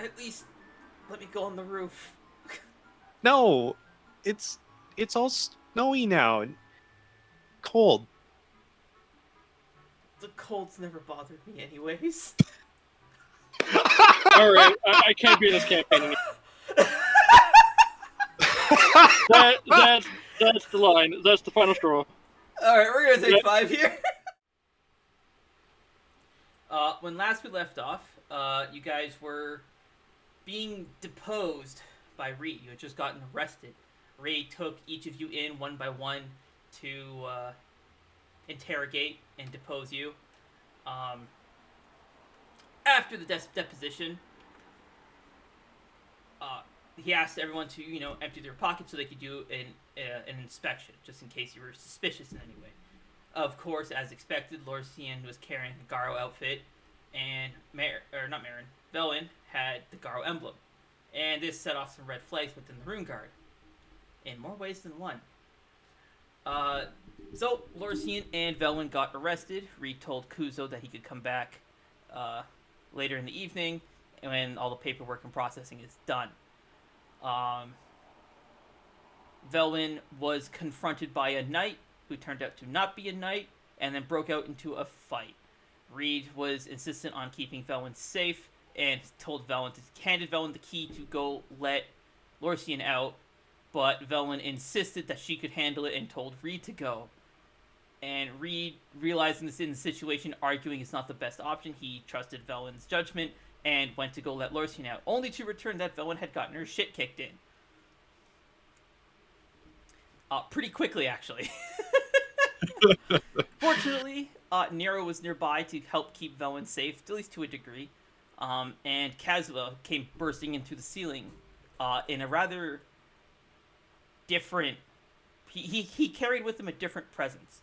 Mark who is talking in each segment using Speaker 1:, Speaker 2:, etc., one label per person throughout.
Speaker 1: At least let me go on the roof.
Speaker 2: No, it's all snowy now and cold.
Speaker 1: The cold's never bothered me anyways.
Speaker 3: All right, I can't be in this campaign anymore. That's the line. That's the final straw.
Speaker 1: Alright, we're gonna take 5 here. When last we left off, you guys were being deposed by Reed. You had just gotten arrested. Reed took each of you in one by one to interrogate and depose you. After the deposition, he asked everyone to, empty their pockets so they could do an inspection, just in case you were suspicious in any way. Of course, as expected, Lorsian was carrying the Garo outfit, and Veilwen had the Garo emblem. And this set off some red flags within the Rune Guard, in more ways than one. So, Lorsian and Veilwen got arrested. Reed told Kuzo that he could come back later in the evening when all the paperwork and processing is done. Veilwen was confronted by a knight who turned out to not be a knight, and then broke out into a fight. Reed was insistent on keeping Veilwen safe, and handed Veilwen the key to go let Lorsian out, but Veilwen insisted that she could handle it and told Reed to go. And Reed, realizing this in the situation, arguing it's not the best option, he trusted Veilwen's judgment and went to go let Lorsian out, only to return that Veilwen had gotten her shit kicked in. Pretty quickly, actually. Fortunately, Nero was nearby to help keep Veilwen safe, at least to a degree. And Kazuha came bursting in through the ceiling in a rather different... He carried with him a different presence.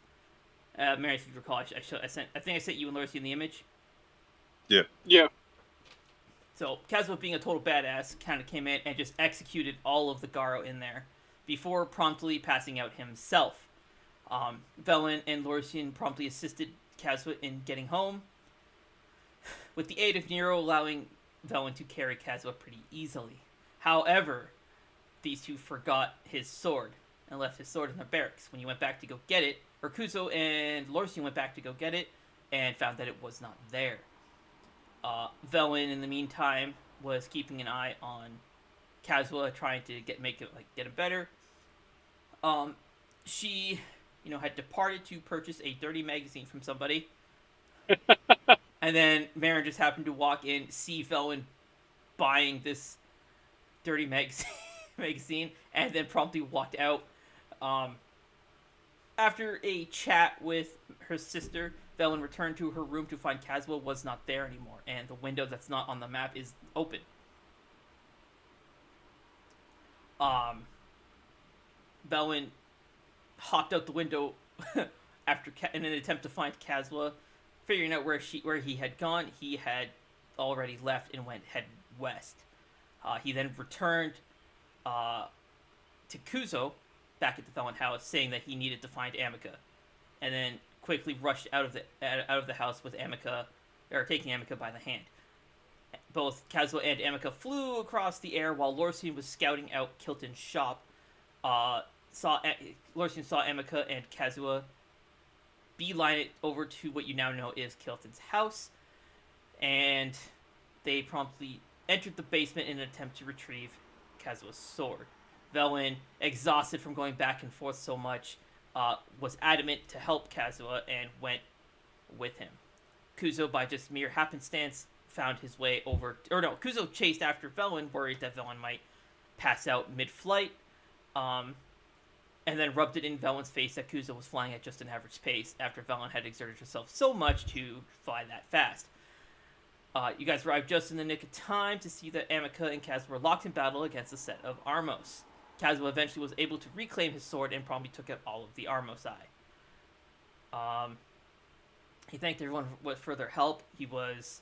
Speaker 1: Mary, if you recall, I think I sent you and Lorsian the image.
Speaker 2: Yeah.
Speaker 3: Yeah.
Speaker 1: So, Kazuha, being a total badass, kind of came in and just executed all of the Garo in there, before promptly passing out himself. Veilwen and Lorsian promptly assisted Kazuha in getting home, with the aid of Nero allowing Veilwen to carry Kazuha pretty easily. However, these two forgot his sword, and left his sword in the barracks. When you went back to go get it, or Kuzo and Lorsian went back to go get it, and found that it was not there. Veilwen, in the meantime, was keeping an eye on Kazuha, trying to get him better. She, had departed to purchase a dirty magazine from somebody. And then Marin just happened to walk in, see Veilwen buying this dirty magazine, and then promptly walked out. After a chat with her sister, Veilwen returned to her room to find Kazuha was not there anymore, and the window that's not on the map is open. Veilwen hopped out the window in an attempt to find Kazuha. Figuring out where he had gone, he had already left and headed west. He then returned to Kuzo, back at the Veilwen house, saying that he needed to find Amica, and then quickly rushed out of the house with Amica, or taking Amica by the hand. Both Kazuha and Amica flew across the air while Lorsian was scouting out Kilton's shop. Lorsian saw Amica and Kazuha beeline it over to what you now know is Kilton's house, and they promptly entered the basement in an attempt to retrieve Kazuha's sword. Veilwen, exhausted from going back and forth so much, was adamant to help Kazuha and went with him. Kuzo, by just mere happenstance, found his way over... Kuzo chased after Veilwen, worried that Veilwen might pass out mid-flight, and then rubbed it in Veilwen's face that Kuzo was flying at just an average pace after Veilwen had exerted herself so much to fly that fast. You guys arrived just in the nick of time to see that Amica and Kazuha were locked in battle against a set of Armos. Kazuha eventually was able to reclaim his sword and promptly took out all of the Armosai. He thanked everyone for their help. He was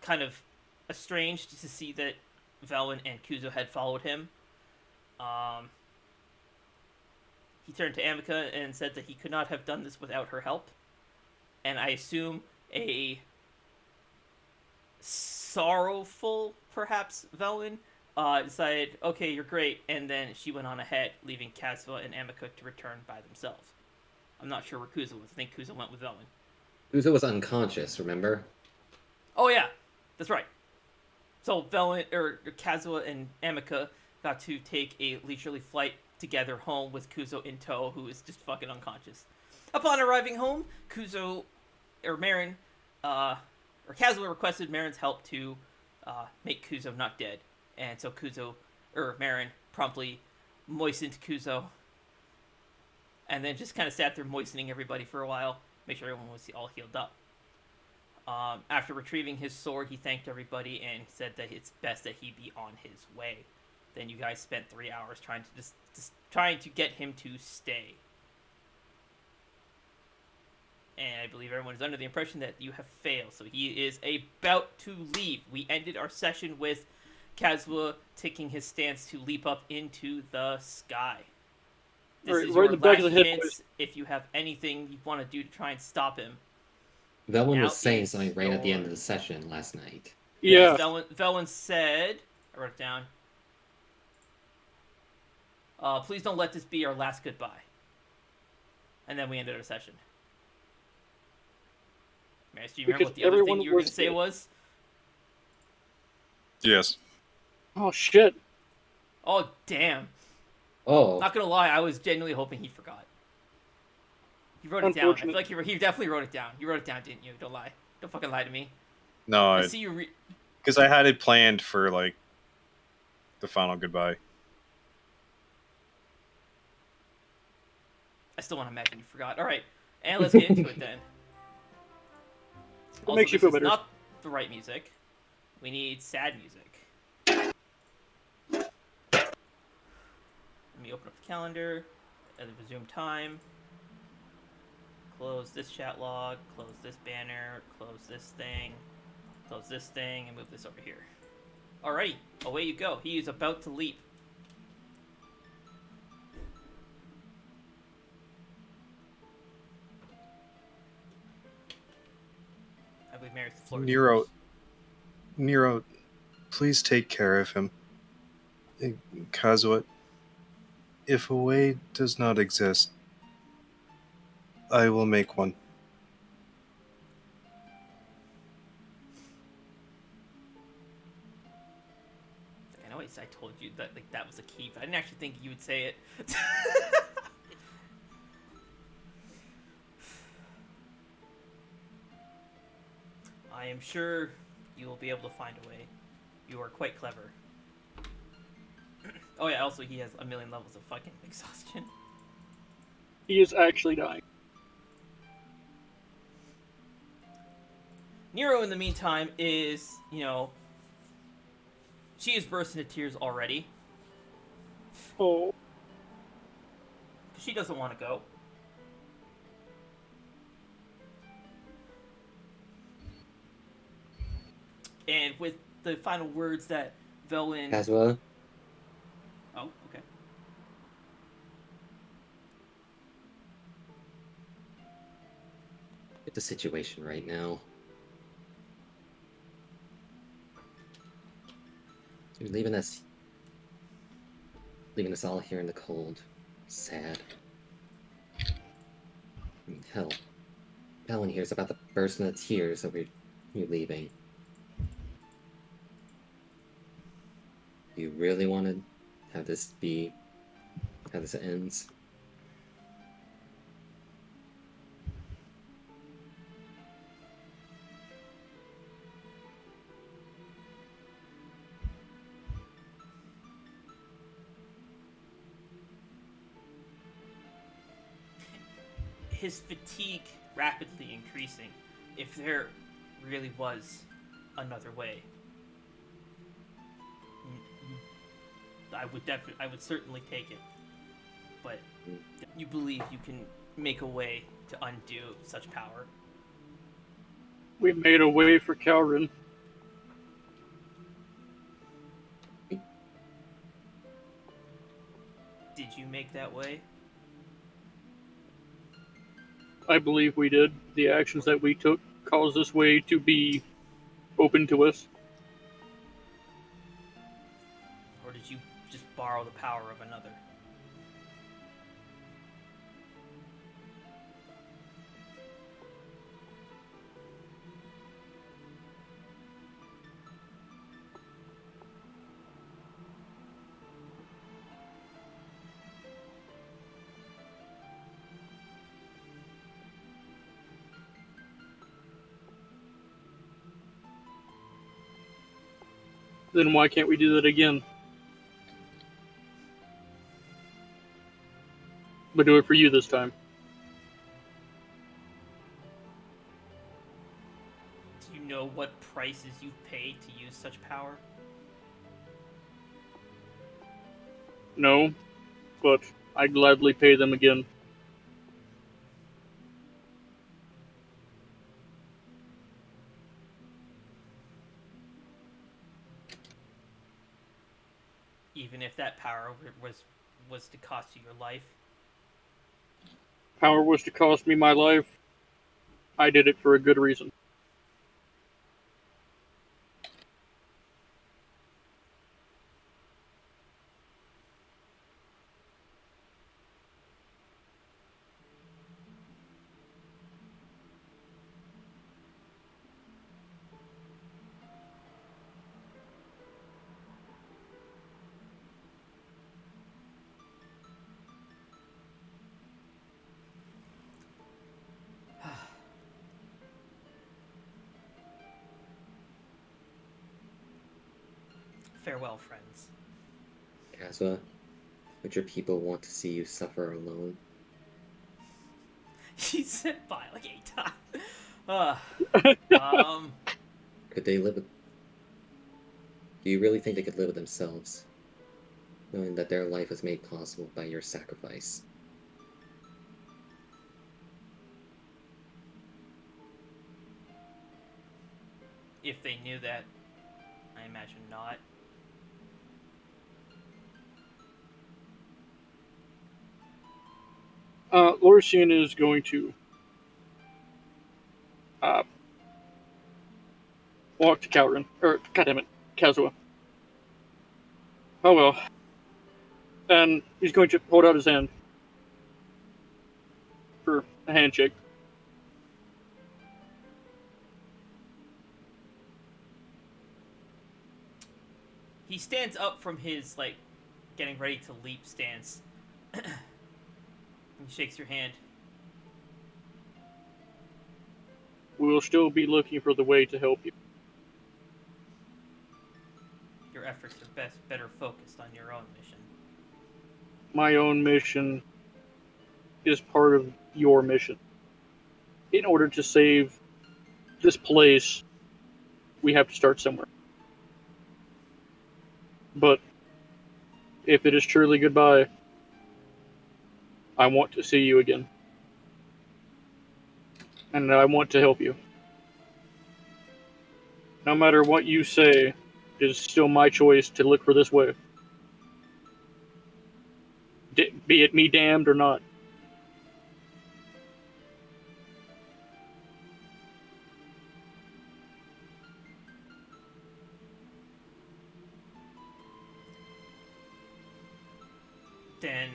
Speaker 1: kind of estranged to see that Veilwen and Kuzo had followed him. He turned to Amica and said that he could not have done this without her help. And I assume a sorrowful, perhaps, Veilwen, decided, okay, you're great, and then she went on ahead, leaving Kazuha and Amika to return by themselves. I'm not sure where Kuza was. I think Kuza went with Veilwen.
Speaker 4: Uzo was unconscious, remember?
Speaker 1: Oh yeah, that's right. So Kazuha and Amika got to take a leisurely flight together home with Kuzo in tow, who is just fucking unconscious. Upon arriving home, Kazuha requested Marin's help to make Kuzo not dead, and so Marin promptly moistened Kuzo, and then just kind of sat there moistening everybody for a while, make sure everyone was all healed up. After retrieving his sword, he thanked everybody and said that it's best that he be on his way. Then you guys spent 3 hours trying to get him to stay. And I believe everyone is under the impression that you have failed, so he is about to leave. We ended our session with Kazuha taking his stance to leap up into the sky. This is
Speaker 3: we're
Speaker 1: your
Speaker 3: in the back
Speaker 1: last
Speaker 3: of the head,
Speaker 1: chance
Speaker 3: boys.
Speaker 1: if you have anything you want to do to try and stop him.
Speaker 4: Veilwen
Speaker 1: Now
Speaker 4: was saying
Speaker 1: is
Speaker 4: something right at the end of
Speaker 1: your-
Speaker 4: the session last night.
Speaker 3: Yeah.
Speaker 1: Veilwen said, I wrote it down, please don't let this be our last goodbye. And then we ended our session. Maris, do you remember
Speaker 3: Because
Speaker 1: what the other thing
Speaker 3: everyone
Speaker 1: you were going to
Speaker 3: was
Speaker 1: say
Speaker 3: dead.
Speaker 1: was?
Speaker 2: Yes.
Speaker 3: Oh shit.
Speaker 1: Oh, damn.
Speaker 4: Oh,
Speaker 1: Not going to lie, I was genuinely hoping he forgot. He wrote it down. I feel
Speaker 3: Unfortunate.
Speaker 1: like he definitely wrote it down. You wrote it down, didn't you? Don't lie. Don't fucking lie to me.
Speaker 2: No,
Speaker 1: I see you
Speaker 2: because I had it planned for like the final goodbye.
Speaker 1: I still want to imagine you forgot. All right, and let's get into it then.
Speaker 3: What makes you feel
Speaker 1: this is
Speaker 3: better?
Speaker 1: not the right music. We need sad music. Let me open up the calendar and resume time. Close this chat log. Close this banner. Close this thing. Close this thing and move this over here. Alrighty, away you go. He is about to leap. I believe Mary's the floor. is yours.
Speaker 2: Nero, please take care of him. Kazuha, if a way does not exist, I will make one.
Speaker 1: I know I told you that that was a key, but I didn't actually think you would say it. I am sure you will be able to find a way. You are quite clever. Oh yeah, also he has a million levels of fucking exhaustion.
Speaker 3: He is actually dying.
Speaker 1: Nero, in the meantime, is, she is bursting into tears already.
Speaker 3: Oh.
Speaker 1: She doesn't want to go. And with the final words that Veilwen...
Speaker 4: Kazuha,
Speaker 1: Oh, okay.
Speaker 4: it's a situation right now. You're leaving us all here in the cold. Sad. I mean, hell, Helen hears about the burst into tears over you leaving. You really want to have this ends?
Speaker 1: His fatigue rapidly increasing. If there really was another way, I would certainly take it. But you believe you can make a way to undo such power?
Speaker 3: We made a way for Calrin.
Speaker 1: Did you make that way?
Speaker 3: I believe we did. The actions that we took caused this way to be open to us.
Speaker 1: did you just borrow the power of another?
Speaker 3: Then why can't we do that again? But do it for you this time.
Speaker 1: Do you know what prices you've paid to use such power?
Speaker 3: No, but I'd gladly pay them again.
Speaker 1: Even if that power was to cost you your life?
Speaker 3: Power was to cost me my life. I did it for a good reason.
Speaker 1: Farewell, friends.
Speaker 4: Kazuha, would your people want to see you suffer alone?
Speaker 1: He said bye like 8 times.
Speaker 4: Could they live with... Do you really think they could live with themselves, knowing that their life was made possible by your sacrifice?
Speaker 1: If they knew that, I imagine not.
Speaker 3: Lorisian is going to walk to Calrin, or goddammit, Kazuha. Oh well. And he's going to hold out his hand for a handshake.
Speaker 1: He stands up from his, like, getting ready to leap stance. And shakes your hand.
Speaker 3: We will still be looking for the way to help you.
Speaker 1: Your efforts are better focused on your own mission.
Speaker 3: My own mission is part of your mission. In order to save this place, we have to start somewhere. But if it is truly goodbye, I want to see you again. And I want to help you. No matter what you say, it is still my choice to look for this way. Be it me damned or not.
Speaker 1: Then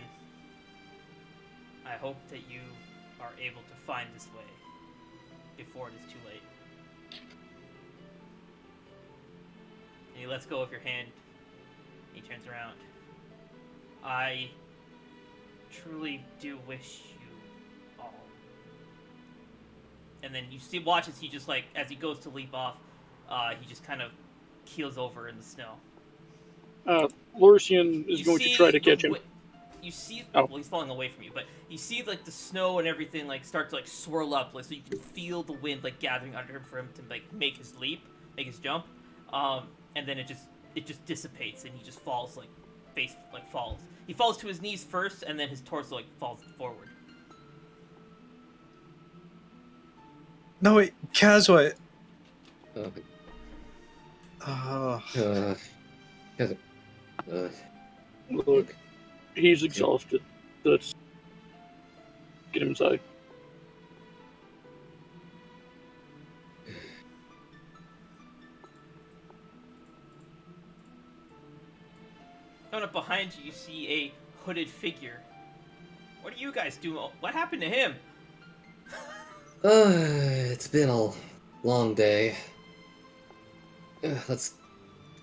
Speaker 1: I hope that you are able to find this way before it is too late. And he lets go of your hand. He turns around. I truly do wish you all. And then you watch as he just, like, as he goes to leap off, he just kind of keels over in the snow.
Speaker 3: Lorisian is going to try to catch him.
Speaker 1: You see,
Speaker 3: Oh.
Speaker 1: well, he's falling away from you, but you see, like, the snow and everything, like, start to, like, swirl up, like, so you can feel the wind, like, gathering under him for him to, like, make his leap, make his jump, and then it just dissipates, and he just falls, like, falls. He falls to his knees first, and then his torso, like, falls forward.
Speaker 2: No, wait, Kazuha.
Speaker 4: Kazuha.
Speaker 3: Look, he's exhausted. Let's get him inside.
Speaker 1: Coming up behind you, you see a hooded figure. What are you guys doing? What happened to him?
Speaker 4: It's been a long day. Let's...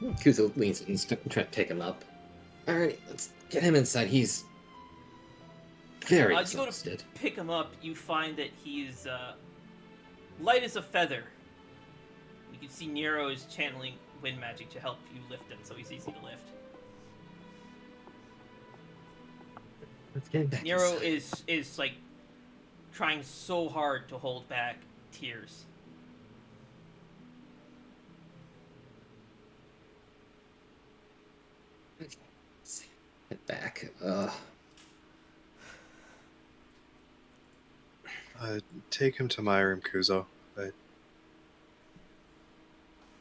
Speaker 4: Kuzo leans in and try to pick him up. Alright, let's get him inside. He's very
Speaker 1: As you go to
Speaker 4: exhausted.
Speaker 1: pick him up, you find that he's light as a feather. You can see Nero is channeling wind magic to help you lift him, so he's easy to lift.
Speaker 4: Let's get him back
Speaker 1: Nero
Speaker 4: inside.
Speaker 1: is like trying so hard to hold back tears.
Speaker 4: Let's get back.
Speaker 2: Take him to my room, Kuzo.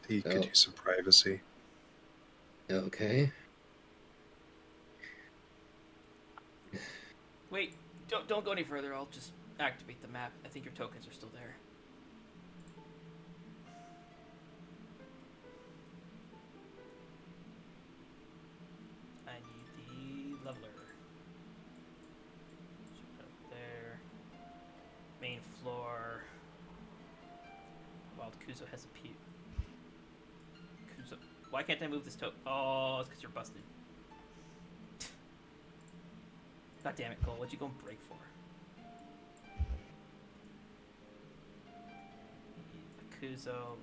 Speaker 2: He could
Speaker 4: Oh.
Speaker 2: use some privacy.
Speaker 4: Okay.
Speaker 1: Wait, don't go any further. I'll just activate the map. I think your tokens are still there. I need the leveler. So put it there. Main floor. Wild Kuzo has a pew. Kuzo. Why can't I move this token? Oh, it's because you're busted. God damn it, Cole. What'd you go and break for? We need a Kuzo,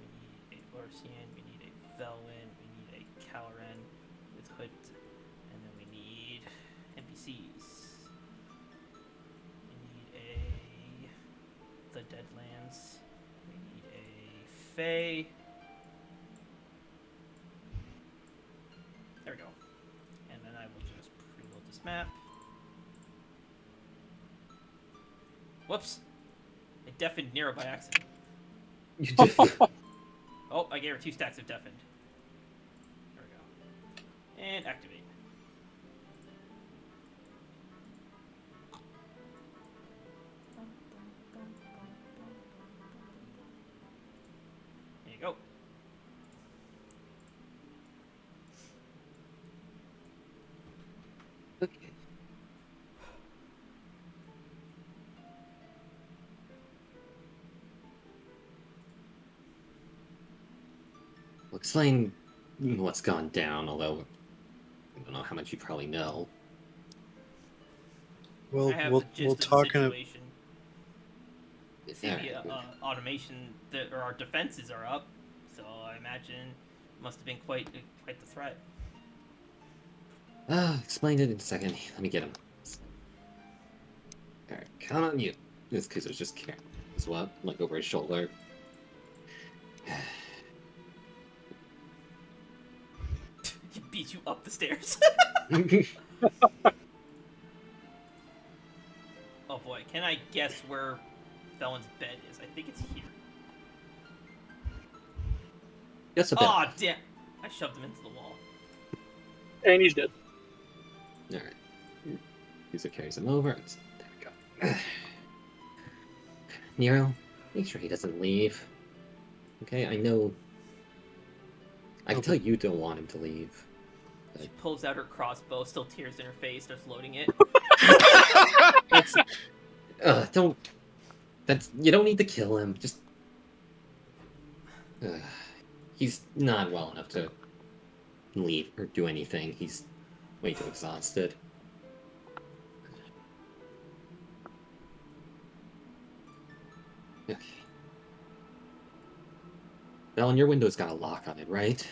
Speaker 1: we need a Lorsian, we need a Veilwen, we need a Caloran with Hood, and then we need NPCs. We need the Deadlands. We need a Fae. There we go. And then I will just preload this map. Whoops. I deafened Nero by accident.
Speaker 4: You did.
Speaker 1: Oh, I gave her 2 stacks of deafened. There we go. And activate. There you go.
Speaker 4: Okay. We'll explain what's gone down, although I don't know how much you probably know.
Speaker 2: Well,
Speaker 1: I have
Speaker 2: we'll
Speaker 1: the gist of the
Speaker 2: talk in a...
Speaker 1: situation. See, the automation or our defenses are up, so I imagine it must have been quite the threat.
Speaker 4: Explain it in a second. Let me get him. Alright, count on you. This Kuzo's just carrying as well, like over his shoulder.
Speaker 1: He beats you up the stairs. Oh boy, can I guess where Veilwen's bed is? I think it's here.
Speaker 4: Just a bit.
Speaker 1: Aw, damn! I shoved him into the wall.
Speaker 3: And he's dead.
Speaker 4: Alright. Kuzo carries him over. There we go. Nero, make sure he doesn't leave. Okay, I know. I can tell you don't want him to leave.
Speaker 1: She pulls out her crossbow, still tears in her face, starts loading it.
Speaker 4: That's, don't. That's, you don't need to kill him. Just. He's not well enough to leave or do anything. He's way too exhausted. Okay. Valen, your window's got a lock on it, right?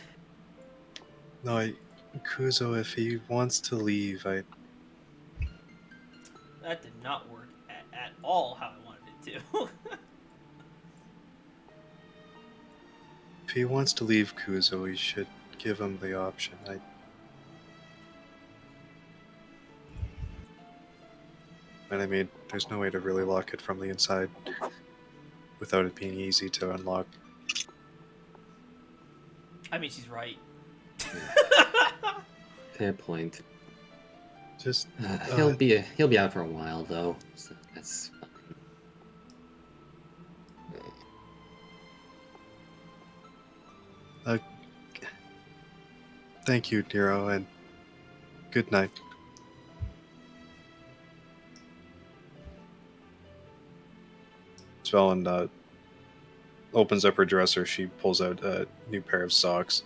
Speaker 2: No, Kuzo, if he wants to leave,
Speaker 1: That did not work at all how I wanted it to.
Speaker 2: if he wants to leave Kuzo, we should give him the option. And I mean, there's no way to really lock it from the inside without it being easy to unlock.
Speaker 1: I mean, she's right.
Speaker 4: Fair point.
Speaker 2: Just
Speaker 4: He'll be out for a while though, so that's fine.
Speaker 2: thank you, Nero, and Good night. Svelin opens up her dresser. She pulls out a new pair of socks.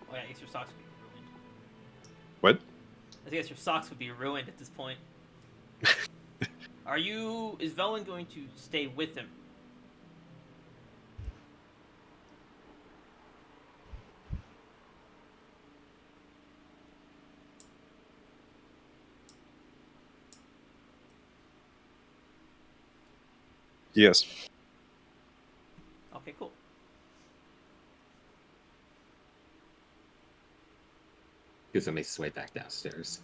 Speaker 1: Oh yeah, I guess your socks would be ruined.
Speaker 2: What?
Speaker 1: I guess your socks would be ruined at this point. Is Veilwen going to stay with him?
Speaker 2: Yes.
Speaker 1: Okay, cool.
Speaker 4: Kazuha makes his way back downstairs.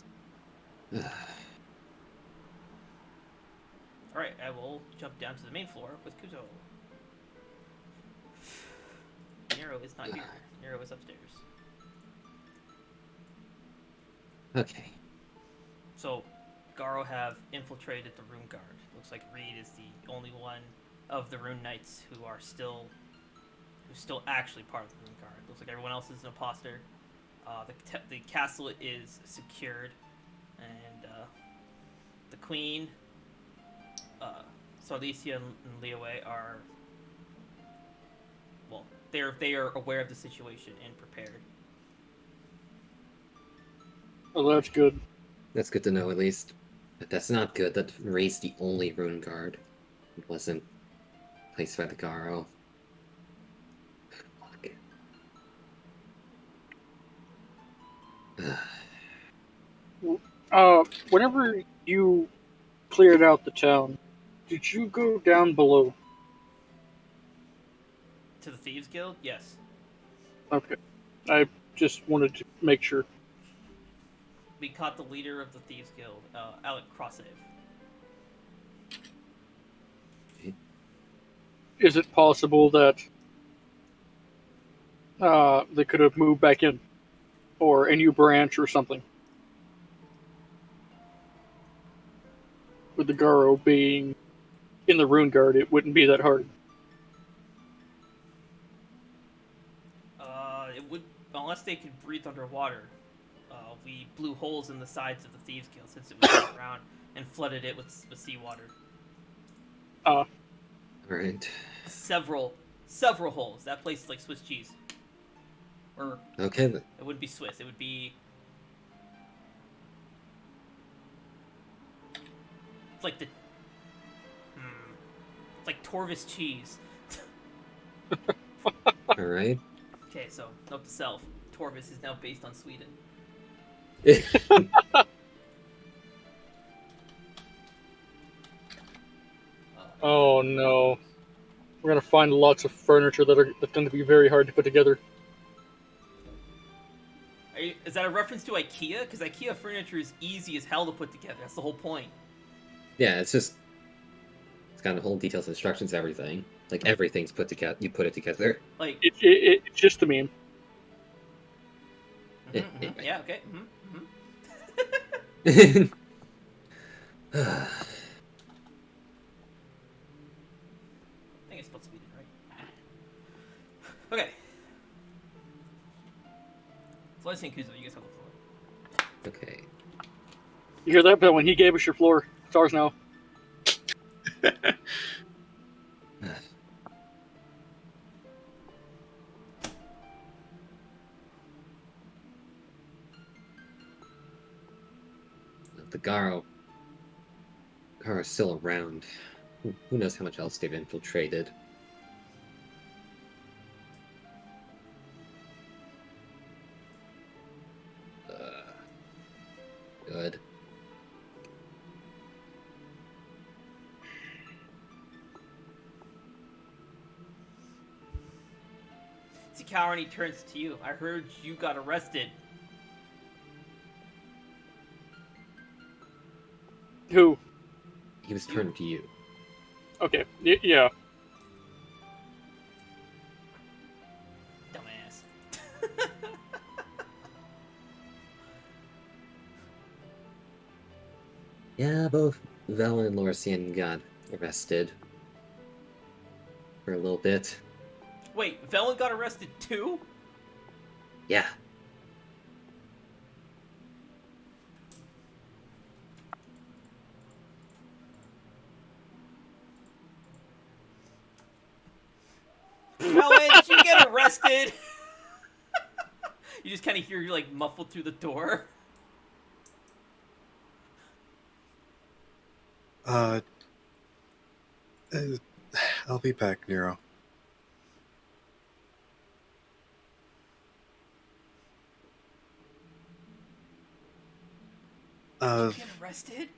Speaker 1: Alright, I will jump down to the main floor with Kuzo. Nero is not here. Nero is upstairs.
Speaker 4: Okay.
Speaker 1: So, Garo have infiltrated the Rune Guard. Looks like Reed is the only one of the Rune Knights who's still actually part of the Rune Guard. Looks like everyone else is an imposter. The castle is secured, and the Queen, Elysia and Leeway are, well, they are aware of the situation and prepared.
Speaker 3: Oh, that's good.
Speaker 4: That's good to know, at least. But that's not good that Ray's the only Rune Guard. It wasn't placed by the Garo.
Speaker 3: Whenever you cleared out the town, did you go down below?
Speaker 1: To the Thieves Guild? Yes.
Speaker 3: Okay. I just wanted to make sure.
Speaker 1: We caught the leader of the Thieves Guild, Alec Crosssave.
Speaker 3: Is it possible that they could have moved back in? Or a new branch or something? With the Garo being in the Rune Guard, it wouldn't be that hard.
Speaker 1: It would, unless they could breathe underwater. We blew holes in the sides of the Thieves Guild since it was around and flooded it with seawater.
Speaker 4: Alright.
Speaker 1: Several holes. That place is like Swiss cheese. Or
Speaker 4: Okay.
Speaker 1: it wouldn't be Swiss. It would be. It's like It's like Torvis cheese.
Speaker 4: Alright.
Speaker 1: Okay, so note to self: Torvis is now based on Sweden.
Speaker 3: Oh no. We're gonna find lots of furniture that's going to be very hard to put together.
Speaker 1: Is that a reference to IKEA? Because IKEA furniture is easy as hell to put together. That's the whole point.
Speaker 4: Yeah, it's got the whole details, instructions, everything. Like everything's put together. You put it together.
Speaker 1: Like
Speaker 3: It's just a meme.
Speaker 1: yeah, okay. I think I spelled Sweden right. Okay. So let's see, Kuzo, you guys have the floor.
Speaker 4: Okay.
Speaker 3: You hear that? But when he gave us your floor, it's ours now.
Speaker 4: The Garo are still around. Who knows how much else they've infiltrated? Good.
Speaker 1: See, Cowan, he turns to you. I heard you got arrested.
Speaker 3: Who?
Speaker 4: He was turning to you.
Speaker 3: Okay. Yeah.
Speaker 1: Dumbass.
Speaker 4: Yeah, both Vel and Lorsian got arrested for a little bit.
Speaker 1: Wait, Veilwen got arrested too?
Speaker 4: Yeah.
Speaker 1: Veilwen, did you get arrested? You just kind of hear you like muffled through the door.
Speaker 2: Uh, I'll be back, Nero.
Speaker 1: Did you get arrested?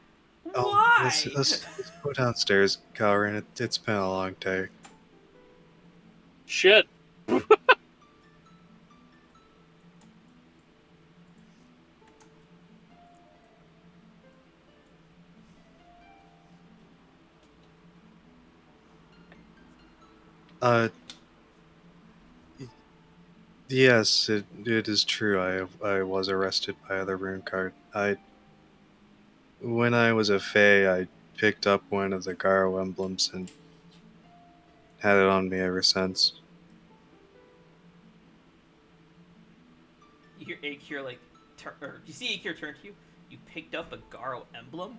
Speaker 2: Oh,
Speaker 1: Why?
Speaker 2: let's go downstairs, Calvin. It's been a long day.
Speaker 3: Shit.
Speaker 2: Uh, yes, it is true. I was arrested by the rune card. When I was a Fae, I picked up one of the Garo emblems and had it on me ever since.
Speaker 1: You hear Akir like, or you see Akir turn to you. You picked up a Garo emblem.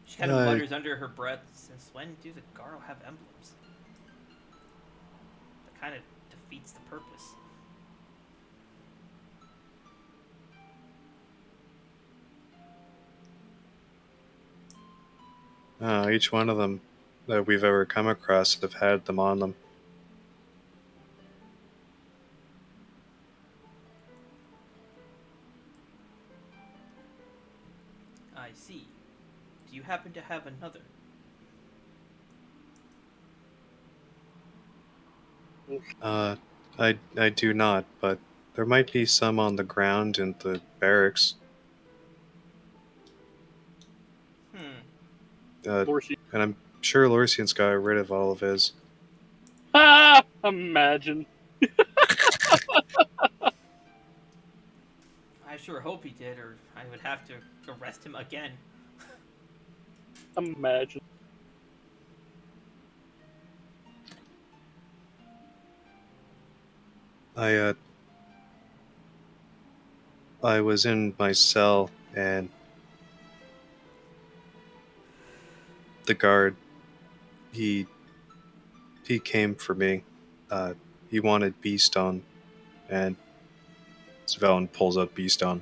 Speaker 1: She kind of mutters under her breath. Since when do the Garo have emblems? That kind of defeats the purpose.
Speaker 2: Each one of them that we've ever come across have had them on them.
Speaker 1: I see. Do you happen to have another?
Speaker 2: I do not, but there might be some on the ground in the barracks.
Speaker 3: Lorcy.
Speaker 2: And I'm sure Lorcian's got rid of all of his.
Speaker 3: Ah! Imagine.
Speaker 1: I sure hope he did, or I would have to arrest him again.
Speaker 3: Imagine.
Speaker 2: I was in my cell and the guard, he came for me. He wanted B-Stone, and Svelen pulls out B-Stone.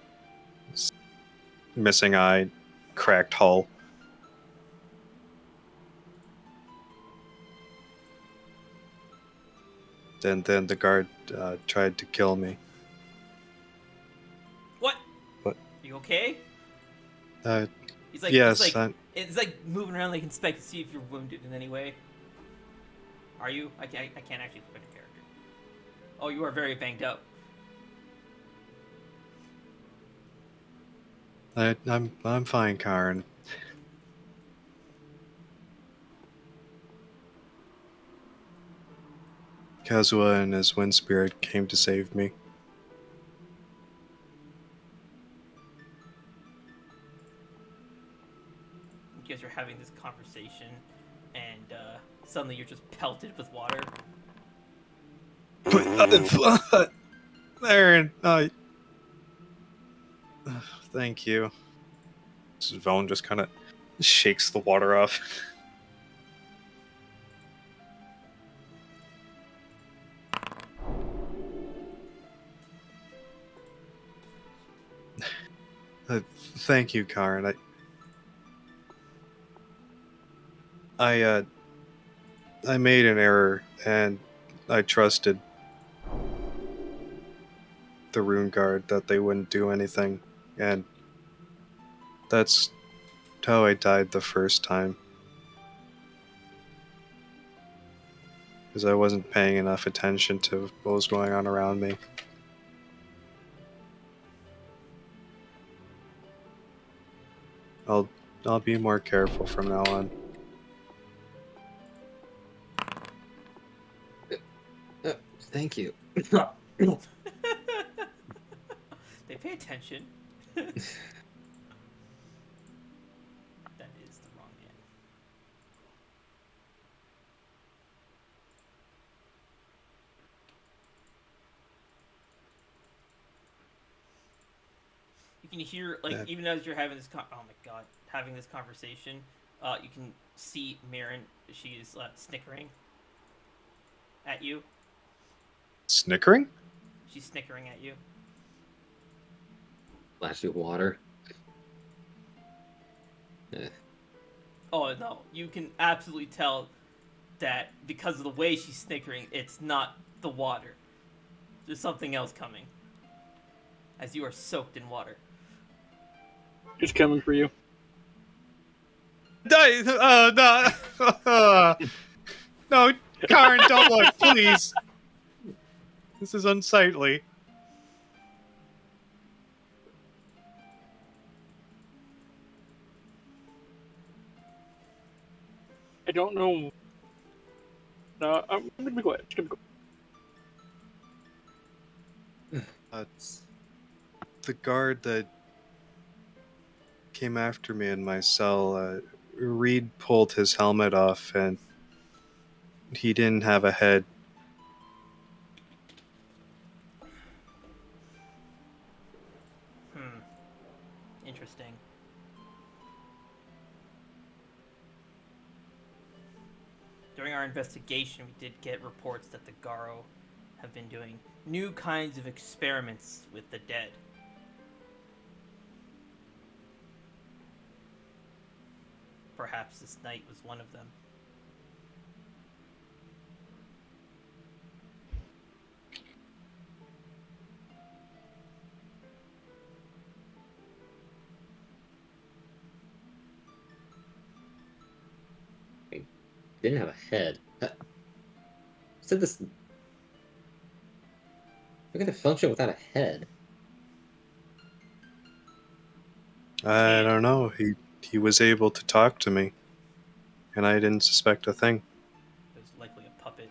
Speaker 2: Missing eye, cracked hull. Then the guard tried to kill me.
Speaker 1: What?
Speaker 2: What?
Speaker 1: You okay? He's like,
Speaker 2: yes.
Speaker 1: It's like moving around like inspect to see if you're wounded in any way. Are you? I can't actually look at the character. Oh, you are very banged up.
Speaker 2: I'm fine, Karen. Kazuha and his wind spirit came to save me.
Speaker 1: You guys are having this conversation, and suddenly you're just pelted with water.
Speaker 2: Aaron, thank you. Vaughn just kind of shakes the water off. Thank you, Karen. I made an error, and I trusted the rune guard that they wouldn't do anything, and that's how I died the first time. Because I wasn't paying enough attention to what was going on around me. I'll be more careful from now on.
Speaker 4: Thank you.
Speaker 1: They pay attention. That is the wrong end. You can hear, like, even as you're having this having this conversation, you can see Marin. She is snickering. at you.
Speaker 2: Snickering?
Speaker 1: She's snickering at you.
Speaker 4: Flash you water.
Speaker 1: Oh no, you can absolutely tell that because of the way she's snickering, it's not the water. There's something else coming. As you are soaked in water.
Speaker 3: It's coming for you.
Speaker 2: No. No, Karen, don't look, please. This is unsightly.
Speaker 3: I don't know. No, I'm gonna be quiet. Just gonna go.
Speaker 2: The guard that came after me in my cell, Reed pulled his helmet off and he didn't have a head.
Speaker 1: Interesting. During our investigation, we did get reports that the Garo have been doing new kinds of experiments with the dead. Perhaps this night was one of them.
Speaker 4: Didn't have a head. Said this. Look at the function without a head.
Speaker 2: I don't know. He was able to talk to me, and I didn't suspect a thing.
Speaker 1: It was likely a puppet.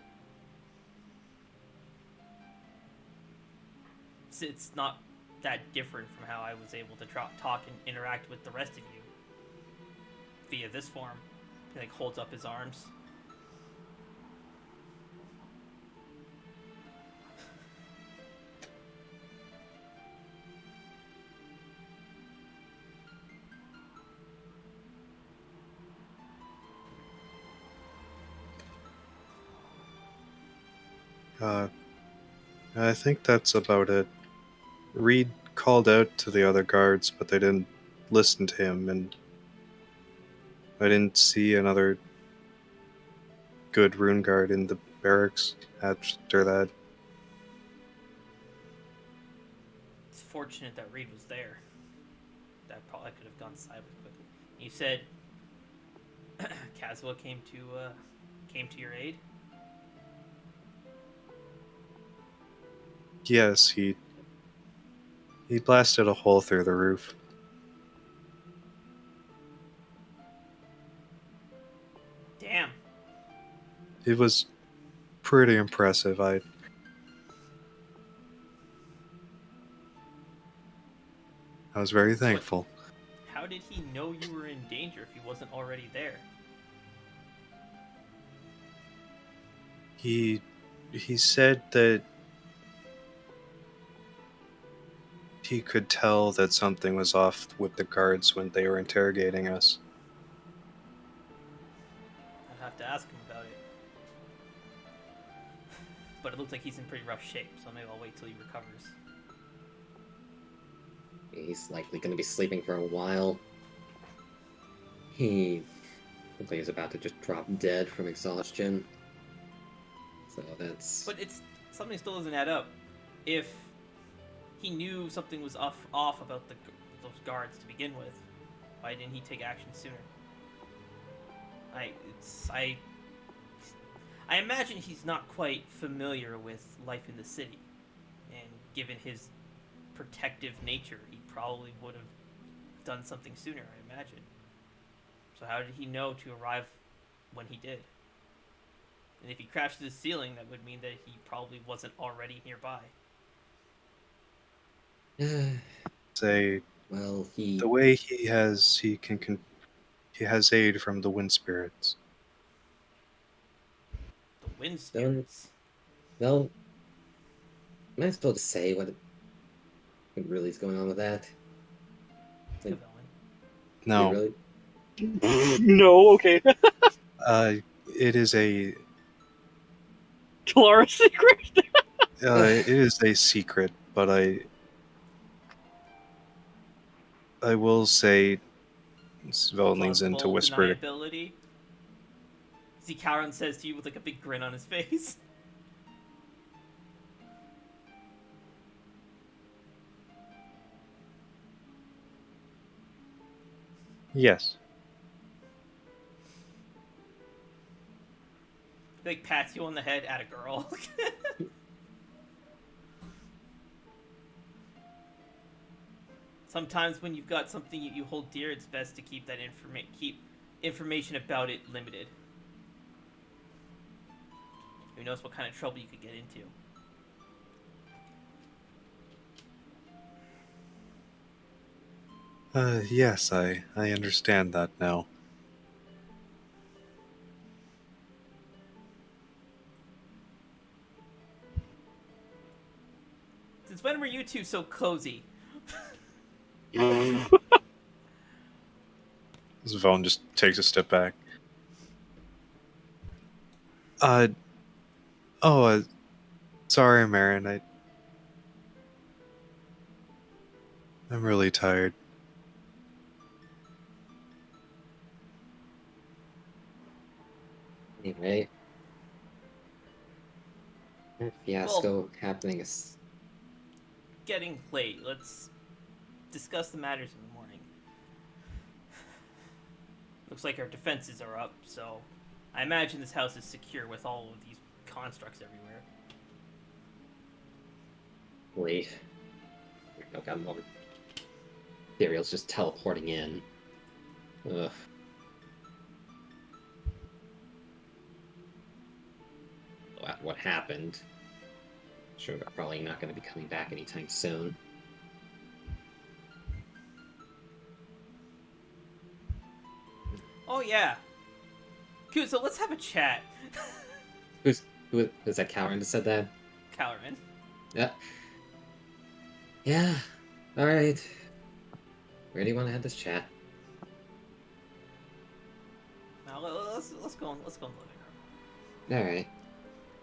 Speaker 1: It's not that different from how I was able to talk and interact with the rest of you via this form. He like holds up his arms.
Speaker 2: I think that's about it. Reed called out to the other guards, but they didn't listen to him, and I didn't see another good rune guard in the barracks after that.
Speaker 1: It's fortunate that Reed was there. That probably could have gone sideways quickly. You said Kazuha came to your aid.
Speaker 2: Yes, he blasted a hole through the roof.
Speaker 1: Damn.
Speaker 2: It was pretty impressive. I was very thankful.
Speaker 1: How did he know you were in danger if he wasn't already there?
Speaker 2: He said that he could tell that something was off with the guards when they were interrogating us.
Speaker 1: I'd have to ask him about it. But it looks like he's in pretty rough shape, so maybe I'll wait till he recovers.
Speaker 4: He's likely going to be sleeping for a while. He looks like he's about to just drop dead from exhaustion. So that's...
Speaker 1: But something still doesn't add up. If he knew something was off about those guards to begin with, why didn't he take action sooner? I imagine he's not quite familiar with life in the city, and given his protective nature, he probably would have done something sooner, I imagine. So how did he know to arrive when he did? And if he crashed to the ceiling, that would mean that he probably wasn't already nearby.
Speaker 2: Say,
Speaker 4: well,
Speaker 2: the way he has aid from the wind spirits.
Speaker 1: The wind spirits?
Speaker 4: Well, am I supposed to say what really is going on with that? Like,
Speaker 2: No.
Speaker 4: really?
Speaker 3: No, okay.
Speaker 2: It is a
Speaker 3: Talara's secret.
Speaker 2: It is a secret, but I will say, Svel leans in to
Speaker 1: Plausible
Speaker 2: whisper.
Speaker 1: deniability. See, Calron says to you with like a big grin on his face.
Speaker 2: Yes.
Speaker 1: He, like pats you on the head at a girl. Sometimes when you've got something you hold dear, it's best to keep that keep information about it limited. Who knows what kind of trouble you could get into.
Speaker 2: Yes, I understand that now.
Speaker 1: Since when were you two so cozy?
Speaker 2: Svel just takes a step back. Sorry, Marin. I'm really tired.
Speaker 4: Anyway, that fiasco happening is.
Speaker 1: Getting late. Let's discuss the matters in the morning. Looks like our defenses are up, so I imagine this house is secure with all of these constructs everywhere.
Speaker 4: Wait. Oh god, more. Ethereal's just teleporting in. Ugh. What happened? Sure, they're probably not going to be coming back anytime soon.
Speaker 1: Oh yeah. Cool, so let's have a chat.
Speaker 4: Who is that Calren that said that?
Speaker 1: Calorman.
Speaker 4: Yeah. Yeah. Alright. Where do you want to have this chat?
Speaker 1: Now let's go in the living room.
Speaker 4: Alright.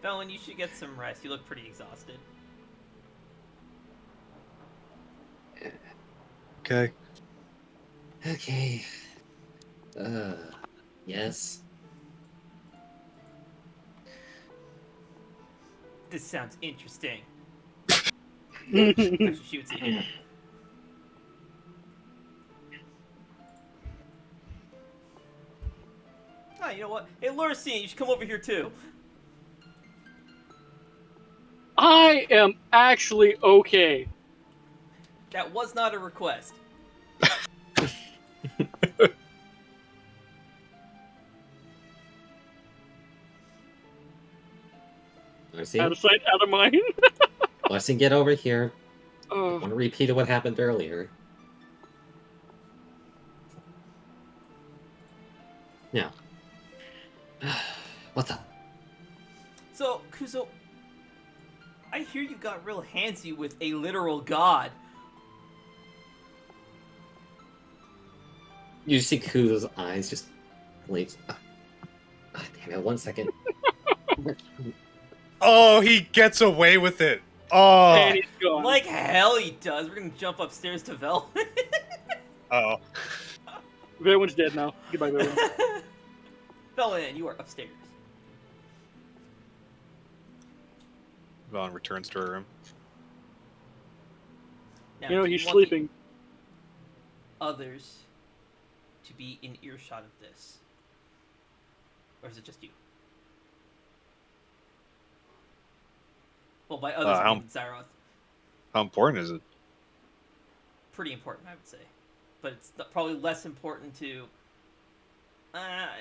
Speaker 1: Veilwen, you should get some rest. You look pretty exhausted.
Speaker 2: Okay.
Speaker 4: Okay. Yes.
Speaker 1: This sounds interesting. Actually, she would say. Oh, you know what? Hey, Elysia, you should come over here too.
Speaker 3: I am actually okay.
Speaker 1: That was not a request.
Speaker 4: Larson,
Speaker 3: Out of sight, out of mind.
Speaker 4: Larson, get over here. I
Speaker 3: Oh.
Speaker 4: want to repeat what happened earlier. Now. What's up?
Speaker 1: So, Kuzo, I hear you got real handsy with a literal god.
Speaker 4: You see Kuzo's eyes just blink. Damn it, 1 second.
Speaker 2: Oh, he gets away with it. Oh.
Speaker 3: And he's gone.
Speaker 1: Like hell he does. We're gonna jump upstairs to Veilwen.
Speaker 2: Oh.
Speaker 3: Veilwen's dead now. Goodbye, Veilwen.
Speaker 1: Veilwen, you are upstairs.
Speaker 2: Vaughn returns to her room.
Speaker 1: Now,
Speaker 3: You know,
Speaker 1: do
Speaker 3: he's
Speaker 1: want the
Speaker 3: sleeping.
Speaker 1: Others to be in earshot of this, or is it just you? Well, by others, I mean Zyroth.
Speaker 2: How important is it?
Speaker 1: Pretty important, I would say, but it's probably less important to.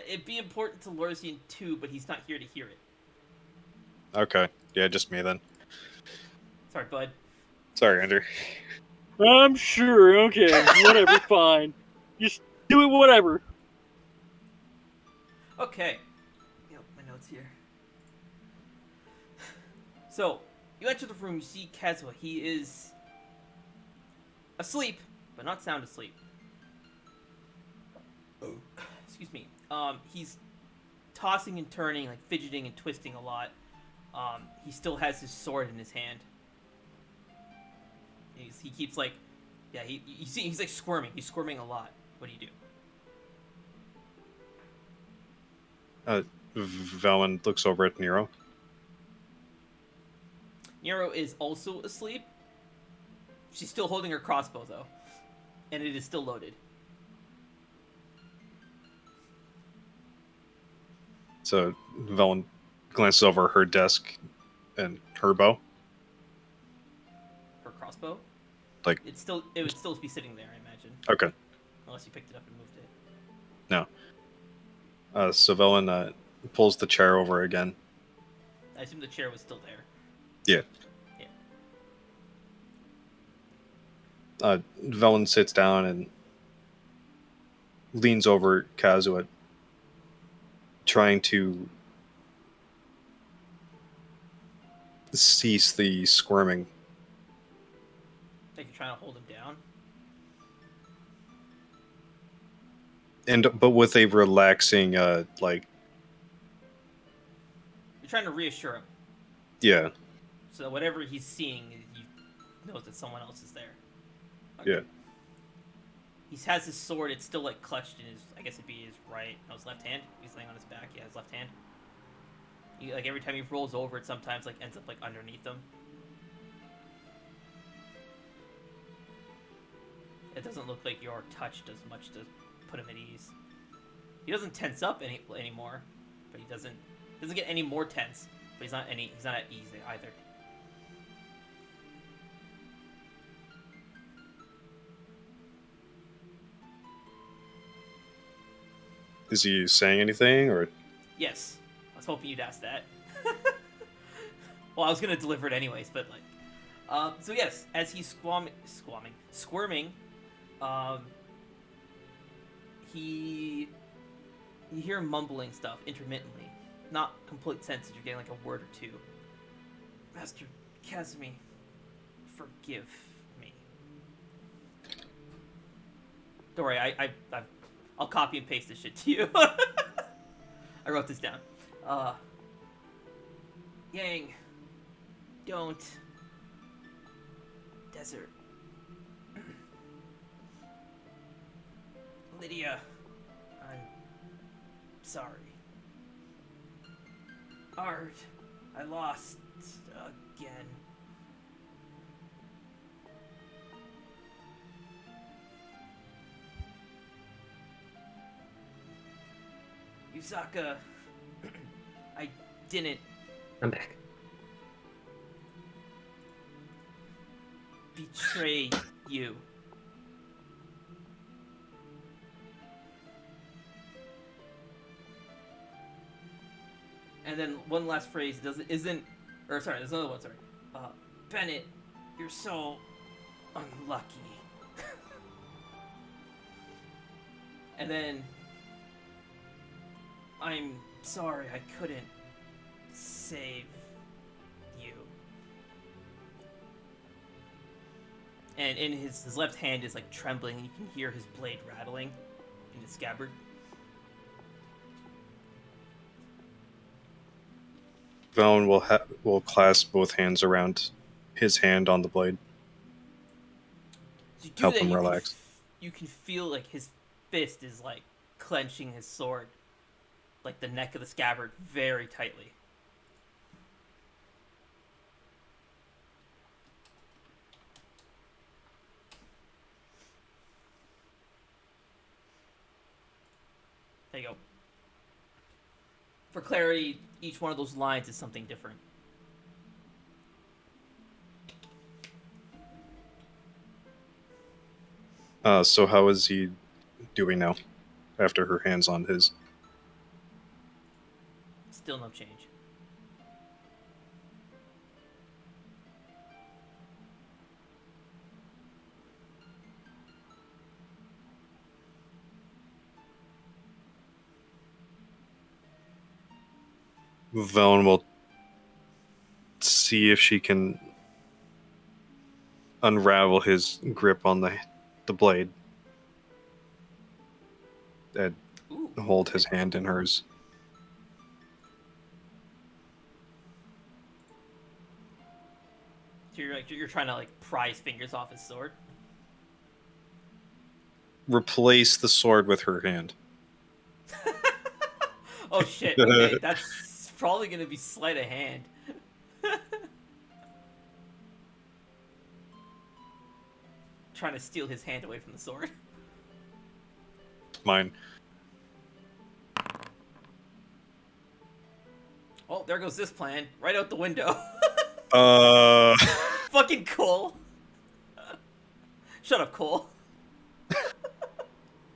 Speaker 1: It'd be important to Lorzian too, but he's not here to hear it.
Speaker 2: Okay. Yeah, just me then.
Speaker 1: Sorry, bud.
Speaker 2: Sorry, Andrew.
Speaker 3: I'm sure. Okay. Whatever. Fine. Just do it. Whatever.
Speaker 1: Okay. Get up my notes here. So, you enter the room, you see Kazuha. He is asleep, but not sound asleep. Excuse me. He's tossing and turning, like fidgeting and twisting a lot. He still has his sword in his hand. He keeps like, yeah. You see, he's like squirming. He's squirming a lot. What do you do?
Speaker 2: Veilwen looks over at Nero.
Speaker 1: Nero is also asleep. She's still holding her crossbow though, and it is still loaded.
Speaker 2: So Veilwen glances over her desk and her bow.
Speaker 1: Her crossbow.
Speaker 2: Like,
Speaker 1: it would still be sitting there, I imagine.
Speaker 2: Okay.
Speaker 1: Unless you picked it up and moved it.
Speaker 2: No. So Veilwen pulls the chair over again.
Speaker 1: I assume the chair was still there.
Speaker 2: Yeah. Veilwen sits down and leans over Kazuha, trying to cease the squirming.
Speaker 1: Like you're trying to hold him down.
Speaker 2: But with a relaxing, like,
Speaker 1: You're trying to reassure him.
Speaker 2: yeah,
Speaker 1: So that whatever he's seeing, he knows that someone else is there.
Speaker 2: yeah.
Speaker 1: He has his sword. It's still like clutched in his. I guess it'd be his right. No, his left hand. He's laying on his back. Yeah, his left hand. Like every time he rolls over, it sometimes like ends up like underneath him. It doesn't look like your touch does much to put him at ease. He doesn't tense up anymore, but he doesn't get any more tense. But he's not at ease either.
Speaker 2: Is he saying anything, or?
Speaker 1: Yes, I was hoping you'd ask that. Well, I was gonna deliver it anyways, but like, so yes, as he's squirming, you hear him mumbling stuff intermittently, not complete sentences. You're getting like a word or two. Master Kazumi, forgive me. Don't worry, I'll copy and paste this shit to you. I wrote this down. Yang, don't. Desert. Lydia, I'm sorry. Art, I lost again. Yusaka, I didn't
Speaker 4: I'm back.
Speaker 1: betray you. And then one last phrase there's another one, sorry. Bennett, you're so unlucky. And then I'm sorry I couldn't save you. And in his left hand is like trembling, and you can hear his blade rattling in his scabbard.
Speaker 2: Veilwen will clasp both hands around his hand on the blade.
Speaker 1: So you do
Speaker 2: Help
Speaker 1: that,
Speaker 2: him relax.
Speaker 1: You can feel like his fist is like clenching his sword, like the neck of the scabbard, very tightly. There you go. For clarity, each one of those lines is something different.
Speaker 2: So how is he doing now, after her hand's on his?
Speaker 1: Still no change.
Speaker 2: Veilwen will see if she can unravel his grip on the blade and
Speaker 1: Ooh.
Speaker 2: hold his hand in hers.
Speaker 1: So you're trying to like pry his fingers off his sword.
Speaker 2: Replace the sword with her hand.
Speaker 1: Oh shit! Okay, that's probably gonna be sleight of hand. Trying to steal his hand away from the sword.
Speaker 2: Mine.
Speaker 1: Oh, there goes this plan. Right out the window. Fucking Cole. Shut up, Cole.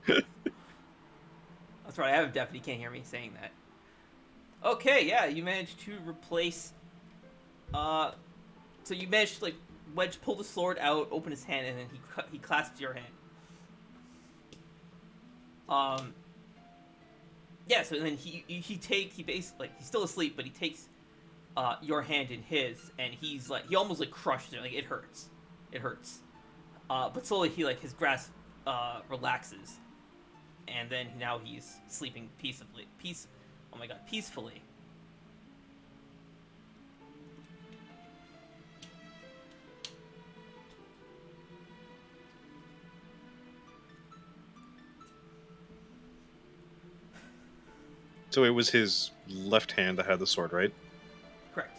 Speaker 1: That's right, I have him deaf and he can't hear me saying that. Okay, yeah, you managed to replace... So you managed to, like, Wedge pull the sword out, open his hand, and then he clasps your hand. Yeah, so then he basically, like, he's still asleep, but he takes your hand in his, and he almost like crushes it, like it hurts, but slowly his grasp relaxes, and then now he's sleeping peacefully.
Speaker 2: So it was his left hand that had the sword, right?
Speaker 1: Correct.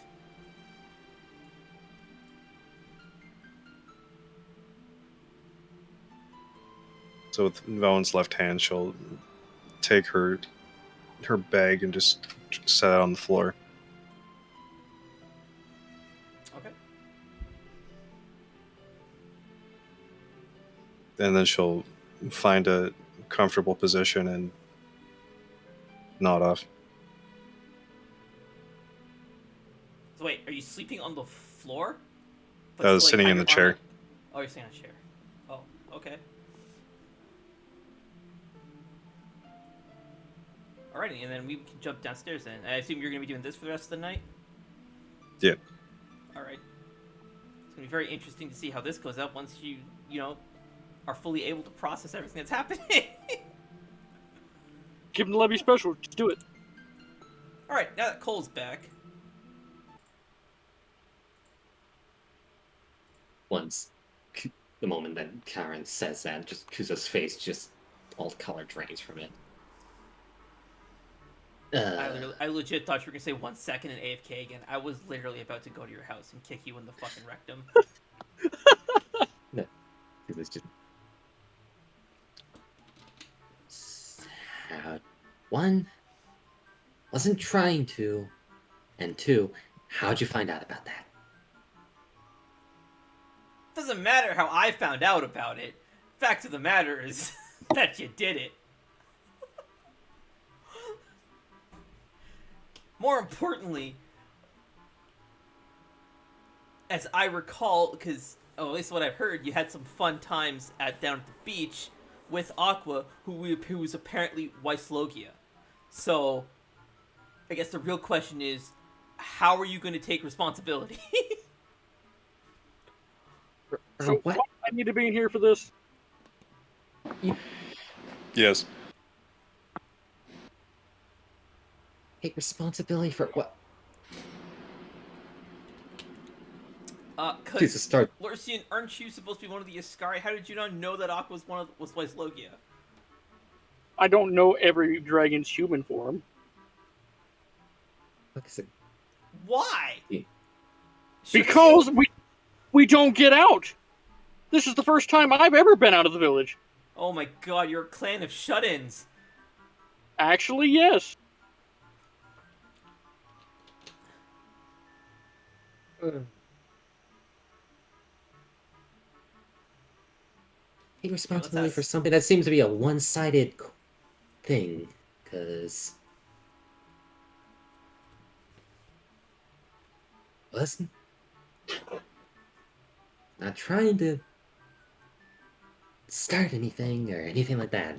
Speaker 2: So with Valen's left hand, she'll take her bag and just set it on the floor.
Speaker 1: Okay.
Speaker 2: And then she'll find a comfortable position and nod off.
Speaker 1: So wait, are you sleeping on the floor?
Speaker 2: I was
Speaker 1: still,
Speaker 2: sitting
Speaker 1: have
Speaker 2: in the
Speaker 1: your arm
Speaker 2: chair.
Speaker 1: up? Oh, you're sitting on a chair. Oh, okay. Alrighty, and then we can jump downstairs then. I assume you're going to be doing this for the rest of the night?
Speaker 2: Yeah.
Speaker 1: Alright. It's going to be very interesting to see how this goes up once you are fully able to process everything that's happening.
Speaker 3: Give him the levy special. Just do it.
Speaker 1: Alright, now that Cole's back.
Speaker 4: Once, the moment that Karen says that, just Kuzo's face, just all color drains from it.
Speaker 1: I legit thought you were going to say 1 second and AFK again. I was literally about to go to your house and kick you in the fucking rectum.
Speaker 4: No, it was just sad. One, wasn't trying to, and two, how'd you find out about that?
Speaker 1: Doesn't matter how I found out about it. Fact of the matter is that you did it. More importantly, as I recall, because at least what I've heard, you had some fun times down at the beach with Aqua, who was apparently Weisslogia. So, I guess the real question is, how are you going to take responsibility?
Speaker 3: So
Speaker 4: what?
Speaker 3: I need to be in here for this.
Speaker 2: Yes.
Speaker 4: Take responsibility for what?
Speaker 1: Cause
Speaker 4: Jesus, start.
Speaker 1: Lurcian, aren't you supposed to be one of the Iskari? How did you not know that Aqua was Weisslogia?
Speaker 3: I don't know every dragon's human form.
Speaker 4: What is it?
Speaker 1: Why?
Speaker 4: Yeah.
Speaker 3: Because we don't get out. This is the first time I've ever been out of the village.
Speaker 1: Oh my god, you're a clan of shut-ins.
Speaker 3: Actually, yes.
Speaker 4: Take responsibility for something that seems to be a one-sided thing, because... Listen. Not trying to start anything or anything like that.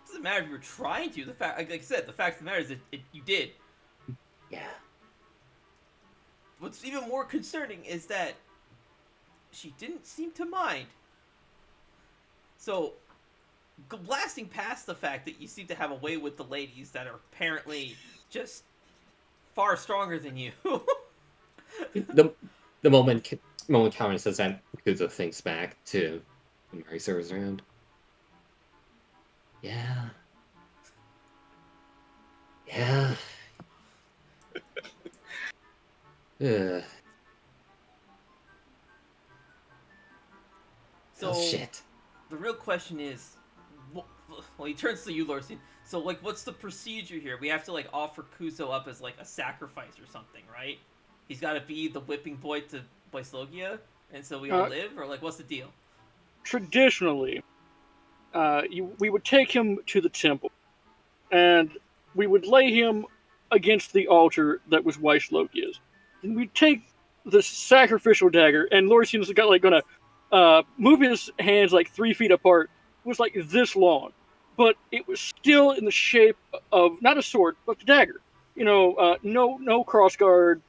Speaker 1: Doesn't matter if you're trying to. The fact, like I said, the fact of the matter is that you did.
Speaker 4: Yeah.
Speaker 1: What's even more concerning is that she didn't seem to mind. So, blasting past the fact that you seem to have a way with the ladies that are apparently just far stronger than you.
Speaker 4: the moment Calvin says that, Kuzo thinks back to when Marisa was around. Yeah. Yeah. Ugh.
Speaker 1: So
Speaker 4: Oh shit.
Speaker 1: the real question is, well, he turns to you, Lorsian. So, like, what's the procedure here? We have to like offer Kuzo up as like a sacrifice or something, right? He's got to be the whipping boy to Boislogia, and so we all live, or like, what's the deal?
Speaker 3: Traditionally, we would take him to the temple, and we would lay him against the altar that was Weislogia's. And we'd take the sacrificial dagger, and Lorsian's got like gonna move his hands like 3 feet apart. It was like this long, but it was still in the shape of not a sword, but the dagger. No cross guard.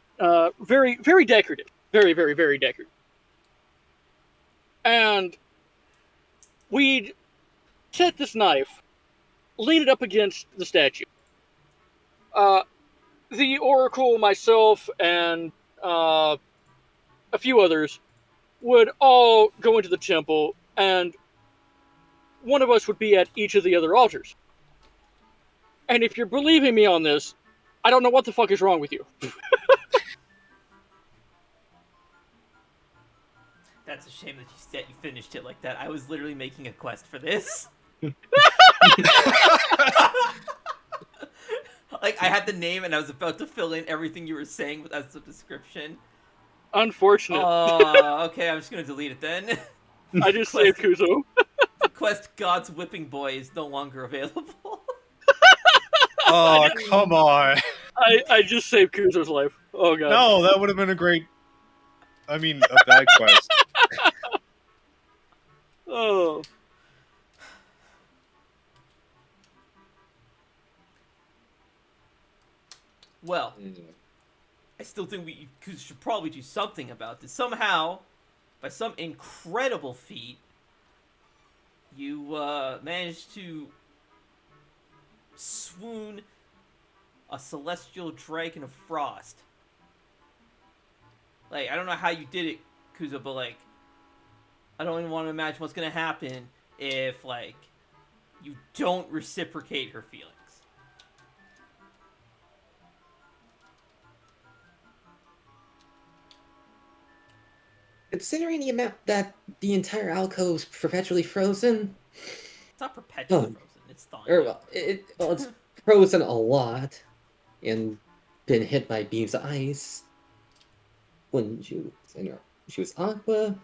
Speaker 3: Very very decorative. Very very very decorative. And we'd set this knife, lean it up against the statue. The Oracle, myself, and a few others would all go into the temple, and one of us would be at each of the other altars. And if you're believing me on this, I don't know what the fuck is wrong with you.
Speaker 1: That's a shame that you finished it like that. I was literally making a quest for this. Like, I had the name and I was about to fill in everything you were saying as the description.
Speaker 3: Unfortunate.
Speaker 1: Oh, okay, I'm just gonna delete it then.
Speaker 3: I just saved Kuzo.
Speaker 1: The quest God's Whipping Boy is no longer available.
Speaker 2: Oh, come on.
Speaker 3: I just saved Kuzo's life. Oh god.
Speaker 2: No, that would have been a bad quest.
Speaker 3: Oh.
Speaker 1: Well, I still think we should probably do something about this. Somehow, by some incredible feat, you managed to swoon a celestial dragon of frost. Like, I don't know how you did it, Kuzo, but like, I don't even want to imagine what's gonna happen if like you don't reciprocate her feelings.
Speaker 4: Considering the amount that the entire alcove's perpetually frozen,
Speaker 1: It's not perpetually frozen. It's thawing.
Speaker 4: it's frozen a lot and been hit by beams of ice. When she was Aqua,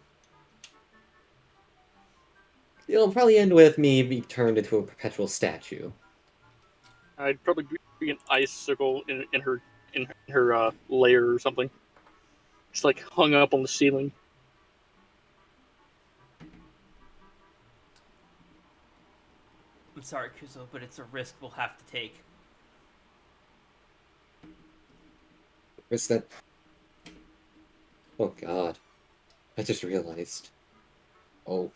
Speaker 4: it'll probably end with me being turned into a perpetual statue.
Speaker 3: I'd probably be an icicle in her lair or something. Just like hung up on the ceiling.
Speaker 1: I'm sorry, Kuzo, but it's a risk we'll have to take.
Speaker 4: Where's that? Oh god. I just realized. Oh.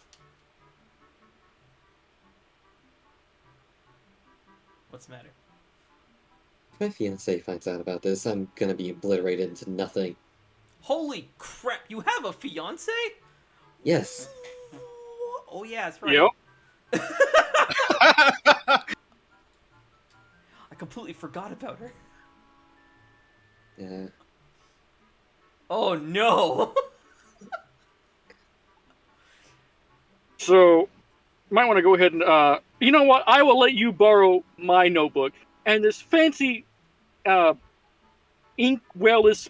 Speaker 1: What's the matter?
Speaker 4: If my fiance finds out about this, I'm gonna be obliterated into nothing.
Speaker 1: Holy crap, you have a fiance?
Speaker 4: Yes.
Speaker 1: Oh yeah, that's right.
Speaker 3: Yep.
Speaker 1: I completely forgot about her.
Speaker 4: Yeah.
Speaker 1: Oh no!
Speaker 3: So, might want to go ahead and, you know what? I will let you borrow my notebook and this fancy, inkwellless,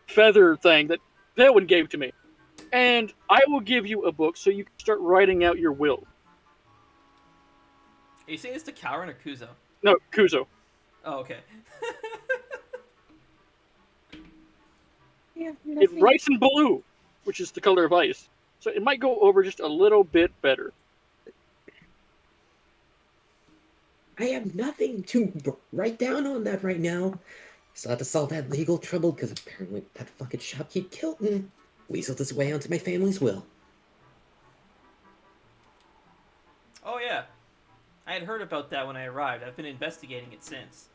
Speaker 3: feather thing that Veilwen gave to me. And I will give you a book so you can start writing out your will.
Speaker 1: Are you saying this to Kaurin or Kuzo?
Speaker 3: No, Kuzo.
Speaker 1: Oh, okay.
Speaker 3: It writes in blue, which is the color of ice. So it might go over just a little bit better.
Speaker 4: I have nothing to write down on that right now. Still have to solve that legal trouble because apparently that fucking shopkeep killed and weaseled his way onto my family's will.
Speaker 1: Oh yeah. I had heard about that when I arrived. I've been investigating it since.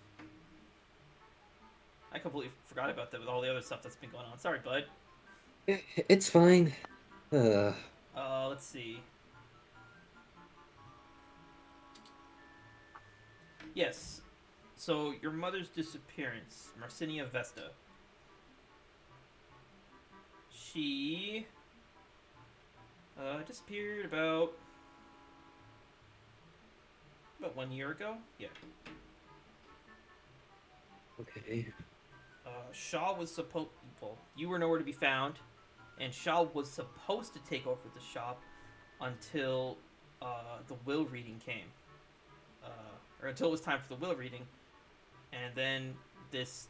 Speaker 1: I completely forgot about that with all the other stuff that's been going on. Sorry, bud.
Speaker 4: It's fine. Uh,
Speaker 1: Let's see. Yes. So your mother's disappearance, Marcinia Vesta. She disappeared about 1 year ago. Yeah.
Speaker 4: okay.
Speaker 1: Shaw was supposed. Well, you were nowhere to be found, and Shaw was supposed to take over the shop until the will reading came, or until it was time for the will reading, and then this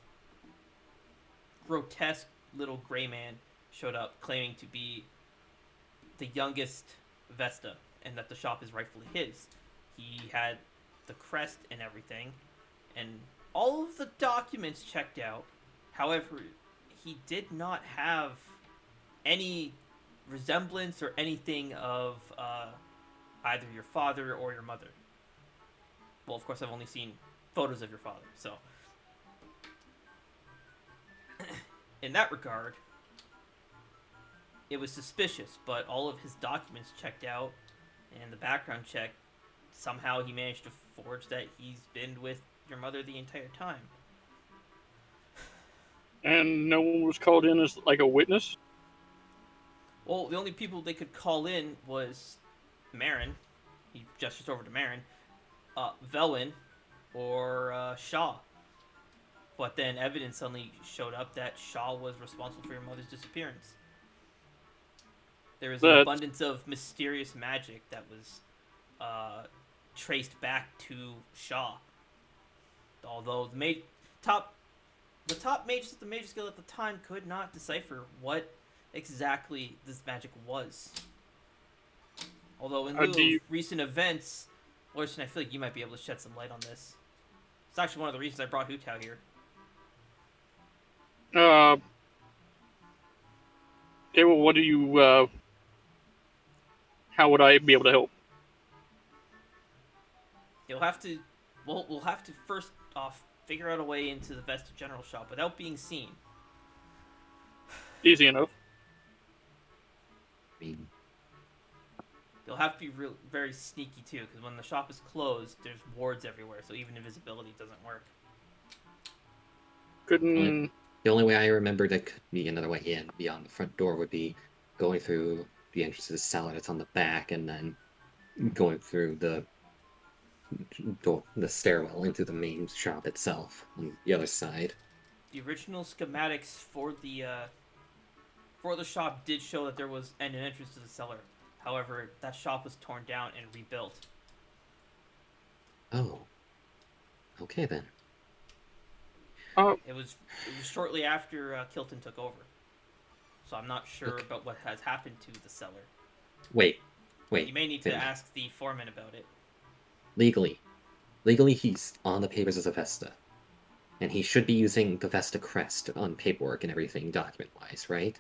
Speaker 1: grotesque little gray man showed up claiming to be the youngest Vesta and that the shop is rightfully his. He had the crest and everything, and all of the documents checked out. However, he did not have any resemblance or anything of either your father or your mother. Well, of course, I've only seen photos of your father, so in that regard, it was suspicious, but all of his documents checked out, and the background check, somehow he managed to forge that he's been with your mother the entire time.
Speaker 3: And no one was called in as like a witness.
Speaker 1: Well, the only people they could call in was Marin. He gestures over to Marin, Veilwen, or Shaw. But then evidence suddenly showed up that Shaw was responsible for your mother's disappearance. There was an abundance of mysterious magic that was traced back to Shaw. Although the top mages of the Mages Guild at the time could not decipher what exactly this magic was. Although in lieu of recent events, Lorson, I feel like you might be able to shed some light on this. It's actually one of the reasons I brought Hutao here.
Speaker 3: Okay, well, what do you, how would I be able to help?
Speaker 1: We'll have to first off figure out a way into the Vesta General Shop without being seen.
Speaker 3: Easy enough.
Speaker 4: I mean,
Speaker 1: You'll have to be very sneaky too, because when the shop is closed, there's wards everywhere, so even invisibility doesn't work.
Speaker 3: Couldn't.
Speaker 4: the only way I remember that could be another way in beyond the front door would be going through the entrance to the cellar that's on the back, and then going through the stairwell into the main shop itself on the other side.
Speaker 1: The original schematics for the shop did show that there was an entrance to the cellar. However, that shop was torn down and rebuilt.
Speaker 4: Oh. Okay then.
Speaker 1: It was shortly after Kilton took over. So I'm not sure about what has happened to the cellar.
Speaker 4: Wait.
Speaker 1: You may need to ask the foreman about it.
Speaker 4: Legally, he's on the papers as a Vesta. And he should be using the Vesta crest on paperwork and everything, document-wise, right?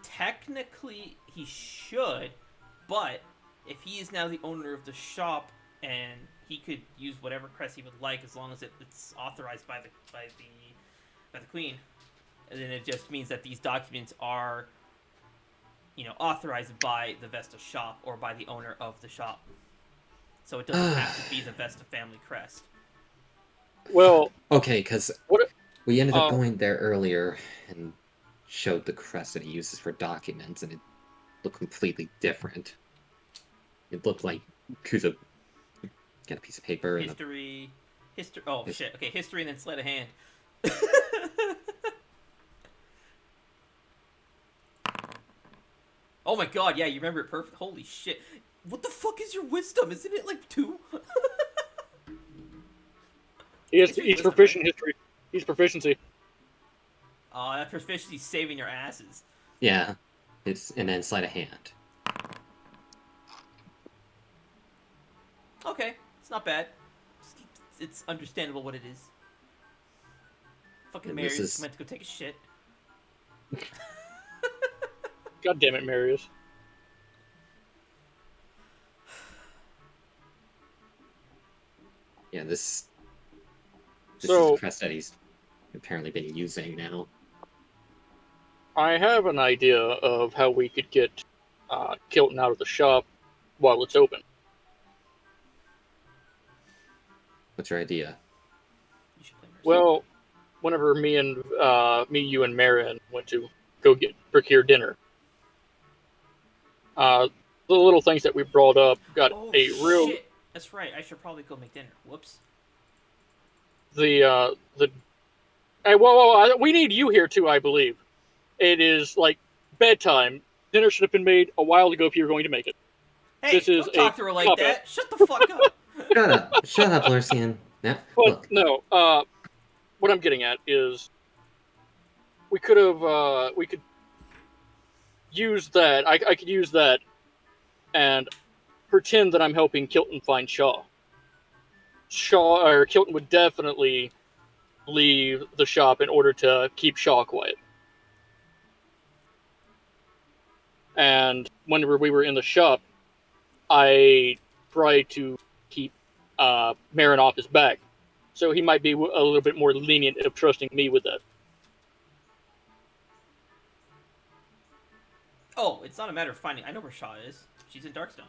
Speaker 1: Technically, he should, but if he is now the owner of the shop and he could use whatever crest he would like as long as it's authorized by the queen, and then it just means that these documents are, authorized by the Vesta shop or by the owner of the shop. So it doesn't have to be the Vesta family crest.
Speaker 3: Well,
Speaker 4: okay, because we ended up going there earlier and showed the crest that he uses for documents, and it looked completely different. It looked like Kuzo got a piece of paper and
Speaker 1: history. Oh shit! Okay, history and then sleight of hand. Oh my god! Yeah, you remember it perfect. Holy shit! What the fuck is your wisdom? Isn't it like 2?
Speaker 3: He's proficient in history. He's proficiency.
Speaker 1: That proficiency's saving your asses.
Speaker 4: Yeah, and then sleight of hand.
Speaker 1: Okay, it's not bad. It's understandable what it is. Fucking Marius meant to go take a shit.
Speaker 3: God damn it, Marius.
Speaker 4: Yeah, this
Speaker 3: So-
Speaker 4: is the crest that he's apparently been using now.
Speaker 3: I have an idea of how we could get Kilton out of the shop while it's open.
Speaker 4: What's your idea?
Speaker 1: You should play Mercy.
Speaker 3: Well, whenever me, you, and Marin went to go procure dinner, the little things that we brought up got
Speaker 1: oh
Speaker 3: a real
Speaker 1: shit! That's right. I should probably go make dinner. Whoops.
Speaker 3: the. Hey, whoa! We need you here too. I believe it is like bedtime. Dinner should have been made a while ago if you were going to make it.
Speaker 1: Hey,
Speaker 3: This is
Speaker 1: don't talk to her like
Speaker 3: cop-out.
Speaker 1: that. Shut the fuck up.
Speaker 4: Shut up, Lucian. Yeah,
Speaker 3: But
Speaker 4: look,
Speaker 3: no, what I'm getting at is we could use that. I could use that and pretend that I'm helping Kilton find Shaw. Kilton would definitely leave the shop in order to keep Shaw quiet. And whenever we were in the shop, I tried to keep Marin off his back, so he might be a little bit more lenient of trusting me with that.
Speaker 1: Oh, it's not a matter of finding. I know where Shaw is. She's in Darkstone.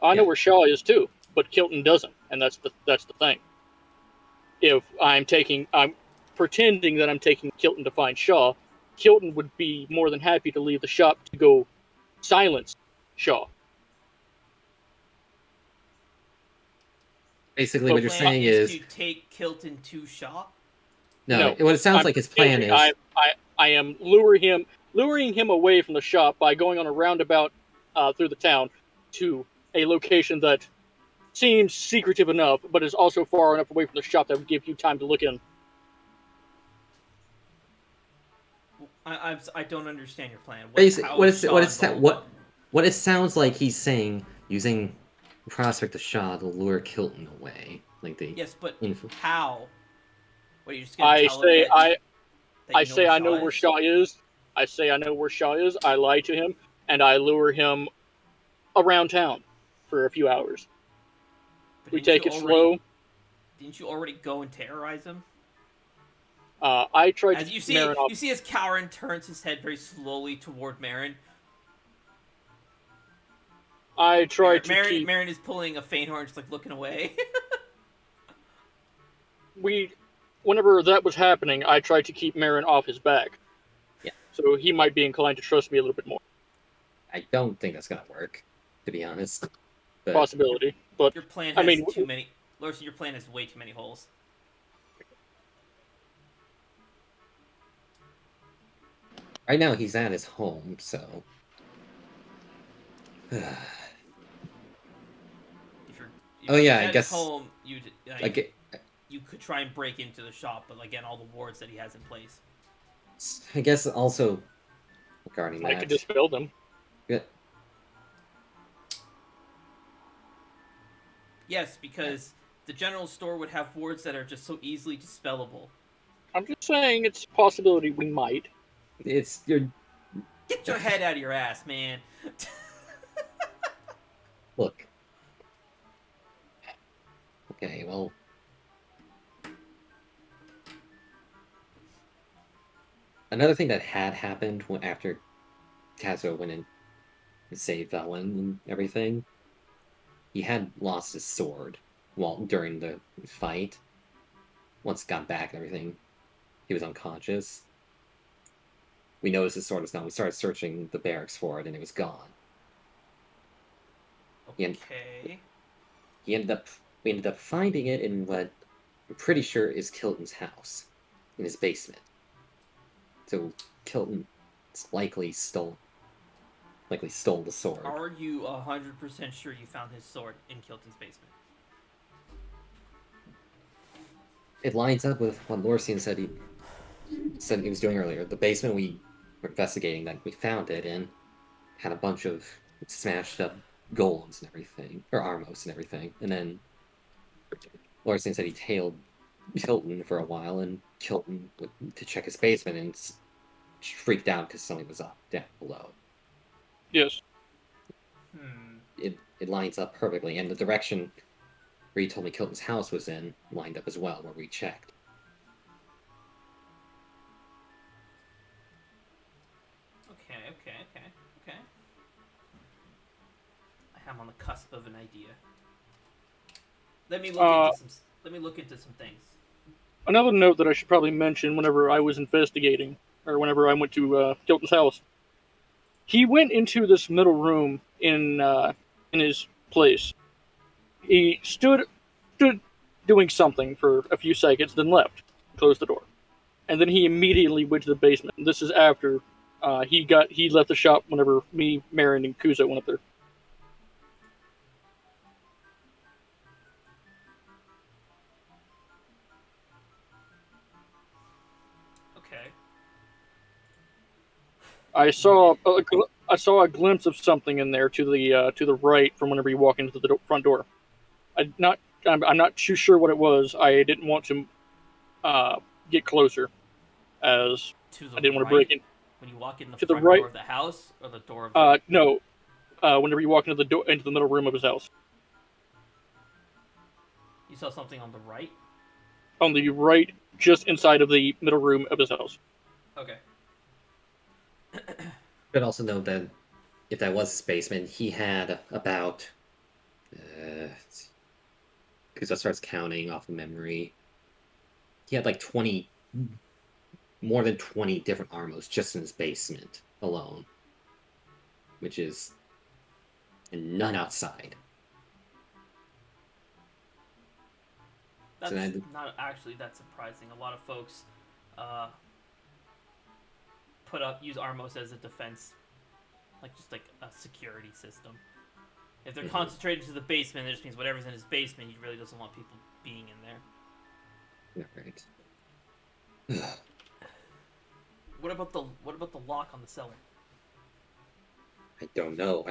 Speaker 3: I know
Speaker 4: Yeah.
Speaker 3: where Shaw is too, but Kilton doesn't, and that's the thing. If I'm pretending that I'm taking Kilton to find Shaw, Kilton would be more than happy to leave the shop to go silence Shaw.
Speaker 4: basically what you're
Speaker 1: Plan
Speaker 4: saying is
Speaker 1: to take Kilton to Shaw.
Speaker 4: no.
Speaker 3: No,
Speaker 4: What it sounds
Speaker 3: I'm
Speaker 4: like his plan
Speaker 3: pretending
Speaker 4: is
Speaker 3: I am luring him away from the shop by going on a roundabout through the town to a location that seems secretive enough, but is also far enough away from the shop that would give you time to look in.
Speaker 1: I don't understand your plan.
Speaker 4: basically
Speaker 1: How is Shaw involved?
Speaker 4: what it sounds like he's saying, using Prospect of Shaw to lure Kilton away, like the
Speaker 1: Yes, but
Speaker 4: info.
Speaker 1: how? What are you just gonna
Speaker 3: I
Speaker 1: tell
Speaker 3: say
Speaker 1: him that
Speaker 3: I
Speaker 1: you
Speaker 3: say
Speaker 1: where
Speaker 3: I know
Speaker 1: Shaw
Speaker 3: where
Speaker 1: is?
Speaker 3: Shaw is. I say I know where Shaw is. I lie to him, and I lure him around town for a few hours.
Speaker 1: But
Speaker 3: We take it slow.
Speaker 1: Didn't you already go and terrorize him?
Speaker 3: I tried to
Speaker 1: As you
Speaker 3: keep
Speaker 1: see,
Speaker 3: Marin off.
Speaker 1: you see as Cowran turns his head very slowly toward Marin.
Speaker 3: I tried to keep.
Speaker 1: Marin is pulling a faint horn, just like looking away.
Speaker 3: Whenever that was happening, I tried to keep Marin off his back.
Speaker 4: Yeah.
Speaker 3: So he might be inclined to trust me a little bit more.
Speaker 4: I don't think that's gonna work, to be honest. But
Speaker 3: Possibility, but
Speaker 1: Your plan
Speaker 3: I
Speaker 1: has
Speaker 3: mean,
Speaker 1: too many. Larson, your plan has way too many holes.
Speaker 4: right now he's at his home, so
Speaker 1: If
Speaker 4: Oh, yeah,
Speaker 1: he's
Speaker 4: I
Speaker 1: at
Speaker 4: guess-
Speaker 1: his home,
Speaker 4: like
Speaker 1: you could try and break into the shop, but again, all the wards that he has in place.
Speaker 4: I guess also regarding
Speaker 3: I
Speaker 4: that.
Speaker 3: could dispel them.
Speaker 4: Yeah,
Speaker 1: Yes, because the general store would have wards that are just so easily dispellable.
Speaker 3: I'm just saying it's a possibility we might.
Speaker 4: it's you're
Speaker 1: Get your head out of your ass, man.
Speaker 4: look. Okay, well, another thing that had happened after Kazuha went and saved Veilwen and everything, he had lost his sword during the fight. Once he got back and everything, he was unconscious. We noticed his sword was gone. We started searching the barracks for it, and it was gone.
Speaker 1: Okay.
Speaker 4: We ended up finding it in what I'm pretty sure is Kilton's house, in his basement. So Kilton likely stole the sword.
Speaker 1: Are you 100% sure you found his sword in Kilton's basement?
Speaker 4: It lines up with what Lorsian said he was doing earlier. The basement we were investigating, that we found it in, had a bunch of smashed up golems and everything, or armos and everything. And then Lorsian said he tailed Kilton for a while, and Kilton went to check his basement and freaked out because something was down below.
Speaker 3: Yes.
Speaker 4: It lines up perfectly, and the direction where you told me Kilton's house was in lined up as well, where we checked.
Speaker 1: Okay. I'm on the cusp of an idea. Let me look into some things.
Speaker 3: Another note that I should probably mention whenever I was investigating, or whenever I went to Kilton's house, he went into this middle room in his place. He stood doing something for a few seconds, then left, closed the door, and then he immediately went to the basement. This is after he left the shop whenever me, Marin, and Kuzo went up there.
Speaker 1: Okay.
Speaker 3: I saw a glimpse of something in there to the right from whenever you walk into the front door. I'm not too sure what it was. I didn't want to get closer, as
Speaker 1: To the
Speaker 3: I didn't want
Speaker 1: right?
Speaker 3: to break in.
Speaker 1: When you walk in the
Speaker 3: To the
Speaker 1: front
Speaker 3: right,
Speaker 1: door of the house, or the door of the...
Speaker 3: no. Whenever you walk into the middle room of his house.
Speaker 1: You saw something on the right?
Speaker 3: On the right, just inside of the middle room of his house.
Speaker 1: Okay.
Speaker 4: But also know that if that was his basement, he had about... Kuzo starts counting off of memory. He had like 20... more than 20 different armors just in his basement alone. Which is... and none outside.
Speaker 1: That's
Speaker 4: So
Speaker 1: not actually that surprising. A lot of folks use Armos as a defense, just like a security system. If they're concentrated to the basement, it just means whatever's in his basement, he really doesn't want people being in there.
Speaker 4: Right.
Speaker 1: What about the lock on the cellar?
Speaker 4: I don't know.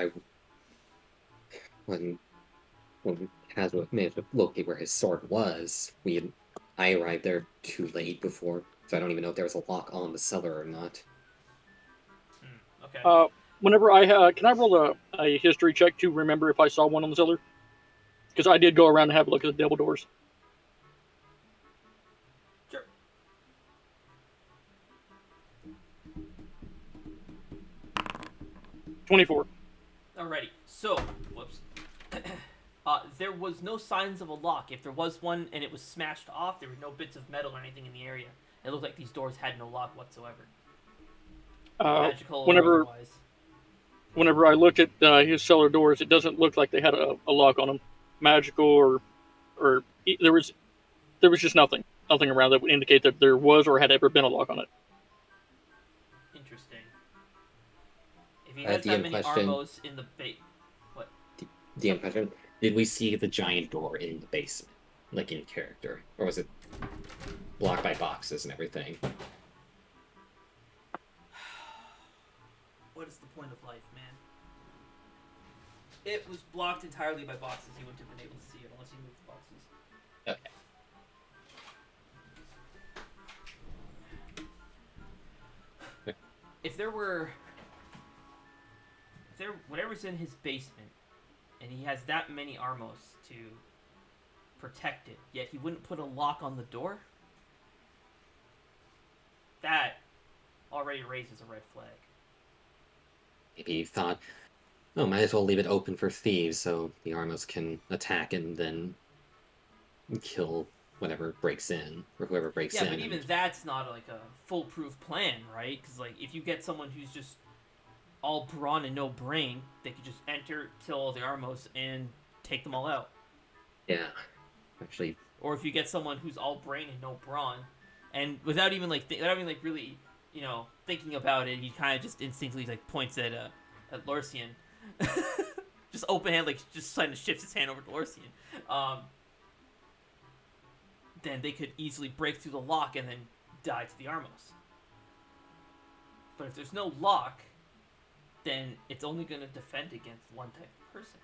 Speaker 4: When Kazuha managed to locate where his sword was, I arrived there too late before, so I don't even know if there was a lock on the cellar or not.
Speaker 1: Okay.
Speaker 3: Whenever can I roll a history check to remember if I saw one on the cellar? Because I did go around and have a look at the double doors.
Speaker 1: Sure.
Speaker 3: $24.
Speaker 1: Alrighty. So, whoops. There was no signs of a lock. If there was one and it was smashed off, there were no bits of metal or anything in the area. It looked like these doors had no lock whatsoever. Magical or otherwise.
Speaker 3: Whenever I looked at his cellar doors, it doesn't look like they had a lock on them. Magical or there was just nothing around that would indicate that there was or had ever been a lock on it.
Speaker 1: Interesting. If he has that many Armos in the what?
Speaker 4: DM question: did we see the giant door in the basement, like in character, or was it blocked by boxes and everything?
Speaker 1: What is the point of life, man? It was blocked entirely by boxes. You wouldn't have been able to see it unless you moved the boxes.
Speaker 4: Okay.
Speaker 1: If whatever's in his basement, and he has that many Armos to protect it, yet he wouldn't put a lock on the door, that already raises a red flag.
Speaker 4: Maybe he thought, oh, might as well leave it open for thieves so the Armos can attack and then kill whatever breaks in, or whoever breaks in.
Speaker 1: Yeah, but even that's not like a foolproof plan, right? Because if you get someone who's just all brawn and no brain, they could just enter, kill all the Armos, and take them all out.
Speaker 4: Yeah, actually.
Speaker 1: Or if you get someone who's all brain and no brawn, and without even really, thinking about it, he kind of just instinctively points at Lorsian, just open hand, just trying to shift his hand over to Lorsian. Then they could easily break through the lock and then die to the Armos. But if there's no lock, then it's only going to defend against one type of person.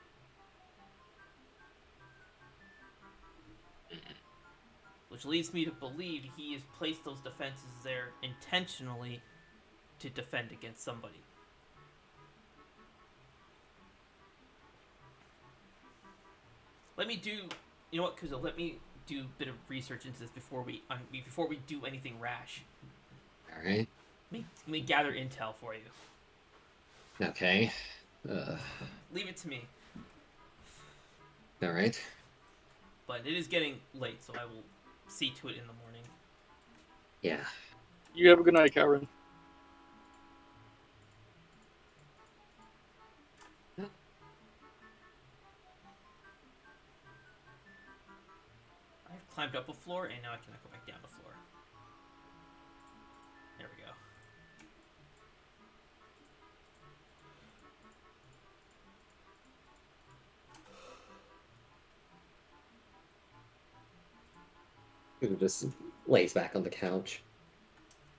Speaker 1: Which leads me to believe he has placed those defenses there intentionally to defend against somebody. Let me do You know what, Kuzo? Let me do a bit of research into this before we do anything rash.
Speaker 4: All right.
Speaker 1: Let me gather intel for you.
Speaker 4: Okay.
Speaker 1: Leave it to me.
Speaker 4: All right.
Speaker 1: But it is getting late, so I will see to it in the morning.
Speaker 4: Yeah.
Speaker 3: You have a good night, Karen.
Speaker 1: I've climbed up a floor, and now I cannot go back down the floor. There we go.
Speaker 4: Who just lays back on the couch.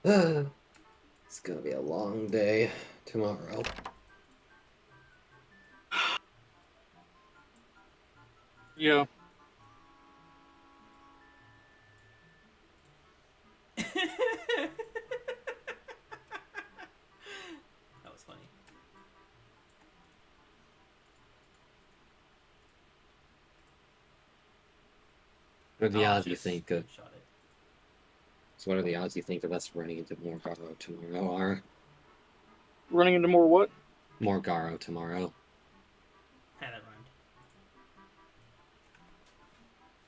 Speaker 4: It's gonna be a long day tomorrow.
Speaker 3: Yeah.
Speaker 1: That was funny.
Speaker 4: What are the odds you
Speaker 1: Just
Speaker 4: think of?
Speaker 1: screenshot it.
Speaker 4: So what are the odds you think of us running into more Garo tomorrow? Are
Speaker 3: Running into more what?
Speaker 4: more Garo tomorrow?
Speaker 1: That rhymed.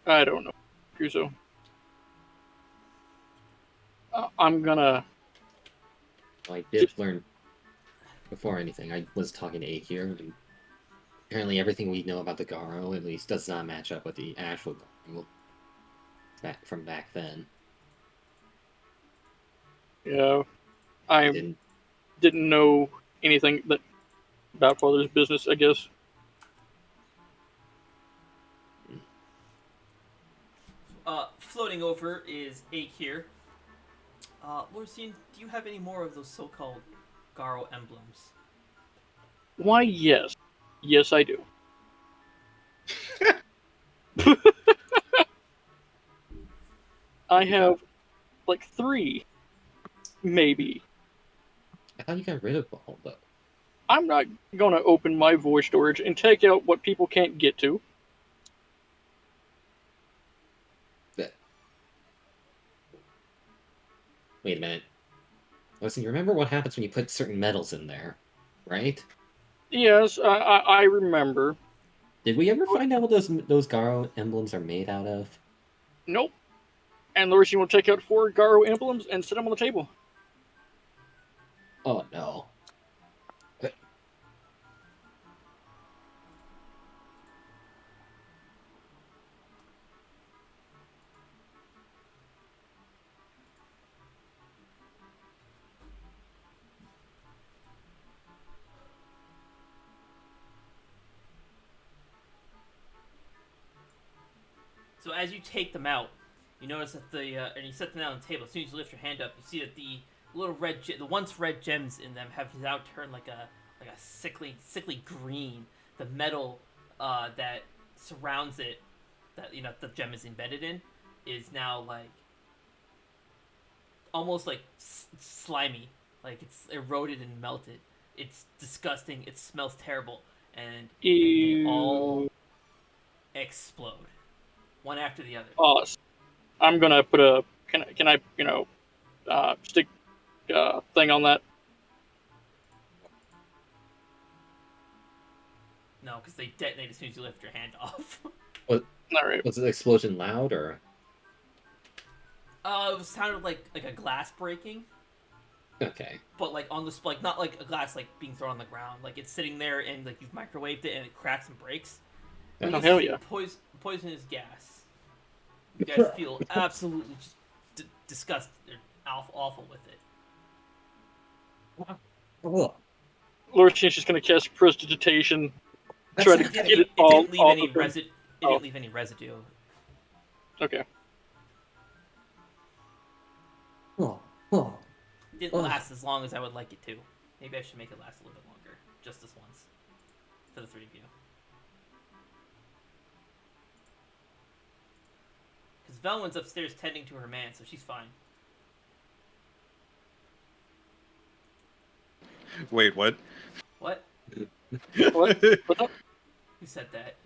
Speaker 3: I don't know, Kuzo. I'm gonna.
Speaker 4: Well, I did learn before anything. I was talking to Akir, and apparently everything we know about the Garo, at least, does not match up with the actual Garo from back then.
Speaker 3: Yeah, I
Speaker 4: Didn't.
Speaker 3: didn't know anything about Father's business, I guess.
Speaker 1: Floating over is Akir. Lucian, do you have any more of those so-called Garo emblems?
Speaker 3: Why, yes. Yes, I do. I have, like, 3, maybe.
Speaker 4: I thought you got rid of all though.
Speaker 3: I'm not gonna open my void storage and take out what people can't get to.
Speaker 4: Wait a minute. Listen, you remember what happens when you put certain metals in there, right?
Speaker 3: Yes, I remember.
Speaker 4: Did we ever find out what those Garo emblems are made out of?
Speaker 3: Nope. And Lorison will take out 4 Garo emblems and set them on the table.
Speaker 4: Oh no.
Speaker 1: So as you take them out, you notice that and you set them down on the table. As soon as you lift your hand up, you see that the little the once red gems in them have now turned like a sickly green. The metal that surrounds it, that the gem is embedded in, is now like almost like slimy, like it's eroded and melted. It's disgusting. It smells terrible, and they all explode, one after the other.
Speaker 3: Awesome. I'm gonna put a can I stick thing on that.
Speaker 1: No, because they detonate as soon as you lift your hand off.
Speaker 3: All right.
Speaker 4: Was the explosion loud or?
Speaker 1: It sounded like a glass breaking.
Speaker 4: Okay.
Speaker 1: But like on the like not like a glass like being thrown on the ground. Like it's sitting there and like you've microwaved it and it cracks and breaks.
Speaker 3: Oh hell yeah!
Speaker 1: Poisonous gas. You guys feel absolutely just disgusted, awful with it.
Speaker 3: Lorisian's just gonna cast prestidigitation, try to get it
Speaker 1: all.
Speaker 3: all.
Speaker 1: It didn't leave any residue.
Speaker 3: Okay.
Speaker 1: It didn't last as long as I would like it to. Maybe I should make it last a little bit longer, just this once, for the 3 of you. Because Veilwen's upstairs tending to her man, so she's fine.
Speaker 2: Wait, what?
Speaker 1: What?
Speaker 3: What? What's up?
Speaker 1: Who said that?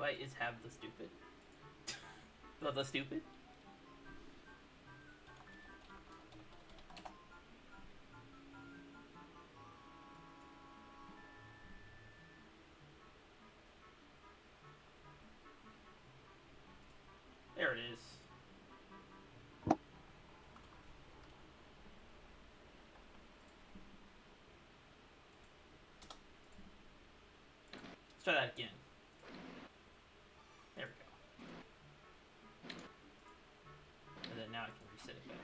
Speaker 1: I is have the stupid? the stupid? There it is. Let's try that again. There we go. And then now I can reset it back.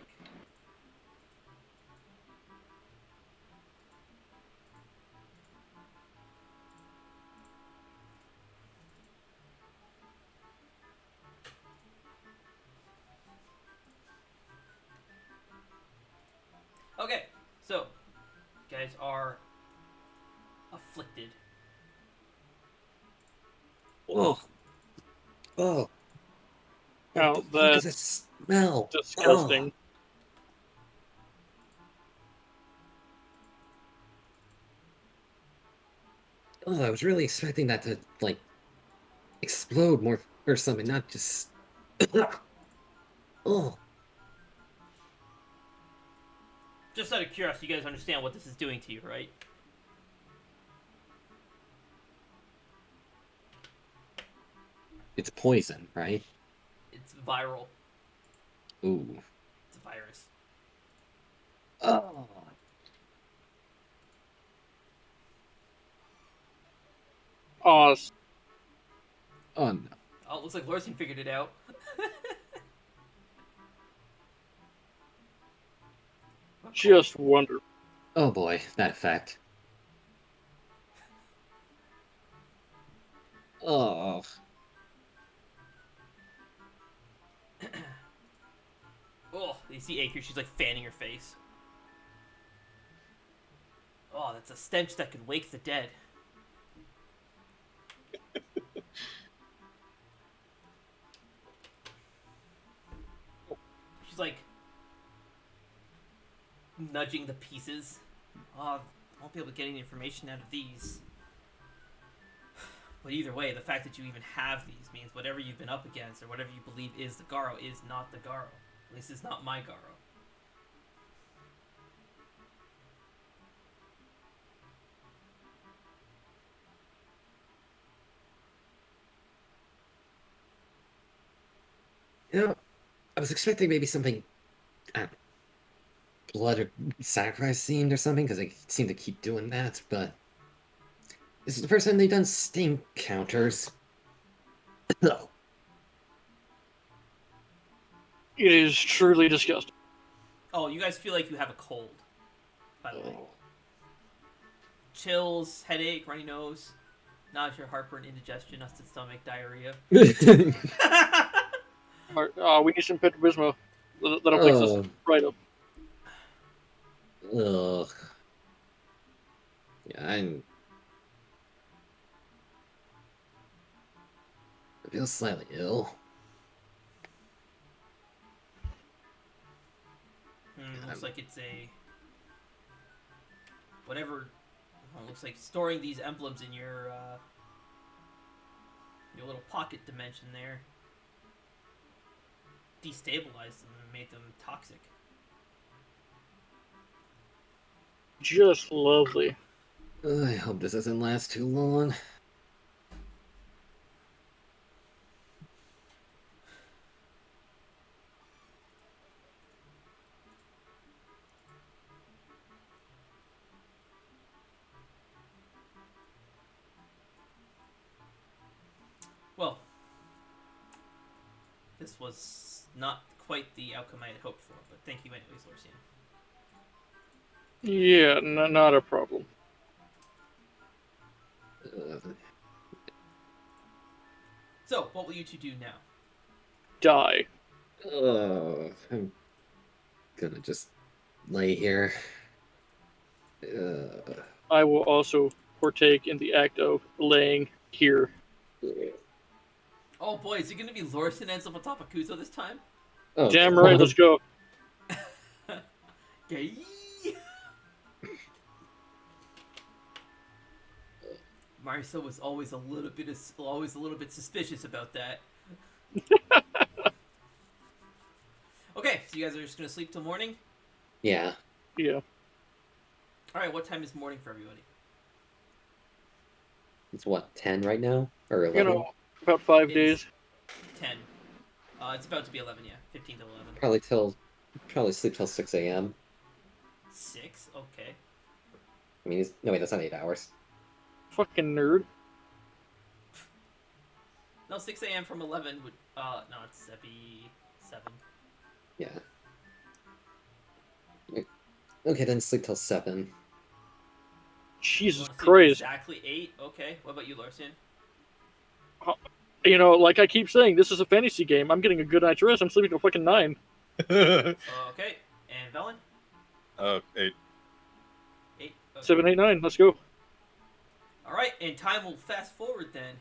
Speaker 1: Okay, so you guys are afflicted.
Speaker 4: Oh. Oh.
Speaker 3: Now
Speaker 4: What the fuck is
Speaker 3: that's
Speaker 4: that smell?
Speaker 3: disgusting.
Speaker 4: Oh, I was really expecting that to, like, explode more or something, not just... Oh.
Speaker 1: Just out of curiosity, you guys understand what this is doing to you, right?
Speaker 4: It's poison, right?
Speaker 1: It's viral.
Speaker 4: Ooh.
Speaker 1: It's a virus.
Speaker 4: Oh.
Speaker 3: Awesome.
Speaker 4: Oh, no.
Speaker 1: Oh, it looks like Lorson figured it out.
Speaker 3: Just wonder.
Speaker 4: Oh boy, that effect. Oh.
Speaker 1: Oh, you see Acre, she's like fanning her face. Oh, that's a stench that could wake the dead. She's like nudging the pieces. Oh, I won't be able to get any information out of these. But either way, the fact that you even have these means whatever you've been up against or whatever you believe is the Garo is not the Garo. At least it's not my Garo.
Speaker 4: You know, I was expecting maybe something... blood or sacrifice themed or something, because they seem to keep doing that, but... This is the first time they've done Steam counters. Oh.
Speaker 3: It is truly disgusting.
Speaker 1: Oh, you guys feel like you have a cold, by the way. Chills, headache, runny nose, nausea, heartburn, indigestion, upset stomach, diarrhea.
Speaker 3: We need some Pepto-Bismol. That'll fix this right up.
Speaker 4: Ugh. Yeah, I feel slightly ill.
Speaker 1: Looks like it's a... whatever... Well, looks like storing these emblems in your little pocket dimension there destabilized them and made them toxic.
Speaker 3: Just lovely.
Speaker 4: I hope this doesn't last too long.
Speaker 1: Well, this was not quite the outcome I had hoped for, but thank you anyways, Lorsian.
Speaker 3: Yeah, not a problem.
Speaker 1: So, what will you two do now?
Speaker 3: Die.
Speaker 4: I'm gonna just lay here.
Speaker 3: I will also partake in the act of laying here.
Speaker 1: Oh boy, is it going to be Lorson ends up on top of Kuzo this time?
Speaker 4: Oh,
Speaker 3: damn right, let's go.
Speaker 1: Gay. Marisa was always a little bit suspicious about that. Okay, so you guys are just gonna sleep till morning?
Speaker 4: Yeah.
Speaker 3: Yeah.
Speaker 1: Alright, what time is morning for everybody?
Speaker 4: It's what, 10 right now? Or 11?
Speaker 3: You know, about 5
Speaker 1: It
Speaker 3: days.
Speaker 1: is 10. It's about to be 11, yeah. 15 to 11.
Speaker 4: Probably sleep till 6 a.m.
Speaker 1: 6? Okay.
Speaker 4: I mean, no, wait, that's not 8 hours.
Speaker 3: Fucking nerd.
Speaker 1: No, 6 a.m. from 11 would... no, that'd be 7.
Speaker 4: Yeah. Okay, then sleep till 7.
Speaker 1: You
Speaker 3: Jesus
Speaker 1: want to sleep
Speaker 3: Christ.
Speaker 1: exactly 8? Okay. What about you, Larson?
Speaker 3: You know, like I keep saying, this is a fantasy game. I'm getting a good night's rest. I'm sleeping till fucking 9.
Speaker 1: Okay. And Velen?
Speaker 2: 8.
Speaker 1: 8? Okay.
Speaker 3: 7, 8, 9. Let's go.
Speaker 1: Alright, and time will fast forward then.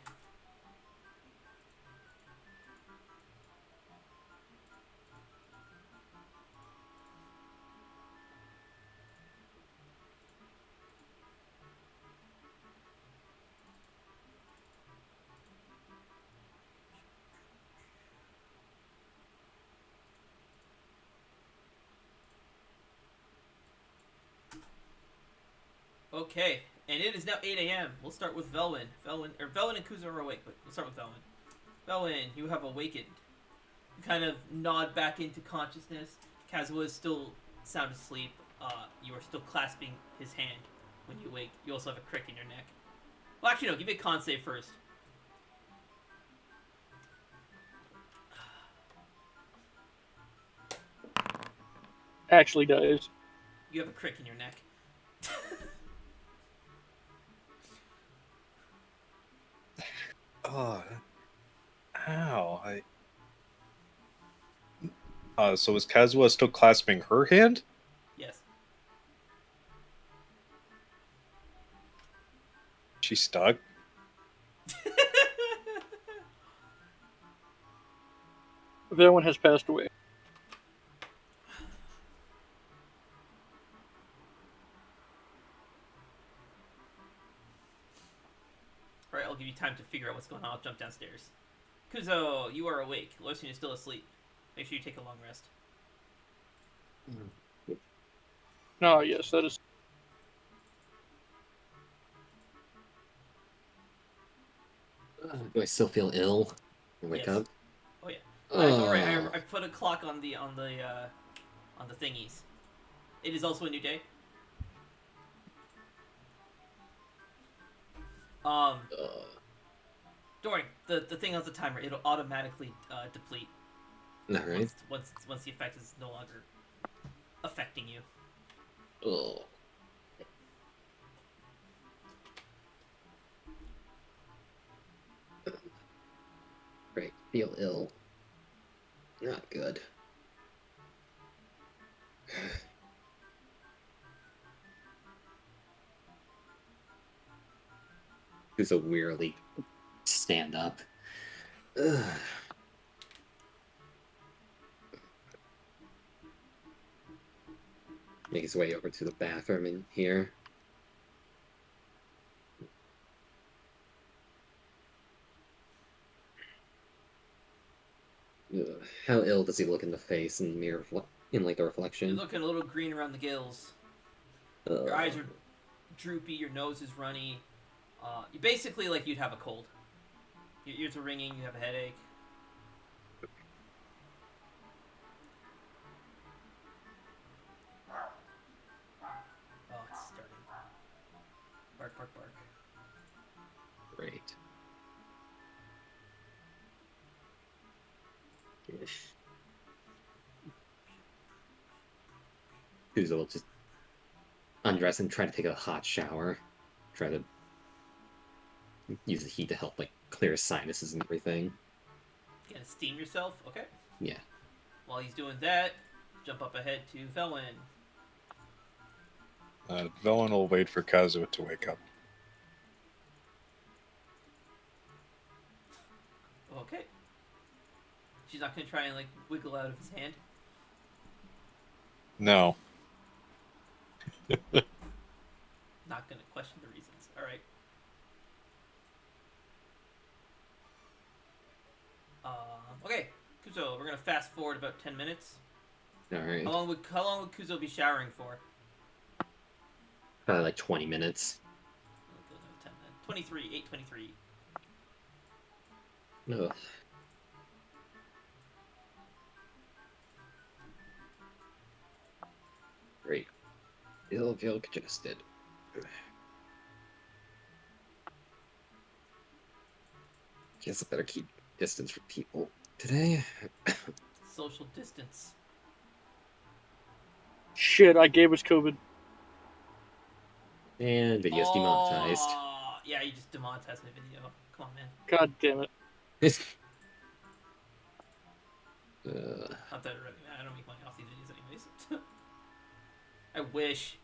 Speaker 1: Okay, and it is now 8 a.m. We'll start with Veilwen. Veilwen and Kazuha are awake, but we'll start with Veilwen. Veilwen, you have awakened. You kind of nod back into consciousness. Kazuha is still sound asleep. You are still clasping his hand when you wake. You also have a crick in your neck. Well, actually, no. Give me a con save first.
Speaker 3: Actually does.
Speaker 1: You have a crick in your neck.
Speaker 2: Oh, ow! So is Kazuha still clasping her hand?
Speaker 1: Yes.
Speaker 2: She's stuck.
Speaker 3: Veilwen has passed away.
Speaker 1: Alright, I'll give you time to figure out what's going on. I'll jump downstairs. Kuzo, you are awake. Lorsian is still asleep. Make sure you take a long rest.
Speaker 3: No, yes, that is.
Speaker 4: Do I still feel ill? Wake
Speaker 1: Yes.
Speaker 4: up?
Speaker 1: Oh yeah.
Speaker 4: Oh.
Speaker 1: Don't worry. I put a clock on the thingies. It is also a new day. Don't worry. The thing has a timer. It'll automatically deplete
Speaker 4: Alright.
Speaker 1: once the effect is no longer affecting you.
Speaker 4: Oh. Great. Feel ill. Not good. Who's a wearily stand up. Ugh. Make his way over to the bathroom in here. Ugh. How ill does he look in the face in the mirror, in like the reflection?
Speaker 1: You're looking a little green around the gills. Your eyes are droopy. Your nose is runny. You basically like you'd have a cold. Your ears are ringing. You have a headache. Oh, it's starting. Bark, bark, bark.
Speaker 4: Great. Kuzo will just undress and try to take a hot shower. Try to use the heat to help like clear his sinuses and everything.
Speaker 1: You gonna steam yourself? Okay.
Speaker 4: Yeah.
Speaker 1: While he's doing that, jump up ahead to Veilwen.
Speaker 2: Velen will wait for Kazuha to wake up.
Speaker 1: Okay. She's not gonna try and like wiggle out of his hand.
Speaker 2: No.
Speaker 1: Not gonna question the reasons. All right. Kuzo, we're gonna fast forward about 10 minutes.
Speaker 4: All right.
Speaker 1: How long would Kuzo be showering for?
Speaker 4: Probably like 20 minutes.
Speaker 1: 23, 8:23.
Speaker 4: Ugh. Great. It'll feel congested. Guess I better keep distance from people today.
Speaker 1: Social distance.
Speaker 3: Shit, I gave us COVID.
Speaker 4: And video's demonetized.
Speaker 1: Yeah, you just demonetized my video. Come on, man.
Speaker 3: God damn it.
Speaker 1: Not that it really matters. I don't make money off these videos anyways. I wish.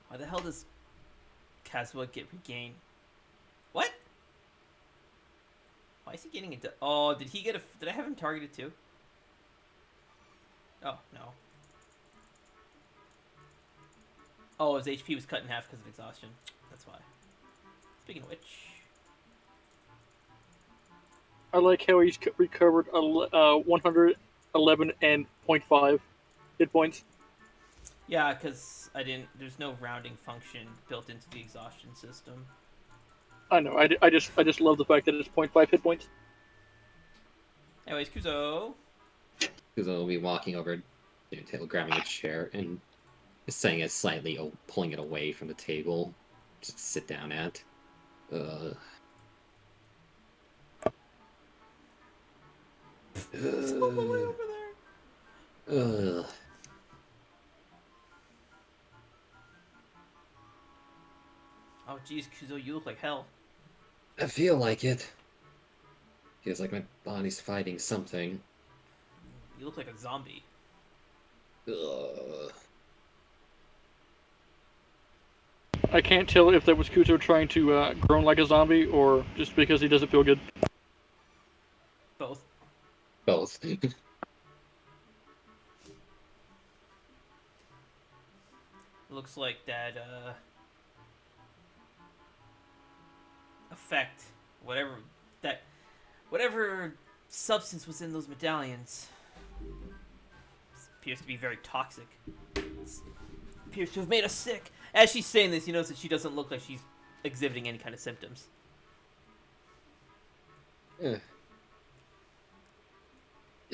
Speaker 1: Why the hell does Kazuha get regained? What? Why is he getting into? Oh, did he get a? Did I have him targeted too? Oh no. Oh, his HP was cut in half because of exhaustion. That's why. Speaking of which,
Speaker 3: I like how he's recovered 111 and 0.5 hit points.
Speaker 1: yeah, because I didn't. There's no rounding function built into the exhaustion system.
Speaker 3: I know. I just love the fact that it's 0.5 hit points.
Speaker 1: Anyways, Kuzo.
Speaker 4: Kuzo will be walking over to the table, grabbing a chair, and setting it slightly, pulling it away from the table, just to sit down at.
Speaker 1: It's all the way over there. Oh, jeez, Kuzo, you look like hell.
Speaker 4: I feel like it. Feels like my body's fighting something.
Speaker 1: You look like a zombie.
Speaker 3: I can't tell if that was Kuzo trying to groan like a zombie or just because he doesn't feel good.
Speaker 1: Both.
Speaker 4: Both.
Speaker 1: Looks like that effect, whatever substance was in those medallions, appears to be very toxic. Appears to have made us sick. As she's saying this, you notice that she doesn't look like she's exhibiting any kind of symptoms.
Speaker 4: You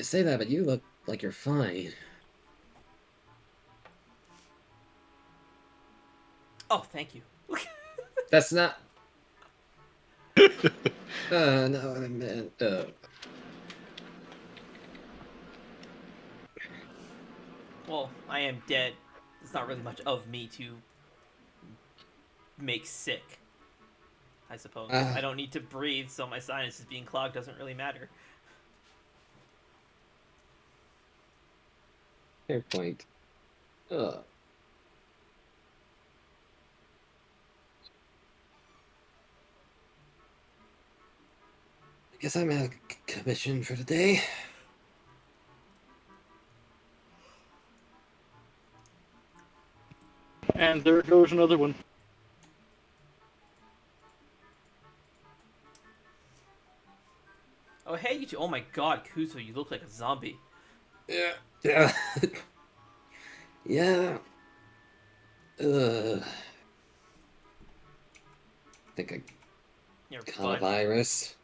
Speaker 4: say that, but you look like you're fine.
Speaker 1: Oh, thank you.
Speaker 4: That's not. No, I meant.
Speaker 1: Well, I am dead. There's not really much of me to make sick, I suppose. I don't need to breathe, so my sinuses being clogged doesn't really matter.
Speaker 4: Fair point. I guess I'm out of commission for today.
Speaker 3: And there goes another one.
Speaker 1: Oh, hey, you two. Oh my god, Kuzo, you look like a zombie.
Speaker 4: Yeah. Yeah. I think
Speaker 1: You're
Speaker 4: caught a
Speaker 1: fine.
Speaker 4: virus.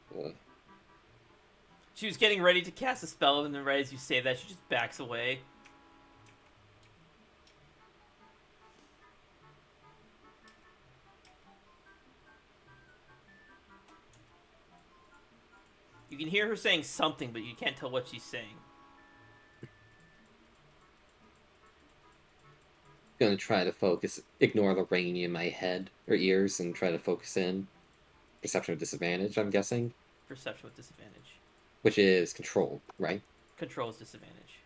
Speaker 1: She was getting ready to cast a spell, and then right as you say that, she just backs away. You can hear her saying something, but you can't tell what she's saying.
Speaker 4: Gonna try to focus, ignore the ringing in my head or ears, and try to focus in. Perception with disadvantage, I'm guessing.
Speaker 1: Perception with disadvantage.
Speaker 4: Which is control, right?
Speaker 1: Control's disadvantage.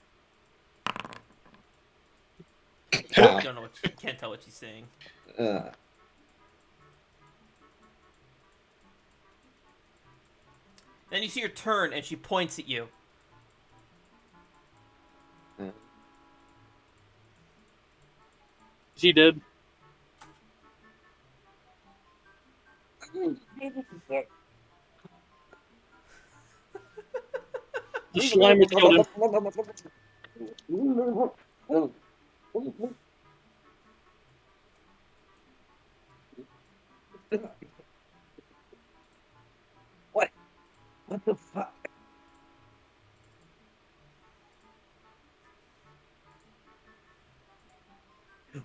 Speaker 4: Wow.
Speaker 1: Don't know what you can't tell what she's saying. Then you see her turn, and she points at you.
Speaker 3: Is he dead? Slime killed him.
Speaker 4: What? What the fuck?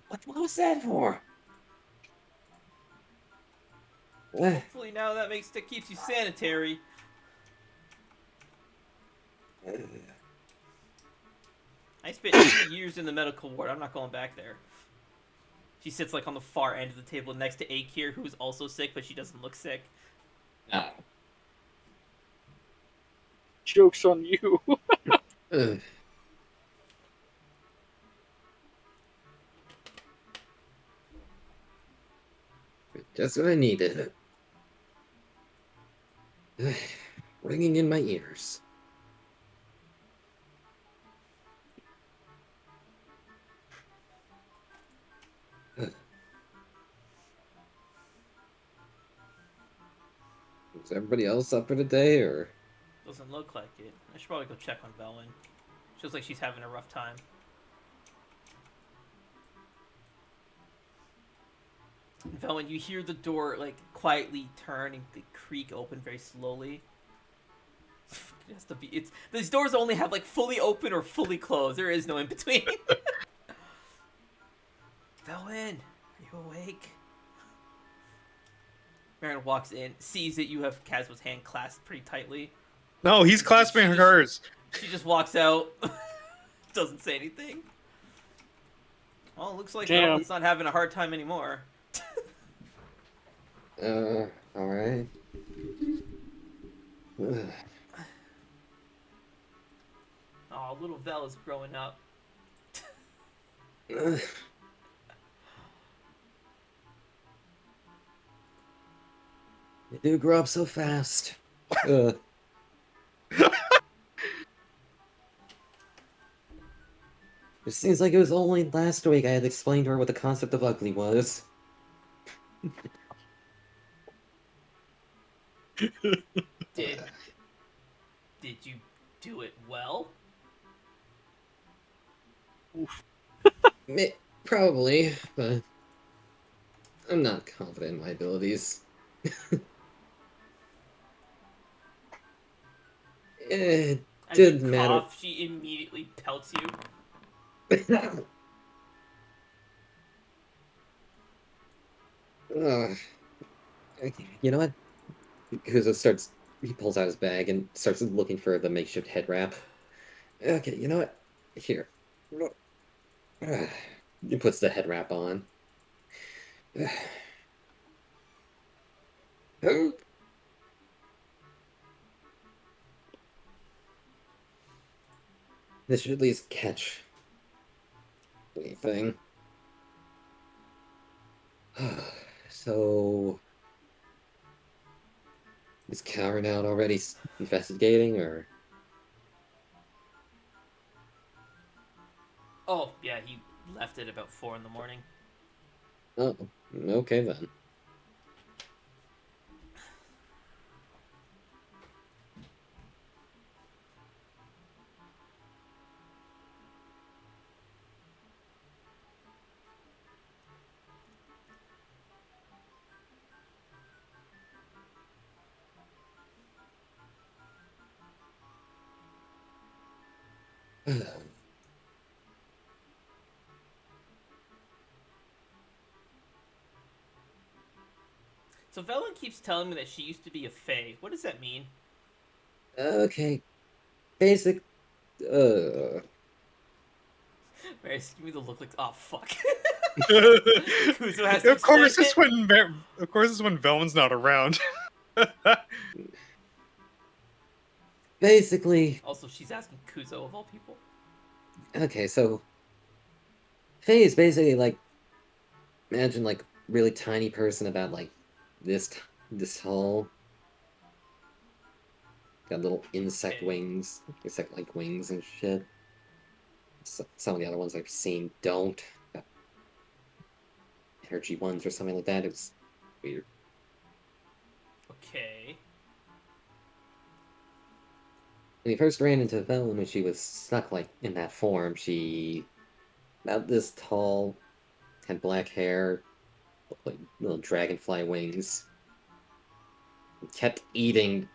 Speaker 4: What was that for?
Speaker 1: Hopefully now that keeps you sanitary. I spent 2 years in the medical ward. I'm not going back there. She sits like on the far end of the table next to Akir, who's also sick, but she doesn't look sick.
Speaker 4: Ah.
Speaker 3: Joke's on you.
Speaker 4: Just what I needed. Ringing in my ears. Is everybody else up for the day, or?
Speaker 1: Doesn't look like it. I should probably go check on Veilwen. She looks like she's having a rough time. Veilwen, you hear the door like quietly turn and creak open very slowly. It has to be. It's these doors only have like fully open or fully closed. There is no in between. Veilwen, are you awake? Marin walks in, sees that you have Kazuha's hand clasped pretty tightly.
Speaker 2: No, he's clasping hers.
Speaker 1: She just walks out. Doesn't say anything. Well, it looks like Veilwen's not having a hard time anymore.
Speaker 4: Alright.
Speaker 1: Oh, little Vel is growing up.
Speaker 4: You do grow up so fast. It seems like it was only last week I had explained to her what the concept of ugly was.
Speaker 1: Did you do it well?
Speaker 3: Oof.
Speaker 4: Probably, but I'm not confident in my abilities. It didn't matter.
Speaker 1: She immediately pelts you.
Speaker 4: You know what? Kazuha he pulls out his bag and starts looking for the makeshift head wrap. Okay, you know what? Here. He puts the head wrap on. This should at least catch anything. So, is Karen out already investigating, or?
Speaker 1: Oh, yeah, he left at about 4 in the morning.
Speaker 4: Oh, okay then.
Speaker 1: So Veilwen keeps telling me that she used to be a fae. What does that mean?
Speaker 4: Okay. Basic.
Speaker 1: Maris, give me the look like. Oh fuck.
Speaker 2: Of course, it's when Veilwen's not around.
Speaker 4: Basically.
Speaker 1: Also, she's asking Kuzo of all people.
Speaker 4: Okay, so fae is basically like, imagine like really tiny person about like this tall. Got little insect wings, insect-like wings and shit. Some of the other ones I've seen don't. Got energy ones or something like that. It's weird.
Speaker 1: Okay.
Speaker 4: When we first ran into Veilwen when she was stuck like in that form, she about this tall, had black hair, looked like little dragonfly wings, and kept eating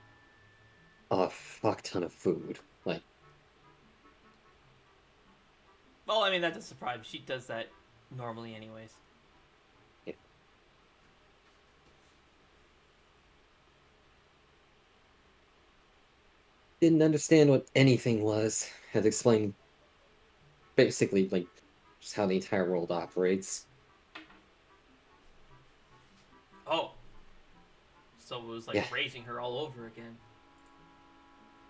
Speaker 4: a fuck ton of food. Like,
Speaker 1: Well, I mean, that doesn't surprise me. She does that normally, anyways.
Speaker 4: yeah. Didn't understand what anything was. Had to explain basically like just how the entire world operates.
Speaker 1: Oh, so it was like
Speaker 4: Yeah.
Speaker 1: raising her all over again.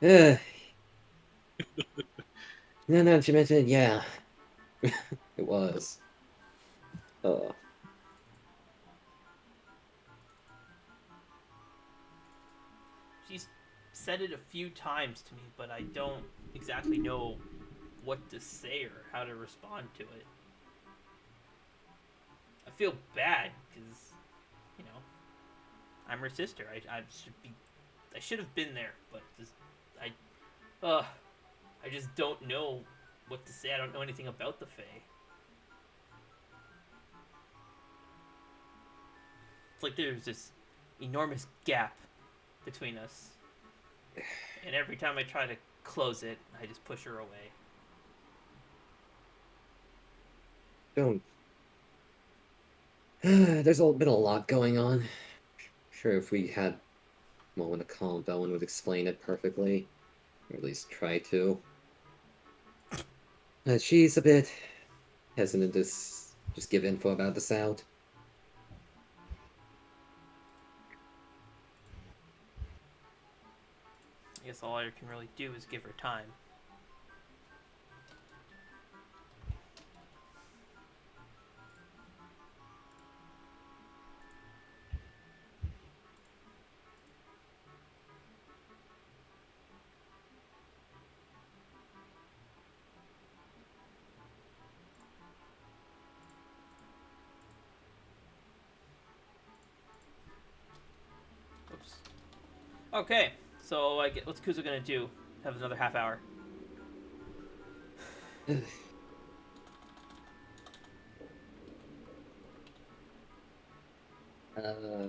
Speaker 4: Uh, now that you mention it, yeah, it was. Uh,
Speaker 1: She's said it a few times to me, but I don't exactly know what to say or how to respond to it. I feel bad because, you know, I'm her sister. I should have been there, but I just don't know what to say. I don't know anything about the Fae. It's like there's this enormous gap between us, and every time I try to close it, I just push her away.
Speaker 4: don't. There's been a lot going on. Sure, if we had a moment to calm, Bowen would explain it perfectly, or at least try to. She's a bit hesitant to just give info about this out.
Speaker 1: I guess all I can really do is give her time. Oops. Okay, so what's Kuzo gonna do? Have another half hour.
Speaker 4: uh,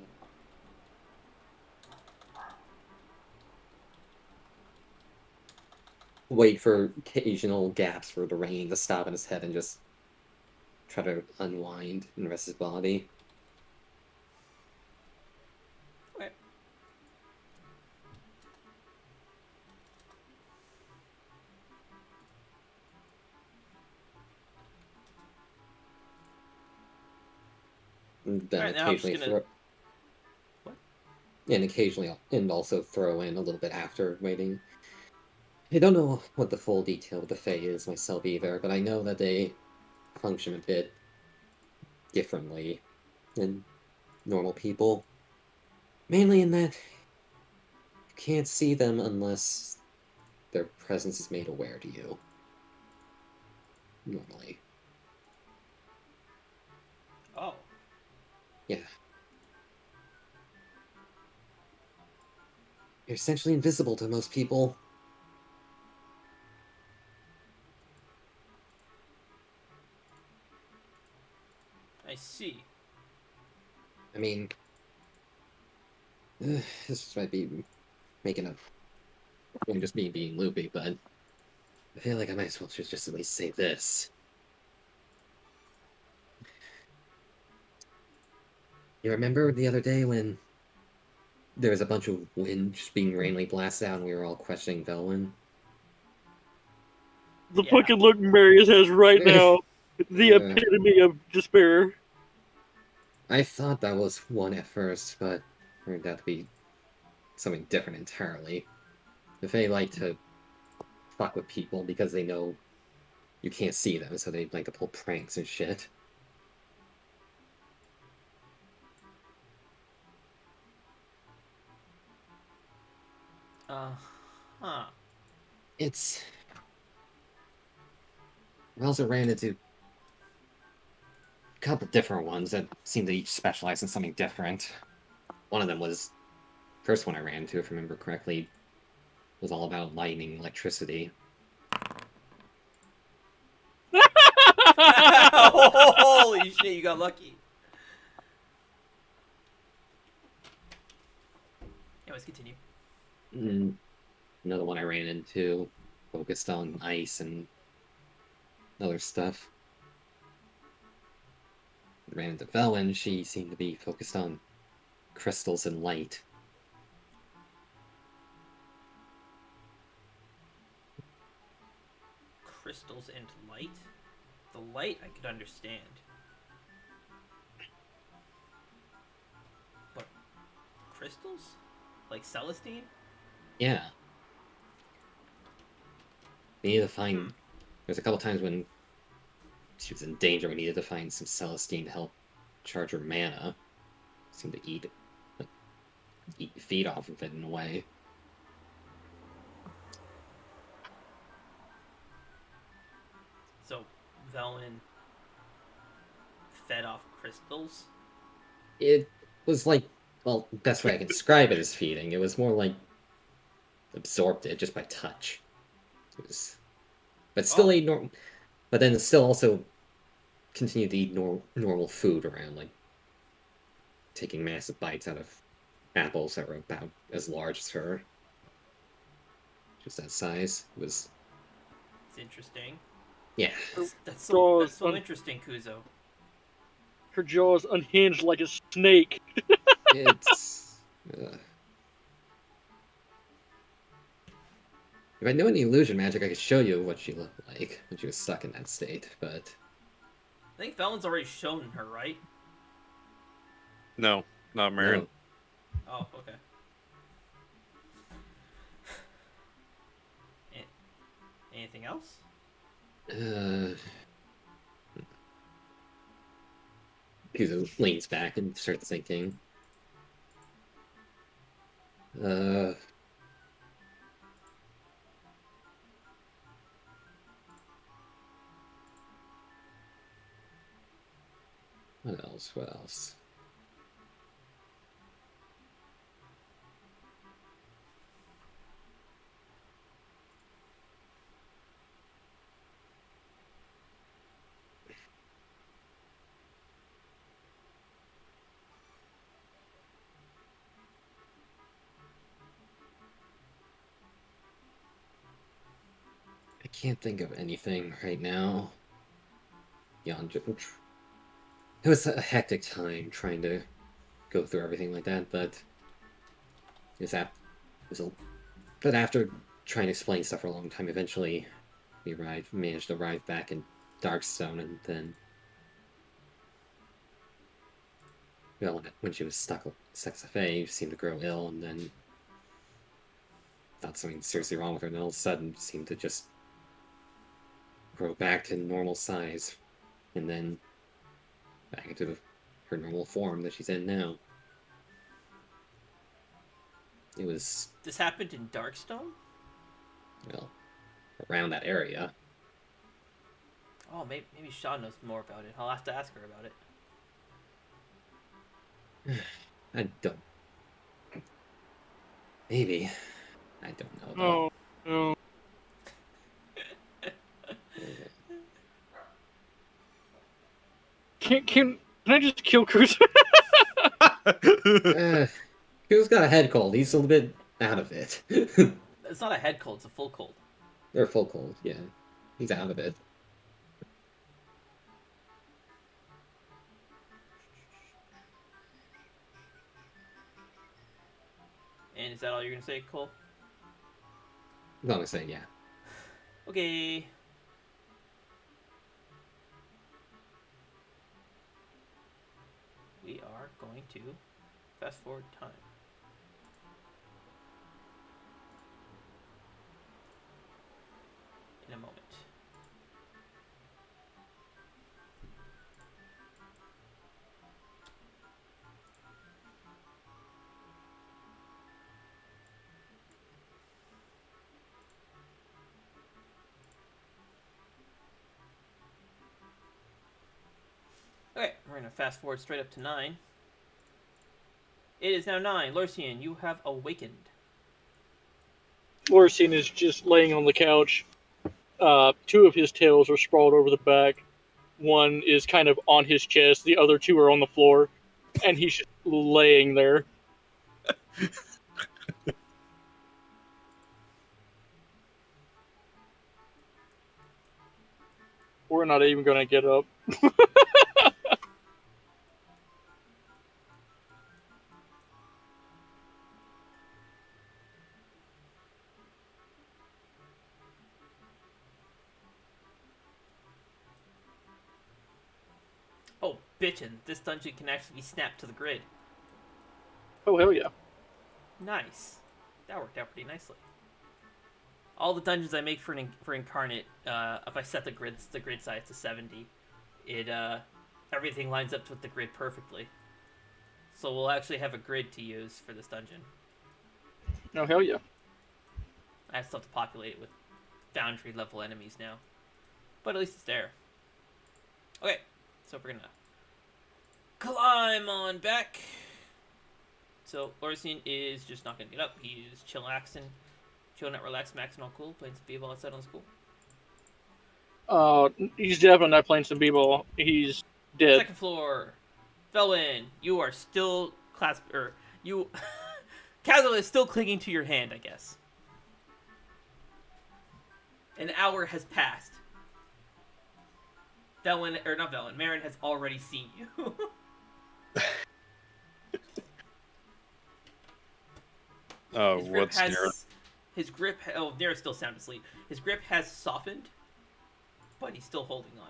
Speaker 4: Wait for occasional gaps for the rain to stop in his head and just try to unwind and rest his body.
Speaker 1: Okay.
Speaker 4: And then
Speaker 1: Alright, now I'm just
Speaker 4: occasionally
Speaker 1: gonna.
Speaker 4: throw.
Speaker 1: What?
Speaker 4: And occasionally, and also throw in a little bit after waiting. I don't know what the full detail of the Fae is myself either, but I know that they function a bit differently than normal people. Mainly in that you can't see them unless their presence is made aware to you. Normally.
Speaker 1: Oh.
Speaker 4: Yeah. You're essentially invisible to most people.
Speaker 1: I see.
Speaker 4: I mean, this might be making a just me being loopy, but I feel like I might as well just at least say this. You remember the other day when there was a bunch of wind just being randomly blasted out and we were all questioning Veilwen?
Speaker 3: The
Speaker 1: Yeah.
Speaker 3: fucking look Marius has right now, the epitome of despair.
Speaker 4: I thought that was one at first, but turned out to be something different entirely. The Fae like to fuck with people because they know you can't see them, so they like to pull pranks and shit.
Speaker 1: Huh.
Speaker 4: It's... I also ran into a couple different ones that seemed to each specialize in something different. One of them was... First one I ran into, if I remember correctly, was all about lightning, electricity.
Speaker 1: Holy shit, you got lucky. Anyways, continue.
Speaker 4: Another one I ran into focused on ice and other stuff. I ran into Veilwen, she seemed to be focused on crystals and light.
Speaker 1: Crystals and light? The light I could understand. But crystals? Like Celestine?
Speaker 4: Yeah. We need to find... There's a couple times when she was in danger, we needed to find some Celestine to help charge her mana. Seemed to feed off of it in a way.
Speaker 1: So, Veilwen fed off crystals?
Speaker 4: It was like, well, best way I can describe it is feeding. It was more like absorbed it just by touch. It was, but still ate normal. But then still also continued to eat normal food around, like taking massive bites out of apples that were about as large as her. Just that size. It was.
Speaker 1: It's interesting.
Speaker 4: Yeah.
Speaker 1: That's so interesting, Kuzo.
Speaker 3: Her jaws unhinged like a snake.
Speaker 4: It's. If I knew any illusion magic, I could show you what she looked like when she was stuck in that state, but...
Speaker 1: I think Veilwen's already shown her, right?
Speaker 2: No, not Marin.
Speaker 4: No.
Speaker 1: Oh, okay. Anything else?
Speaker 4: Kuzo leans back and starts thinking. What else? What else? I can't think of anything right now. Beyond it was a hectic time trying to go through everything like that, but but after trying to explain stuff for a long time, eventually we managed to arrive back in Darkstone, and then well, when she was stuck with Sexafe, she seemed to grow ill, and then thought something seriously wrong with her, and all of a sudden seemed to just grow back to normal size, and then back into her normal form that she's in now. It was...
Speaker 1: This happened in Darkstone?
Speaker 4: Well, around that area.
Speaker 1: Oh, maybe Shaw knows more about it. I'll have to ask her about it.
Speaker 4: I don't... Maybe. I don't know, though.
Speaker 3: No. Can I just kill Kuzo?
Speaker 4: Kuzo's got a head cold. He's a little bit out of it.
Speaker 1: It's not a head cold, it's a full cold.
Speaker 4: Or full cold, yeah. He's out of it.
Speaker 1: And is that all you're gonna say, Cole?
Speaker 4: I'm gonna say, yeah.
Speaker 1: Okay. We are going to fast forward time. In a moment. Okay, we're gonna fast forward straight up to 9. It is now 9. Lorcian, you have awakened.
Speaker 3: Lorcine is just laying on the couch. Two of his tails are sprawled over the back. One is kind of on his chest. The other two are on the floor. And he's just laying there. We're not even going to get up.
Speaker 1: Oh, bitchin', this dungeon can actually be snapped to the grid.
Speaker 3: Oh, hell yeah.
Speaker 1: Nice. That worked out pretty nicely. All the dungeons I make for Incarnate, if I set the grid size to 70, it everything lines up with the grid perfectly. So we'll actually have a grid to use for this dungeon.
Speaker 3: Oh, hell yeah.
Speaker 1: I have stuff to populate it with Foundry level enemies now. But at least it's there. Okay, so we're gonna climb on back. So Lorcine is just not gonna get up. He's chillaxing, chilling out, relaxing, maxing all cool, playing some b-ball outside on school.
Speaker 3: He's definitely not playing some b-ball. He's dead.
Speaker 1: Second floor. Veilwen, you are still you Kazuha is still clinging to your hand, I guess. An hour has passed. Marin has already seen you.
Speaker 2: Oh, what's Nero?
Speaker 1: His grip. Oh, Nero's still sound asleep. His grip has softened, but he's still holding on.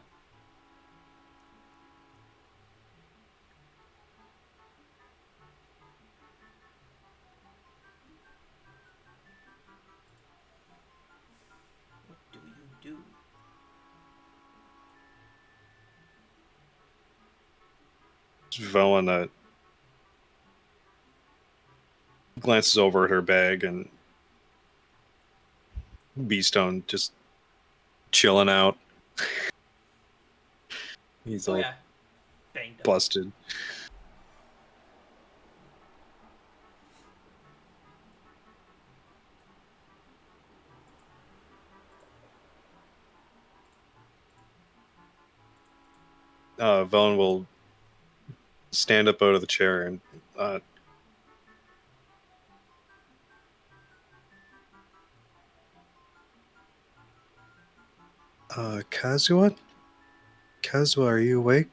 Speaker 1: What do you do?
Speaker 2: Velen glances over at her bag, and Beastone just chilling out. He's all
Speaker 1: banged up.
Speaker 2: busted. Velen will stand up out of the chair and Kazuha? Kazuha, are you awake?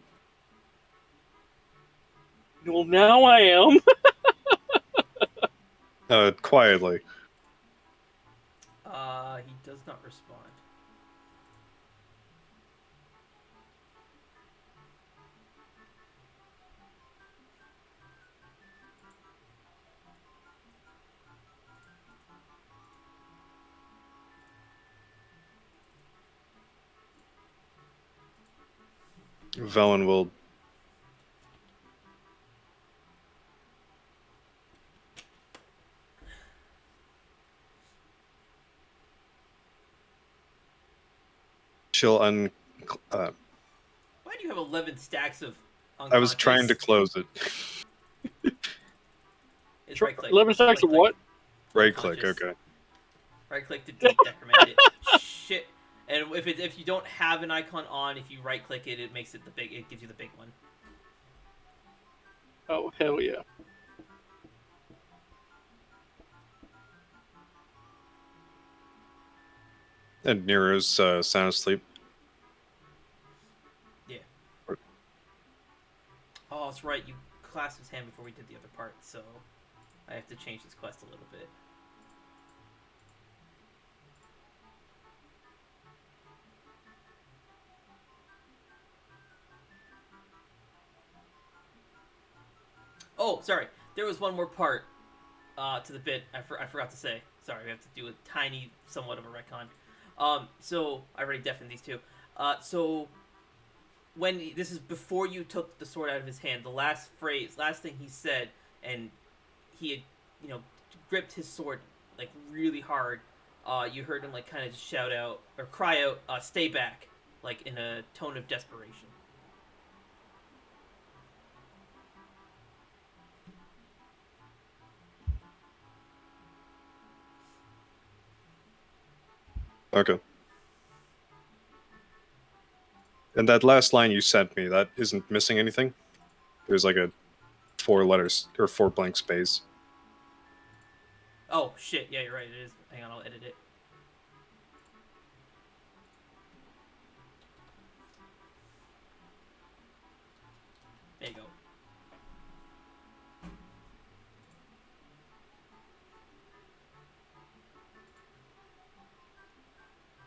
Speaker 3: Well, now I am.
Speaker 2: Quietly.
Speaker 1: He does not respond.
Speaker 2: Velen will
Speaker 1: Why do you have 11 stacks of unconscious?
Speaker 2: I was trying to close it.
Speaker 1: It's right click.
Speaker 3: 11 stacks of what?
Speaker 2: Right click, okay.
Speaker 1: Right click to decrement it. Shit. And if you don't have an icon on, if you right click it, it makes it it gives you the big one.
Speaker 3: Oh, hell yeah.
Speaker 2: And Nero's sound asleep.
Speaker 1: Yeah. Oh, that's right. You clasped his hand before we did the other part, so I have to change this quest a little bit. Oh, sorry. There was one more part to the bit I forgot to say. Sorry, we have to do a tiny, somewhat of a retcon. So I already deafened these two. So this is before you took the sword out of his hand. The last thing he said, and he had, gripped his sword like really hard. You heard him like kind of shout out or cry out, "Stay back!" like in a tone of desperation.
Speaker 2: Okay. And that last line you sent me, that isn't missing anything? There's like a 4 letters, or 4 blank space.
Speaker 1: Oh, shit. Yeah, you're right. It is. Hang on, I'll edit it. There you go.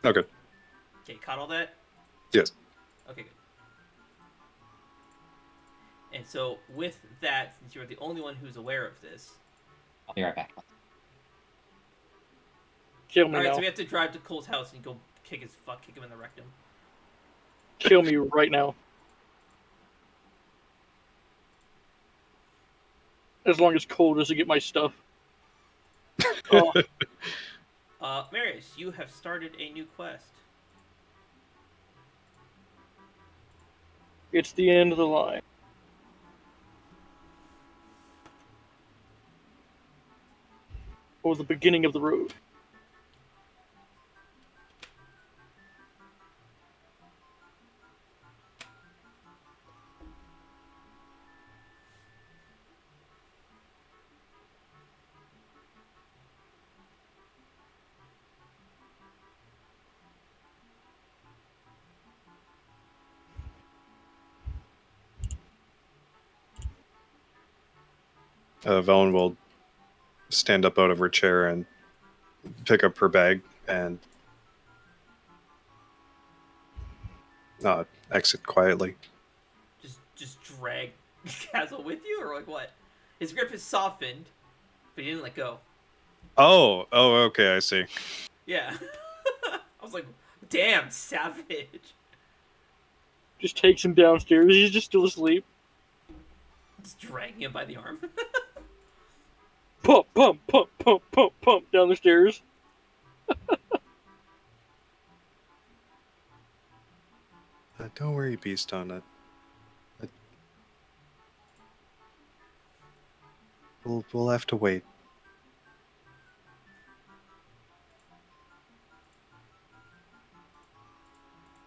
Speaker 2: Okay.
Speaker 1: Okay, caught all that?
Speaker 2: Yes.
Speaker 1: Okay, good. And so, with that, since you're the only one who's aware of this...
Speaker 4: I'll be right back.
Speaker 3: Kill me
Speaker 1: Alright,
Speaker 3: now.
Speaker 1: so we have to drive to Cole's house and go kick him in the rectum.
Speaker 3: Kill me right now. As long as Cole doesn't get my stuff. Oh,
Speaker 1: Marius, you have started a new quest.
Speaker 3: it's the end of the line. Or the beginning of the road.
Speaker 2: Velen will stand up out of her chair and pick up her bag and exit quietly.
Speaker 1: Just drag Castle with you, or like what? His grip is softened, but he didn't let go.
Speaker 2: Oh, okay, I see.
Speaker 1: Yeah. I was like, damn, savage.
Speaker 3: Just takes him downstairs. He's just still asleep.
Speaker 1: Just dragging him by the arm.
Speaker 3: Pump, pump, pump, pump, pump, pump down the stairs.
Speaker 2: Don't worry, Beast on it. We'll have to wait.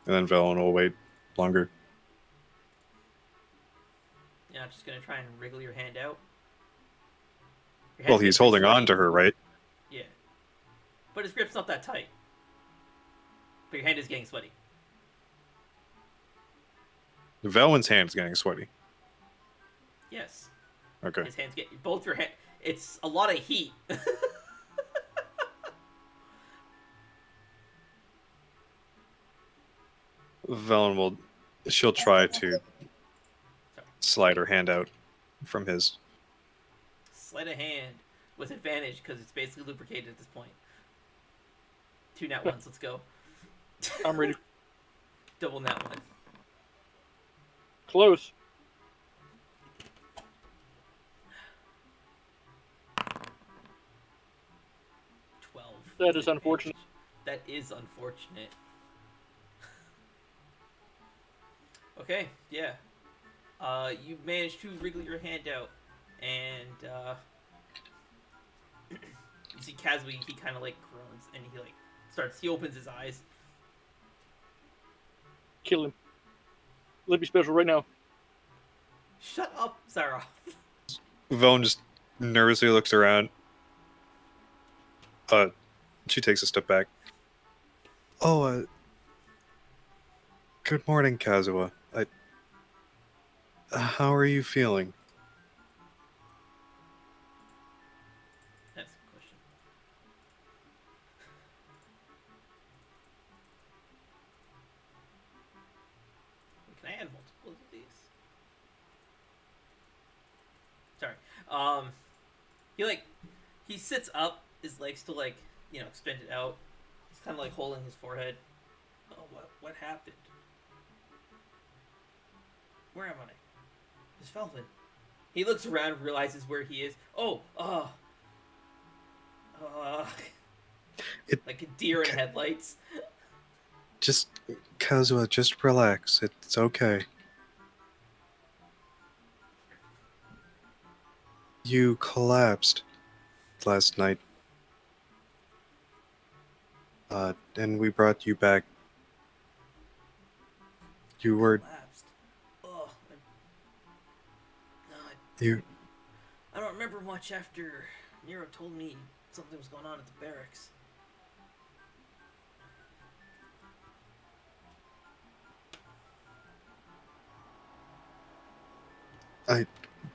Speaker 2: And then Velen will wait longer.
Speaker 1: You're not just gonna try and wriggle your hand out? Your
Speaker 2: Well,
Speaker 1: hand's
Speaker 2: he's
Speaker 1: getting
Speaker 2: holding
Speaker 1: pretty
Speaker 2: on to her, right?
Speaker 1: sweaty. Yeah. But his grip's not that tight. But your hand is getting sweaty.
Speaker 2: Velen's hand's getting sweaty.
Speaker 1: Yes.
Speaker 2: Okay.
Speaker 1: His hands get both your hand. It's a lot of heat.
Speaker 2: Velen she'll try to slide her hand out from his.
Speaker 1: Sleight of hand with advantage because it's basically lubricated at this point. 2 nat ones, let's go.
Speaker 3: I'm ready.
Speaker 1: Double nat one.
Speaker 3: Close. That is unfortunate.
Speaker 1: That is unfortunate. Okay, yeah. You managed to wriggle your hand out, and you see Kazuha, he kind of like groans, and he opens his eyes.
Speaker 3: Kill him. Let me special right now.
Speaker 1: Shut up, Sarah.
Speaker 2: Velen just nervously looks around. She takes a step back. Oh, good morning, Kazuha. How are you feeling?
Speaker 1: That's a question. Can I add multiples of these? Sorry. He sits up, his legs still extended out. He's kind of like holding his forehead. Oh, what happened? Where am I? Miss Veilwen. He looks around and realizes where he is. Oh, like a deer in headlights.
Speaker 2: Kazuha, just relax. It's okay. You collapsed last night. and we brought you back. You were
Speaker 1: Collapsed. Oh,
Speaker 2: you.
Speaker 1: I don't remember much after Nero told me something was going on at the barracks.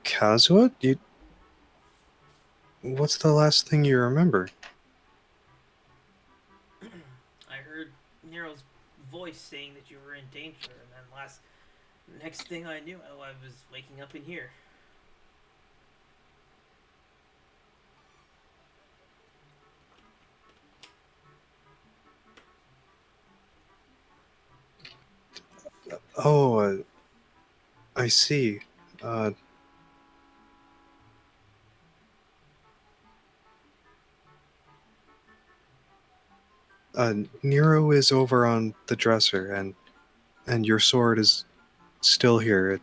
Speaker 2: Kazuha? What's the last thing you remember?
Speaker 1: I heard Nero's voice saying that you were in danger, and then next thing I knew, I was waking up in here.
Speaker 2: Oh, I see. Uh, Nero is over on the dresser, and your sword is still here.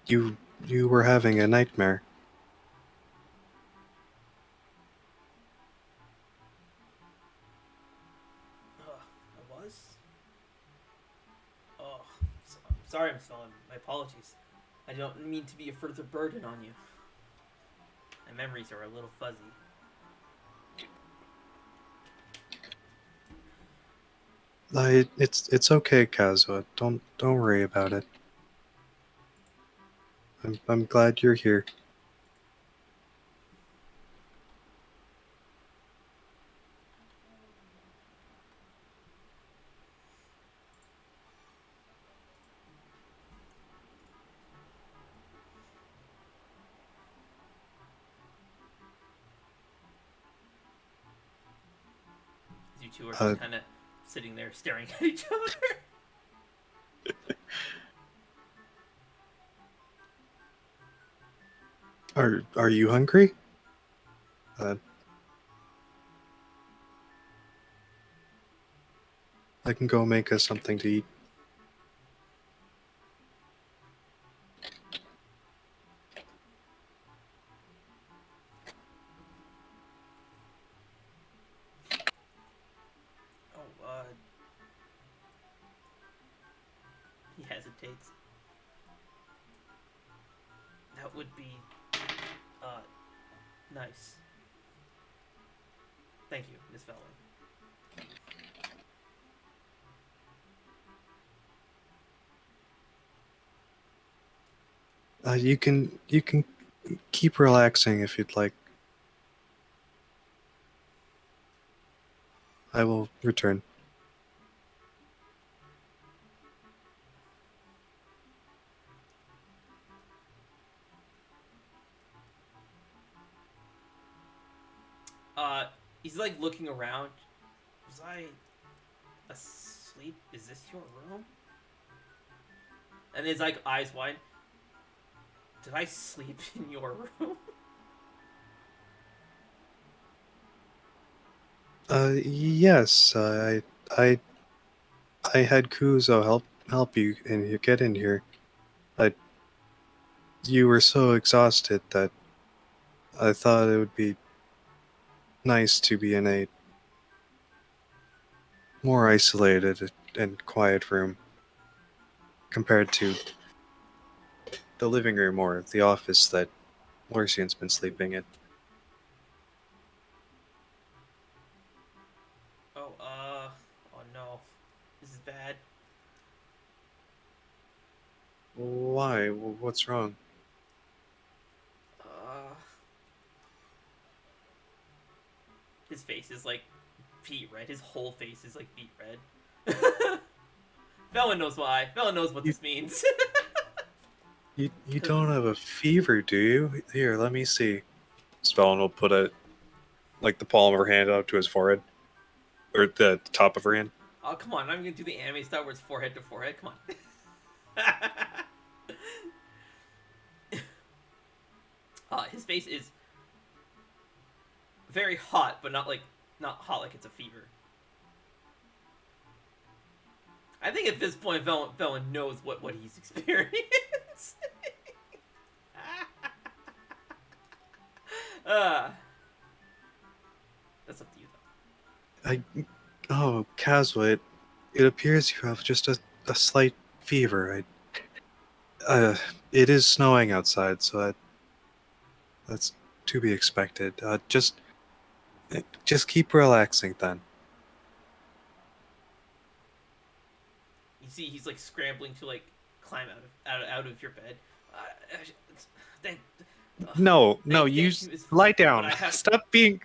Speaker 2: You were having a nightmare.
Speaker 1: I was? Oh, I'm sorry, Miss Velen. My apologies. I don't mean to be a further burden on you. My memories are a little fuzzy.
Speaker 2: It's okay, Kazuha. Don't worry about it. I'm glad you're here.
Speaker 1: You two are just kind of sitting there staring at each other.
Speaker 2: Are you hungry? I can go make us something to eat.
Speaker 1: Oh, he hesitates. That would be, nice. Thank you, Miss Veilwen.
Speaker 2: You can keep relaxing if you'd like. I will return.
Speaker 1: He's like looking around. Was I asleep? Is this your room? And his like eyes wide. Did I sleep in your room?
Speaker 2: Yes. I had Kuzo help you and get in here. You were so exhausted that I thought it would be nice to be in a more isolated and quiet room compared to the living room or the office that Lucian's been sleeping in.
Speaker 1: Oh no. This is bad.
Speaker 2: Why? What's wrong?
Speaker 1: His face is like beet red. His whole face is like beet red. Veilwen knows why. Veilwen knows what this means.
Speaker 2: You don't have a fever, do you? Here, let me see. Spellin will put the palm of her hand up to his forehead. Or the top of her hand.
Speaker 1: Oh, come on. I'm going to do the anime style where it's forehead to forehead. Come on. His face is very hot, but not hot like it's a fever. I think at this point, Veilwen knows what he's experienced. That's up to you, though.
Speaker 2: Oh, Kazuha, it appears you have just a slight fever. It is snowing outside, so that's to be expected. Just keep relaxing then.
Speaker 1: You see, he's like scrambling to like climb out of your bed. Uh, thank,
Speaker 2: No,
Speaker 1: thank
Speaker 2: you
Speaker 1: you, Miss
Speaker 2: lie
Speaker 1: Vaughn, but
Speaker 2: down.
Speaker 1: I have
Speaker 2: Stop being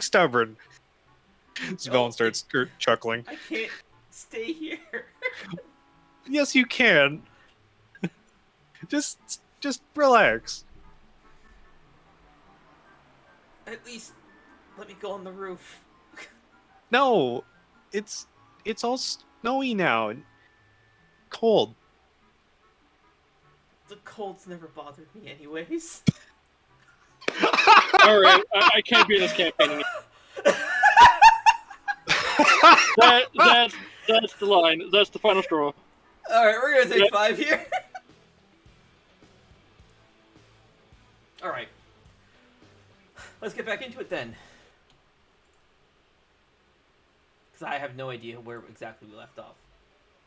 Speaker 2: stubborn. Svelin starts chuckling.
Speaker 1: I can't stay here.
Speaker 2: Yes, you can. Just relax.
Speaker 1: At least let me go on the roof.
Speaker 2: No, it's all snowy now and cold.
Speaker 1: The cold's never bothered me, anyways.
Speaker 3: All right, I can't be in this campaign anymore. That's the line. That's the final straw.
Speaker 1: All right, we're gonna take 5 here. All right, let's get back into it then, because I have no idea where exactly we left off.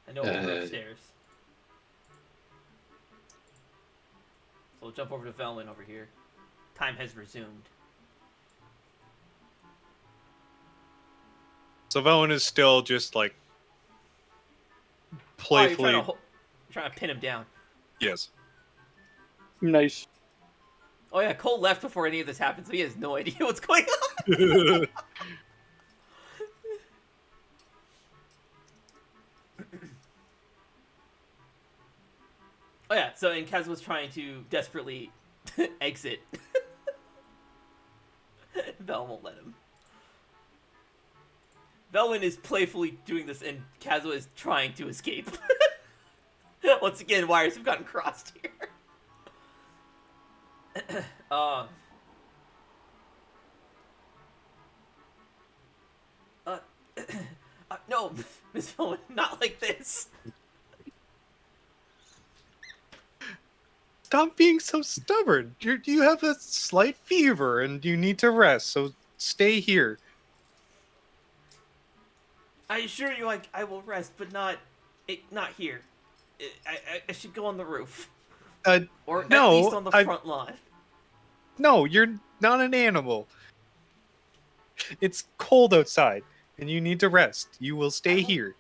Speaker 1: I know we were upstairs, so we'll jump over to Veilwen over here. Time has resumed.
Speaker 2: So Velen is still just like playfully.
Speaker 1: You're trying to pin him down.
Speaker 2: Yes.
Speaker 3: Nice.
Speaker 1: Oh yeah, Cole left before any of this happened, so he has no idea what's going on. Oh yeah, so and Kaz was trying to desperately exit. Vel won't let him. Veilwen is playfully doing this, and Kazuha is trying to escape. Once again, wires have gotten crossed here. No, Miss Veilwen, not like this.
Speaker 2: Stop being so stubborn. You have a slight fever and you need to rest, so stay here.
Speaker 1: I assure you, I will rest, but not here. I should go on the roof. Or
Speaker 2: no,
Speaker 1: at least on the front lawn.
Speaker 2: No, you're not an animal. It's cold outside, and you need to rest. You will stay here.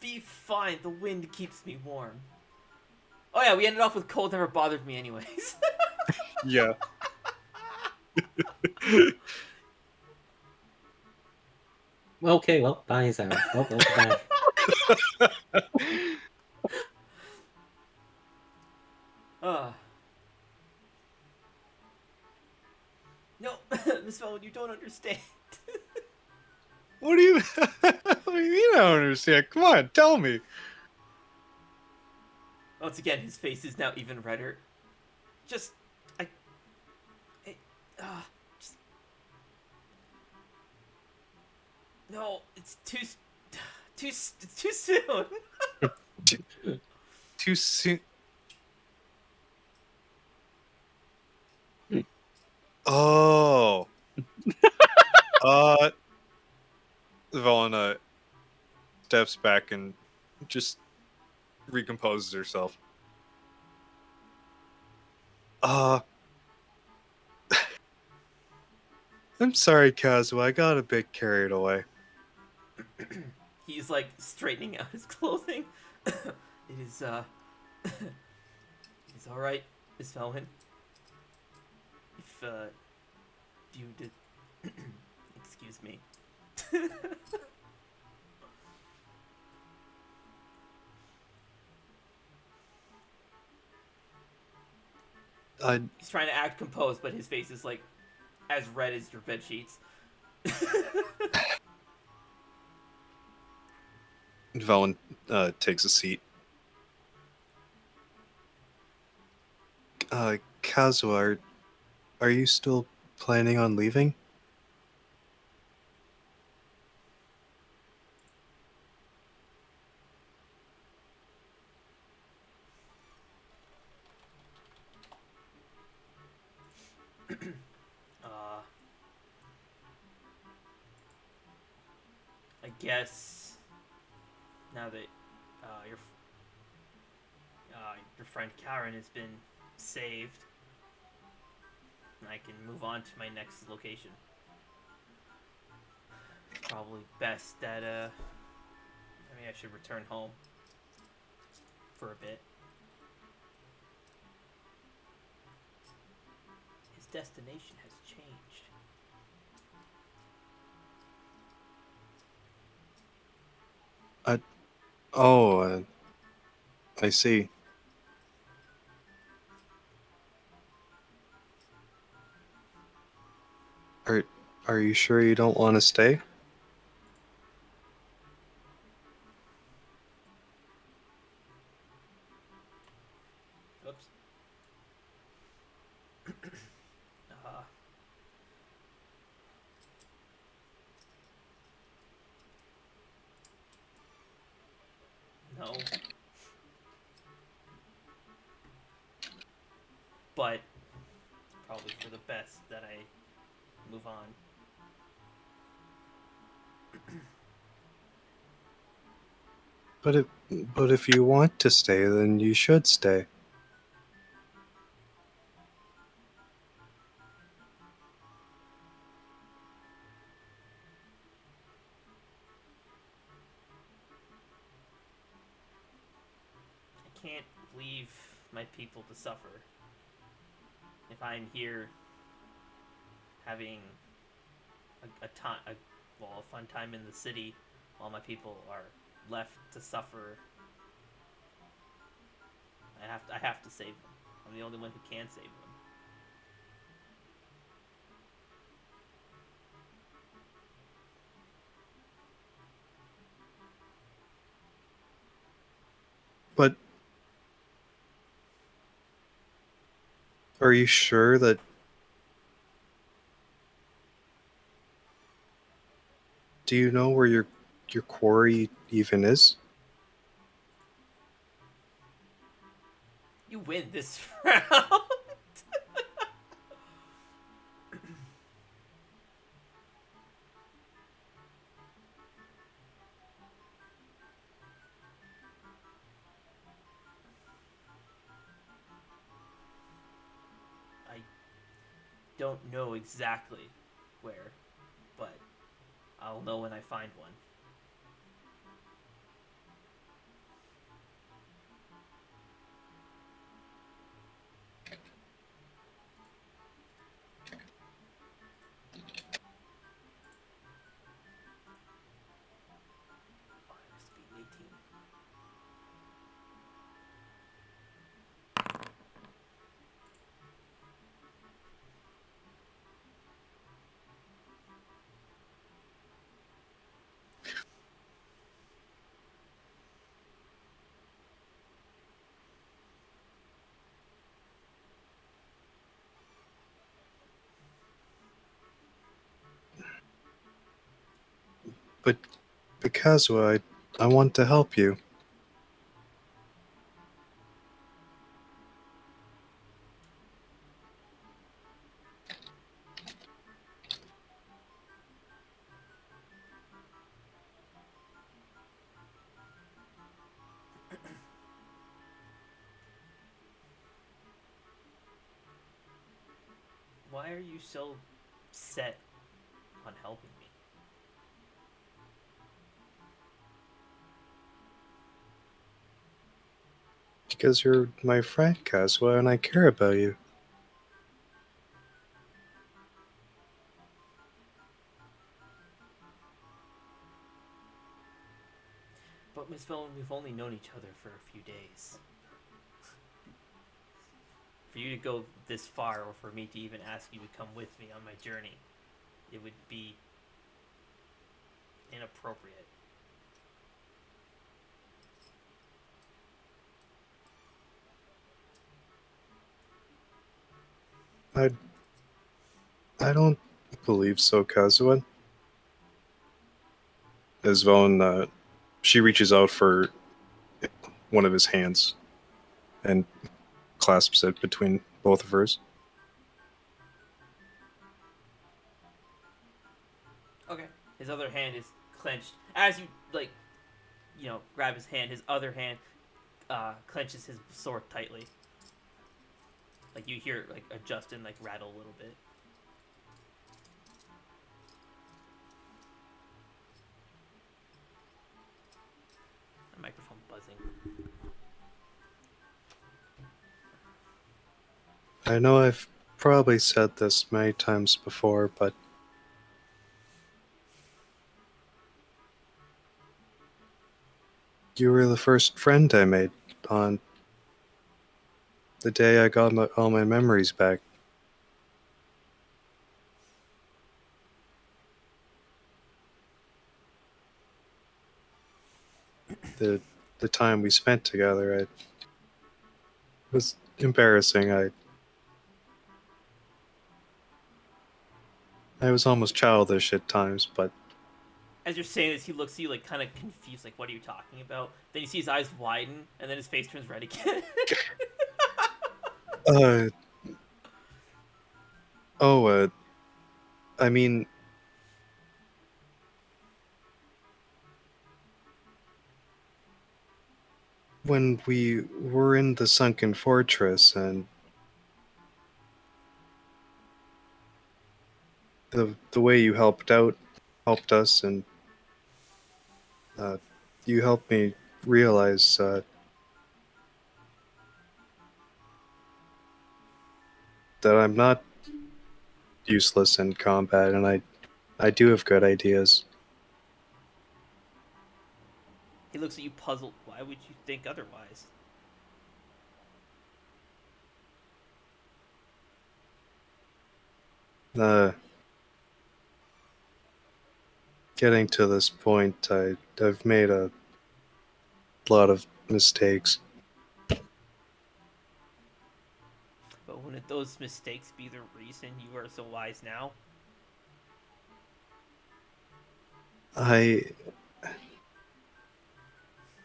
Speaker 1: Be fine. The wind keeps me warm. Oh yeah, we ended off with cold never bothered me anyways.
Speaker 2: Yeah.
Speaker 4: Okay, well, bye, Sarah. Oh, bye.
Speaker 1: No, Miss Veilwen, you don't understand.
Speaker 2: What do you mean I don't understand? Come on, tell me.
Speaker 1: Once again, his face is now even redder. Just no, it's too soon.
Speaker 2: Too soon. Oh. Valena steps back and just recomposes herself. I'm sorry, Kazuha. I got a bit carried away.
Speaker 1: He's like straightening out his clothing. It is it's all right, Miss Veilwen. If you did, excuse me. He's trying to act composed, but his face is like as red as your bed sheets.
Speaker 2: Velen takes a seat. Kazuha, are you still planning on leaving?
Speaker 1: guess now that your friend Karen has been saved, I can move on to my next location. Probably best that I should return home for a bit. His destination has changed.
Speaker 2: I see. Are you sure you don't want to stay?
Speaker 1: Oops. No. But it's probably for the best that I move on.
Speaker 2: But if you want to stay, then you should stay.
Speaker 1: I can't leave my people to suffer. If I'm here having a fun time in the city while my people are left to suffer, I have to save them. I'm the only one who can save them.
Speaker 2: But are you sure that... Do you know where your quarry even is?
Speaker 1: You win this round. I don't know exactly where, but I'll know when I find one.
Speaker 2: But Kazuha, I want to help you.
Speaker 1: Why are you so set on helping me?
Speaker 2: Because you're my friend, Kazuha, and I care about you.
Speaker 1: But Miss Veilwen, we've only known each other for a few days. For you to go this far, or for me to even ask you to come with me on my journey, it would be inappropriate.
Speaker 2: I don't believe so, Kazuha. As Vaughn, she reaches out for one of his hands and clasps it between both of hers.
Speaker 1: Okay. His other hand is clenched. As you like, grab his hand, his other hand clenches his sword tightly. Like you hear it, like adjust and like rattle a little bit. My microphone buzzing.
Speaker 2: I know I've probably said this many times before, but you were the first friend I made on the day I got all my memories back. The time we spent together, it was embarrassing. I was almost childish at times, but
Speaker 1: As you're saying this, he looks at you like kind of confused, like, what are you talking about? Then you see his eyes widen, and then his face turns red again.
Speaker 2: I mean, when we were in the sunken fortress and the way you helped us, and you helped me realize that I'm not useless in combat, and I do have good ideas.
Speaker 1: He looks at you puzzled. Why would you think otherwise?
Speaker 2: Getting to this point, I've made a lot of mistakes.
Speaker 1: But wouldn't those mistakes be the reason you are so wise now?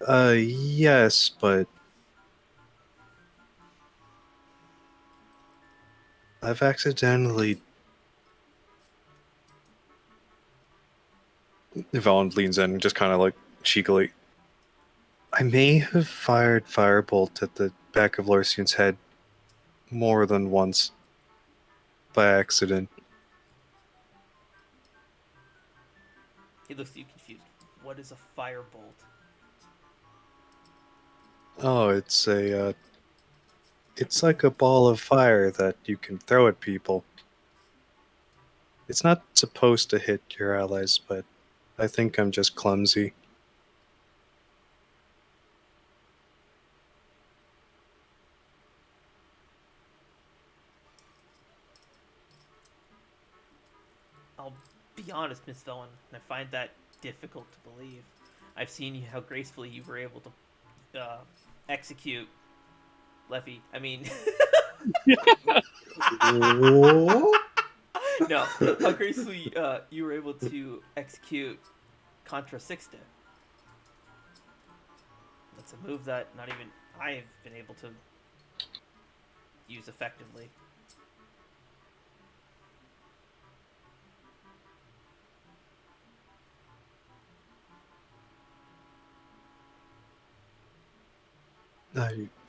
Speaker 2: Yes, but I've accidentally. Yvonne leans in, just kind of like cheekily. I may have fired Firebolt at the back of Lorcian's head more than once by accident.
Speaker 1: He looks at you confused. What is a firebolt?
Speaker 2: Oh, it's like a ball of fire that you can throw at people. It's not supposed to hit your allies, but I think I'm just clumsy.
Speaker 1: I'll be honest, Miss Veilwen, and I find that difficult to believe. I've seen how gracefully you were able to execute Leffy. I mean, no, how gracefully you were able to execute Contra Sixte. That's a move that not even I have been able to use effectively.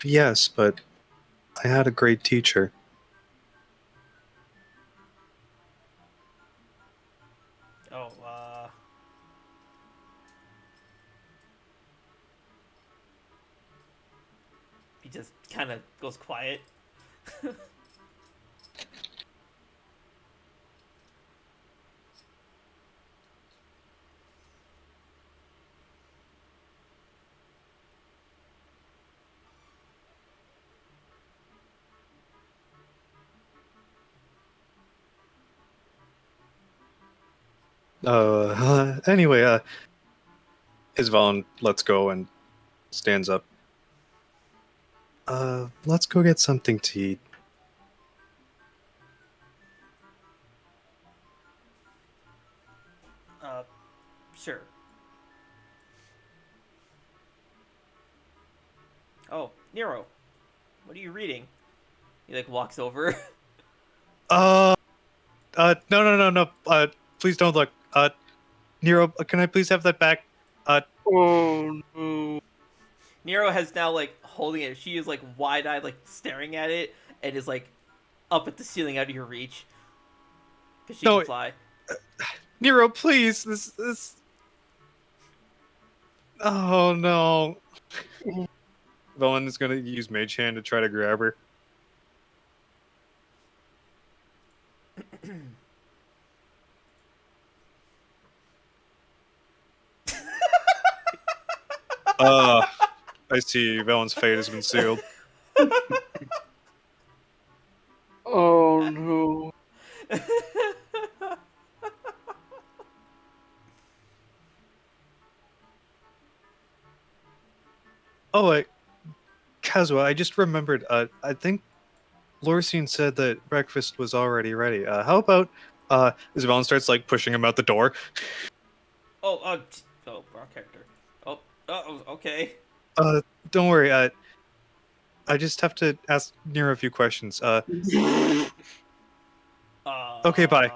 Speaker 2: Yes, but I had a great teacher.
Speaker 1: Oh, he just kind of goes quiet.
Speaker 2: Anyway, Isvalon lets go and stands up. Let's go get something to eat.
Speaker 1: Sure. Oh, Nero, what are you reading? He like walks over.
Speaker 2: No. Please don't look. Nero, can I please have that back?
Speaker 3: Oh no.
Speaker 1: Nero has now like holding it. She is like wide-eyed, like staring at it, and is like up at the ceiling out of your reach because she
Speaker 2: No,
Speaker 1: can fly.
Speaker 2: Nero, please. This. Oh no. Veilwen is gonna use Mage Hand to try to grab her. I see. Veilwen's fate has been sealed.
Speaker 3: Oh no.
Speaker 2: Oh, wait. Kazuha, I just remembered. I think Lorcine said that breakfast was already ready. How about, Isabella starts, like, pushing him out the door.
Speaker 1: Oh, wrong character. Okay.
Speaker 2: Don't worry. I just have to ask Nero a few questions. Okay, bye.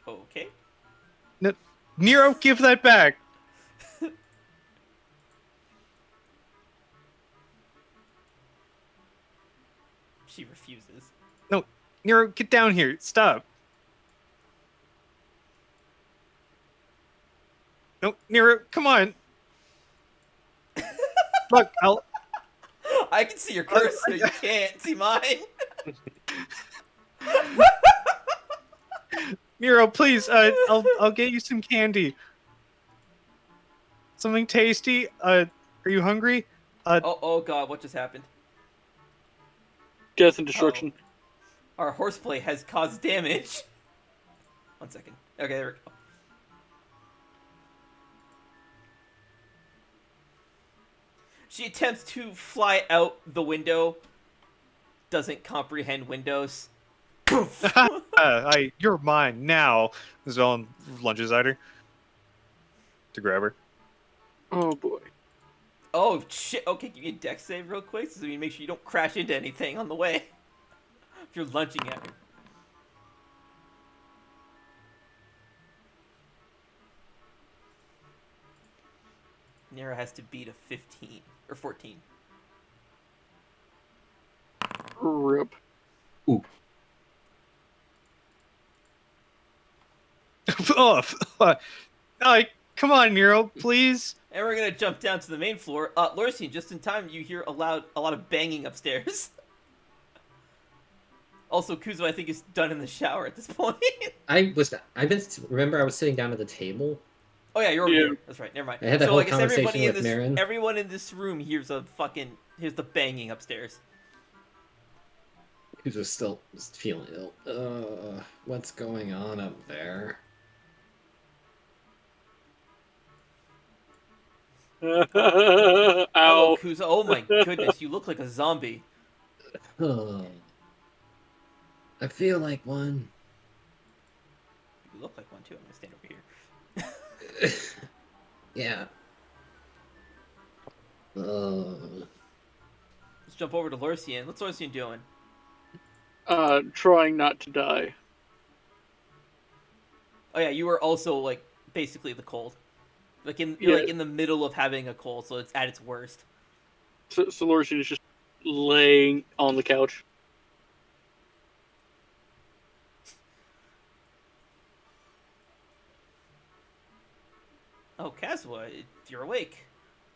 Speaker 1: Okay.
Speaker 2: Nero, give that back!
Speaker 1: She refuses.
Speaker 2: No, Nero, get down here. Stop. No, Nero, come on. Look,
Speaker 1: I can see your cursor. You can't see mine.
Speaker 2: Nero, please, I'll get you some candy. Something tasty. Are you hungry?
Speaker 1: Oh God, what just happened?
Speaker 3: Death and destruction.
Speaker 1: Our horseplay has caused damage. 1 second. Okay, there we go. She attempts to fly out the window. Doesn't comprehend windows. Poof!
Speaker 2: You're mine now. Zelen lunges at her to grab her.
Speaker 3: Oh boy.
Speaker 1: Oh shit! Okay, give me a dex save real quick, so you make sure you don't crash into anything on the way. If you're lunging at her. Nero has to beat a 15 or 14.
Speaker 3: Rip.
Speaker 4: Ooh.
Speaker 2: Oh, come on, Nero, please.
Speaker 1: And we're gonna jump down to the main floor. Lorcine, just in time, you hear a lot of banging upstairs. Also, Kuzo, I think, is done in the shower at this point.
Speaker 4: Remember I was sitting down at the table?
Speaker 1: Oh yeah, you're over here. That's right. Never mind.
Speaker 4: I had that whole
Speaker 1: I guess
Speaker 4: conversation with Marin.
Speaker 1: everyone in this room hears the banging upstairs.
Speaker 4: He was still just feeling ill. What's going on up there?
Speaker 3: Ow.
Speaker 1: Hello, Kuzo. Oh my goodness, you look like a zombie.
Speaker 4: I feel like one.
Speaker 1: You look like one too. I'm gonna stand over here.
Speaker 4: Yeah.
Speaker 1: Let's jump over to Lorcine. What's Lorcine doing?
Speaker 3: Trying not to die.
Speaker 1: Oh yeah, you were also like basically the cold. You're like in the middle of having a cold, so it's at its worst.
Speaker 3: So Lorcine is just laying on the couch.
Speaker 1: Oh, Kazuha, if you're awake.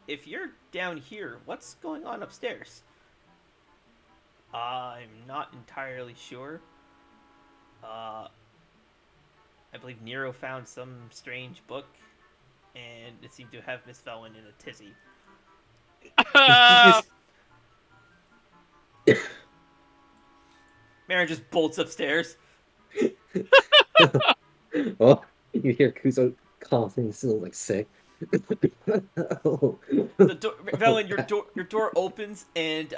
Speaker 1: If you're down here, what's going on upstairs? I'm not entirely sure. I believe Nero found some strange book, and it seemed to have Miss Veilwen in a tizzy. Marin just bolts upstairs.
Speaker 4: Oh, you hear Kuzo coughing, still like sick.
Speaker 1: Veilwen, your door opens, and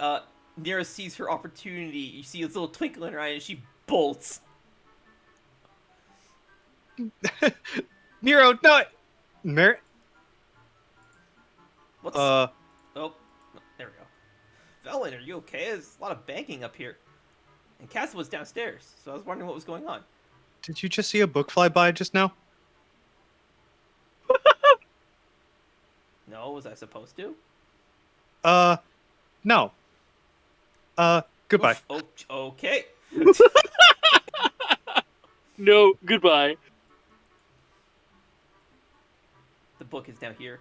Speaker 1: Nero sees her opportunity. You see a little twinkle in her eye, and she bolts.
Speaker 2: Nero, not
Speaker 1: What's... Oh, there we go. Veilwen, are you okay? There's a lot of banging up here. And Kazuha was downstairs, so I was wondering what was going on.
Speaker 2: Did you just see a book fly by just now?
Speaker 1: No, was I supposed to?
Speaker 2: No. Goodbye.
Speaker 1: Oof, okay.
Speaker 3: No, goodbye.
Speaker 1: The book is down here.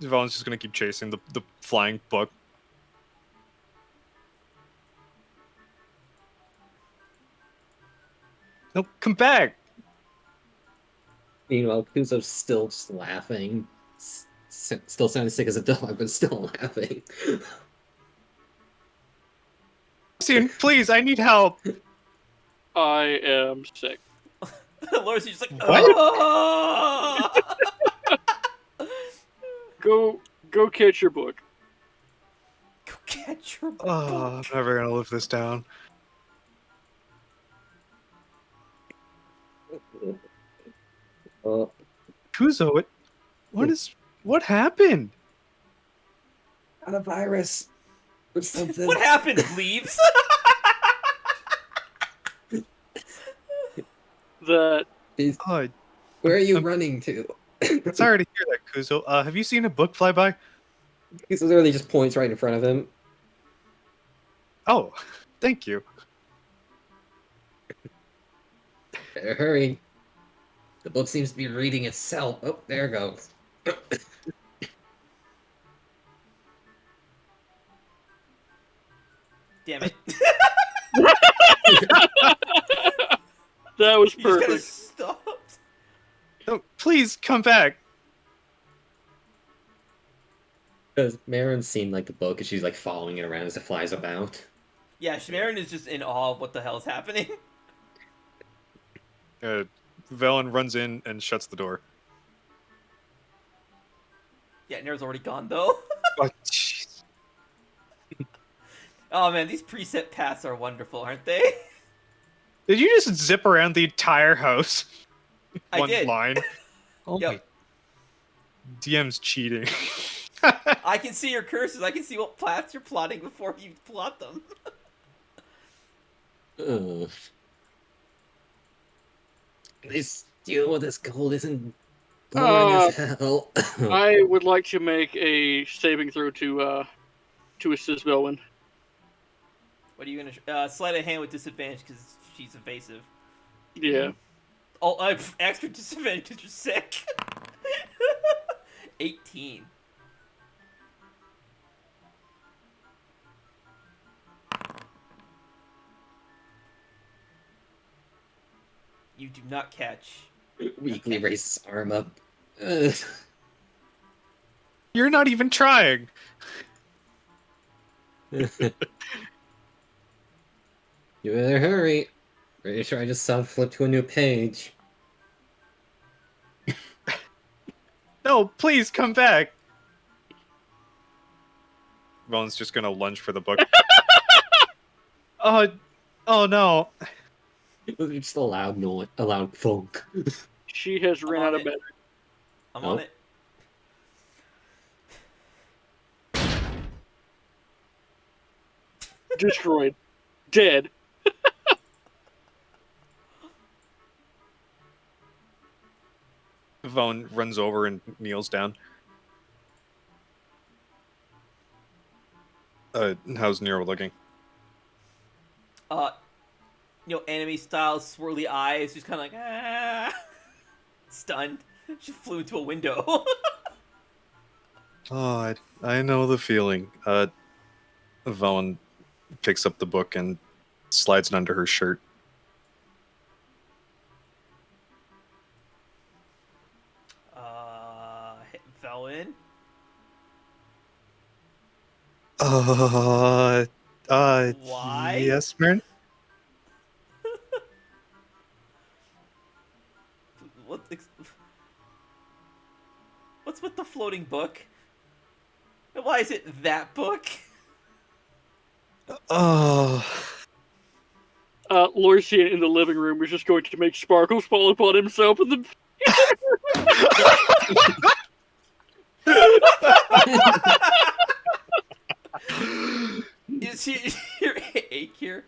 Speaker 2: Valen's just gonna keep chasing the flying book. No, come back!
Speaker 4: Meanwhile, Kuzo's still just laughing. Still sounding sick as a dog, but still laughing.
Speaker 2: Lucian, please, I need help!
Speaker 3: I am sick.
Speaker 1: Laura's just like,
Speaker 2: What?
Speaker 1: "Ah!"
Speaker 3: Go catch your book.
Speaker 1: Go catch your book.
Speaker 2: Oh, I'm never gonna live this down. Kuzo, what happened?
Speaker 4: Got a virus or something.
Speaker 1: What happened, Leaves?
Speaker 3: That
Speaker 2: Oh,
Speaker 4: Where are you running to?
Speaker 2: sorry to hear that, Kuzo. Have you seen a book fly by?
Speaker 4: Kuzo literally just points right in front of him.
Speaker 2: Oh, thank you.
Speaker 4: Better hurry. The book seems to be reading itself. Oh, there it goes.
Speaker 1: Damn it.
Speaker 3: that was
Speaker 1: You just gotta
Speaker 3: perfect.
Speaker 1: stop.
Speaker 2: No, please come back.
Speaker 4: Because Marin's seen like the book and she's like following it around as it flies about.
Speaker 1: Yeah, Shamarin is just in awe of what the hell is happening.
Speaker 2: Velen runs in and shuts the door.
Speaker 1: Yeah, Nair's already gone though.
Speaker 2: Oh, jeez.
Speaker 1: Oh man, these preset paths are wonderful, aren't they?
Speaker 2: Did you just zip around the entire house?
Speaker 1: I
Speaker 2: One
Speaker 1: did.
Speaker 2: line. Oh
Speaker 1: Yep.
Speaker 2: my. DM's cheating.
Speaker 1: I can see your cursors. I can see what paths you're plotting before you plot them.
Speaker 4: Ugh. This deal with this gold isn't boring as hell.
Speaker 3: I would like to make a saving throw to assist Veilwen.
Speaker 1: What are you gonna sleight of hand with disadvantage because she's evasive?
Speaker 3: Yeah.
Speaker 1: Oh, I have extra disadvantage because you're sick. 18. You do not catch.
Speaker 4: Weakly raises his arm up. Ugh.
Speaker 2: You're not even trying.
Speaker 4: You better hurry. Pretty sure I just saw flip to a new page.
Speaker 2: No, please come back. Velen's just gonna lunge for the book. Oh no.
Speaker 4: It was just a loud noise, a loud funk.
Speaker 3: She has ran out of battery.
Speaker 1: I'm on
Speaker 4: Oh.
Speaker 1: it.
Speaker 3: Destroyed. Dead.
Speaker 2: Velen runs over and kneels down. How's Nero looking?
Speaker 1: Anime style swirly eyes, just kind of like stunned. She flew into a window.
Speaker 2: Oh, I know the feeling. Velen picks up the book and slides it under her shirt.
Speaker 1: Veilwen. Why?
Speaker 2: Yes, Marin?
Speaker 1: What's with the floating book? And why is it that book?
Speaker 2: Oh.
Speaker 3: Lorcian in the living room is just going to make sparkles fall upon himself in the
Speaker 1: Is your ache here?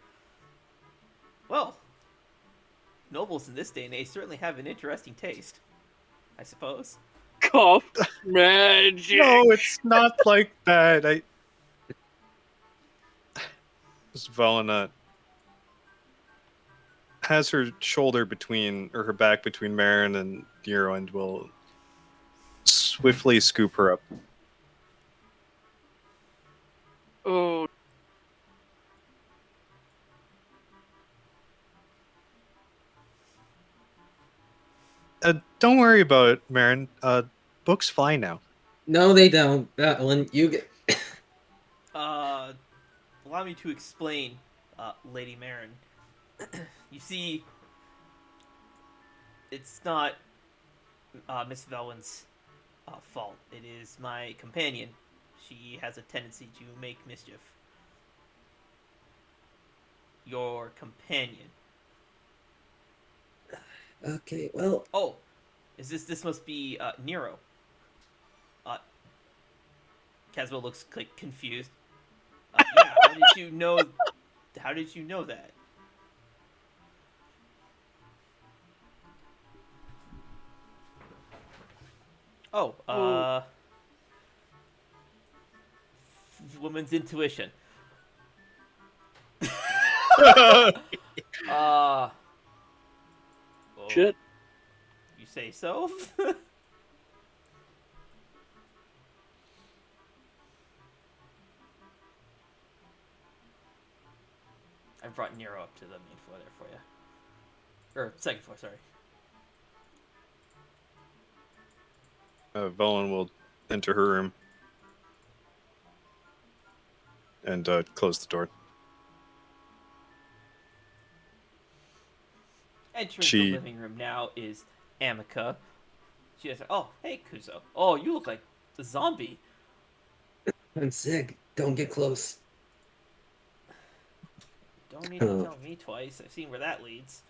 Speaker 1: Well, nobles in this day and age certainly have an interesting taste, I suppose.
Speaker 3: Cough magic.
Speaker 2: No, it's not like that. Miss Valena has her shoulder between, or her back between Marin and Nero, and will swiftly scoop her up.
Speaker 3: Oh,
Speaker 2: Don't worry about it, Marin. Books fly now.
Speaker 4: No, they don't. Ellen, you get.
Speaker 1: Allow me to explain, Lady Marin. You see, it's not Miss Veilwen's fault. It is my companion. She has a tendency to make mischief. Your companion.
Speaker 4: Okay, well.
Speaker 1: Oh, this must be Nero. Kazuha looks like confused. Yeah, how did you know? How did you know that? Oh, woman's intuition. Oh,
Speaker 3: shit.
Speaker 1: You say so? I brought Nero up to the main floor there for you. Or second floor, sorry.
Speaker 2: Velen will enter her room and close the door.
Speaker 1: Entering the living room now is Amica. She says, "Oh, hey, Kuzo. Oh, you look like a zombie."
Speaker 4: I'm sick. Don't get close.
Speaker 1: Don't need to tell me twice. I've seen where that leads.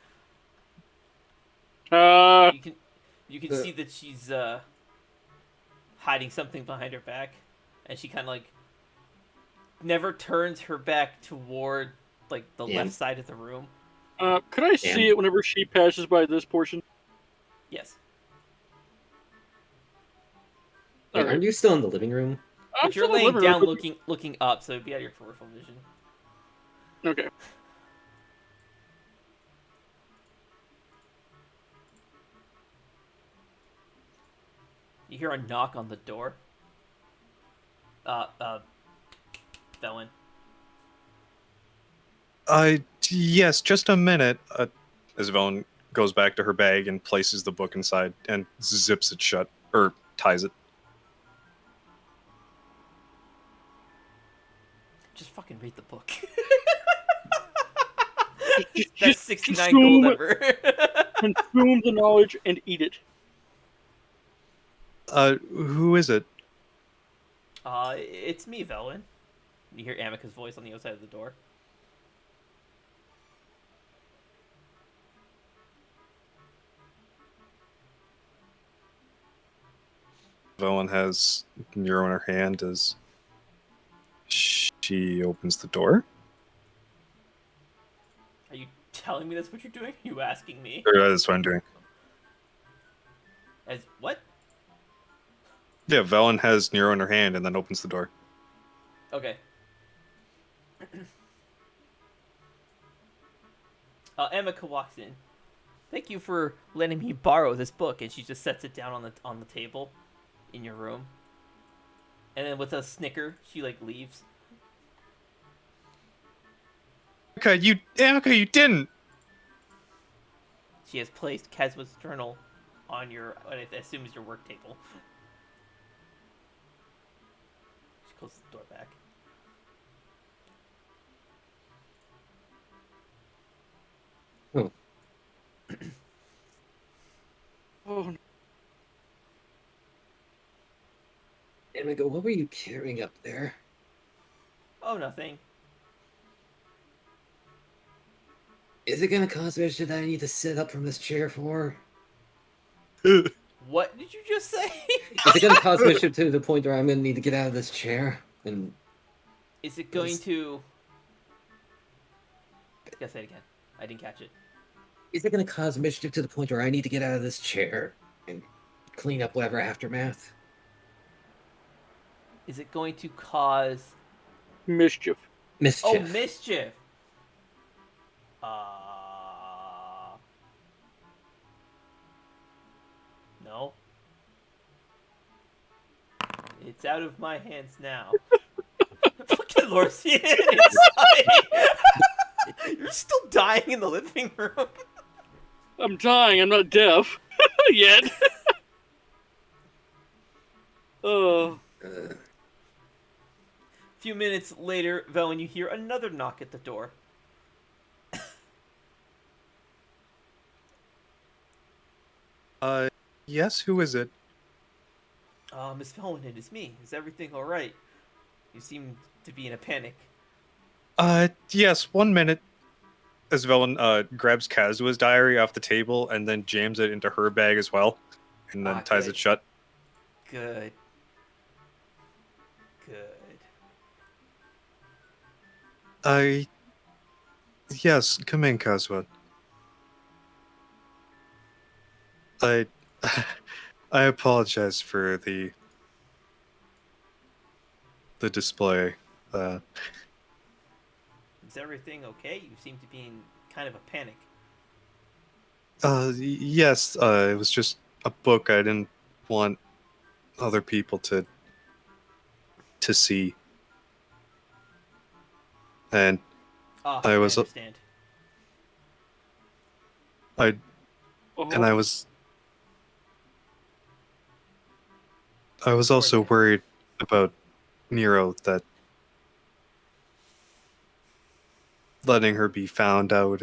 Speaker 1: You can see that she's hiding something behind her back, and she kind of like never turns her back toward like the left side of the room.
Speaker 3: Could I see it whenever she passes by this portion?
Speaker 1: Yes.
Speaker 4: Wait, aren't you still in the living room?
Speaker 1: But you're laying down, looking up, so it'd be out of your peripheral vision.
Speaker 3: Okay.
Speaker 1: You hear a knock on the door. Veilwen.
Speaker 2: Yes, just a minute. As Velen goes back to her bag and places the book inside and zips it shut, or ties it.
Speaker 1: Just fucking read the book.
Speaker 3: That's
Speaker 1: 69 gold ever.
Speaker 3: Consume the knowledge and eat it.
Speaker 2: Who is it?
Speaker 1: It's me, Veilwen. You hear Amica's voice on the other side of the door.
Speaker 2: Velen has Nero in her hand as she opens the door.
Speaker 1: Are you telling me that's what you're doing? Are you asking me?
Speaker 2: That's what I'm doing.
Speaker 1: As what?
Speaker 2: Yeah, Velen has Nero in her hand and then opens the door.
Speaker 1: Okay. Amica walks in. Thank you for letting me borrow this book, and she just sets it down on the table in your room. And then with a snicker, she like leaves.
Speaker 2: Amica, you didn't.
Speaker 1: She has placed Kazuha's journal on your, what I assume is your work table. She closes the door back.
Speaker 4: Oh.
Speaker 3: Oh.
Speaker 4: Amigo, what were you carrying up there?
Speaker 1: Oh, nothing. Is
Speaker 4: it gonna cause me that I need to sit up from this chair for?
Speaker 1: What did you just say?
Speaker 4: Is it going to cause mischief to the point where I'm going to need to get out of this chair? And
Speaker 1: Is it going to... Guess that again. I didn't catch it.
Speaker 4: Is it going to cause mischief to the point where I need to get out of this chair and clean up whatever aftermath?
Speaker 1: Is it going to cause...
Speaker 3: Mischief.
Speaker 4: Mischief.
Speaker 1: Oh, mischief! No. It's out of my hands now. Fucking Lorsian inside! You're still dying in the living room.
Speaker 3: I'm dying. I'm not deaf yet. Oh.
Speaker 1: A few minutes later, Veilwen, you hear another knock at the door.
Speaker 2: Yes, who is it?
Speaker 1: Miss Veilwen, it is me. Is everything alright? You seem to be in a panic.
Speaker 2: Yes, 1 minute. As Veilwen grabs Kazuha's diary off the table and then jams it into her bag as well, and then ties
Speaker 1: good.
Speaker 2: it shut.
Speaker 1: Good.
Speaker 2: Yes, come in, Kazuha. I apologize for the display.
Speaker 1: Is everything okay? You seem to be in kind of a panic.
Speaker 2: Yes, it was just a book I didn't want other people to see. And I
Speaker 1: understand.
Speaker 2: I was also worried about Nero, that letting her be found out,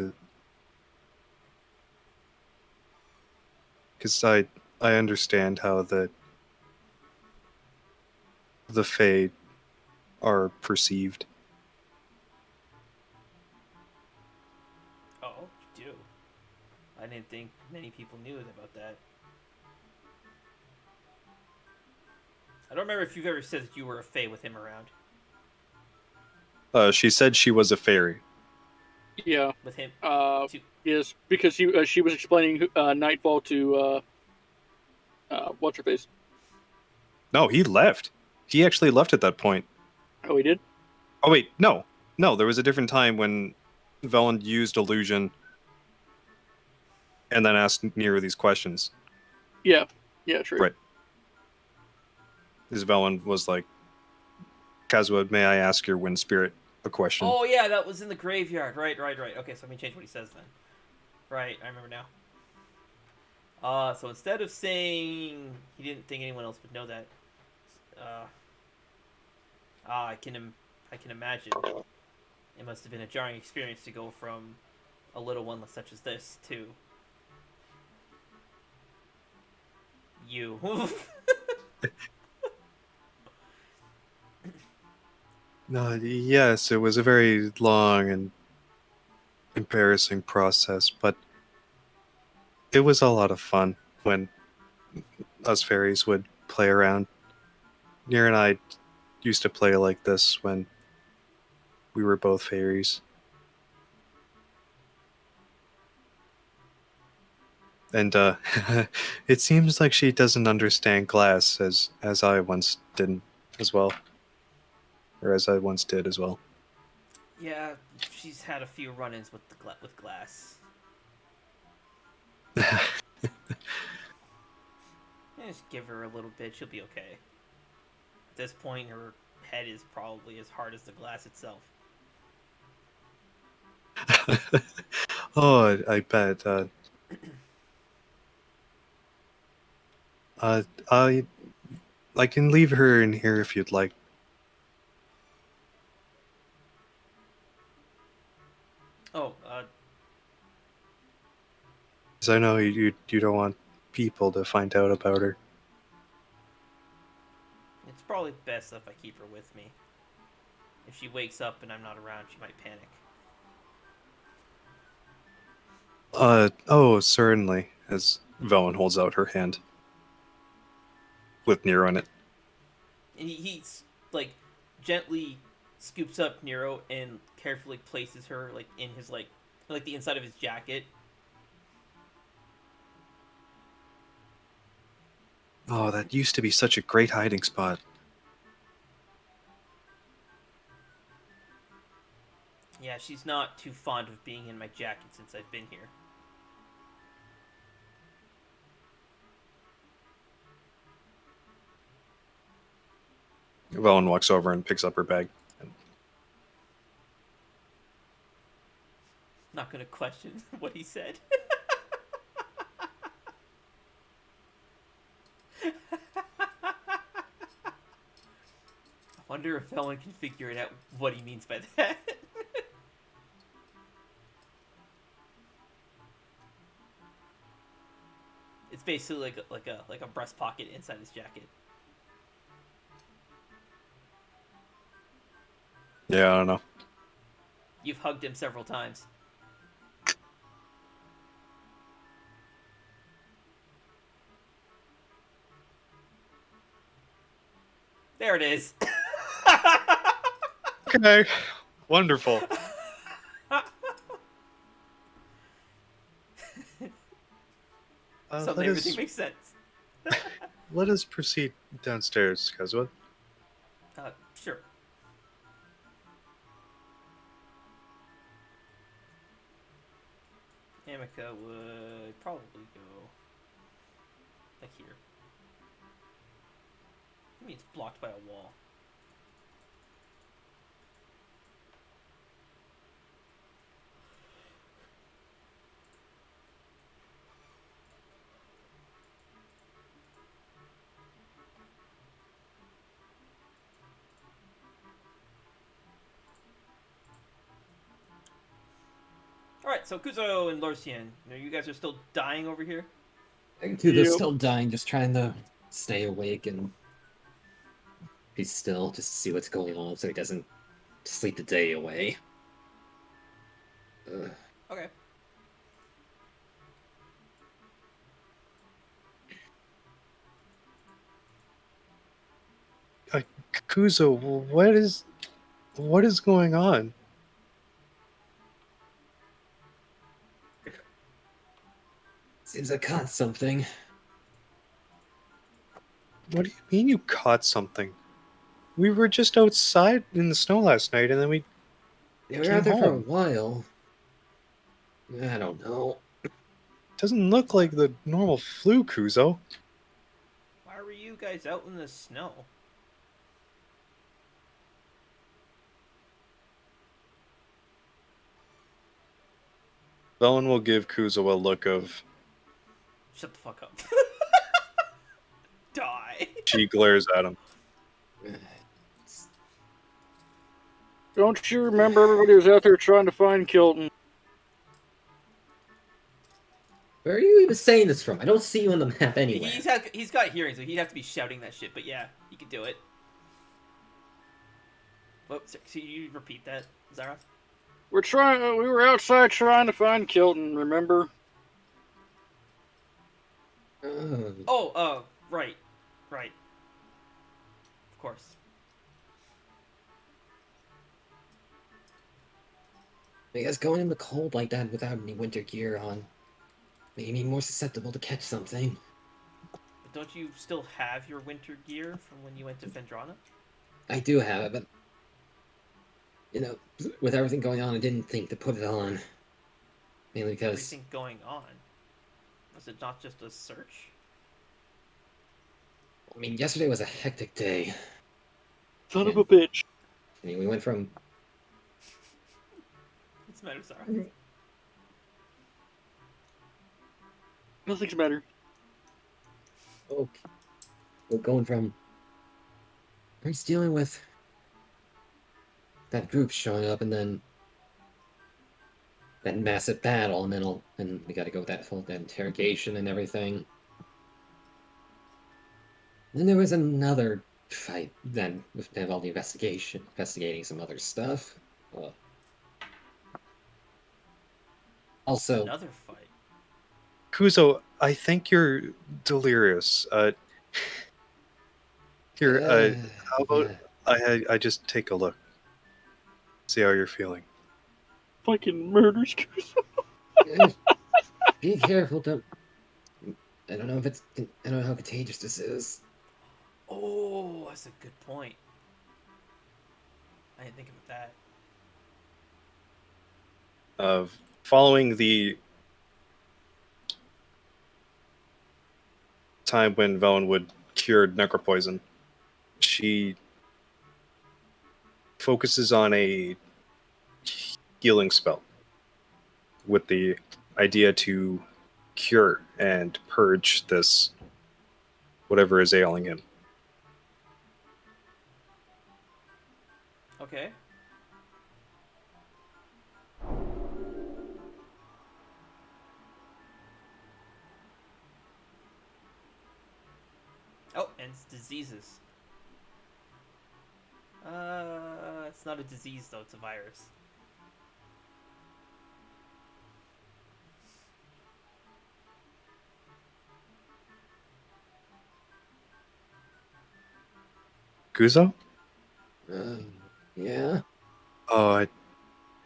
Speaker 2: because I understand how the Fae are perceived.
Speaker 1: Oh, you do? I didn't think many people knew about that. I don't remember if you've ever said that you were a Fae with him around.
Speaker 2: She said she was a fairy.
Speaker 3: Yeah.
Speaker 1: With him?
Speaker 3: Yes, because she was explaining Nightfall to what's her face.
Speaker 2: No, he left. He actually left at that point.
Speaker 3: Oh, he did?
Speaker 2: Oh wait, no, there was a different time when Veilwen used illusion and then asked Nero these questions.
Speaker 3: Yeah, true.
Speaker 2: Right. This Veilwen was like, Kazuha, may I ask your wind spirit a question?
Speaker 1: Oh yeah, that was in the graveyard. Right. Okay, so let me change what he says then. Right, I remember now. So instead of saying he didn't think anyone else would know that, I can imagine it must have been a jarring experience to go from a little one such as this to you.
Speaker 2: Yes, it was a very long and embarrassing process, but it was a lot of fun when us fairies would play around. Nir and I used to play like this when we were both fairies. And it seems like she doesn't understand glass as I once didn't as well. Or as I once did as well.
Speaker 1: Yeah, she's had a few run-ins with with glass. Just give her a little bit, she'll be okay. At this point, her head is probably as hard as the glass itself.
Speaker 2: Oh, I bet. I can leave her in here if you'd like.
Speaker 1: Oh,
Speaker 2: Because I know you don't want people to find out about her.
Speaker 1: it's probably best if I keep her with me. If she wakes up and I'm not around, she might panic.
Speaker 2: Oh, certainly, as Veilwen holds out her hand. with Nero in it.
Speaker 1: And he's like gently scoops up Nero and carefully places her like in his like the inside of his jacket.
Speaker 2: Oh, that used to be such a great hiding spot.
Speaker 1: Yeah, she's not too fond of being in my jacket since I've been here.
Speaker 2: Veilwen walks over and picks up her bag.
Speaker 1: Not gonna question what he said. I wonder if Veilwen can figure it out what he means by that. It's basically like a breast pocket inside his jacket.
Speaker 2: Yeah, I don't know.
Speaker 1: You've hugged him several times. There it is.
Speaker 2: Okay, wonderful.
Speaker 1: Suddenly everything makes sense.
Speaker 2: Let us proceed downstairs, Kazuha.
Speaker 1: Sure. Amica would probably go like here. I mean, it's blocked by a wall. Alright, so Kuzo and Lorsian, you guys are still dying over here?
Speaker 4: Kuzo's still dying, just trying to stay awake and be still, just to see what's going on so he doesn't sleep the day away.
Speaker 1: Okay.
Speaker 2: Kuzo, what is going on?
Speaker 4: Seems I caught something.
Speaker 2: What do you mean you caught something? We were just outside in the snow last night, and then we
Speaker 4: They were
Speaker 2: came
Speaker 4: out there for a
Speaker 2: home.
Speaker 4: while. I don't know.
Speaker 2: Doesn't look like the normal flu, Kuzo.
Speaker 1: Why were you guys out in the snow?
Speaker 2: Veilwen will give Kuzo a look of...
Speaker 1: Shut the fuck up. Die.
Speaker 2: She glares at him.
Speaker 3: Don't you remember everybody was out there trying to find Kilton?
Speaker 4: Where are you even saying this from? I don't see you on the map anywhere.
Speaker 1: He's got hearing, so he'd have to be shouting that shit, but yeah, he could do it. Whoops, so you repeat that, Zara?
Speaker 3: We were outside trying to find Kilton, remember?
Speaker 1: Right. Of course.
Speaker 4: I guess going in the cold like that without any winter gear on made me more susceptible to catch something.
Speaker 1: But don't you still have your winter gear from when you went to Fendrana?
Speaker 4: I do have it, but with everything going on, I didn't think to put it on. Mainly because...
Speaker 1: Everything going on? Was it not just a search?
Speaker 4: I mean, yesterday was a hectic day.
Speaker 3: Son of a bitch.
Speaker 4: I mean, we went from...
Speaker 1: What's the matter, Zara?
Speaker 3: Nothing's better.
Speaker 4: Okay. We're going from... I'm just dealing with that group showing up, and then that massive battle, and we got to go with that interrogation and everything. Then there was another fight. Then with all the investigating some other stuff. Also,
Speaker 1: Another fight.
Speaker 2: Kuzo, I think you're delirious. Here, how about I just take a look, see how you're feeling.
Speaker 3: Fucking murders.
Speaker 4: Be careful, don't. I don't know if it's. I don't know how contagious this is.
Speaker 1: Oh, that's a good point. I didn't think about that.
Speaker 2: Following the time when Veilwen cured necropoison, she focuses on a healing spell with the idea to cure and purge this whatever is ailing him.
Speaker 1: Okay. Oh, and it's diseases. It's not a disease though, it's a virus.
Speaker 2: Guzo?
Speaker 4: Yeah.
Speaker 2: Oh,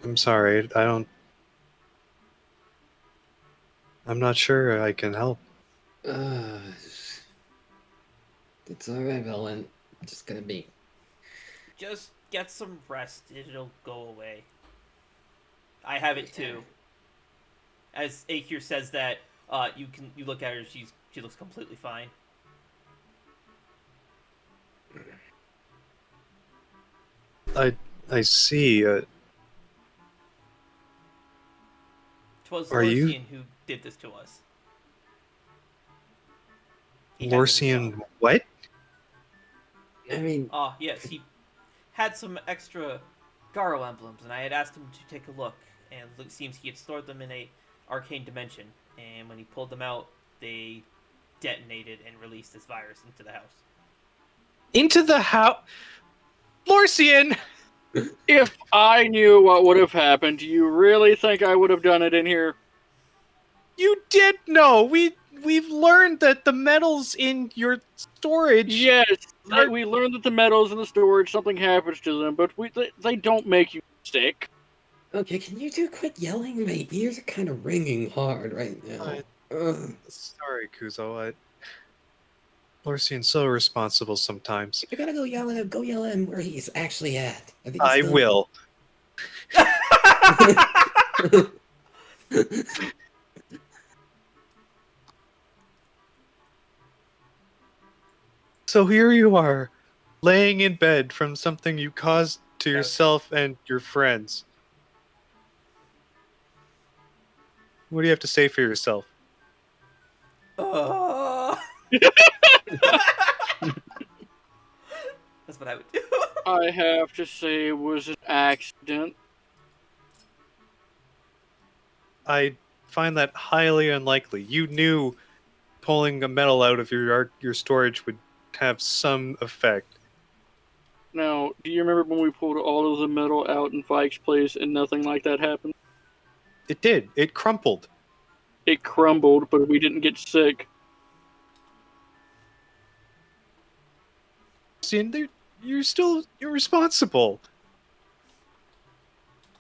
Speaker 2: I'm sorry. I'm not sure I can help.
Speaker 4: It's alright, Veilwen. I'm just gonna be.
Speaker 1: Just get some rest, it'll go away. I have it too. As Akir says that, you look at her, she looks completely fine.
Speaker 2: I see.
Speaker 1: 'Twas
Speaker 2: Are you
Speaker 1: Lorcian who did this to us. He had them himself.
Speaker 2: Lorcian? What?
Speaker 4: I mean,
Speaker 1: Yes, he had some extra Garo emblems, and I had asked him to take a look, and it seems he had stored them in a arcane dimension, and when he pulled them out, they detonated and released this virus into the house.
Speaker 5: Into the house? Lorcian!
Speaker 3: If I knew what would have happened, do you really think I would have done it in here?
Speaker 5: You did know! We've learned that the metals in your storage...
Speaker 3: Yes, we learned that the metals in the storage, something happens to them, but they don't make you sick.
Speaker 4: okay, can you two quit yelling? My ears are kind of ringing hard right now.
Speaker 2: Sorry, Kuzo. Lorcian's so responsible sometimes.
Speaker 4: If you're gonna go yell at him, go yell at him where he's actually at.
Speaker 2: I will. So here you are, laying in bed from something you caused to yourself and your friends. What do you have to say for yourself?
Speaker 1: That's what I would do.
Speaker 3: I have to say it was an accident.
Speaker 2: I find that highly unlikely. You knew pulling a metal out of your storage would have some effect.
Speaker 3: Now, do you remember when we pulled all of the metal out in Vike's place and nothing like that happened?
Speaker 2: It did. It crumpled.
Speaker 3: It crumbled, but we didn't get sick.
Speaker 2: See, you're responsible.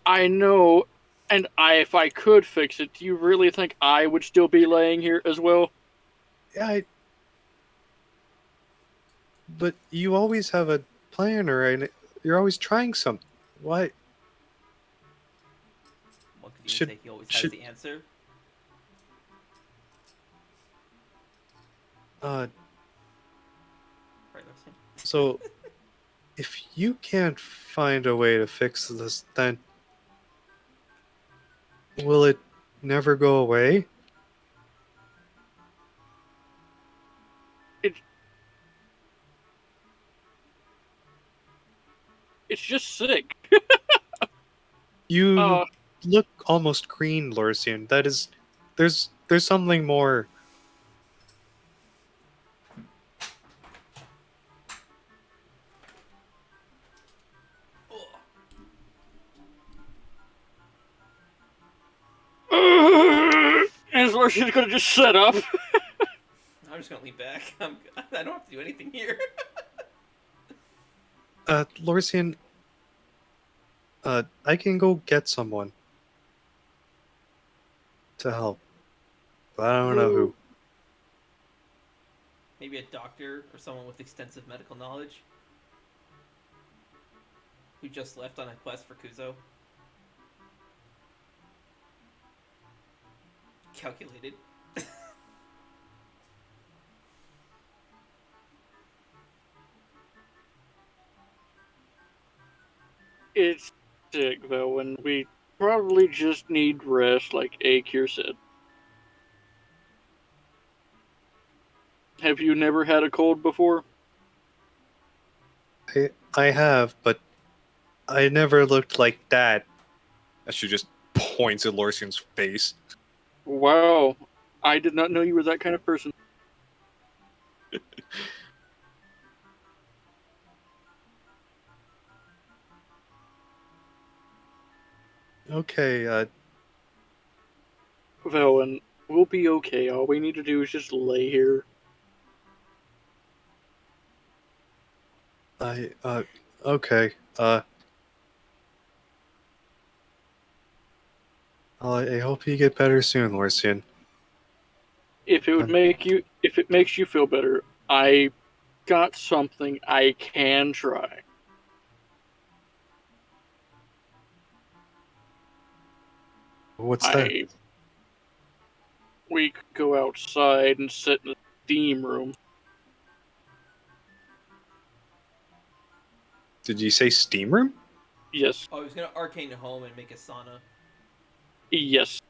Speaker 3: I know, and if I could fix it, do you really think I would still be laying here as well?
Speaker 2: Yeah, but you always have a plan, and you're always trying something. Why?
Speaker 1: What could you say? He always has the answer.
Speaker 2: Right,
Speaker 1: Lorcian.
Speaker 2: So, if you can't find a way to fix this, then will it never go away?
Speaker 3: It's just sick.
Speaker 2: You look almost green, Lorcian. That is, there's something more.
Speaker 3: And Lorcian's gonna just shut up.
Speaker 1: I'm just gonna lean back. I don't have to do anything here.
Speaker 2: Lorsian, I can go get someone to help, but I don't know who.
Speaker 1: Maybe a doctor or someone with extensive medical knowledge who just left on a quest for Kuzo. Calculated.
Speaker 3: It's sick, though, and we probably just need rest, like Akir said. Have you never had a cold before?
Speaker 2: I have, but I never looked like that. As she just points at Lorsian's face.
Speaker 3: Wow, I did not know you were that kind of person.
Speaker 2: Okay,
Speaker 3: Veilwen, we'll be okay. All we need to do is just lay here.
Speaker 2: okay, I hope you get better soon, Lorsian.
Speaker 3: If it makes you feel better, I got something I can try.
Speaker 2: What's that?
Speaker 3: We could go outside and sit in the steam room.
Speaker 2: Did you say steam room?
Speaker 3: Yes.
Speaker 1: Oh, I was gonna arcane home and make a sauna.
Speaker 3: Yes.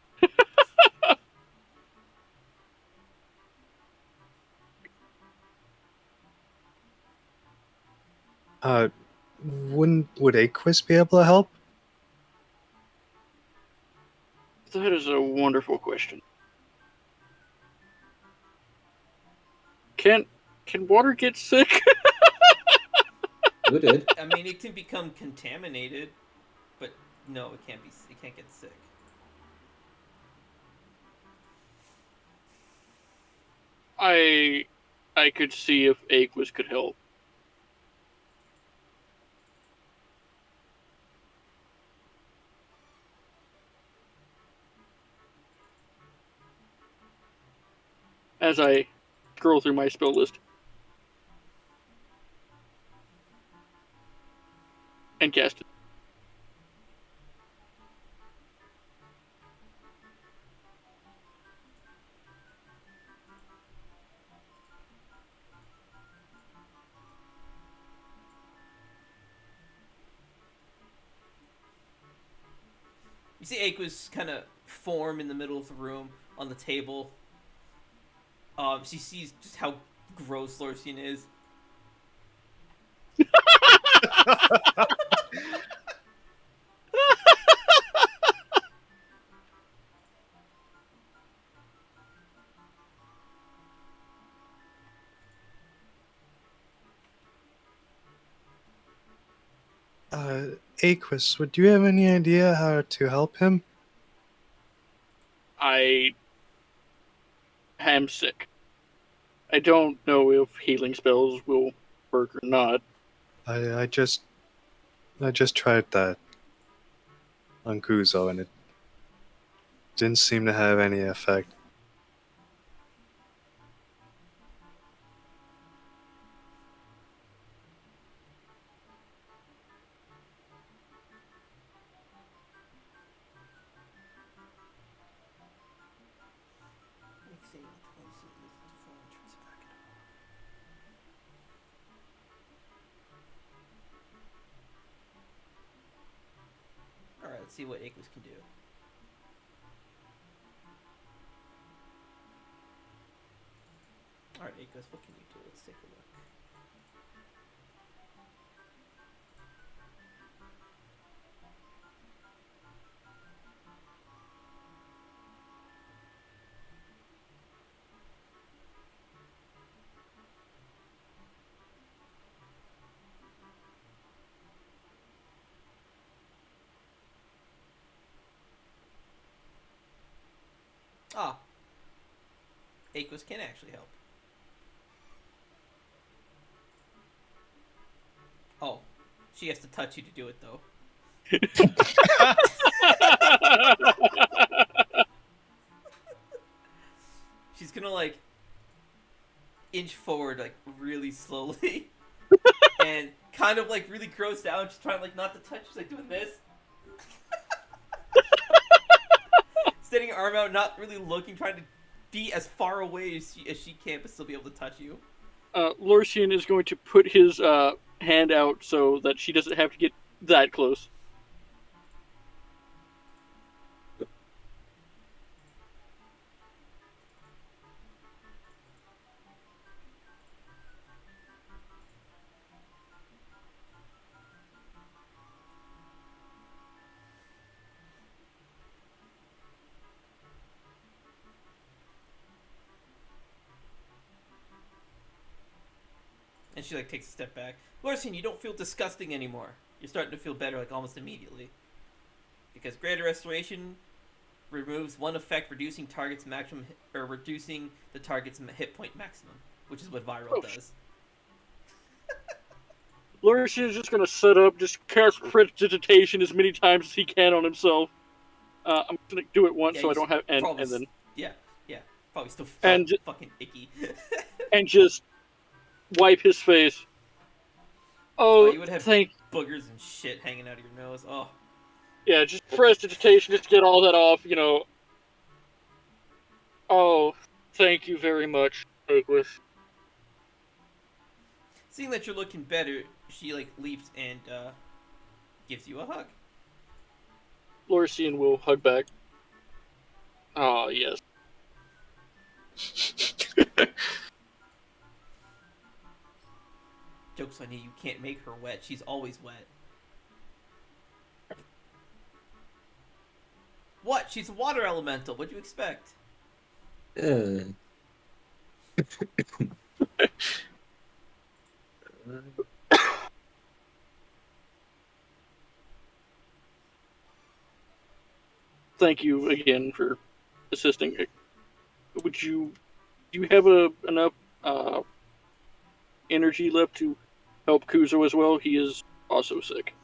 Speaker 2: Would Aquis be able to help?
Speaker 3: That is a wonderful question. Can water get sick?
Speaker 4: Would it?
Speaker 1: I mean, it can become contaminated, but no, it can't be. It can't get sick.
Speaker 3: I could see if Aquis could help. As I scroll through my spell list. And cast it.
Speaker 1: You see Aqua's kind of form in the middle of the room on the table. She sees just how gross Lorsian is.
Speaker 2: Aquis, would you have any idea how to help him?
Speaker 3: I am sick. I don't know if healing spells will work or not.
Speaker 2: I just tried that on Kuzo and it didn't seem to have any effect.
Speaker 1: Alright, let's see what Aquis can do. Alright, Aquis, what can you do? Let's take a look. Ah, Aquis can actually help. Oh, She has to touch you to do it, though. She's gonna, like, inch forward, like, really slowly. And kind of, like, really grossed out. She's trying, like, not to touch. She's, like, doing this. Extending her arm out, not really looking, trying to be as far away as she can, but still be able to touch you.
Speaker 3: Lorsian is going to put his hand out so that she doesn't have to get that close.
Speaker 1: And she, like, takes a step back. Lorsian, you don't feel disgusting anymore. You're starting to feel better, like, almost immediately. Because Greater Restoration removes one effect, reducing target's maximum, or reducing the target's hit point maximum, which is what Viral does.
Speaker 3: Lorsian is just going to set up, just cast Prestidigitation as many times as he can on himself. I'm going to do it once so I don't have... And then...
Speaker 1: Yeah. Probably still fucking icky.
Speaker 3: And just wipe his face. Oh,
Speaker 1: you would have boogers and shit hanging out of your nose. Oh.
Speaker 3: Yeah, just Prestidigitation just to get all that off, you know. Oh, thank you very much, Aquis.
Speaker 1: Seeing that you're looking better, she, like, leaps and gives you a hug.
Speaker 3: Lorsian will hug back. Oh, yes.
Speaker 1: Joke's on you, you can't make her wet. She's always wet. What? She's a water elemental. What'd you expect?
Speaker 3: Thank you again for assisting. Do you have enough energy left to help Kuzo as well? He is also sick.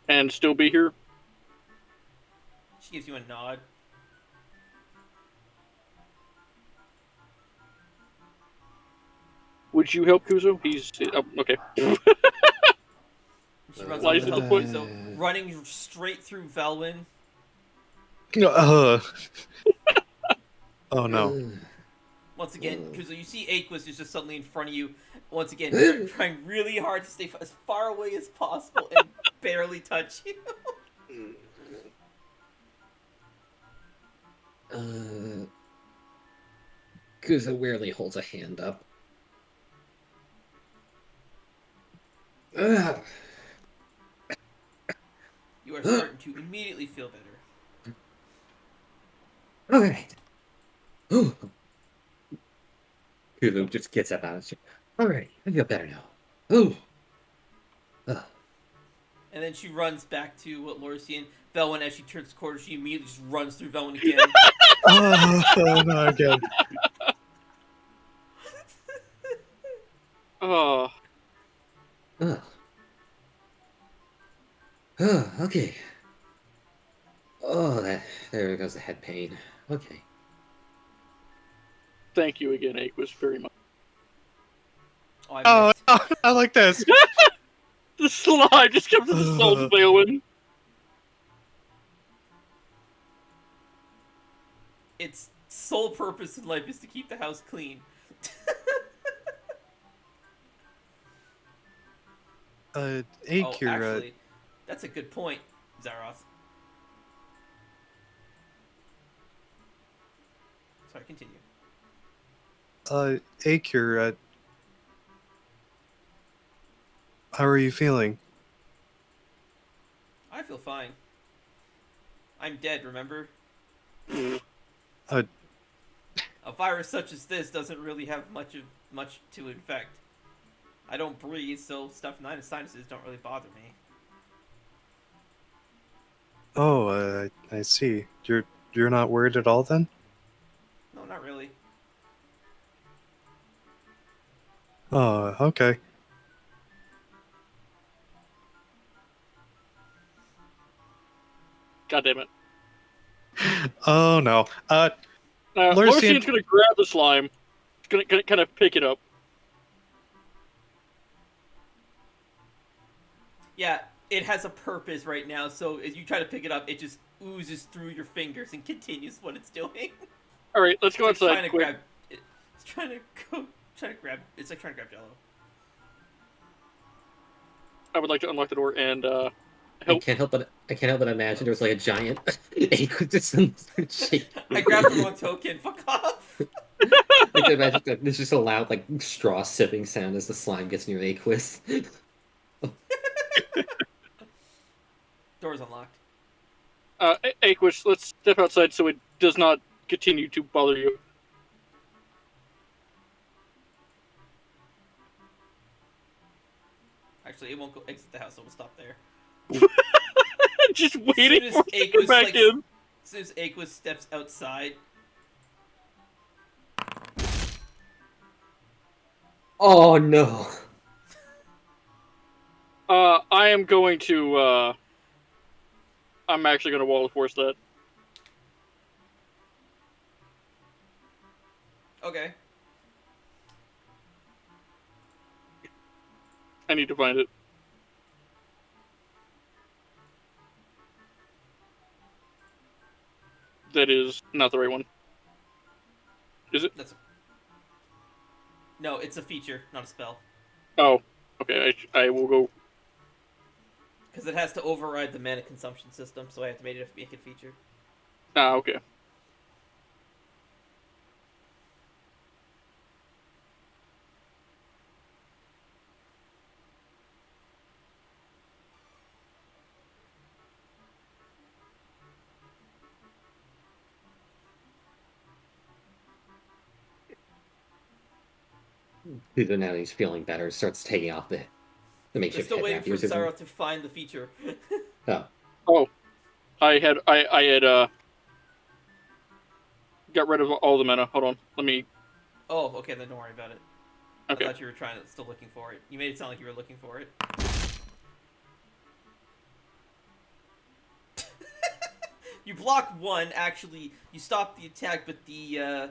Speaker 3: And still be here?
Speaker 1: She gives you a nod.
Speaker 3: Would you help Kuzo? He's... okay.
Speaker 1: She runs off to help Kuzo, running straight through Veilwen.
Speaker 2: Oh no.
Speaker 1: Once again, Kuzo, you see Aquis is just suddenly in front of you. Once again, trying really hard to stay as far away as possible and barely touch you.
Speaker 4: Kuzo weirdly holds a hand up.
Speaker 1: You are starting to immediately feel better.
Speaker 4: Alright. Kuzo just gets up out of it. Alright, I feel better now.
Speaker 1: And then she runs back to Lorsian. Veilwen, as she turns the corner, she immediately just runs through Veilwen again.
Speaker 2: Oh, no, again.
Speaker 3: Oh.
Speaker 4: Okay. Oh, there goes the head pain. Okay.
Speaker 3: Thank you again, Aquis, very much.
Speaker 1: Oh,
Speaker 2: I like this.
Speaker 3: The slide just comes to the soul of Veilwen.
Speaker 1: Its sole purpose in life is to keep the house clean.
Speaker 2: Akira.
Speaker 1: Actually, that's a good point, Zaroth. Sorry, continue.
Speaker 2: Akira, how are you feeling?
Speaker 1: I feel fine. I'm dead, remember? A virus such as this doesn't really have much to infect. I don't breathe, so stuff in the sinuses don't really bother me.
Speaker 2: Oh, I see. You're not worried at all then?
Speaker 1: No, not really.
Speaker 2: Oh, okay.
Speaker 3: God damn it.
Speaker 2: Oh no. Lorsian-
Speaker 3: Lorsian's gonna grab the slime. He's gonna kind of pick it up.
Speaker 1: Yeah, it has a purpose right now, so as you try to pick it up, it just oozes through your fingers and continues what it's doing.
Speaker 3: Alright, let's go
Speaker 1: It's like
Speaker 3: outside quick.
Speaker 1: it's trying to grab. It's like trying to grab Jello.
Speaker 3: I would like to unlock the door and
Speaker 4: I
Speaker 3: help.
Speaker 4: can't help but imagine there's like a giant ache just shaking.
Speaker 1: I grabbed the wrong token. Fuck off.
Speaker 4: I can imagine that there's just a loud like straw sipping sound as the slime gets near Aquis.
Speaker 1: Door's unlocked.
Speaker 3: Aquis, let's step outside so it does not continue to bother you.
Speaker 1: Actually, it won't go exit the house, so we'll stop there.
Speaker 3: Just waiting
Speaker 1: as
Speaker 3: for
Speaker 1: soon as
Speaker 3: it to come back in.
Speaker 1: As soon as Aquis steps outside.
Speaker 4: Oh no.
Speaker 3: I am going to, I'm actually going to wall of force that.
Speaker 1: Okay.
Speaker 3: I need to find it. That is not the right one. Is it?
Speaker 1: No, it's a feature, not a spell.
Speaker 3: Oh, okay. I will go.
Speaker 1: Because it has to override the mana consumption system, so I have to make it a feature.
Speaker 3: Ah, okay.
Speaker 4: Even now he's feeling better, starts taking off the
Speaker 1: We're
Speaker 4: makeshift
Speaker 1: still
Speaker 4: head
Speaker 1: waiting for
Speaker 4: wrappers.
Speaker 1: Zara to find the feature.
Speaker 3: Oh, I had got rid of all the mana. Hold on, let me.
Speaker 1: Oh, okay, then don't worry about it.
Speaker 3: Okay.
Speaker 1: I thought you were still looking for it. You made it sound like you were looking for it. You block one, actually. You stop the attack, but the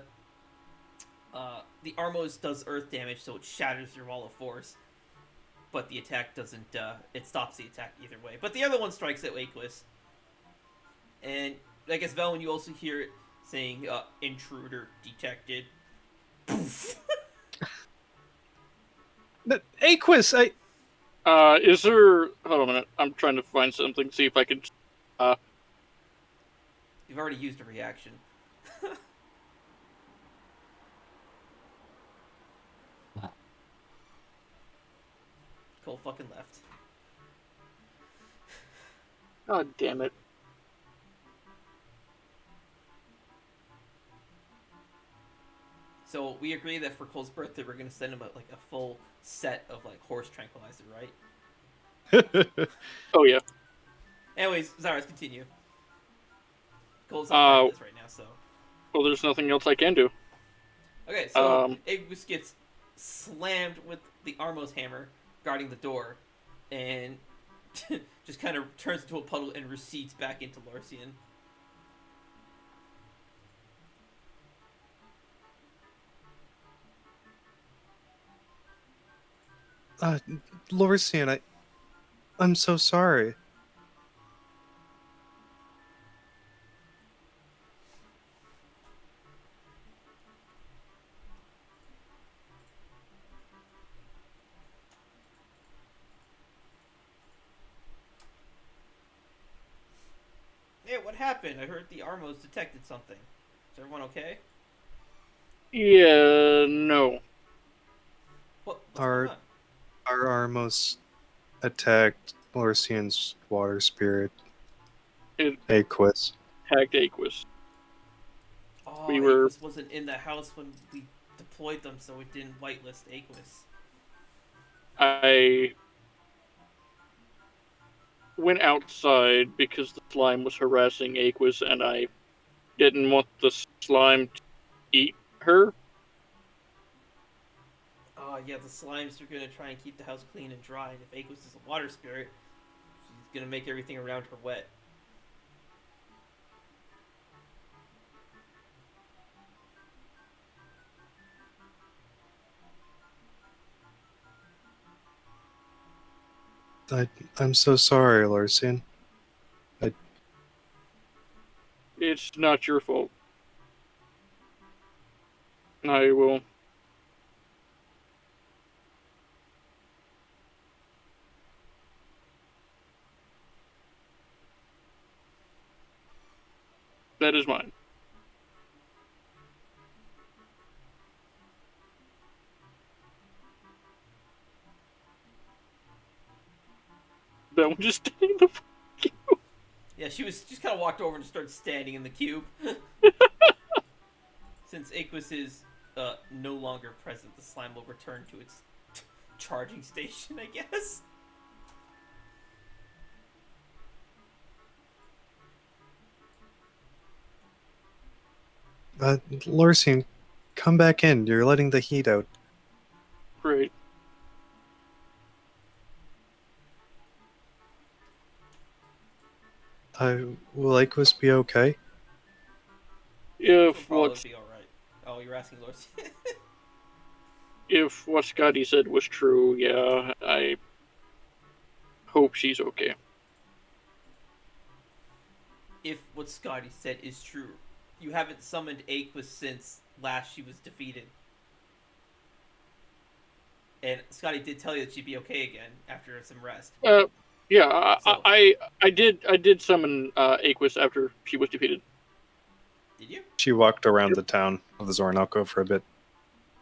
Speaker 1: Armos does earth damage, so it shatters your wall of force. But the attack doesn't, it stops the attack either way. But the other one strikes at Aquis. And I guess, Veilwen, you also hear it saying, intruder detected. Poof!
Speaker 2: Aquis,
Speaker 3: Is there? Hold on a minute. I'm trying to find something. See if I can.
Speaker 1: You've already used a reaction. Cole fucking left.
Speaker 3: God damn it.
Speaker 1: So we agree that for Cole's birthday, we're gonna send him a full set of horse tranquilizer, right?
Speaker 3: Oh yeah.
Speaker 1: Anyways, Zaras, continue. Cole's on this right now, so.
Speaker 3: Well, there's nothing else I can do.
Speaker 1: Okay, so Agus gets slammed with the Armos hammer guarding the door, and just kind of turns into a puddle and recedes back into Lorsian.
Speaker 2: Lorsian, I'm so sorry.
Speaker 1: Hey, what happened? I heard the Armos detected something. Is everyone okay?
Speaker 3: Yeah, no.
Speaker 1: What's going on?
Speaker 2: Our Armos attacked Lorsian's water spirit. Aquis.
Speaker 3: Hacked Aquis.
Speaker 1: Oh,
Speaker 3: We were-
Speaker 1: Aquis wasn't in the house when we deployed them, so it didn't whitelist Aquis.
Speaker 3: I went outside because the slime was harassing Aquis, and I didn't want the slime to eat her.
Speaker 1: Oh, yeah, the slimes are gonna try and keep the house clean and dry, and if Aquis is a water spirit, she's gonna make everything around her wet.
Speaker 2: I'm so sorry, Larson.
Speaker 3: It's not your fault. I will. That is mine. That one just stayed in the cube.
Speaker 1: Yeah, she kind of walked over and just started standing in the cube. Since Aquus is no longer present, the slime will return to its charging station, I guess.
Speaker 2: Larson, come back in. You're letting the heat out.
Speaker 3: Great.
Speaker 2: Will Aquis be okay?
Speaker 1: She'll
Speaker 3: If
Speaker 1: probably
Speaker 3: what's
Speaker 1: be alright. Oh, you're asking Lord.
Speaker 3: if what Scotty said was true, yeah, I hope she's okay.
Speaker 1: If what Scotty said is true, you haven't summoned Aquis since last she was defeated. And Scotty did tell you that she'd be okay again after some rest.
Speaker 3: Yeah,
Speaker 1: So-
Speaker 3: I did summon Aquis after she was defeated.
Speaker 1: Did you?
Speaker 2: She walked around the town of the Zornoko for a bit.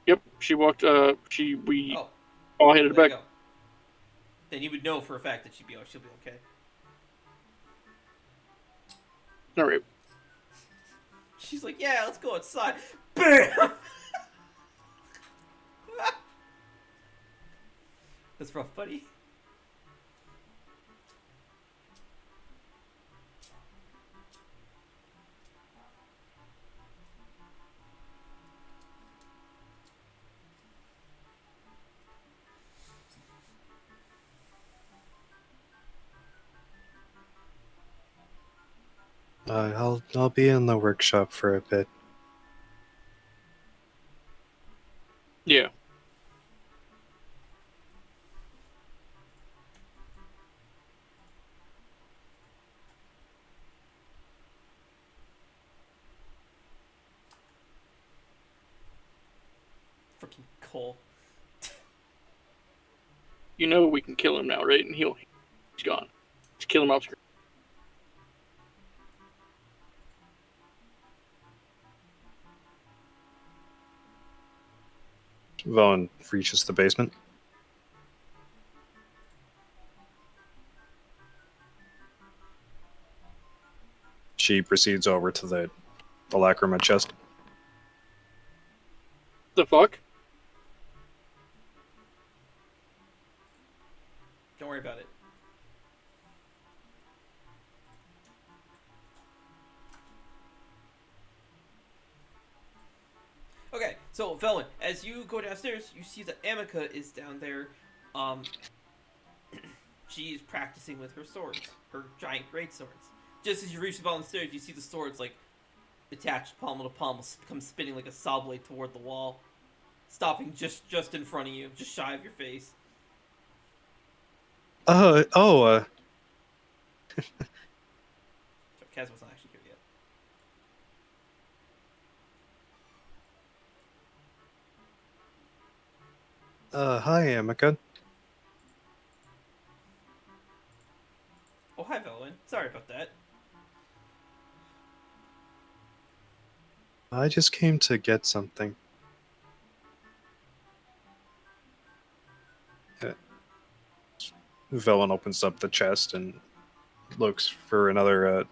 Speaker 3: Yep, she walked. We
Speaker 1: Oh,
Speaker 3: all headed
Speaker 1: there you
Speaker 3: back.
Speaker 1: go. Then you would know for a fact that she'll be okay.
Speaker 3: All right.
Speaker 1: She's like, yeah, let's go outside. BAM! That's rough, buddy.
Speaker 2: I'll be in the workshop for a bit.
Speaker 3: Yeah.
Speaker 1: Freaking Cole.
Speaker 3: You know we can kill him now, right? And he's gone. Just kill him off screen.
Speaker 2: Vaughn reaches the basement. She proceeds over to the lacrima chest.
Speaker 3: The fuck?
Speaker 1: Don't worry about it. Okay, so Veilwen, as you go downstairs, you see that Amica is down there. She's practicing with her swords, her giant great swords. Just as you reach the bottom of the stairs, you see the swords like attached pommel to pommel, come spinning like a saw blade toward the wall, stopping just in front of you, just shy of your face.
Speaker 2: Oh,
Speaker 1: So Kaz wasn't actually here yet.
Speaker 2: Hi, Amica.
Speaker 1: Oh, hi, Veilwen. Sorry about that.
Speaker 2: I just came to get something. Velen opens up the chest and looks for another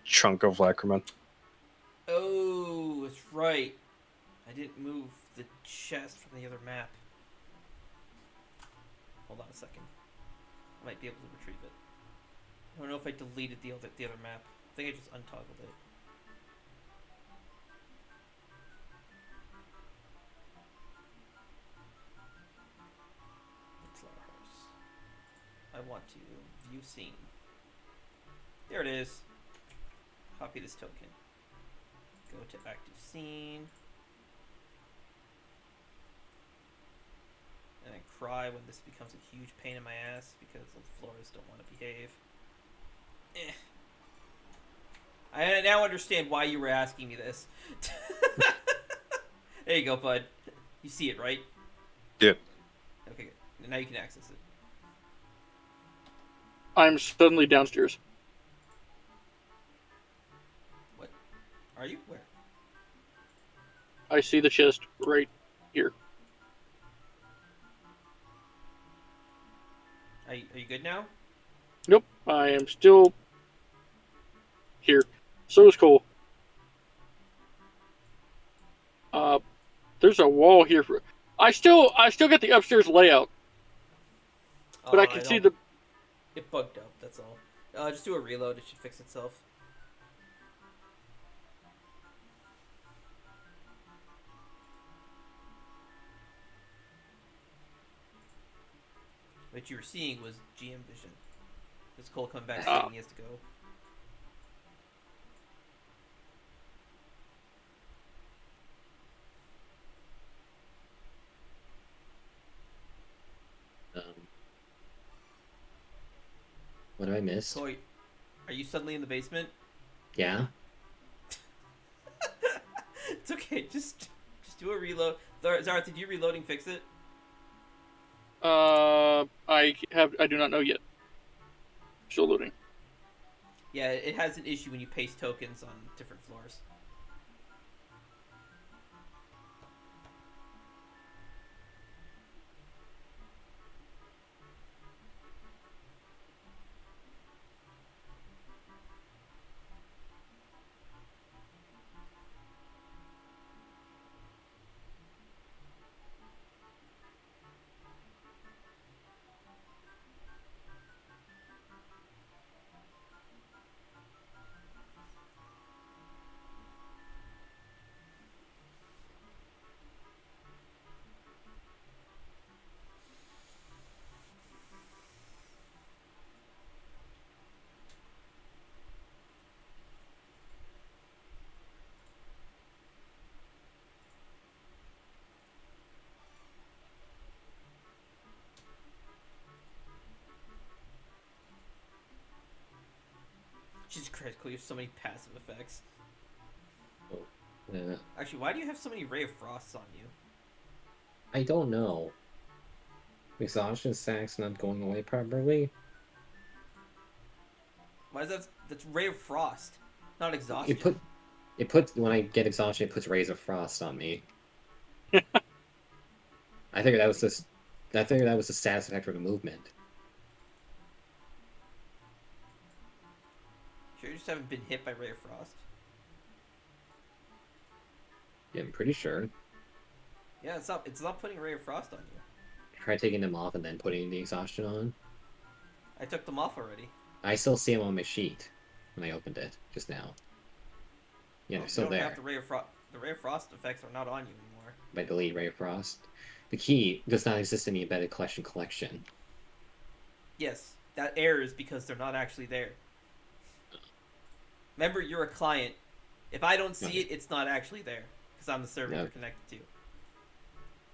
Speaker 2: chunk of lacrima.
Speaker 1: Oh, that's right. I didn't move the chest from the other map. Hold on a second. I might be able to retrieve it. I don't know if I deleted the other map. I think I just untoggled it. I want to view scene. There it is. Copy this token. Go to active scene. And then cry when this becomes a huge pain in my ass because the floors don't want to behave. I now understand why you were asking me this. There you go, bud. You see it, right?
Speaker 2: Yeah.
Speaker 1: Okay, good. Now you can access it.
Speaker 3: I'm suddenly downstairs.
Speaker 1: What? Are you? Where?
Speaker 3: I see the chest right here.
Speaker 1: Are you good now?
Speaker 3: Nope, I am still here. So is Cole. There's a wall here for. I still get the upstairs layout, but I can see the.
Speaker 1: It bugged out. That's all. Just do a reload. It should fix itself. What you were seeing was GM vision. This Cole coming back saying he has to go.
Speaker 4: What have I missed?
Speaker 1: Toy, are you suddenly in the basement?
Speaker 4: Yeah.
Speaker 1: It's okay. Just do a reload. Zara, did you reloading fix it?
Speaker 3: I do not know yet. Still loading.
Speaker 1: Yeah, it has an issue when you paste tokens on different floors. Jesus Christ, Cole, you have so many passive effects.
Speaker 4: Oh, yeah.
Speaker 1: Actually, why do you have so many Ray of Frosts on you?
Speaker 4: I don't know. Exhaustion stack's not going away properly.
Speaker 1: Why is that? That's Ray of Frost, not exhaustion.
Speaker 4: It puts when I get exhaustion, it puts rays of frost on me. I figured that was the status effect for the movement.
Speaker 1: Sure, you just haven't been hit by Ray of Frost.
Speaker 4: Yeah, I'm pretty sure.
Speaker 1: Yeah, it's not putting Ray of Frost on you.
Speaker 4: Try taking them off and then putting the exhaustion on.
Speaker 1: I took them off already.
Speaker 4: I still see them on my sheet when I opened it just now. Yeah, they're still there.
Speaker 1: The Ray of Frost effects are not on you anymore.
Speaker 4: By delete Ray of Frost. The key does not exist in the embedded collection.
Speaker 1: Yes, that errors because they're not actually there. Remember, you're a client. If I don't see it, it's not actually there because I'm the server you're connected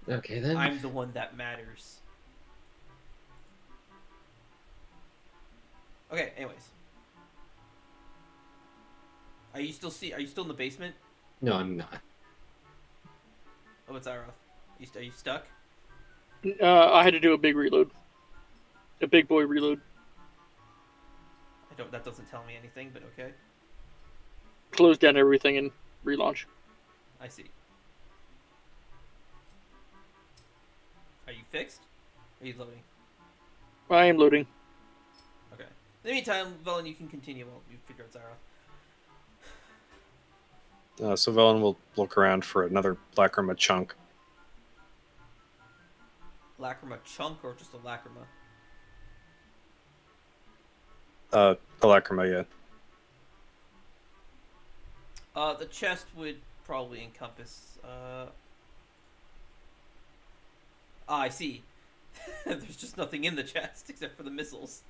Speaker 1: to.
Speaker 4: Okay, then.
Speaker 1: I'm the one that matters. Okay, anyways. Are you still in the basement?
Speaker 4: No, I'm not.
Speaker 1: Oh, it's Ara. Are you stuck?
Speaker 3: I had to do a big reload. A big boy reload.
Speaker 1: That doesn't tell me anything, but okay.
Speaker 3: Close down everything and relaunch.
Speaker 1: I see. Are you fixed? Or are you loading?
Speaker 3: I am loading.
Speaker 1: Okay. In the meantime, Velen, you can continue while you figure out Zara.
Speaker 2: So Velen will look around for another lacrima chunk.
Speaker 1: Lacrima chunk or just a lacrima?
Speaker 2: A lacrima, yeah.
Speaker 1: The chest would probably encompass. I see. There's just nothing in the chest except for the missiles.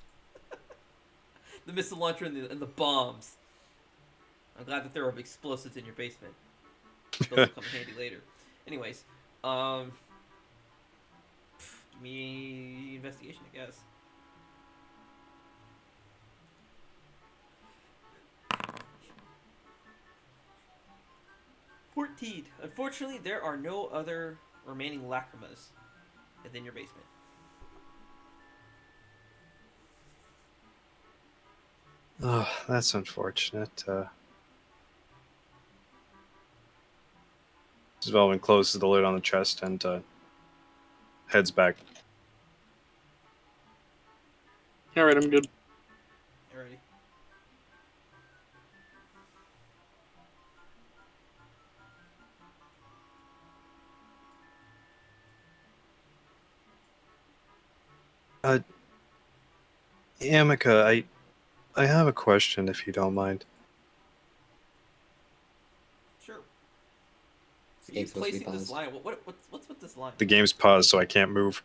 Speaker 1: The missile launcher and the bombs. I'm glad that there are explosives in your basement. Those will come in handy later. Anyways, do Give me investigation, I guess. 14. Unfortunately, there are no other remaining lacrimas within your basement.
Speaker 2: Oh, that's unfortunate. Veilwen closes the lid on the chest and heads back.
Speaker 3: All right, I'm good.
Speaker 1: Alrighty.
Speaker 2: Amica, I have a question if you don't mind.
Speaker 1: Sure.
Speaker 4: The
Speaker 1: Are you
Speaker 4: game's supposed to be
Speaker 1: placing this
Speaker 4: paused.
Speaker 1: line? What's with this line?
Speaker 2: The game's paused, so I can't move.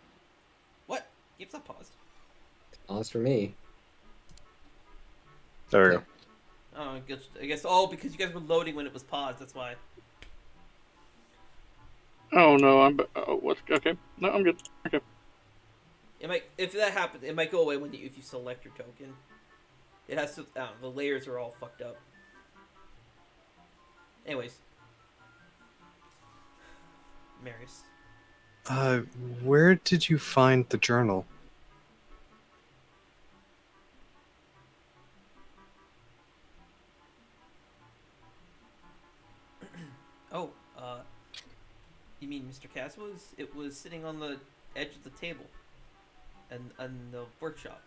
Speaker 1: What? Game's not paused.
Speaker 4: Paused for me.
Speaker 2: There we go.
Speaker 4: There.
Speaker 1: Oh, I guess. Oh, because you guys were loading when it was paused. That's why.
Speaker 3: Oh no, what's okay? No, I'm good. Okay.
Speaker 1: It might. If that happens, it might go away if you select your token. It has to. I don't know, the layers are all fucked up. Anyways, Marius.
Speaker 2: Where did you find the journal?
Speaker 1: Oh, you mean Mr. Kazuha's? It was sitting on the edge of the table, and in the workshop.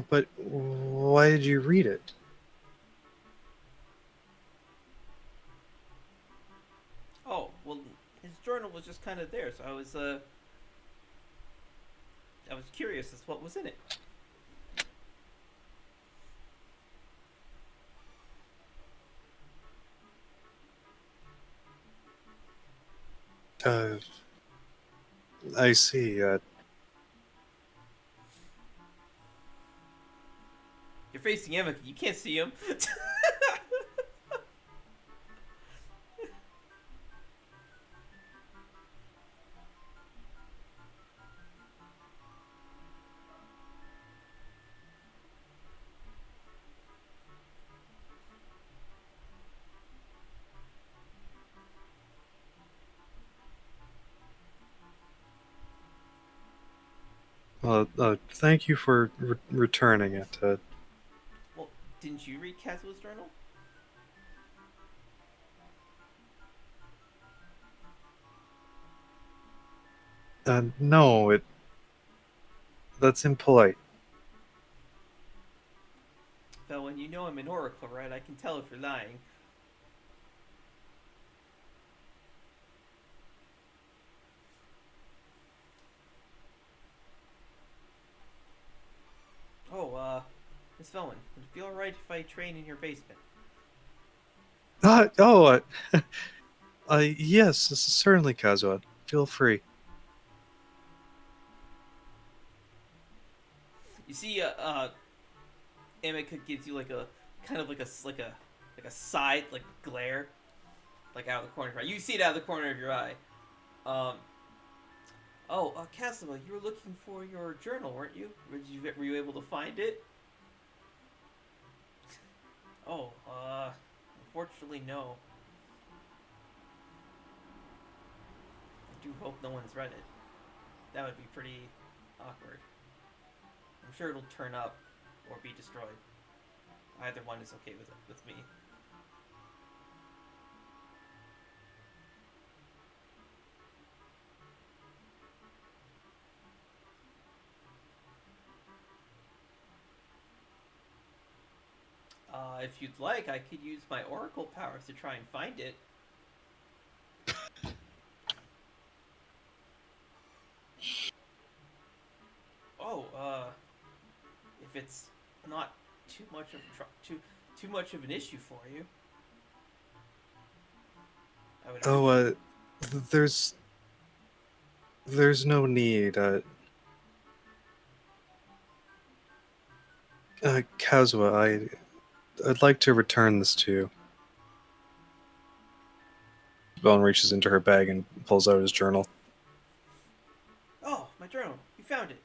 Speaker 2: But why did you read it?
Speaker 1: Oh, well, his journal was just kind of there, so I was curious as to what was in it.
Speaker 2: Uh, I see.
Speaker 1: You're facing Emeka. You can't see him.
Speaker 2: Thank you for returning it.
Speaker 1: Well, didn't you read Kazuha's journal?
Speaker 2: No, that's impolite.
Speaker 1: Veilwen, you know I'm an oracle, right? I can tell if you're lying. Oh, Miss Veilwen, would it be alright if I train in your basement?
Speaker 2: Yes, certainly, Kazuha. Feel free.
Speaker 1: You see, Emeka gives you like a kind of like a side like glare, like out of the corner of your eye. You see it out of the corner of your eye. Um. Oh, Kazuha, you were looking for your journal, weren't you? Were you able to find it? Oh, unfortunately, no. I do hope no one's read it. That would be pretty awkward. I'm sure it'll turn up or be destroyed. Either one is okay with me. If you'd like, I could use my oracle powers to try and find it. Oh, if it's not too much of too much of an issue for you, I would
Speaker 2: Oh,
Speaker 1: appreciate.
Speaker 2: there's no need. Kazuha, I'd like to return this to you. Velen reaches into her bag and pulls out his journal.
Speaker 1: Oh, my journal. You found it.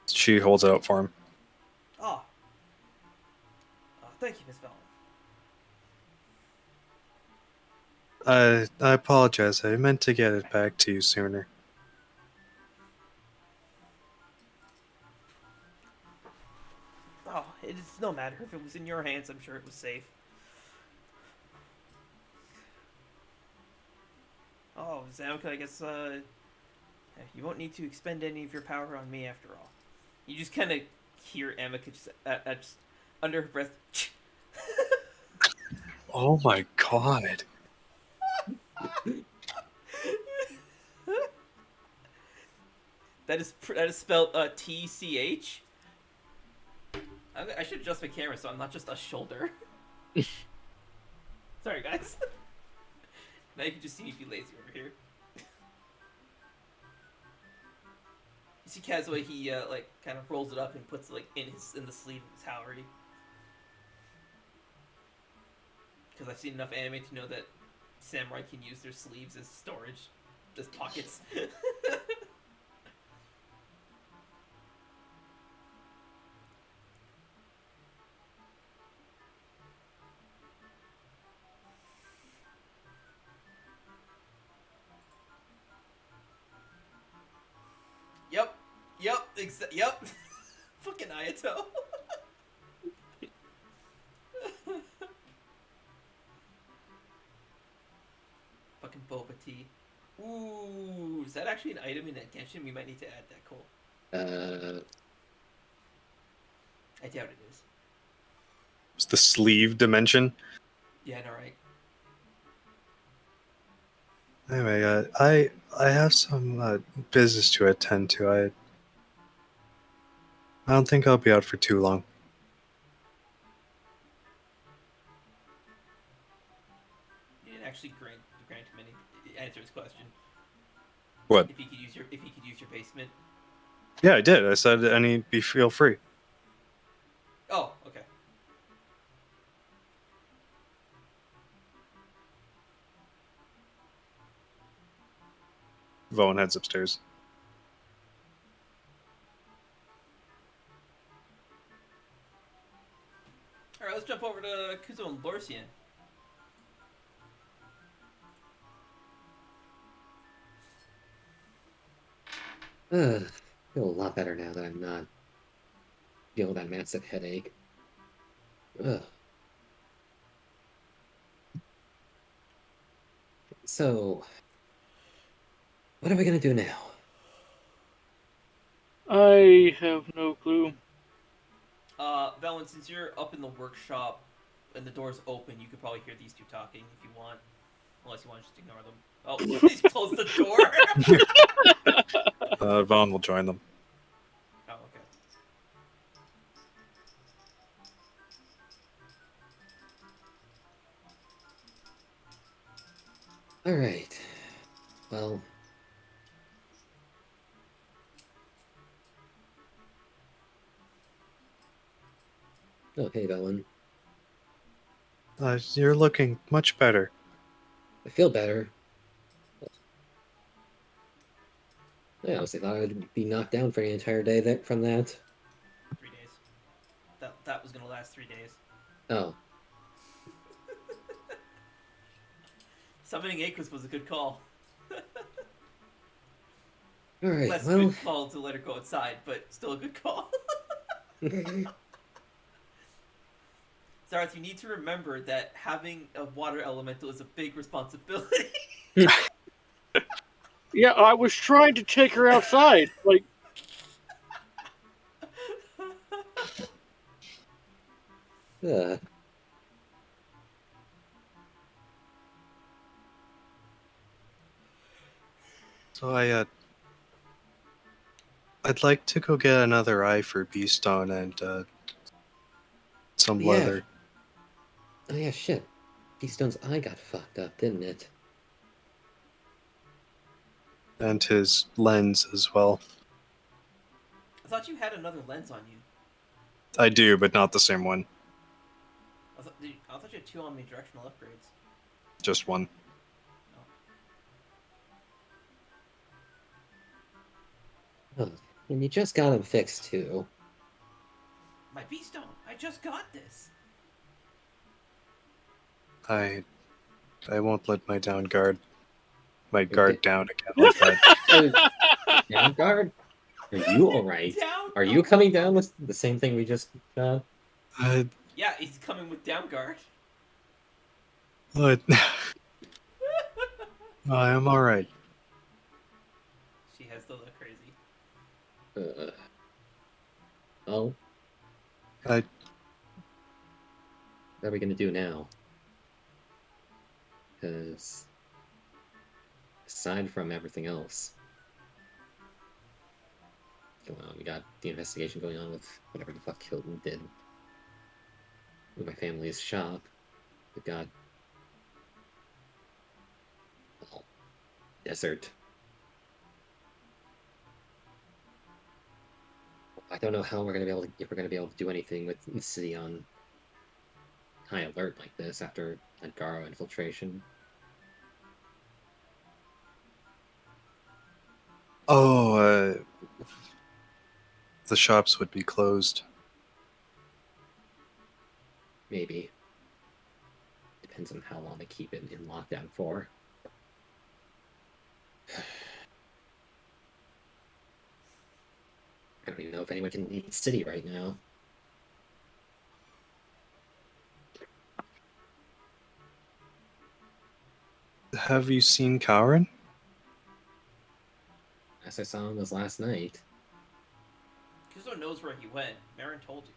Speaker 2: She holds it out for him.
Speaker 1: Oh. Thank you, Miss Velen.
Speaker 2: I apologize. I meant to get it back to you sooner.
Speaker 1: Oh, it's no matter. If it was in your hands, I'm sure it was safe. Oh, Zamka, I guess, you won't need to expend any of your power on me after all. You just kind of hear Amika just under her breath.
Speaker 2: Oh my god.
Speaker 1: That is spelled TCH. I should adjust my camera so I'm not just a shoulder. Sorry, guys. Now you can just see me be lazy over here. You see Kazuha, he like kind of rolls it up and puts it like in the sleeve of his Howry. Because I've seen enough anime to know that samurai can use their sleeves as storage, as pockets. Yep. Fucking Ayato. Fucking boba tea. Ooh, is that actually an item in that Genshin? We might need to add that. Cool. I doubt it is.
Speaker 2: It's the sleeve dimension.
Speaker 1: Yeah, no, right.
Speaker 2: Anyway, I have some business to attend to. I don't think I'll be out for too long.
Speaker 1: You didn't actually grant him any answer his question.
Speaker 2: What?
Speaker 1: If he could use your basement.
Speaker 2: Yeah, I did. I said feel free.
Speaker 1: Oh, okay.
Speaker 2: Velen heads upstairs.
Speaker 1: Alright, let's jump over to Kuzo and Lorsian.
Speaker 4: I feel a lot better now that I'm not dealing with that massive headache. Ugh. So, what are we gonna do now?
Speaker 3: I have no clue.
Speaker 1: Velen, since you're up in the workshop and the door's open, you could probably hear these two talking if you want. Unless you want to just ignore them. Oh, he's closed the door!
Speaker 2: Velen will join them.
Speaker 1: Oh, okay.
Speaker 4: Alright. Well. Oh, hey, Velen.
Speaker 2: You're looking much better.
Speaker 4: I feel better. I honestly thought I'd be knocked down for an entire day from that.
Speaker 1: 3 days. That was gonna last 3 days.
Speaker 4: Oh.
Speaker 1: Summoning Aquas was a good call.
Speaker 4: Alright,
Speaker 1: Less
Speaker 4: well...
Speaker 1: good call to let her go outside, but still a good call. Zareth, you need to remember that having a water elemental is a big responsibility.
Speaker 3: Yeah, I was trying to take her outside. Like,
Speaker 2: So I'd like to go get another eye for Beastone and some leather.
Speaker 4: Oh yeah, shit. Beastone's eye got fucked up, didn't it?
Speaker 2: And his lens as well.
Speaker 1: I thought you had another lens on you.
Speaker 2: I do, but not the same one.
Speaker 1: I thought you had 2 omnidirectional upgrades.
Speaker 2: Just one.
Speaker 4: Ugh, and you just got him fixed, too.
Speaker 1: My beast stone. I just got this.
Speaker 2: I won't let my guard
Speaker 4: Your
Speaker 2: guard down again like that.
Speaker 4: Down guard? Are you alright?
Speaker 1: Down
Speaker 4: Are you
Speaker 1: guard.
Speaker 4: coming down with the same thing we just got?
Speaker 1: Yeah, he's coming with down guard.
Speaker 2: What? I am all right.
Speaker 1: She has to look crazy.
Speaker 4: Oh,
Speaker 2: I
Speaker 4: what are we gonna do now? Because aside from everything else going on, we got the investigation going on with whatever the fuck Hilton did with my family's shop. We got, well, desert. I don't know how we're gonna be able to, if we're gonna be able to do anything with the city on high alert like this after that Garo infiltration.
Speaker 2: oh, the shops would be closed.
Speaker 4: Maybe. Depends on how long they keep it in lockdown for. I don't even know if anyone can leave the city right now.
Speaker 2: Have you seen Karen?
Speaker 4: Last I saw him was last night.
Speaker 1: Kuzo knows where he went. Marin told you.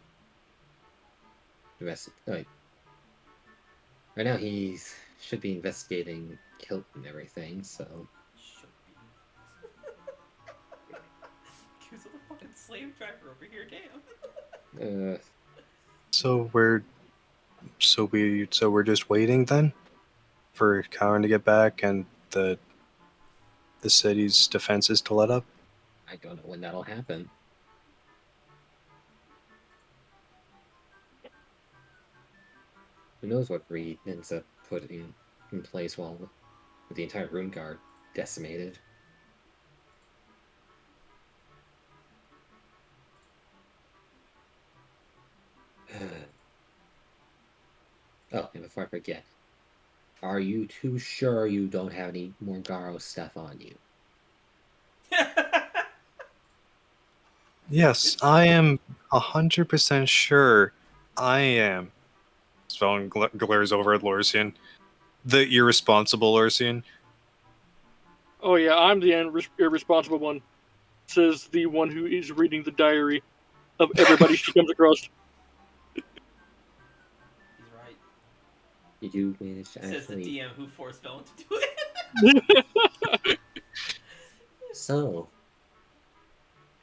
Speaker 4: The rest, like, right now he should be investigating Kilt and everything, so.
Speaker 1: Should be. Kuzo the fucking slave driver over here, damn.
Speaker 2: So we're just waiting then for Karen to get back and the city's defenses to let up.
Speaker 4: I don't know when that'll happen. Who knows what Reed ends up putting in place while with the entire Rune Guard decimated. Oh, and before I forget, are you too sure you don't have any more Garo stuff on you?
Speaker 2: Yes, I am 100% sure I am. Svelin glares over at Lorsian. The irresponsible Lorsian.
Speaker 3: Oh yeah, I'm the irresponsible one, says the one who is reading the diary of everybody she comes across.
Speaker 1: He's right.
Speaker 4: Did you manage to
Speaker 1: Says the
Speaker 4: actually...
Speaker 1: DM who forced Velen to do it.
Speaker 4: So,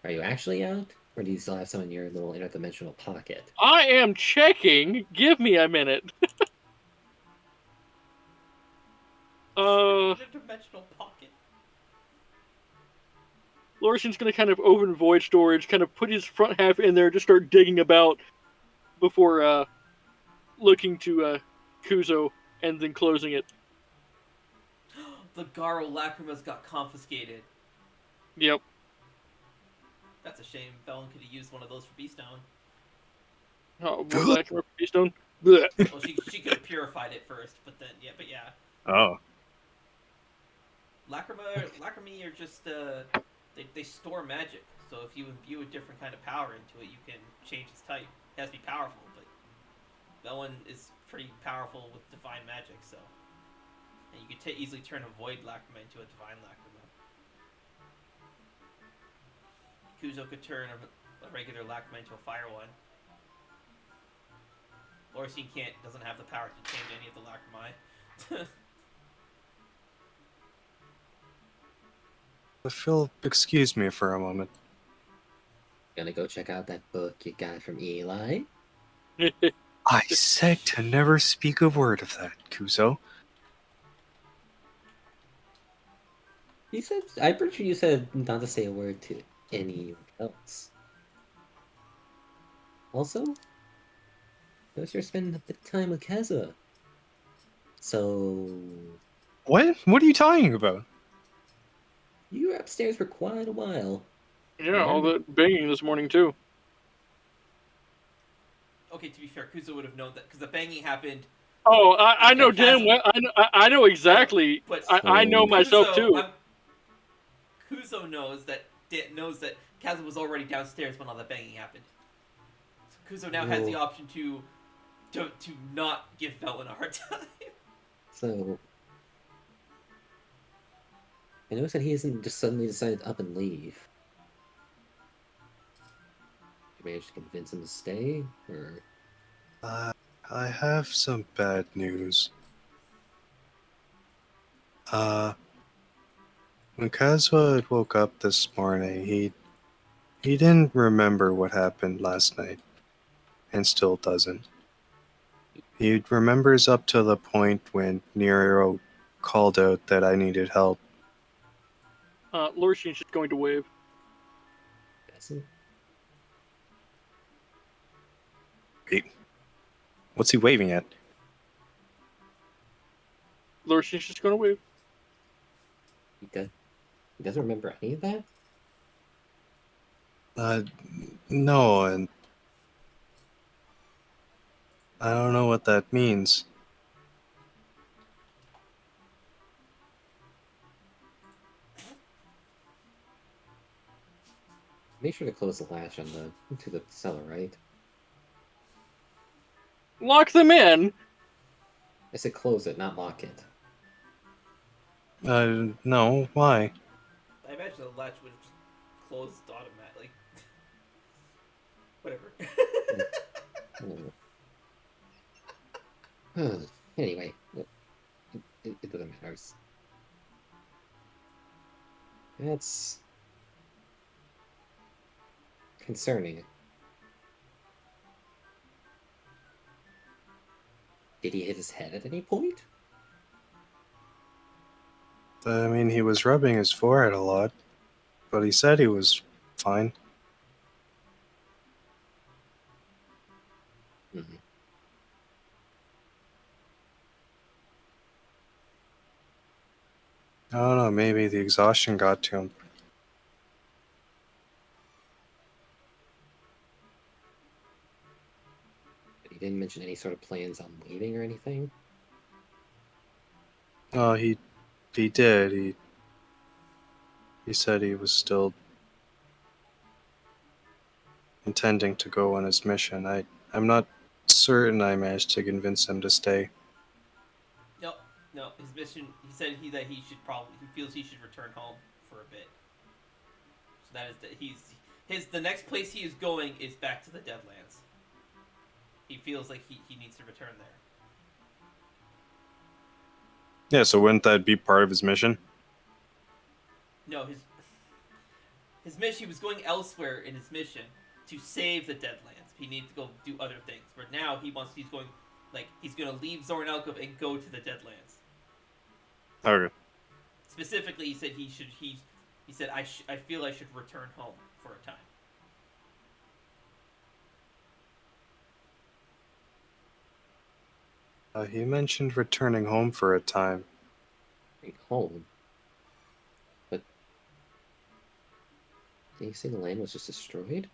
Speaker 4: are you actually out? Or do you still have some in your little interdimensional pocket?
Speaker 3: I am checking. Give me a minute.
Speaker 1: Interdimensional pocket.
Speaker 3: Lorsian's gonna kind of open void storage, kind of put his front half in there, just start digging about before looking to Kuzo and then closing it.
Speaker 1: The Garo Lacrimas got confiscated.
Speaker 3: Yep.
Speaker 1: That's a shame. Velen could have used one of those for Beastone.
Speaker 3: Oh, more Lacrima for Beastone? Blech.
Speaker 1: Well, she could have purified it first, but yeah.
Speaker 2: Oh.
Speaker 1: Lacrimae are just they store magic. So if you imbue a different kind of power into it, you can change its type. It has to be powerful, but Velen is pretty powerful with divine magic, so and you could easily turn a void Lacrima into a divine Lacrima. Kuzo could turn a regular Lacrima into a fire one. Lorsian doesn't have the power to change any of the Lacrimae.
Speaker 2: Phil, excuse me for a moment.
Speaker 4: Gonna go check out that book you got from Eli?
Speaker 2: I said to never speak a word of that, Kuzo.
Speaker 4: You said, I'm pretty sure you said not to say a word to anyone else. Also, notice you're spending a bit of time with Kazuha. So...
Speaker 2: What? What are you talking about?
Speaker 4: You were upstairs for quite a while.
Speaker 3: Yeah, all the banging this morning too.
Speaker 1: Okay, to be fair, Kuzo would have known that because the banging happened.
Speaker 3: Oh, I know
Speaker 1: after
Speaker 3: damn
Speaker 1: Kazu-
Speaker 3: well. I know exactly.
Speaker 1: But
Speaker 3: I know myself too.
Speaker 1: Kuzo knows that Kazu was already downstairs when all the banging happened. So Kuzo now has the option to not give Veilwen a hard time.
Speaker 4: So I noticed that he hasn't just suddenly decided to up and leave. Did you manage to convince him to stay, or?
Speaker 2: I have some bad news. When Kazuha woke up this morning, he didn't remember what happened last night, and still doesn't. He remembers up to the point when Nero called out that I needed help.
Speaker 3: Lurshian's just going to wave.
Speaker 4: Doesn't?
Speaker 2: Wait, what's he waving at?
Speaker 3: Lurshian's just going to wave.
Speaker 4: He doesn't remember any of that?
Speaker 2: No, and I don't know what that means.
Speaker 4: Make sure to close the latch on to the cellar, right?
Speaker 3: Lock them in.
Speaker 4: I said close it, not lock it.
Speaker 2: No, why?
Speaker 1: I imagine the latch would just close automatically. Whatever.
Speaker 4: Anyway, it doesn't matter. That's concerning. Did he hit his head at any point?
Speaker 2: I mean, he was rubbing his forehead a lot, but he said he was fine.
Speaker 4: Mm-hmm.
Speaker 2: I don't know, maybe the exhaustion got to him.
Speaker 4: But he didn't mention any sort of plans on leaving or anything?
Speaker 2: Oh, he did. He said he was still intending to go on his mission. I'm not certain I managed to convince him to stay.
Speaker 1: No. His mission. He said he feels he should return home for a bit. So that is that the next place he is going is back to the Deadlands. He feels like he needs to return there.
Speaker 2: Yeah, so wouldn't that be part of his mission?
Speaker 1: No, his mission. He was going elsewhere in his mission to save the Deadlands. He needs to go do other things. But now he's going to leave Zornelkov and go to the Deadlands.
Speaker 2: Okay.
Speaker 1: Specifically, he said he said I feel I should return home for a time.
Speaker 2: He mentioned returning home for a time.
Speaker 4: Home? But did you say the land was just destroyed?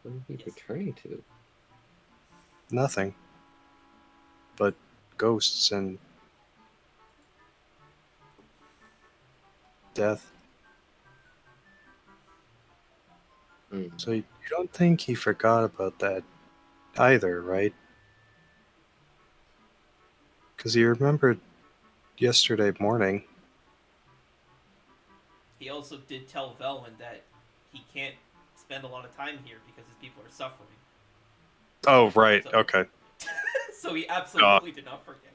Speaker 4: What are we returning to?
Speaker 2: Nothing. But ghosts and death. So you don't think he forgot about that either, right? Because he remembered yesterday morning.
Speaker 1: He also did tell Veilwen that he can't spend a lot of time here because his people are suffering.
Speaker 2: Oh, right. Okay.
Speaker 1: So he absolutely did not forget.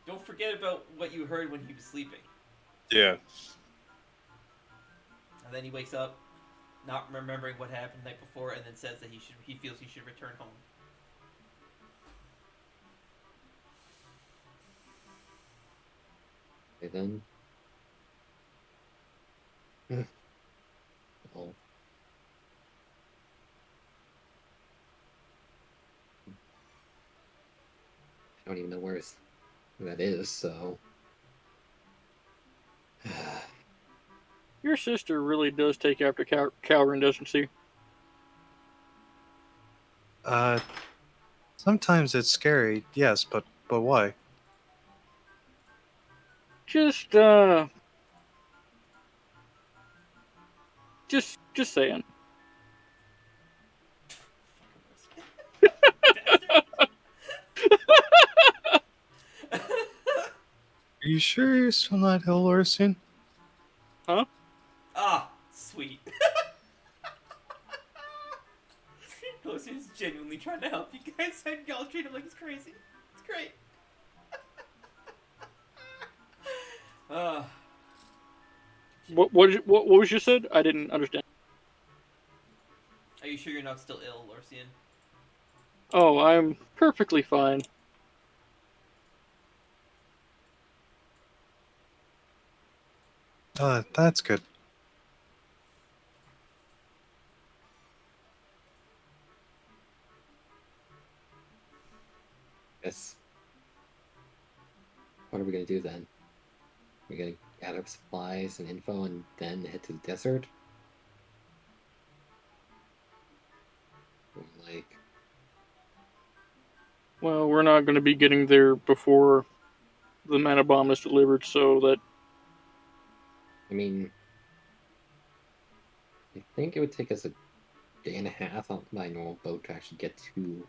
Speaker 1: Don't forget about what you heard when he was sleeping.
Speaker 2: Yeah.
Speaker 1: And then he wakes up, not remembering what happened the night before, and then says that he feels he should return home.
Speaker 4: Okay, then. Oh. I don't even know where that is, so.
Speaker 3: Your sister really does take after Calvin, doesn't she?
Speaker 2: Sometimes it's scary, yes, but why?
Speaker 3: Just just saying.
Speaker 2: Are you sure you're still not ill, Orson?
Speaker 3: Huh?
Speaker 1: Ah, sweet. Lucian's genuinely trying to help you guys, and y'all treat him like he's crazy. It's great. uh,
Speaker 3: What was you said? I didn't understand.
Speaker 1: are you sure you're not still ill, Lucian?
Speaker 3: Oh, I'm perfectly fine.
Speaker 2: That's good.
Speaker 4: Yes. What are we gonna do then? We're gonna gather up supplies and info and then head to the desert? Or like,
Speaker 3: Well, we're not going to be getting there before the mana bomb is delivered, so that
Speaker 4: I mean, I think it would take us a day and a half on my normal boat to actually get to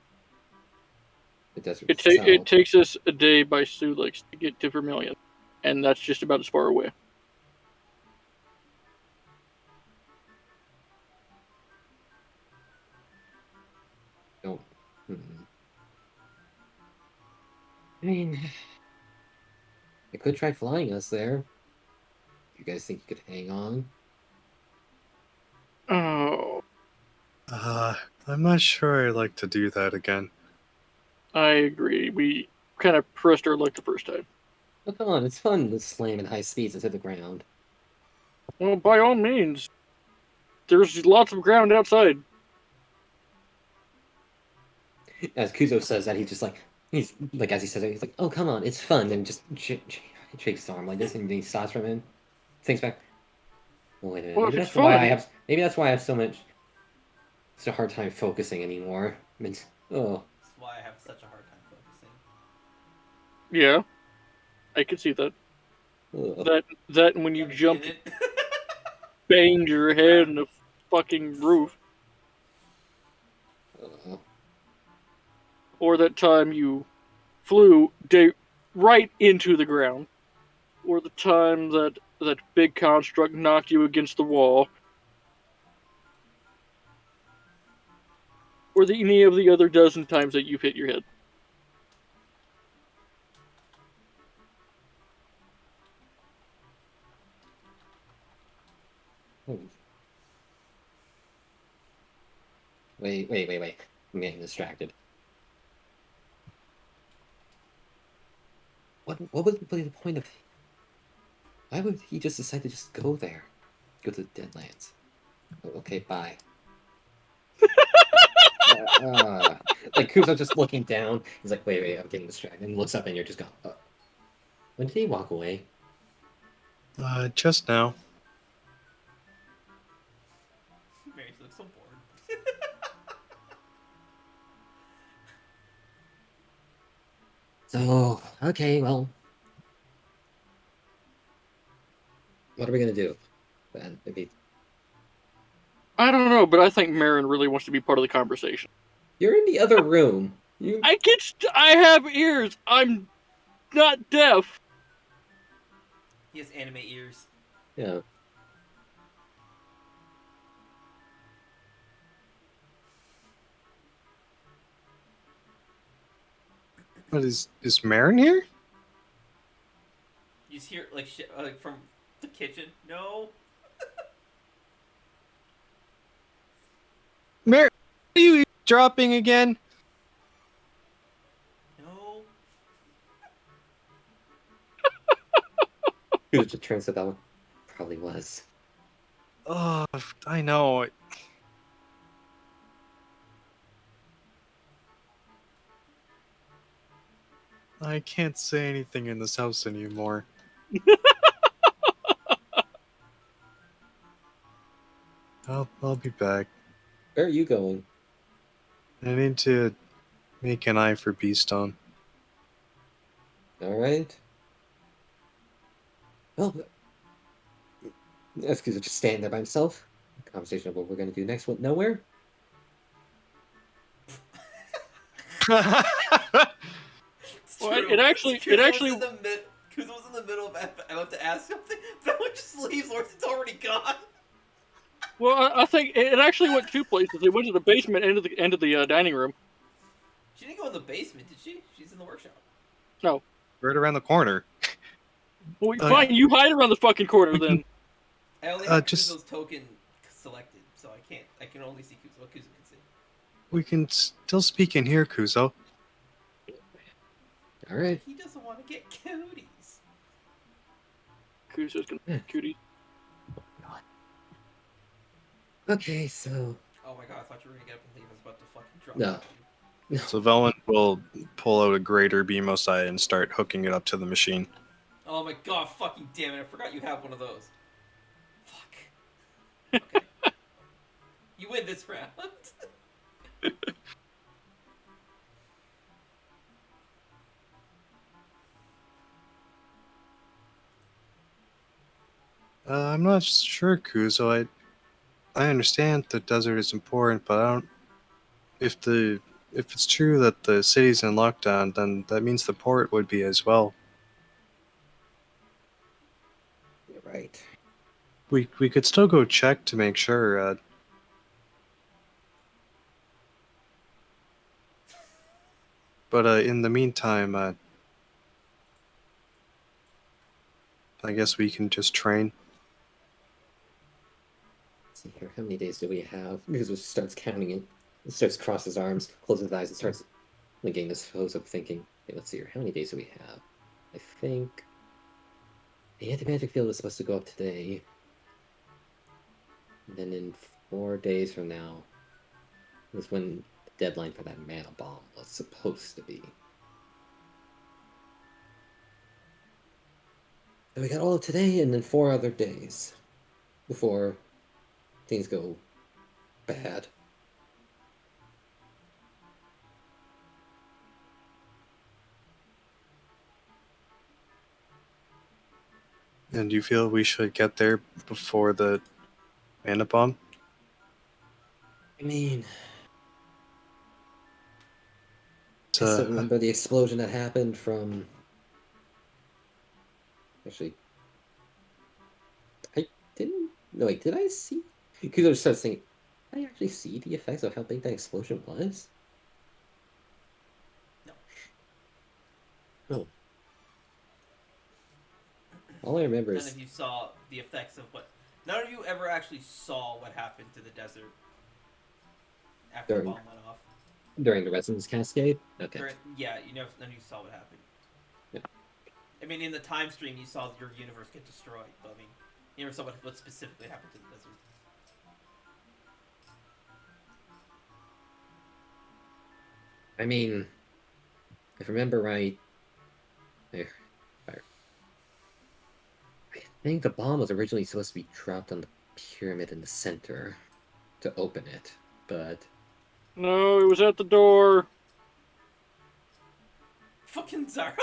Speaker 4: the desert
Speaker 3: it
Speaker 4: itself.
Speaker 3: takes us a day by Sioux Lakes to get to Vermilion, and that's just about as far away.
Speaker 4: Don't. Hmm. I mean, I could try flying us there. You guys think you could hang on?
Speaker 3: Oh,
Speaker 2: I'm not sure I'd like to do that again.
Speaker 3: I agree. We kind of pressed our luck the first time.
Speaker 4: Oh, come on, it's fun to slam at high speeds into the ground.
Speaker 3: Well, by all means, there's lots of ground outside.
Speaker 4: As Kuzo says that, he's like, as he says it, he's like, oh, come on, it's fun, and just shakes his arm like this, and then he stops for a minute, thinks back. Oh, wait a minute,
Speaker 3: Well, if it's fun,
Speaker 4: maybe that's why I have such a hard time focusing anymore. I mean, oh,
Speaker 1: That's why I have such a hard time focusing.
Speaker 3: yeah, I can see that.
Speaker 4: ugh.
Speaker 3: That and when you
Speaker 1: Yeah,
Speaker 3: jumped,
Speaker 1: didn't.
Speaker 3: banged your head in the fucking roof,
Speaker 4: Uh,
Speaker 3: or that time you flew right into the ground, or the time that big construct knocked you against the wall, or any of the other dozen times that you've hit your head.
Speaker 4: hmm. Wait. I'm getting distracted. What would be the point of... Why would he just decide to just go there? Go to the Deadlands. Oh, okay, bye. Like Kuzo just looking down. He's like, wait, I'm getting distracted. And looks up and you're just gone. When did he walk away?
Speaker 2: Just now.
Speaker 1: Mary looks so bored.
Speaker 4: So, okay, well. What are we gonna do? Then maybe
Speaker 3: I don't know, but I think Marin really wants to be part of the conversation.
Speaker 4: you're in the other room.
Speaker 3: I have ears. I'm not deaf.
Speaker 1: He has anime ears.
Speaker 4: Yeah.
Speaker 2: What is Marin here?
Speaker 1: You just hear like shit like from the kitchen. No.
Speaker 2: Marin, are you dropping again?
Speaker 1: No.
Speaker 4: It just turns out that one probably was.
Speaker 2: Oh, I know. I can't say anything in this house anymore. I'll be back.
Speaker 4: Where are you going?
Speaker 2: I need to make an eye for Beastone.
Speaker 4: All right. Well, Kuzo just standing there by himself. Conversation of what we're gonna do next went nowhere.
Speaker 1: It's
Speaker 3: Well,
Speaker 1: true.
Speaker 3: it actually-
Speaker 1: Kuzo was in the middle of about to ask something. Veilwen just leaves. Lorsten's already gone.
Speaker 3: Well, I think it actually went two places. It went to the basement and to the end of the dining room.
Speaker 1: She didn't go in the basement, did she? She's in the workshop.
Speaker 3: No.
Speaker 2: Right around the corner.
Speaker 3: Well, fine. You hide around the fucking corner then.
Speaker 1: I only have
Speaker 2: just-
Speaker 1: Kuzo's token selected, so I can't. I can only see Kuzo. What Kuzo can see.
Speaker 2: We can still speak in here, Kuzo.
Speaker 4: All right.
Speaker 1: He doesn't want to get cooties.
Speaker 3: Kuzo's gonna cutie.
Speaker 4: Okay, so
Speaker 1: Oh my god! I thought you were gonna get up and leave. I was about to fucking drop.
Speaker 4: No.
Speaker 1: you.
Speaker 2: So Veilwen will pull out a greater BMOSI and start hooking it up to the machine.
Speaker 1: Oh my god! Fucking damn it! I forgot you have one of those. Fuck. Okay. You win this round.
Speaker 2: I'm not sure, Kuzo. I understand the desert is important, but I don't. If it's true that the city's in lockdown, then that means the port would be as well.
Speaker 4: you're right.
Speaker 2: We could still go check to make sure. But in the meantime, I guess we can just train.
Speaker 4: Let's see here. How many days do we have? Kuzo starts counting it. He starts to cross his arms, closes his eyes, and starts linking this pose of thinking. Okay, let's see here. How many days do we have? I think the anti-magic field is supposed to go up today. And then in 4 days from now was when the deadline for that mana bomb was supposed to be. So we got all of today and then 4 other days before things go bad.
Speaker 2: And do you feel we should get there before the mana bomb?
Speaker 4: I mean,
Speaker 2: It's,
Speaker 4: I still remember the explosion that happened from. Actually, I didn't. No, wait, did I see? Because I starts thinking, did I actually see the effects of how big that explosion was?
Speaker 1: No.
Speaker 4: Oh. All I remember
Speaker 1: None
Speaker 4: is
Speaker 1: of you saw the effects of what. None of you ever actually saw what happened to the desert after the bomb went off.
Speaker 4: during the Resonance Cascade. Okay.
Speaker 1: Yeah, none of you saw what happened.
Speaker 4: Yeah.
Speaker 1: I mean, in the time stream, you saw your universe get destroyed, but I mean, you never saw what specifically happened to the desert.
Speaker 4: I mean, if I remember right, I think the bomb was originally supposed to be dropped on the pyramid in the center to open it, but
Speaker 3: No, it was at the door.
Speaker 1: Fucking Zara.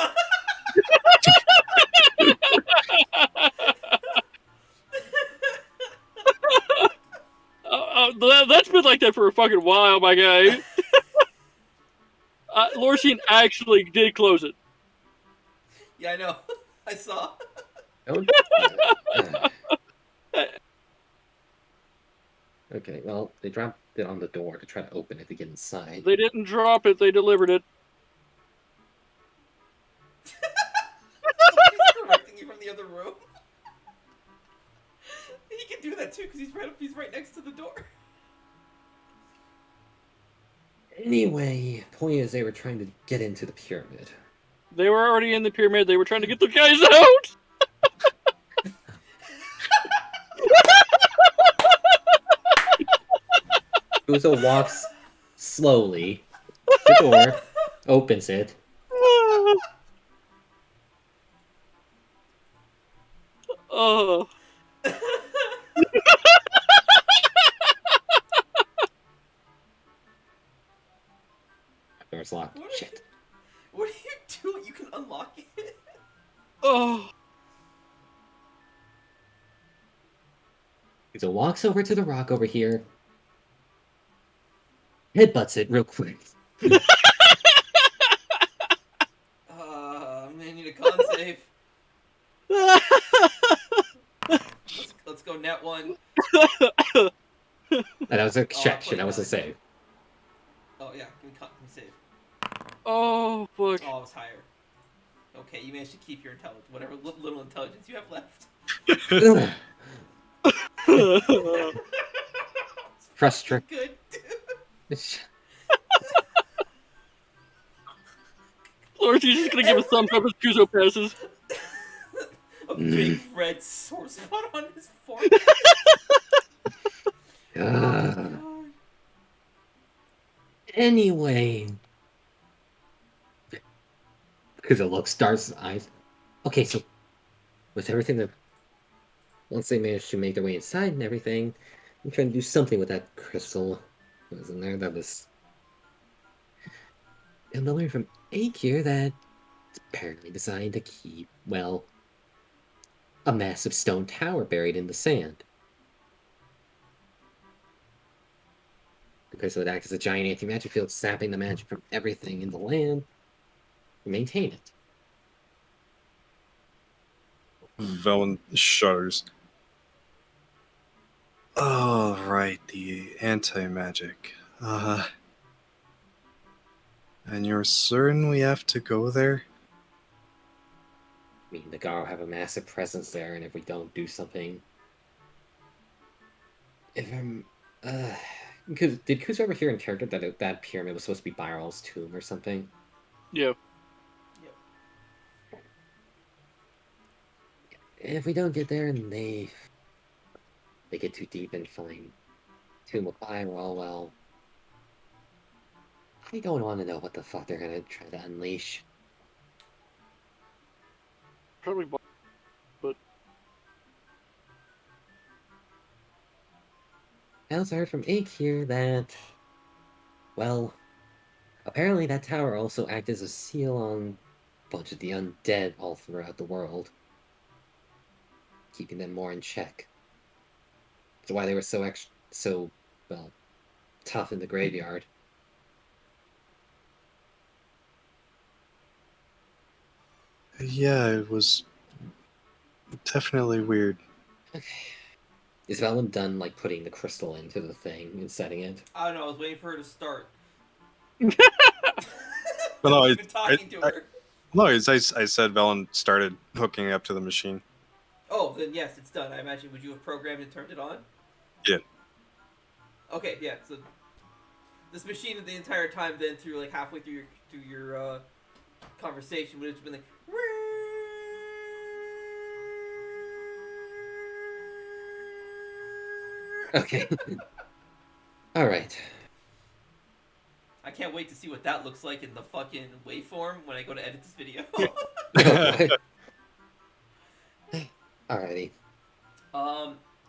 Speaker 3: That's been like that for a fucking while, my guy. Lorsian actually did close it.
Speaker 1: Yeah, I know. I saw.
Speaker 4: Okay, well, they dropped it on the door to try to open it to get inside.
Speaker 3: They didn't drop it, they delivered it.
Speaker 1: Somebody's correcting you from the other room. He can do that too because he's right next to the door.
Speaker 4: Anyway, point is they were trying to get into the pyramid.
Speaker 3: They were already in the pyramid, they were trying to get the guys out!
Speaker 4: Uzo walks slowly to the door, opens it.
Speaker 3: Oh.
Speaker 4: door's locked. Shit.
Speaker 1: What are you doing? You can unlock it.
Speaker 3: Oh.
Speaker 4: So walks over to the rock over here, headbutts it real quick.
Speaker 1: I'm gonna need a con save. Let's go net one.
Speaker 4: That was a check. That was a
Speaker 1: 29.
Speaker 4: save.
Speaker 1: Oh yeah, give me save.
Speaker 3: Oh, fuck.
Speaker 1: Oh, it was higher. Okay, you managed to keep your intelligence, whatever little intelligence you have left.
Speaker 4: Frustrated.
Speaker 1: Good.
Speaker 3: Or she's just gonna give a thumbs up as Kuzo passes.
Speaker 1: A big red sore spot on his forehead. Oh,
Speaker 4: Anyway. Because it looks stars' eyes. Okay, so with everything that once they managed to make their way inside and everything, I'm trying to do something with that crystal that was in there. That was. And I learned from Akir that it's apparently designed to keep, well, a massive stone tower buried in the sand. Because it would act as a giant anti-magic field, sapping the magic from everything in the land to maintain it.
Speaker 2: Veilwen shudders. Oh, right, the anti-magic. And you're certain we have to go there?
Speaker 4: I mean, the Garo have a massive presence there, and if we don't do something... If I'm... did Kuzo ever hear in character that that pyramid was supposed to be Byral's tomb or something?
Speaker 3: Yeah.
Speaker 4: If we don't get there and they get too deep and find Tomb of Byral, well... I don't want to know what the fuck they're gonna try to unleash.
Speaker 3: Probably. But
Speaker 4: I also heard from Ike here that... Well... Apparently that tower also acted as a seal on a bunch of the undead all throughout the world. Keeping them more in check. That's why they were so well, tough in the graveyard.
Speaker 2: Yeah, it was definitely weird.
Speaker 4: Okay. Is Veilwen done, like, putting the crystal into the thing and setting it?
Speaker 1: I don't know. I was waiting for her to start.
Speaker 2: But no,
Speaker 1: I've been talking to her.
Speaker 2: No, I said Veilwen started hooking it up to the machine.
Speaker 1: Oh, then yes, it's done. I imagine. Would you have programmed and turned it on?
Speaker 2: Yeah.
Speaker 1: Okay, yeah. So this machine the entire time, then through like halfway through your conversation, would have been like.
Speaker 4: Okay. All right.
Speaker 1: I can't wait to see what that looks like in the fucking waveform when I go to edit this video.
Speaker 4: Alrighty.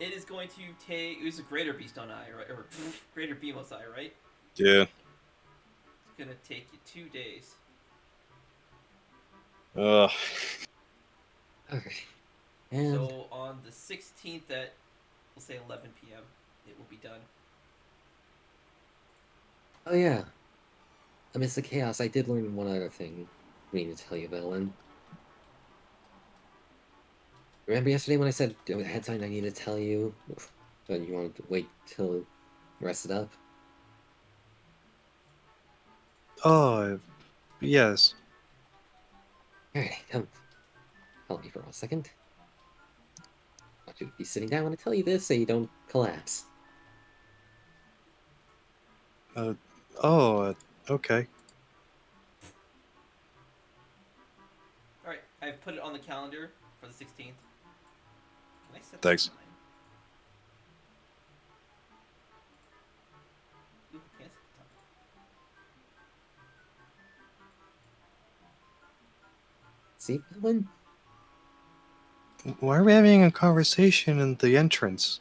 Speaker 1: It is going to take. It was a greater beast on eye, right? Or greater Beamos eye, right?
Speaker 2: Yeah.
Speaker 1: It's gonna take you 2 days.
Speaker 2: Ugh.
Speaker 4: Okay. And
Speaker 1: So on the 16th at, we'll say 11 p.m., it will be done.
Speaker 4: oh yeah. Amidst the chaos, I did learn one other thing. I mean to tell you, Veilwen. Remember yesterday when I said I had something I needed to tell you, but you wanted to wait till you rested up?
Speaker 2: Oh, yes.
Speaker 4: Alright, come. Hold me for a second. I want you to be sitting down when I tell you this so you don't collapse.
Speaker 2: Okay.
Speaker 1: Alright, I've put it on the calendar for the 16th. Can I set
Speaker 2: Thanks.
Speaker 1: the time? Ooh, I can't set the time.
Speaker 4: See, Veilwen?
Speaker 2: Why are we having a conversation in the entrance?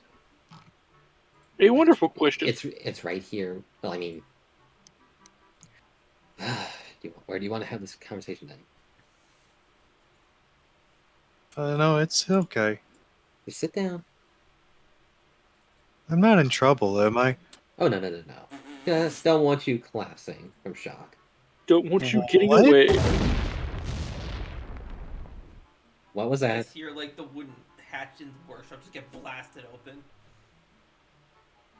Speaker 3: a wonderful question.
Speaker 4: It's right here. Well, I mean... Where do you want to have this conversation then?
Speaker 2: No, it's okay.
Speaker 4: Just sit down.
Speaker 2: I'm not in trouble, am I?
Speaker 4: Oh, no. Just don't want you collapsing from shock.
Speaker 3: Don't want you getting
Speaker 2: What?
Speaker 3: away.
Speaker 4: What was
Speaker 1: You
Speaker 4: that?
Speaker 1: guys hear like the wooden hatch in the workshop just get blasted open.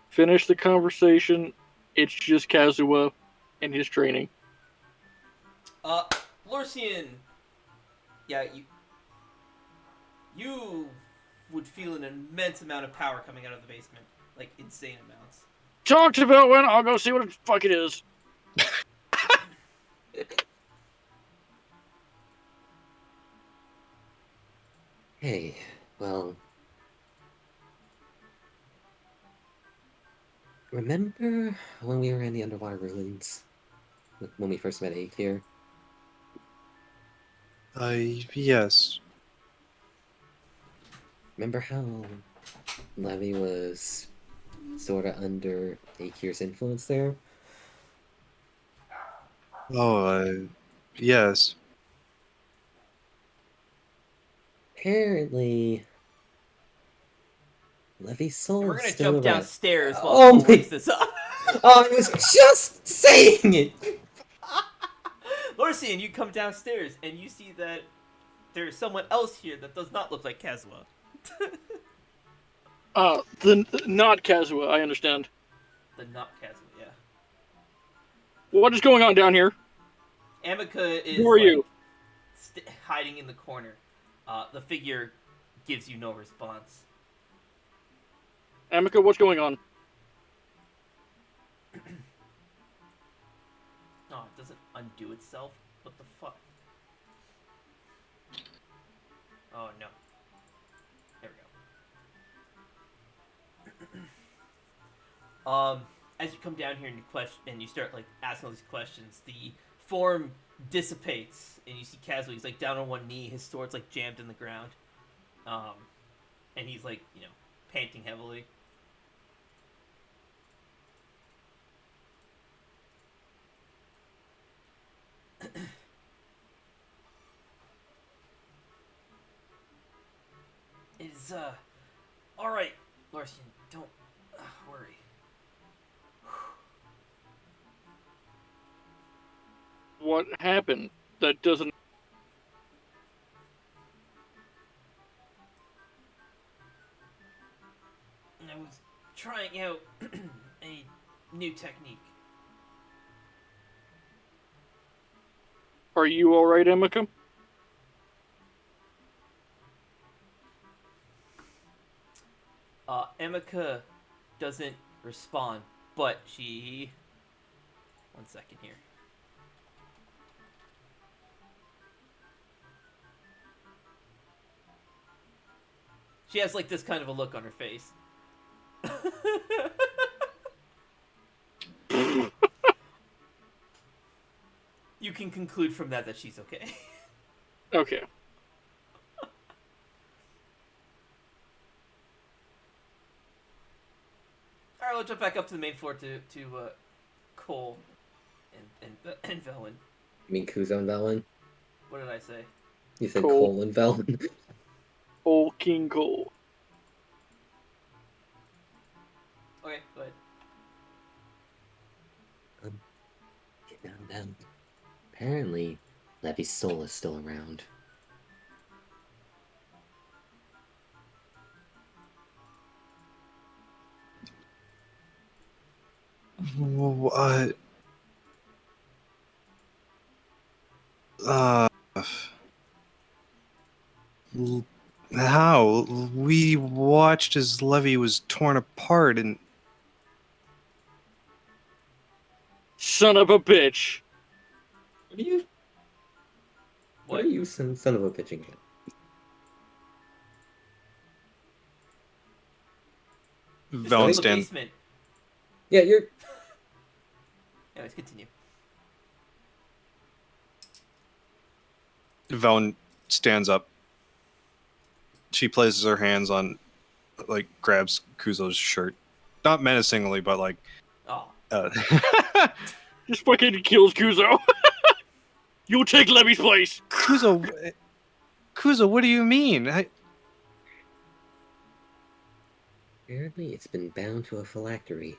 Speaker 3: Finish the conversation. It's just Kazuha and his training.
Speaker 1: Lorcian. Yeah, you would feel an immense amount of power coming out of the basement, like insane amounts.
Speaker 3: Talk to Veilwen. I'll go see what the fuck it is.
Speaker 4: Hey, well... Remember when we were in the underwater ruins? When we first met Ake here?
Speaker 2: Yes.
Speaker 4: Remember how Levy was sort of under Akir's influence there?
Speaker 2: Oh, yes.
Speaker 4: Apparently, Levy's soul
Speaker 1: And we're
Speaker 4: is
Speaker 1: gonna
Speaker 4: still
Speaker 1: jump
Speaker 4: around.
Speaker 1: downstairs while
Speaker 4: Oh
Speaker 1: Cole
Speaker 4: my-
Speaker 1: looks this up.
Speaker 4: Oh, I was just saying it!
Speaker 1: Lorcian, you come downstairs and you see that there's someone else here that does not look like Kazuha.
Speaker 3: Not Kazuha, I understand.
Speaker 1: The not Kazuha, yeah.
Speaker 3: What is going on down here?
Speaker 1: Amica is
Speaker 3: Who are you?
Speaker 1: hiding in the corner. The figure gives you no response.
Speaker 3: Amica, what's going on?
Speaker 1: Oh, it doesn't undo itself? What the fuck? Oh, no. There we go. As you come down here and you start, like, asking all these questions, the form dissipates, and you see Kazuha, he's, like, down on one knee, his sword's, like, jammed in the ground. And he's, like, panting heavily. It's, alright, Lorcian, don't worry.
Speaker 3: What happened? That doesn't...
Speaker 1: I was trying out a new technique.
Speaker 3: Are you alright, Amica?
Speaker 1: Amica doesn't respond, but she... One second here. She has, like, this kind of a look on her face. You can conclude from that she's okay.
Speaker 3: Okay.
Speaker 1: Alright, we'll jump back up to the main floor to Cole and Veilwen.
Speaker 4: You mean Kuzo and Veilwen?
Speaker 1: What did I say?
Speaker 4: You said
Speaker 3: Cole.
Speaker 4: Cole and Veilwen.
Speaker 3: Old King Cole.
Speaker 1: Okay, go ahead.
Speaker 4: Get down. Apparently, Levy's soul is still around.
Speaker 2: What? How? We watched as Levy was torn apart and...
Speaker 3: Son of a bitch.
Speaker 4: What are you son of a bitch again?
Speaker 2: Velen stands...
Speaker 1: Basement.
Speaker 4: Yeah, you're...
Speaker 1: Anyways, continue.
Speaker 2: Velen stands up. She places her hands on, like, grabs Kuzo's shirt. Not menacingly, but, like...
Speaker 1: Oh.
Speaker 3: Just fucking kills Kuzo. You'll take Levy's place.
Speaker 2: Kuzo, what do you mean?
Speaker 4: Apparently, it's been bound to a phylactery.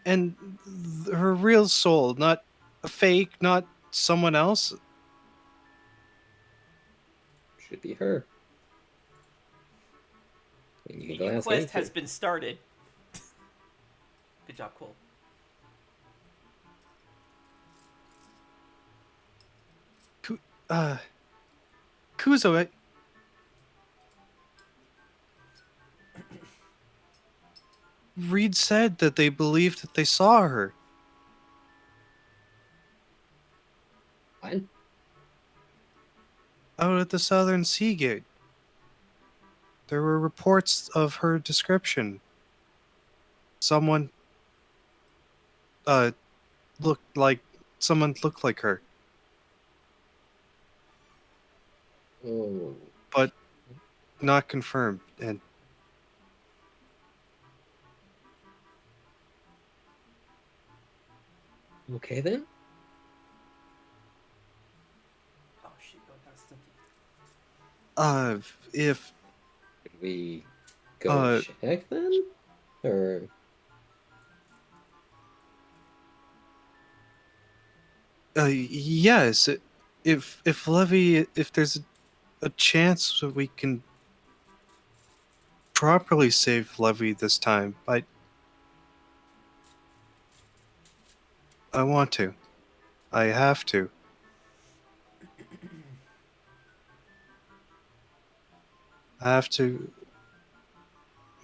Speaker 2: And her real soul, not a fake, not someone else.
Speaker 4: Should be her. And you
Speaker 1: The
Speaker 4: can go ask
Speaker 1: inquest
Speaker 4: anything.
Speaker 1: has been started. Good job, Cole.
Speaker 2: Kuzo, Reed said that they believed that they saw her.
Speaker 4: What?
Speaker 2: Out at the Southern Sea Gate. There were reports of her description. Someone looked like her.
Speaker 4: Oh.
Speaker 2: But not confirmed. And
Speaker 4: Okay then.
Speaker 1: Oh shit, go down stinky.
Speaker 2: if
Speaker 4: Should we go check then? Or
Speaker 2: yes, if Levy, if there's a chance that we can properly save Levy this time, I want to. I have to. I have to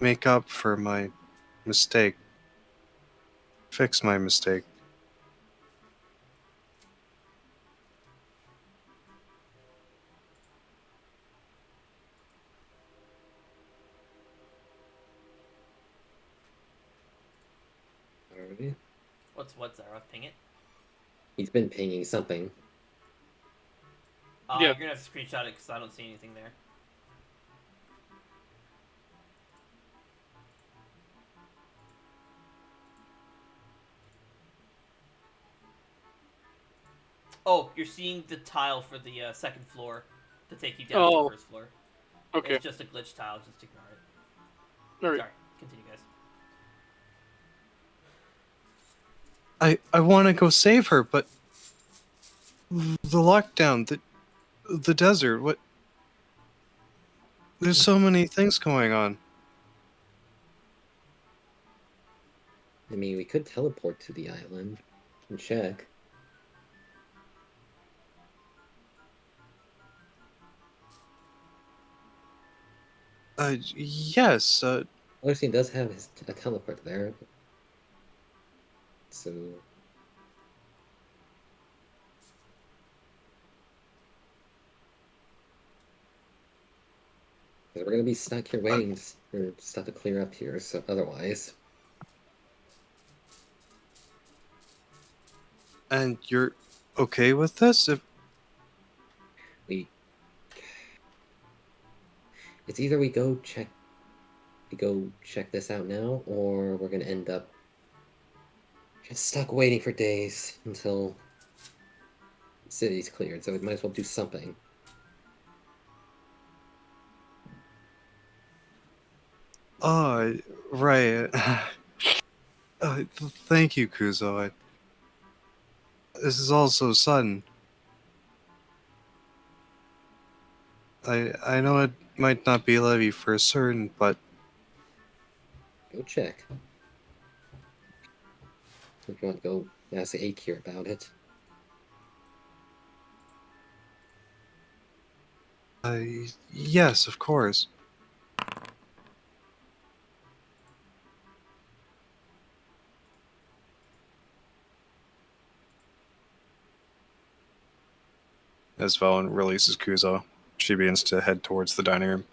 Speaker 2: make up for my mistake. Fix my mistake.
Speaker 4: already?
Speaker 1: What's Zaroff? Ping it?
Speaker 4: He's been pinging something.
Speaker 3: Yeah.
Speaker 1: You're gonna have to screenshot it because I don't see anything there. Oh, you're seeing the tile for the second floor to take you down to the first floor.
Speaker 3: Okay.
Speaker 1: It's just a glitch tile, just ignore it.
Speaker 3: All right.
Speaker 1: Sorry, continue, guys.
Speaker 2: I want to go save her, but the lockdown, the desert, what? There's so many things going on.
Speaker 4: I mean, we could teleport to the island and check.
Speaker 2: Yes.
Speaker 4: Elysia does have a teleport there. So we're gonna be stuck here waiting for stuff to clear up here, so otherwise.
Speaker 2: And you're okay with this?
Speaker 4: It's either we go check this out now, or we're gonna end up just stuck waiting for days until the city's cleared, so we might as well do something.
Speaker 2: Oh, right. Thank you, Kuzo. This is all so sudden. I know it might not be Levy for certain, but
Speaker 4: Go check. If you want to go ask Akir about it.
Speaker 2: yes, of course. As Veilwen releases Kuzo, she begins to head towards the dining room.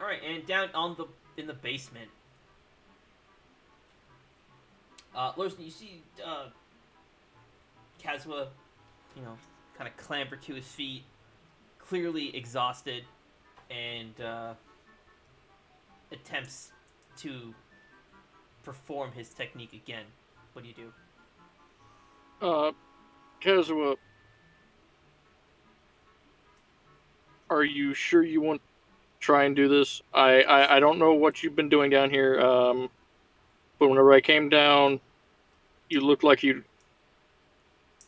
Speaker 1: All right, and down in the basement, Larson, you see Kazuha, kind of clamber to his feet, clearly exhausted, and attempts to perform his technique again. What do you do?
Speaker 3: Kazuha, are you sure you want to try and do this? I don't know what you've been doing down here, but whenever I came down, you looked like you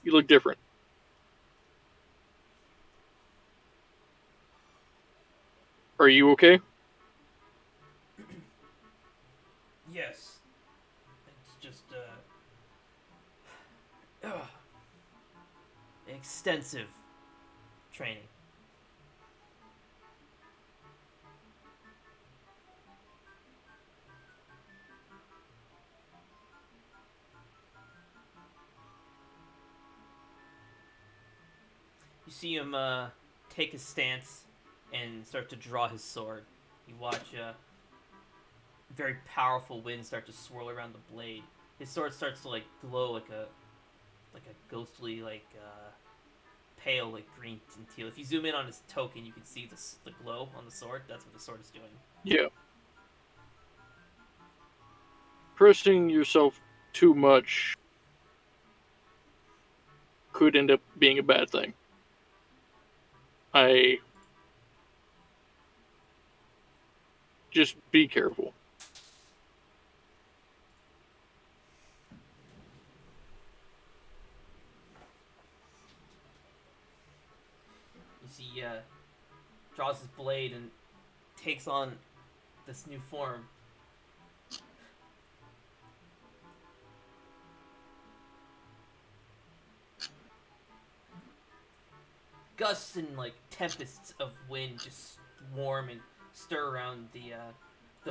Speaker 3: look different. Are you okay?
Speaker 1: Yes. It's just extensive training. You see him take his stance and start to draw his sword. You watch very powerful wind start to swirl around the blade. His sword starts to glow like a ghostly pale green and teal. If you zoom in on his token, you can see the glow on the sword. That's what the sword is doing.
Speaker 3: Yeah. Pressing yourself too much could end up being a bad thing. Just be careful.
Speaker 1: You see, draws his blade and takes on this new form. Gusts and tempests of wind just swarm and stir around the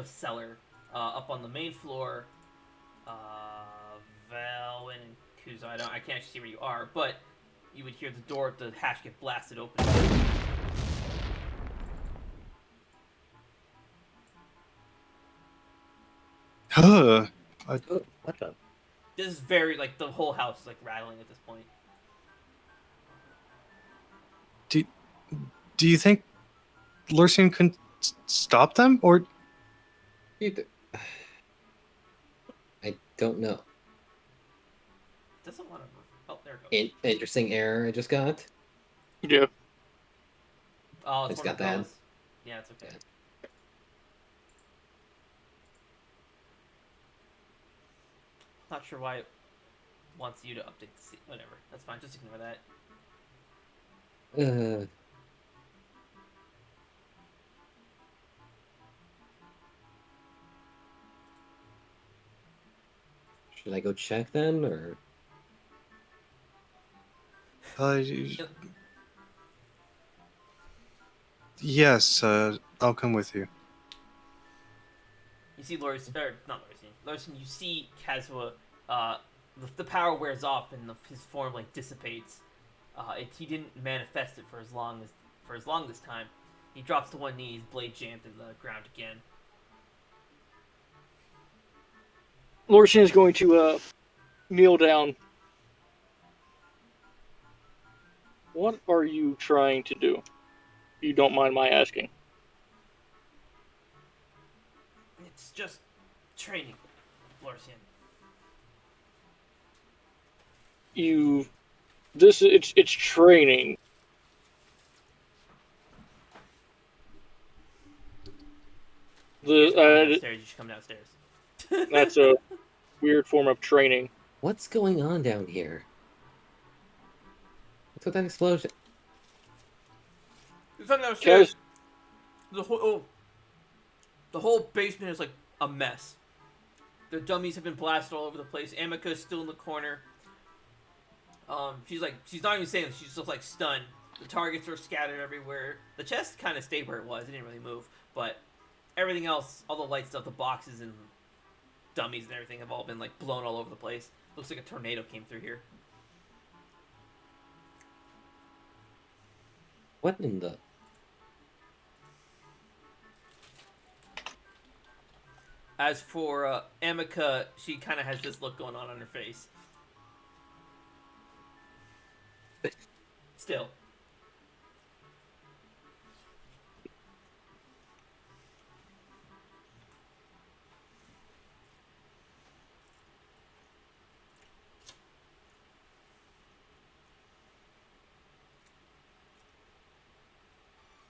Speaker 1: cellar. Up on the main floor, Veilwen and Kazuha. I can't actually see where you are, but you would hear the door, the hatch get blasted open.
Speaker 2: Huh.
Speaker 4: Oh, what the?
Speaker 1: This is very the whole house is rattling at this point.
Speaker 2: Do you think Lursian can stop them, or
Speaker 4: I don't know.
Speaker 1: Doesn't want to. Oh, there it goes.
Speaker 4: Interesting error I just got.
Speaker 3: Yeah.
Speaker 1: Oh,
Speaker 4: It's
Speaker 1: one
Speaker 4: got
Speaker 1: of
Speaker 4: that.
Speaker 1: those. Yeah, it's okay. Not sure why it wants you to update the whatever. That's fine. Just ignore that.
Speaker 4: Should I go check then, or?
Speaker 2: Yes, I'll come with you.
Speaker 1: You see not Larson, you see Kazuha, the power wears off and his form dissipates. He didn't manifest it for as long this time. He drops to one knee, his blade jammed in the ground again.
Speaker 3: Lorsian is going to kneel down. What are you trying to do? You don't mind my asking.
Speaker 1: It's just training, Lorsian.
Speaker 3: It's training.
Speaker 1: You should come downstairs.
Speaker 3: That's a weird form of training.
Speaker 4: What's going on down here? What's with that explosion?
Speaker 1: You come downstairs. The whole basement is a mess. The dummies have been blasted all over the place. Amika is still in the corner. She's not even saying this. She's just stunned. The targets are scattered everywhere. The chest kind of stayed where it was. It didn't really move. But everything else, all the light stuff, the boxes and dummies and everything have all been blown all over the place. Looks like a tornado came through here.
Speaker 4: What in the?
Speaker 1: As for Emika, she kind of has this look going on her face. Still.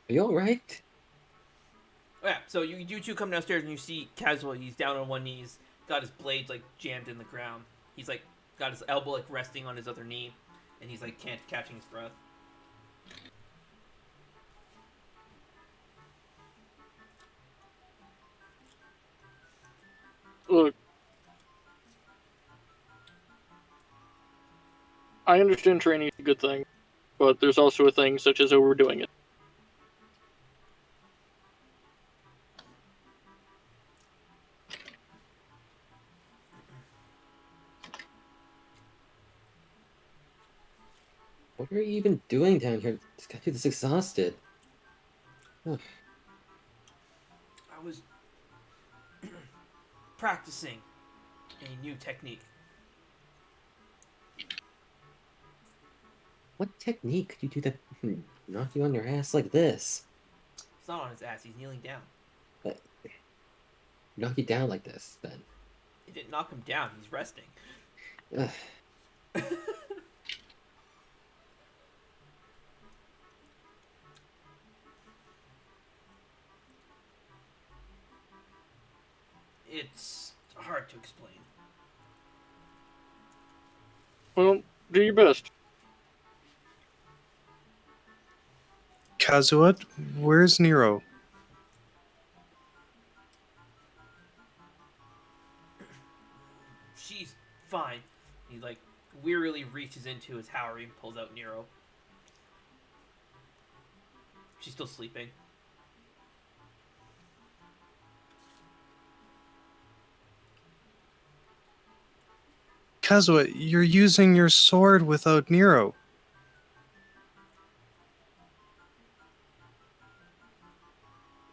Speaker 4: Are you alright?
Speaker 1: Yeah, so you two come downstairs and you see Kazuha. He's down on one knee. He's got his blade like jammed in the ground. He's like got his elbow like resting on his other knee, and he's like can't catching his breath.
Speaker 3: Look, I understand training is a good thing, but there's also a thing such as overdoing it.
Speaker 4: What are you even doing down here? This guy is exhausted. Ugh.
Speaker 1: I was practicing a new technique.
Speaker 4: What technique could you do that knock you on your ass like this?
Speaker 1: He's not on his ass. He's kneeling down.
Speaker 4: But knock you down like this, then.
Speaker 1: It didn't knock him down. He's resting.
Speaker 4: Ugh.
Speaker 1: It's hard to explain.
Speaker 3: Well, do your best.
Speaker 2: Kazuha, where's Nero?
Speaker 1: She's fine. He like wearily reaches into his Howery and pulls out Nero. She's still sleeping.
Speaker 2: Kazuha, you're using your sword without Nero.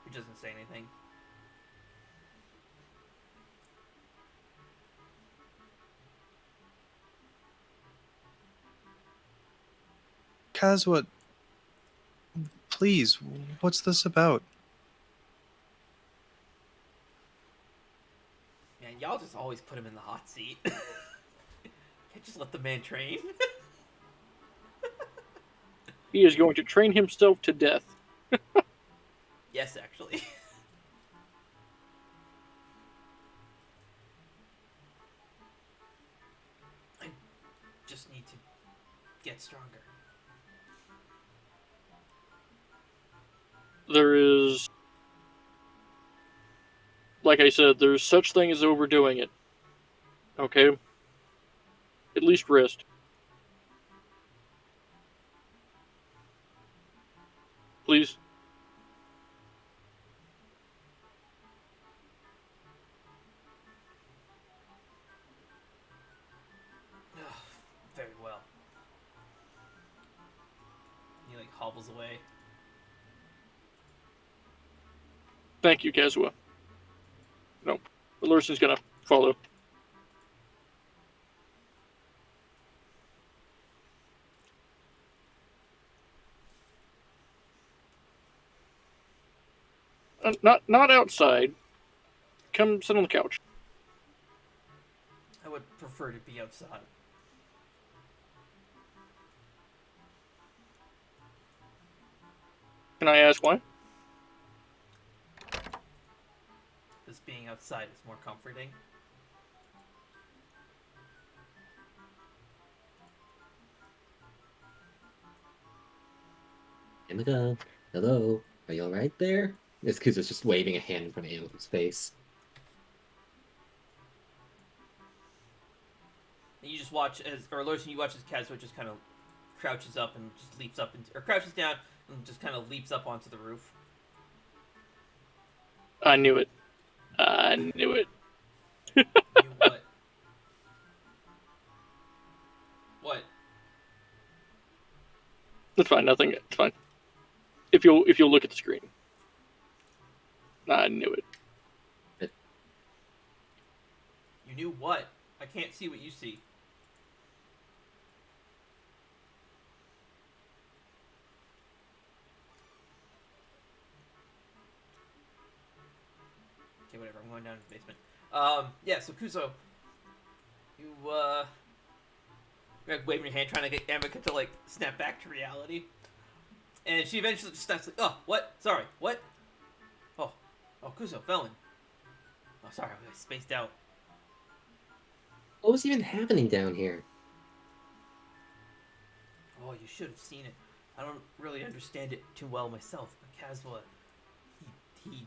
Speaker 1: He doesn't say anything.
Speaker 2: Kazuha, please, what's this about?
Speaker 1: Man, y'all just always put him in the hot seat. Can't just let the man train.
Speaker 3: He is going to train himself to death.
Speaker 1: Yes, actually. I just need to get stronger.
Speaker 3: There is, like I said, there's such thing as overdoing it. Okay? At least rest. Please.
Speaker 1: Very well. He like hobbles away.
Speaker 3: Thank you, Kazuha. No, Elysia's gonna follow. Not outside. Come sit on the couch.
Speaker 1: I would prefer to be outside.
Speaker 3: Can I ask why?
Speaker 1: Because being outside is more comforting.
Speaker 4: Emika, hello? Are you alright there? This Kuza's just waving a hand in front of Emika's face.
Speaker 1: And you just watch as, or Lurson, you watch as Kazuha just kind of crouches up and just leaps up, or crouches down and just kind of leaps up onto the roof.
Speaker 3: I knew it. I knew it.
Speaker 1: You what? What?
Speaker 3: It's fine. Nothing. It's fine. If you'll look at the screen. I knew it.
Speaker 1: You knew what? I can't see what you see. Okay, whatever. I'm going down to the basement. Yeah. So Kuzo, you you're like waving your hand, trying to get Amika to like snap back to reality, and she eventually just snaps like, "Oh, what? Sorry, what? Oh, Kuzo, Veilwen. Oh, sorry, I spaced out.
Speaker 4: What was even happening down here?
Speaker 1: Oh, you should have seen it. I don't really understand it too well myself, but Kazuha, he.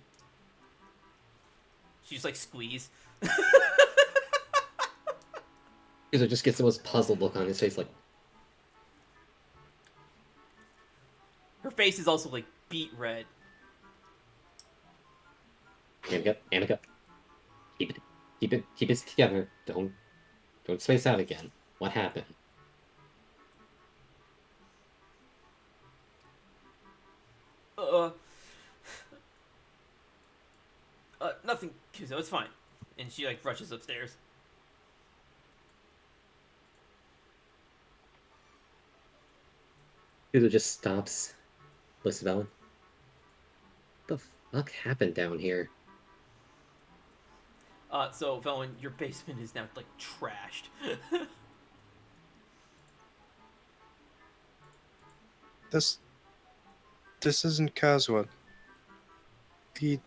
Speaker 1: She's like squeeze.
Speaker 4: Kuzo just gets the most puzzled look on his face, like,
Speaker 1: Her face is also like beet red.
Speaker 4: Amika, keep it together. Don't space out again. What happened?
Speaker 1: Nothing, Kuzo. It's fine. And she like rushes upstairs.
Speaker 4: Kuzo just stops. Looks at Veilwen. What the fuck happened down here?
Speaker 1: So Veilwen, your basement is now like trashed.
Speaker 2: This isn't Kazuha. He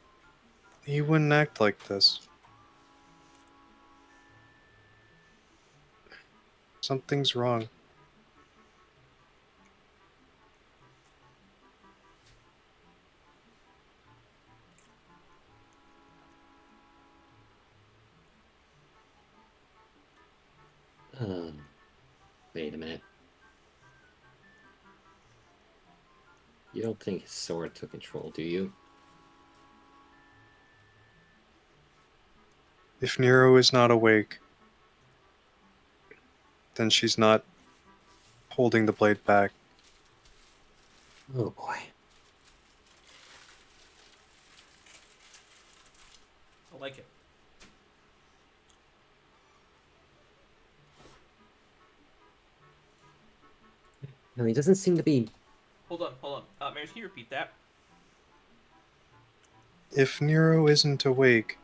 Speaker 2: wouldn't act like this. Something's wrong.
Speaker 4: Wait a minute. You don't think his sword took control, do you?
Speaker 2: If Nero is not awake, then she's not holding the blade back.
Speaker 4: Oh boy.
Speaker 1: I like it.
Speaker 4: No, he doesn't seem to be.
Speaker 1: Hold on. Maris, can you repeat that?
Speaker 2: If Nero isn't awake,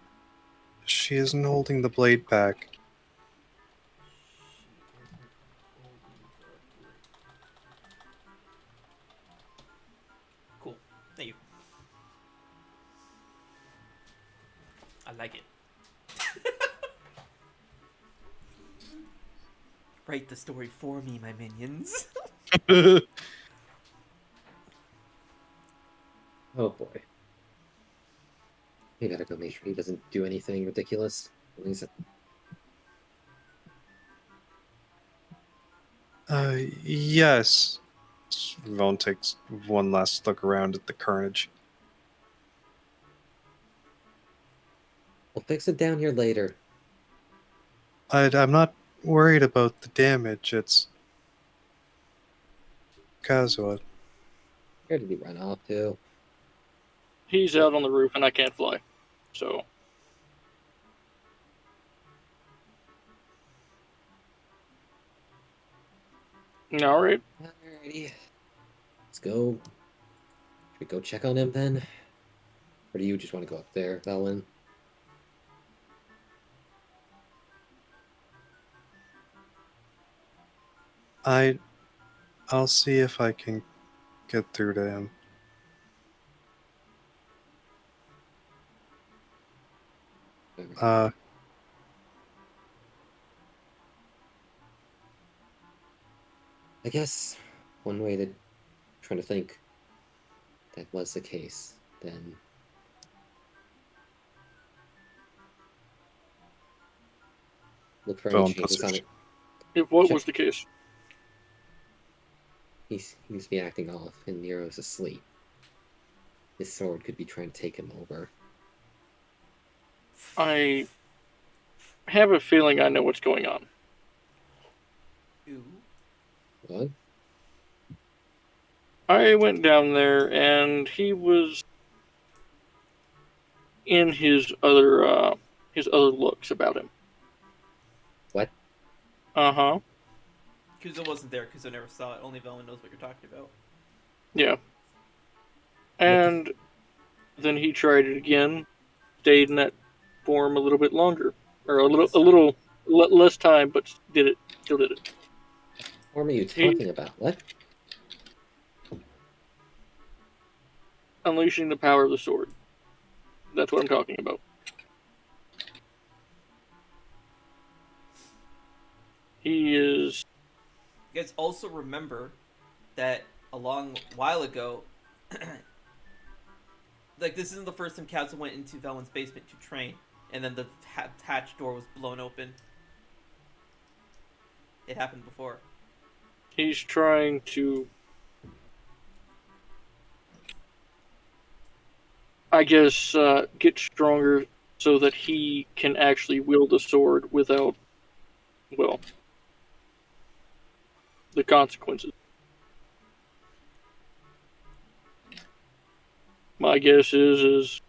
Speaker 2: she isn't holding the blade back.
Speaker 1: Cool. Thank you. I like it. Write the story for me, my minions.
Speaker 4: Oh boy. We gotta go make sure he doesn't do anything ridiculous. Elysia.
Speaker 2: Yes. Vaughn takes one last look around at the carnage.
Speaker 4: We'll fix it down here later.
Speaker 2: I'm not worried about the damage. It's Kazuha.
Speaker 4: Where did he run off to?
Speaker 3: He's out on the roof and I can't fly. So. Alright.
Speaker 4: Alrighty. Let's go. Should we go check on him then? Or do you just want to go up there, Veilwen?
Speaker 2: I'll see if I can get through to him.
Speaker 4: I guess one way to try to think that was the case, then look for any
Speaker 2: Vaughn
Speaker 4: changes
Speaker 2: puts
Speaker 4: on
Speaker 2: her-
Speaker 4: it.
Speaker 3: If what
Speaker 4: Check.
Speaker 3: was the case?
Speaker 4: He seems to be acting off, and Nero's asleep. His sword could be trying to take him over.
Speaker 3: I have a feeling I know what's going on.
Speaker 1: Ooh.
Speaker 4: What?
Speaker 3: I went down there and he was in his other looks about him. Uh-huh.
Speaker 1: Kuzo wasn't there. Kuzo never saw it. Only Veilwen knows what you're talking about.
Speaker 3: Yeah. And then he tried it again, stayed in that form a little bit longer. Or less time, but still did it.
Speaker 4: What are you
Speaker 3: He
Speaker 4: talking about? What?
Speaker 3: unleashing the power of the sword. That's what I'm talking about. He is...
Speaker 1: You guys also remember that a long while ago, like this isn't the first time Kazuha went into Veilwen's basement to train, and then the hatch door was blown open. It happened before.
Speaker 3: He's trying to, I guess, get stronger so that he can actually wield the sword without, well, the consequences. My guess is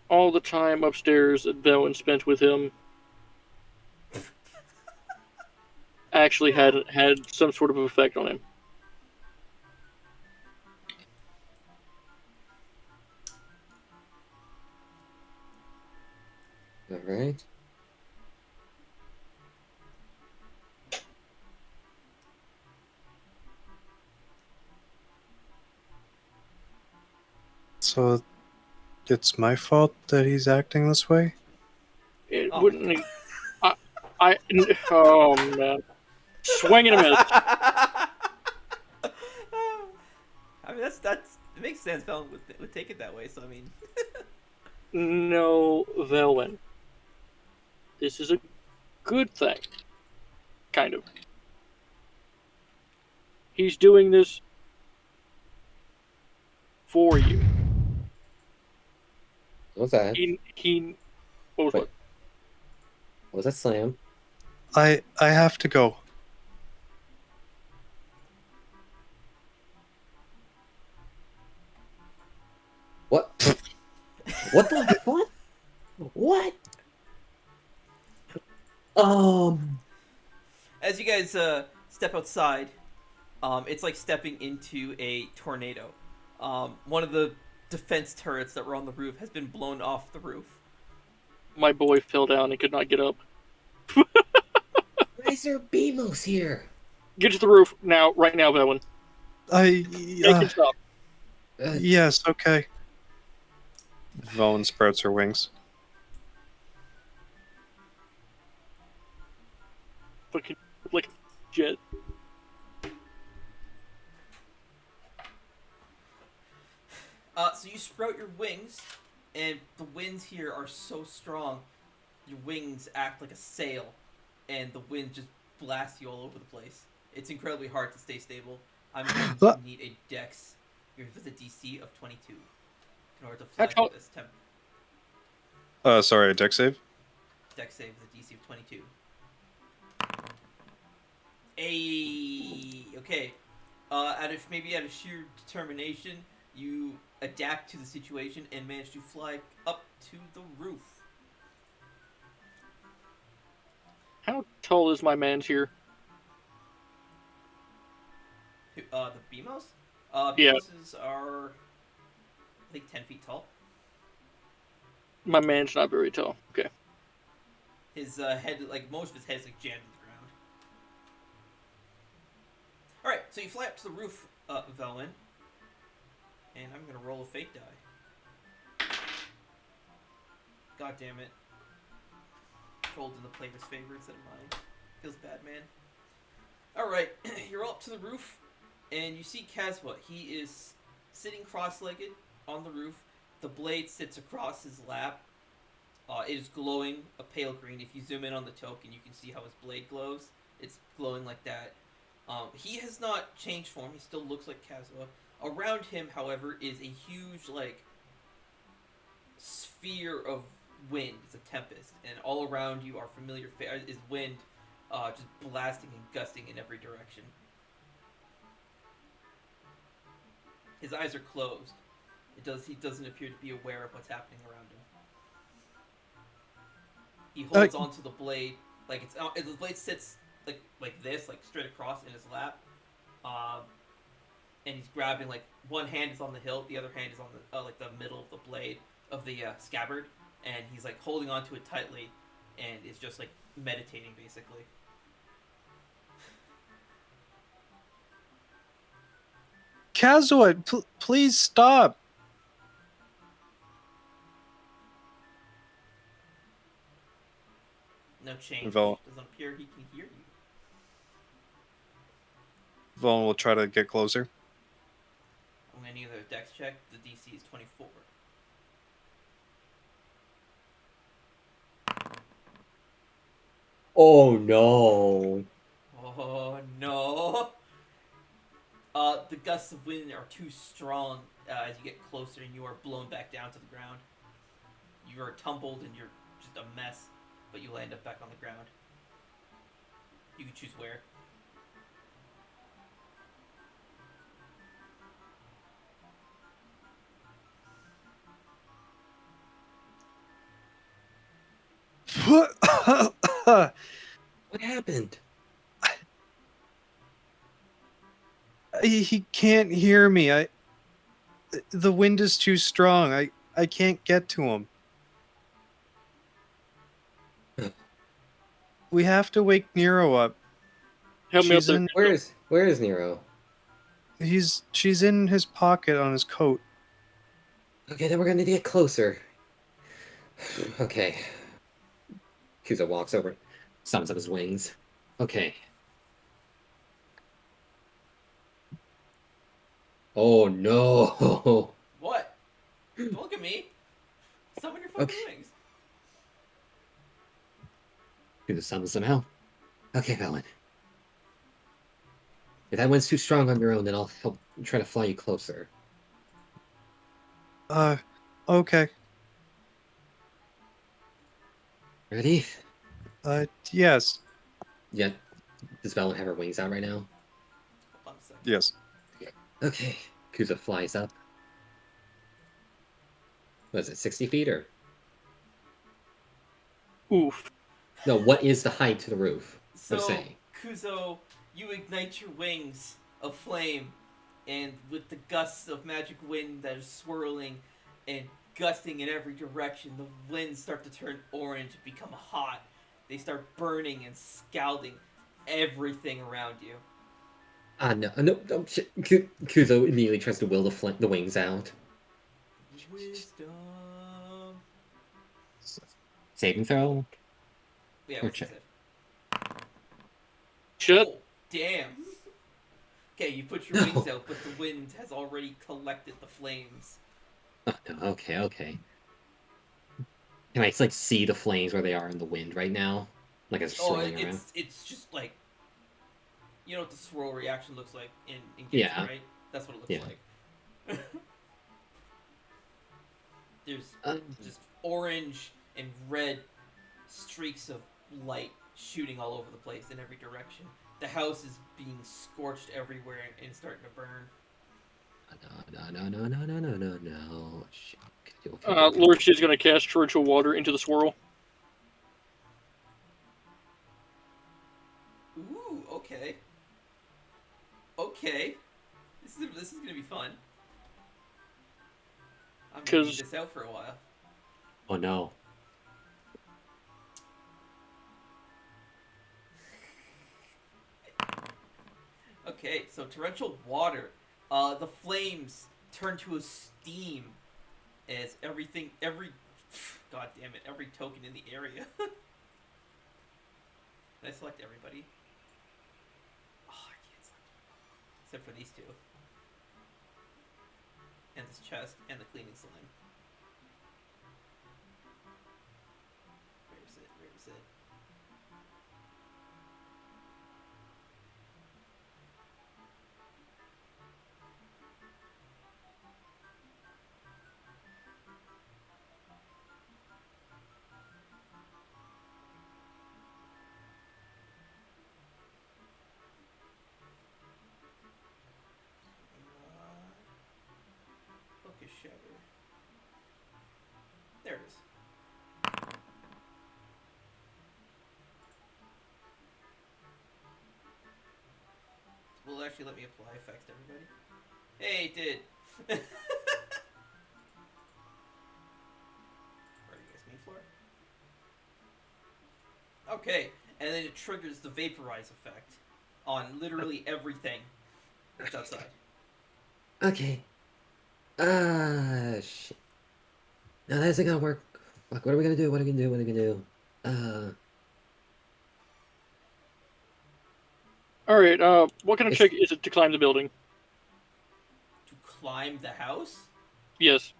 Speaker 3: all the time upstairs that Veilwen spent with him actually had some sort of effect on him.
Speaker 4: All right.
Speaker 2: So it's my fault that he's acting this way?
Speaker 3: It
Speaker 1: Oh.
Speaker 3: wouldn't. Oh man, swing and a miss.
Speaker 1: I mean, that's it makes sense. Veilwen would take it that way. So I mean,
Speaker 3: No, Veilwen. This is a good thing. Kind of. He's doing this for you.
Speaker 4: What was that?
Speaker 3: What was
Speaker 4: Wait.
Speaker 3: what?
Speaker 4: What was that slam?
Speaker 2: I have to go.
Speaker 4: What? What the fuck? What?
Speaker 1: as you guys step outside, it's like stepping into a tornado. One of the defense turrets that were on the roof has been blown off the roof.
Speaker 3: My boy fell down and could not get up.
Speaker 4: Why is there BMOS here?
Speaker 3: Get to the roof now, right now, Veilwen. Make it stop.
Speaker 2: Yes, okay. Velen sprouts her wings.
Speaker 3: Fucking like a jet.
Speaker 1: So you sprout your wings, and the winds here are so strong, your wings act like a sail, and the wind just blasts you all over the place. It's incredibly hard to stay stable. I'm going to need a dex. You're with a DC of 22 in order to fly through this temp.
Speaker 2: Sorry, a deck save?
Speaker 1: Dex save with a DC of 22. Okay. Out of sheer determination, you adapt to the situation and manage to fly up to the roof.
Speaker 3: How tall is my man's here?
Speaker 1: The BMOs?
Speaker 3: Yeah.
Speaker 1: BMOs are, I think, 10 feet tall.
Speaker 3: My man's not very tall. Okay.
Speaker 1: His head, like, most of his head is, like, jammed to the ground. Alright, so you fly up to the roof, Veilwen. And I'm gonna roll a fate die. God damn it. Rolled in the player's favor instead of mine. Feels bad, man. Alright, you're up to the roof, and you see Kazuha. He is sitting cross-legged on the roof. The blade sits across his lap. It is glowing a pale green. If you zoom in on the token, you can see how his blade glows. It's glowing like that. He has not changed form. He still looks like Kazuha. Around him, however, is a huge, like, sphere of wind. It's a tempest. And all around you are familiar is wind just blasting and gusting in every direction. His eyes are closed. He doesn't appear to be aware of what's happening around him. he holds onto the blade like the blade sits like this, like straight across in his lap, and he's grabbing like one hand is on the hilt, the other hand is on the like the middle of the blade of the scabbard, and he's like holding onto it tightly, and is just like meditating basically.
Speaker 2: Kazuha, please stop.
Speaker 1: No change.
Speaker 2: Vel-
Speaker 1: Doesn't appear he can hear you.
Speaker 2: Vaughn will try to get closer.
Speaker 1: I'm gonna need a dex check. The DC is 24.
Speaker 4: Oh no.
Speaker 1: Oh no! The gusts of wind are too strong as you get closer, and you are blown back down to the ground. You are tumbled, and you're just a mess, but you land up back on the ground. You can choose where.
Speaker 4: What happened?
Speaker 2: He can't hear me. The wind is too strong. I can't get to him. We have to wake Nero up.
Speaker 3: Help me up there.
Speaker 4: Where is Nero?
Speaker 2: She's in his pocket on his coat.
Speaker 4: Okay, then we're gonna need to get closer. Okay. Kuza walks over, summons up his wings. Okay. Oh no!
Speaker 1: What? Don't look at me. Summon your fucking wings.
Speaker 4: Kuza summons them out. Okay, Veilwen. If that wind's too strong on your own, then I'll help try to fly you closer.
Speaker 2: Okay.
Speaker 4: Ready?
Speaker 2: Yes.
Speaker 4: Yeah. Does Veilwen have her wings out right now?
Speaker 1: Hold on a second.
Speaker 2: Yes.
Speaker 4: Okay. Kuza flies up. What is it, 60 feet or?
Speaker 3: Oof.
Speaker 4: No, what is the height to the roof? I'm
Speaker 1: So,
Speaker 4: saying.
Speaker 1: Kuzo, you ignite your wings of flame, and with the gusts of magic wind that are swirling and gusting in every direction, the winds start to turn orange and become hot. They start burning and scalding everything around you.
Speaker 4: No, shit. Kuzo immediately tries to will the wings out.
Speaker 1: Wisdom.
Speaker 4: Saving throw?
Speaker 1: Yeah,
Speaker 4: Or
Speaker 1: what's
Speaker 4: check.
Speaker 1: it?
Speaker 3: Shit.
Speaker 1: Oh, damn. Okay, you put your
Speaker 4: No.
Speaker 1: wings out, but the wind has already collected the flames.
Speaker 4: Oh, no, okay. Can I like see the flames where they are in the wind right now? Like it's swirling around?
Speaker 1: It's just like, you know what the swirl reaction looks like in Genshin,
Speaker 4: Yeah.
Speaker 1: right? That's what it looks like. There's just orange and red streaks of light shooting all over the place in every direction. The house is being scorched everywhere and starting to burn.
Speaker 4: No. Shit. Okay.
Speaker 3: Lurcy's gonna cast torrential water into the swirl.
Speaker 1: Ooh, okay. Okay. This is gonna be fun. I'm gonna read this out for a while.
Speaker 4: Oh no.
Speaker 1: Okay, so torrential water. The flames turn to a steam as every god damn it, every token in the area. Can I select everybody? Oh, I can't select everybody. Except for these two. And this chest and the cleaning slime. Where is it? Focus shatter. There it is. actually let me apply effects to everybody? Hey, it did. Where do you guys mean floor? Okay, and then it triggers the vaporize effect on literally everything that's outside.
Speaker 4: Okay. Shit. Now that isn't gonna work. Fuck, what are we gonna do? What are we gonna do? What are we gonna do?
Speaker 3: Alright, what kind of check is it to climb the building?
Speaker 1: To climb the house?
Speaker 3: Yes.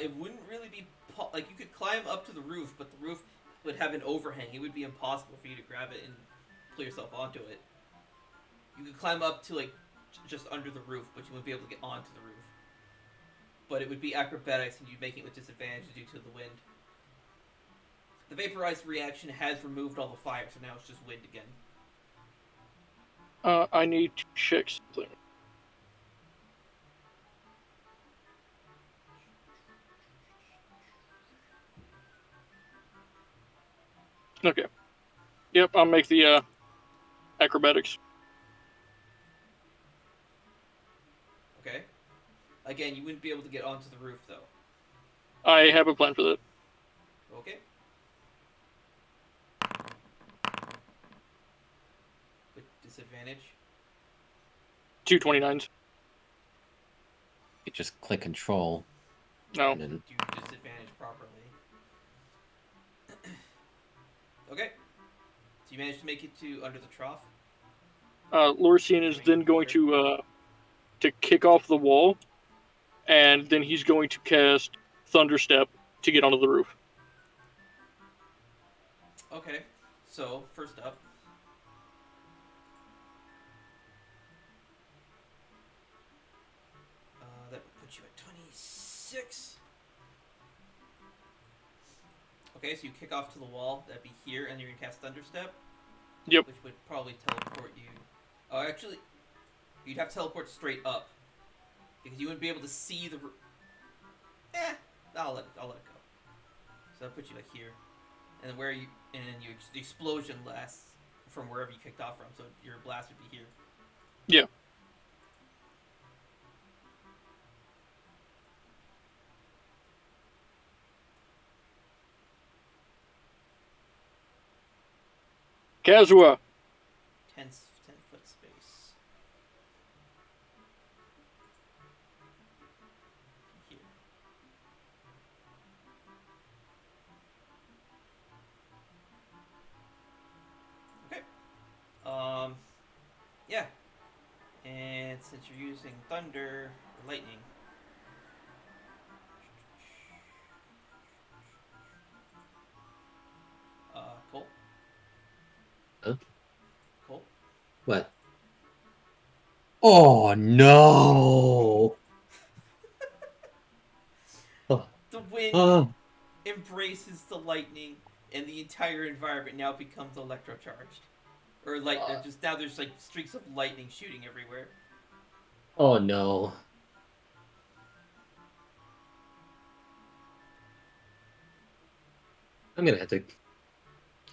Speaker 1: It wouldn't really be like you could climb up to the roof, but the roof would have an overhang. It would be impossible for you to grab it and pull yourself onto it. You could climb up to like just under the roof, but you wouldn't be able to get onto the roof. But it would be acrobatics, and you'd make it with disadvantage due to the wind. The vaporized reaction has removed all the fire, so now it's just wind again.
Speaker 3: I need to check something. Okay. Yep, I'll make the acrobatics.
Speaker 1: Okay. Again, you wouldn't be able to get onto the roof, though.
Speaker 3: I have a plan for that.
Speaker 1: Okay. With disadvantage.
Speaker 3: 2 29s.
Speaker 4: You just click control.
Speaker 3: No.
Speaker 4: And then...
Speaker 1: Do disadvantage properly. Okay. So you managed to make it to under the trough?
Speaker 3: Lorsian is then going to kick off the wall, and then he's going to cast Thunderstep to get onto the roof.
Speaker 1: Okay. So, first up. That would put you at 26. Okay, so you kick off to the wall. That'd be here, and you're going to cast Thunderstep?
Speaker 3: Yep.
Speaker 1: Which would probably teleport you. Oh, actually, you'd have to teleport straight up. Because you wouldn't be able to see the... I'll let it go. So that'll put you like here. And then the explosion lasts from wherever you kicked off from, so your blast would be here.
Speaker 3: Yeah. Kazuha.
Speaker 1: 10-foot space. Here. Okay. Yeah. And since you're using thunder or lightning, Cole.
Speaker 4: Huh?
Speaker 1: Cole.
Speaker 4: What? Oh no!
Speaker 1: The wind
Speaker 4: Oh.
Speaker 1: embraces the lightning, and the entire environment now becomes electrocharged. Or just now there's like streaks of lightning shooting everywhere.
Speaker 4: Oh no. I'm gonna have to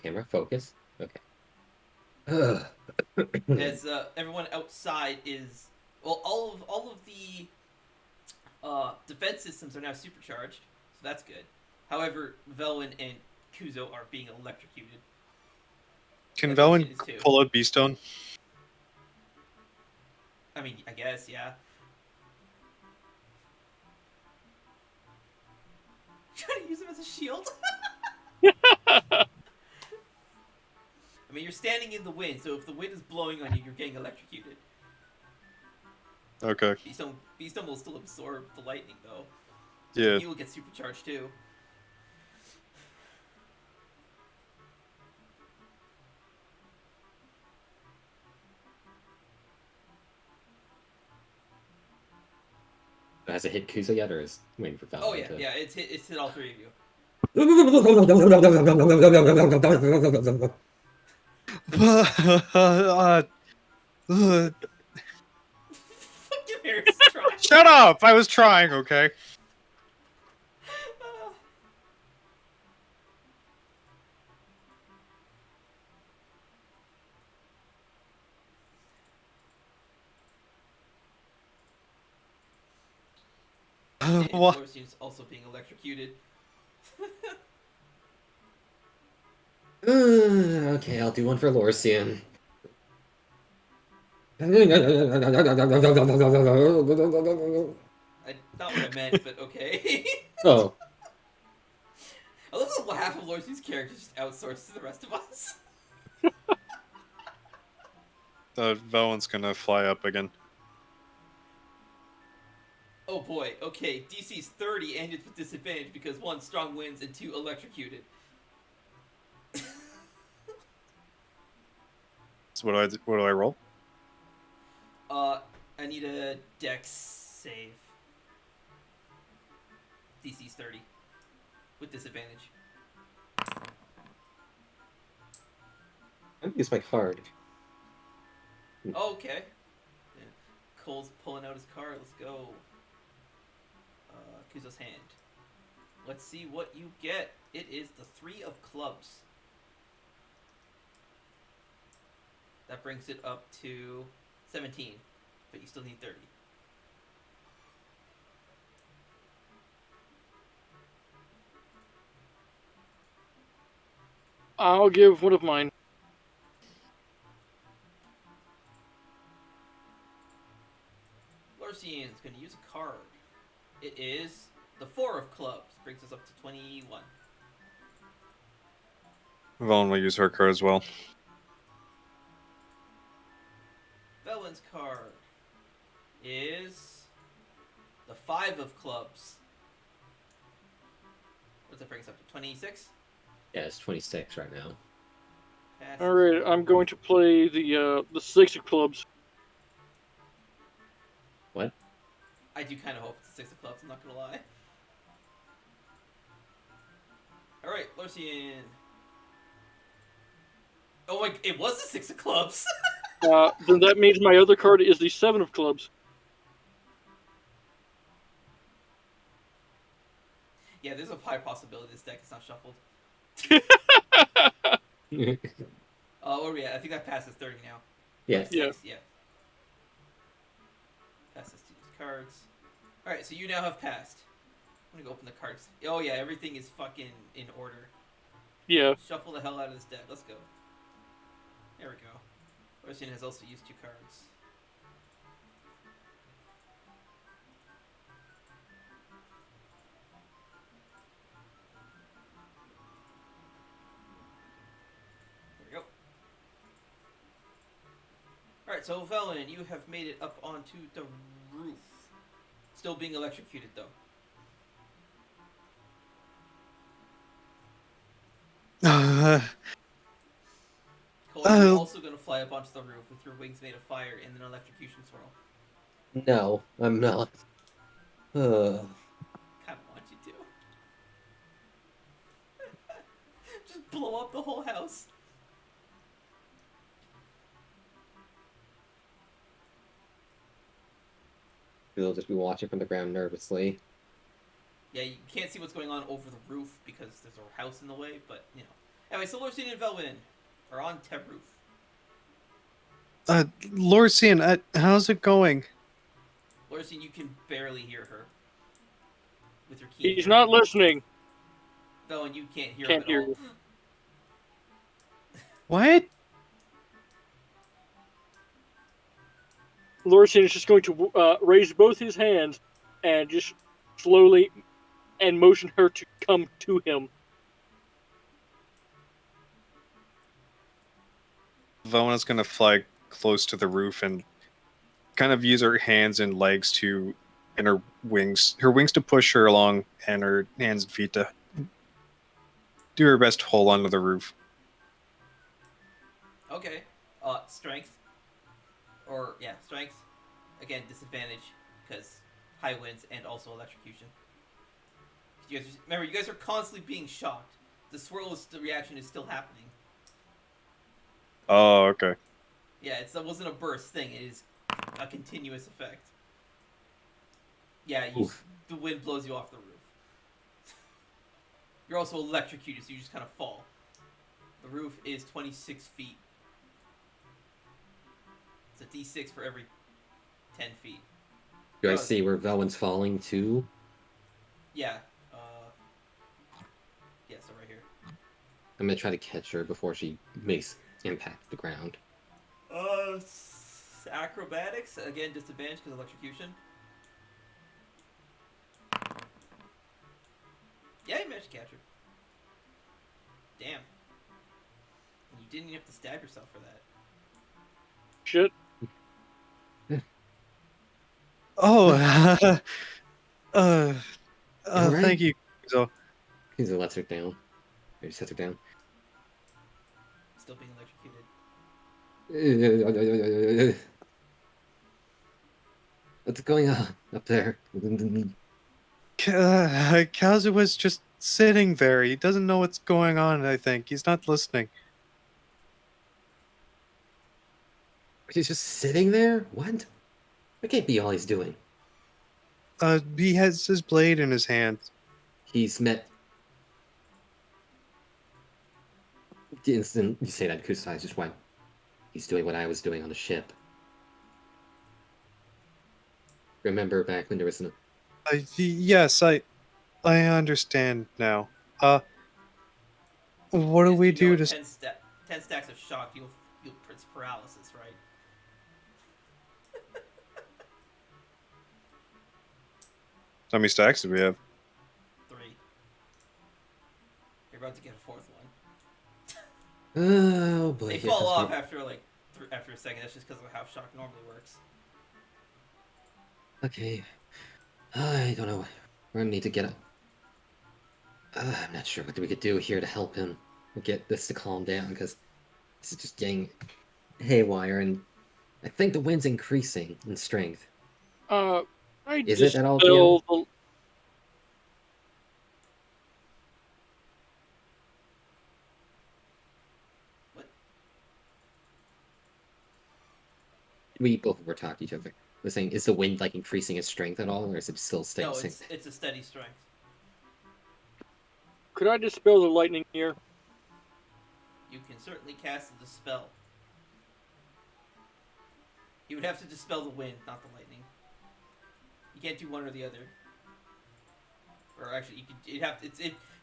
Speaker 4: camera focus. Okay.
Speaker 1: As everyone outside is all of the defense systems are now supercharged, so that's good. However, Veilwen and Kuzo are being electrocuted.
Speaker 2: Can Veilwen pull out Beastone?
Speaker 1: I mean, I guess, yeah. Trying to use him as a shield? I mean, you're standing in the wind, so if the wind is blowing on you, you're getting electrocuted.
Speaker 2: Okay.
Speaker 1: Beastone will still absorb the lightning, though.
Speaker 2: Yeah.
Speaker 1: He will get supercharged, too.
Speaker 4: Has it hit Kuzo yet, or is waiting for Veilwen?
Speaker 1: Oh yeah, yeah, it's hit all three of you.
Speaker 2: Shut up! I was trying, okay?
Speaker 1: And
Speaker 2: What?
Speaker 1: Lorsian's also being electrocuted.
Speaker 4: Okay, I'll do one for Lorcian.
Speaker 1: Not what I meant, but okay.
Speaker 4: Oh,
Speaker 1: I love that half of Lorsian's character just outsourced to the rest of us.
Speaker 2: The Veilwen's gonna fly up again.
Speaker 1: Oh boy, okay, DC's 30 and it's with disadvantage because 1, strong winds, and 2, electrocuted.
Speaker 2: So what do I roll?
Speaker 1: I need a dex save. DC's 30. With disadvantage.
Speaker 4: I'm gonna use my card.
Speaker 1: Oh, okay. Yeah. Cole's pulling out his card, let's go. Kuzo's hand. Let's see what you get. It is the 3 of clubs. That brings it up to 17, but you still need 30.
Speaker 3: I'll give one of mine.
Speaker 1: Lorcian's going to use a card. It is the 4 of clubs. Brings us up to 21.
Speaker 2: Veilwen will use her card as well.
Speaker 1: Veilwen's card is the 5 of clubs. What does that bring us up to? 26?
Speaker 4: Yeah, it's 26 right now.
Speaker 1: Passes.
Speaker 3: All right, I'm going to play the 6 of clubs.
Speaker 4: What?
Speaker 1: I do kind of hope it's the 6 of clubs, I'm not going to lie. Alright, Lorcian. Oh my, it was the 6 of clubs!
Speaker 3: Then that means my other card is the 7 of clubs.
Speaker 1: Yeah, there's a high possibility this deck is not shuffled. Where are we at? I think that passes 30 now.
Speaker 4: Yes.
Speaker 3: Yeah.
Speaker 1: Yeah. Passes to these cards. Alright, so you now have passed. I'm gonna go open the cards. Oh yeah, everything is fucking in order.
Speaker 3: Yeah.
Speaker 1: Shuffle the hell out of this deck. Let's go. There we go. Lorcian has also used 2 cards. There we go. Alright, so Veilwen, you have made it up onto the roof. Still being electrocuted, though. Cole, you're also going to fly up onto the roof with your wings made of fire in an electrocution swirl.
Speaker 4: No, I'm not.
Speaker 1: Kind of want you to. Just blow up the whole house.
Speaker 4: We'll just be watching from the ground nervously.
Speaker 1: Yeah, you can't see what's going on over the roof because there's a house in the way, but, you know. Anyway, so Lorcian and Veilwen are on the roof.
Speaker 2: Lorcian, how's it going?
Speaker 1: Lorcian, you can barely hear her. With your key.
Speaker 3: He's not listening.
Speaker 1: Veilwen, you can't hear
Speaker 3: Can't
Speaker 1: him
Speaker 3: hear
Speaker 1: at all.
Speaker 3: you.
Speaker 2: What?
Speaker 3: Lorcian is just going to raise both his hands and just slowly and motion her to come to him.
Speaker 2: Veilwen is gonna fly close to the roof and kind of use her hands and legs to, and her wings to push her along, and her hands and feet to do her best to hold onto the roof.
Speaker 1: Okay. Strength. Or, yeah, strength. Again, disadvantage, because high winds and also electrocution. Remember, you guys are constantly being shocked. The reaction is still happening.
Speaker 2: Oh, okay.
Speaker 1: Yeah, it wasn't a burst thing. It is a continuous effect. Yeah, the wind blows you off the roof. You're also electrocuted, so you just kind of fall. The roof is 26 feet. It's a d6 for every 10 feet.
Speaker 4: You guys see where Veilwen's falling to?
Speaker 1: Yeah. Yeah, so right here.
Speaker 4: I'm gonna try to catch her before she makes impact the ground.
Speaker 1: Acrobatics again, disadvantage because electrocution. Yeah, you managed to catch her. Damn. And you didn't even have to stab yourself for that.
Speaker 3: Shit.
Speaker 2: Oh,
Speaker 4: All right.
Speaker 2: thank you. So,
Speaker 4: He's lets her down. Or sets her down.
Speaker 1: Still being electrocuted.
Speaker 4: What's going on up there?
Speaker 2: Kazuha's just sitting there. He doesn't know what's going on, I think. He's not listening.
Speaker 4: He's just sitting there? What? That can't be all he's doing.
Speaker 2: He has his blade in his hand.
Speaker 4: He's met. The instant you say that, Kusai just went. He's doing what I was doing on the ship. Remember back when there was
Speaker 2: Yes, I understand now. What do
Speaker 1: Yes,
Speaker 2: we
Speaker 1: you know
Speaker 2: do
Speaker 1: at
Speaker 2: to...
Speaker 1: 10 stacks of shock, you'll it's paralysis, right?
Speaker 2: How many stacks do we have?
Speaker 1: 3. You're about to get a 4th one.
Speaker 4: Oh boy.
Speaker 1: They
Speaker 4: here
Speaker 1: fall
Speaker 4: comes
Speaker 1: off
Speaker 4: more.
Speaker 1: after like after a second. That's just because of how shock normally works.
Speaker 4: Okay. I don't know. We're gonna need to get up. I'm not sure what we could do here to help him get this to calm down because this is just getting haywire, and I think the wind's increasing in strength.
Speaker 3: I
Speaker 4: Is it at all, GM?
Speaker 3: dispel the.
Speaker 1: What?
Speaker 4: We both were talking to each other. We're saying, is the wind like increasing in strength at all, or is it still staying
Speaker 1: No,
Speaker 4: the same?
Speaker 1: it's a steady strength.
Speaker 3: Could I dispel the lightning here?
Speaker 1: You can certainly cast the spell. You would have to dispel the wind, not the lightning. You can't do one or the other. Or actually, you could.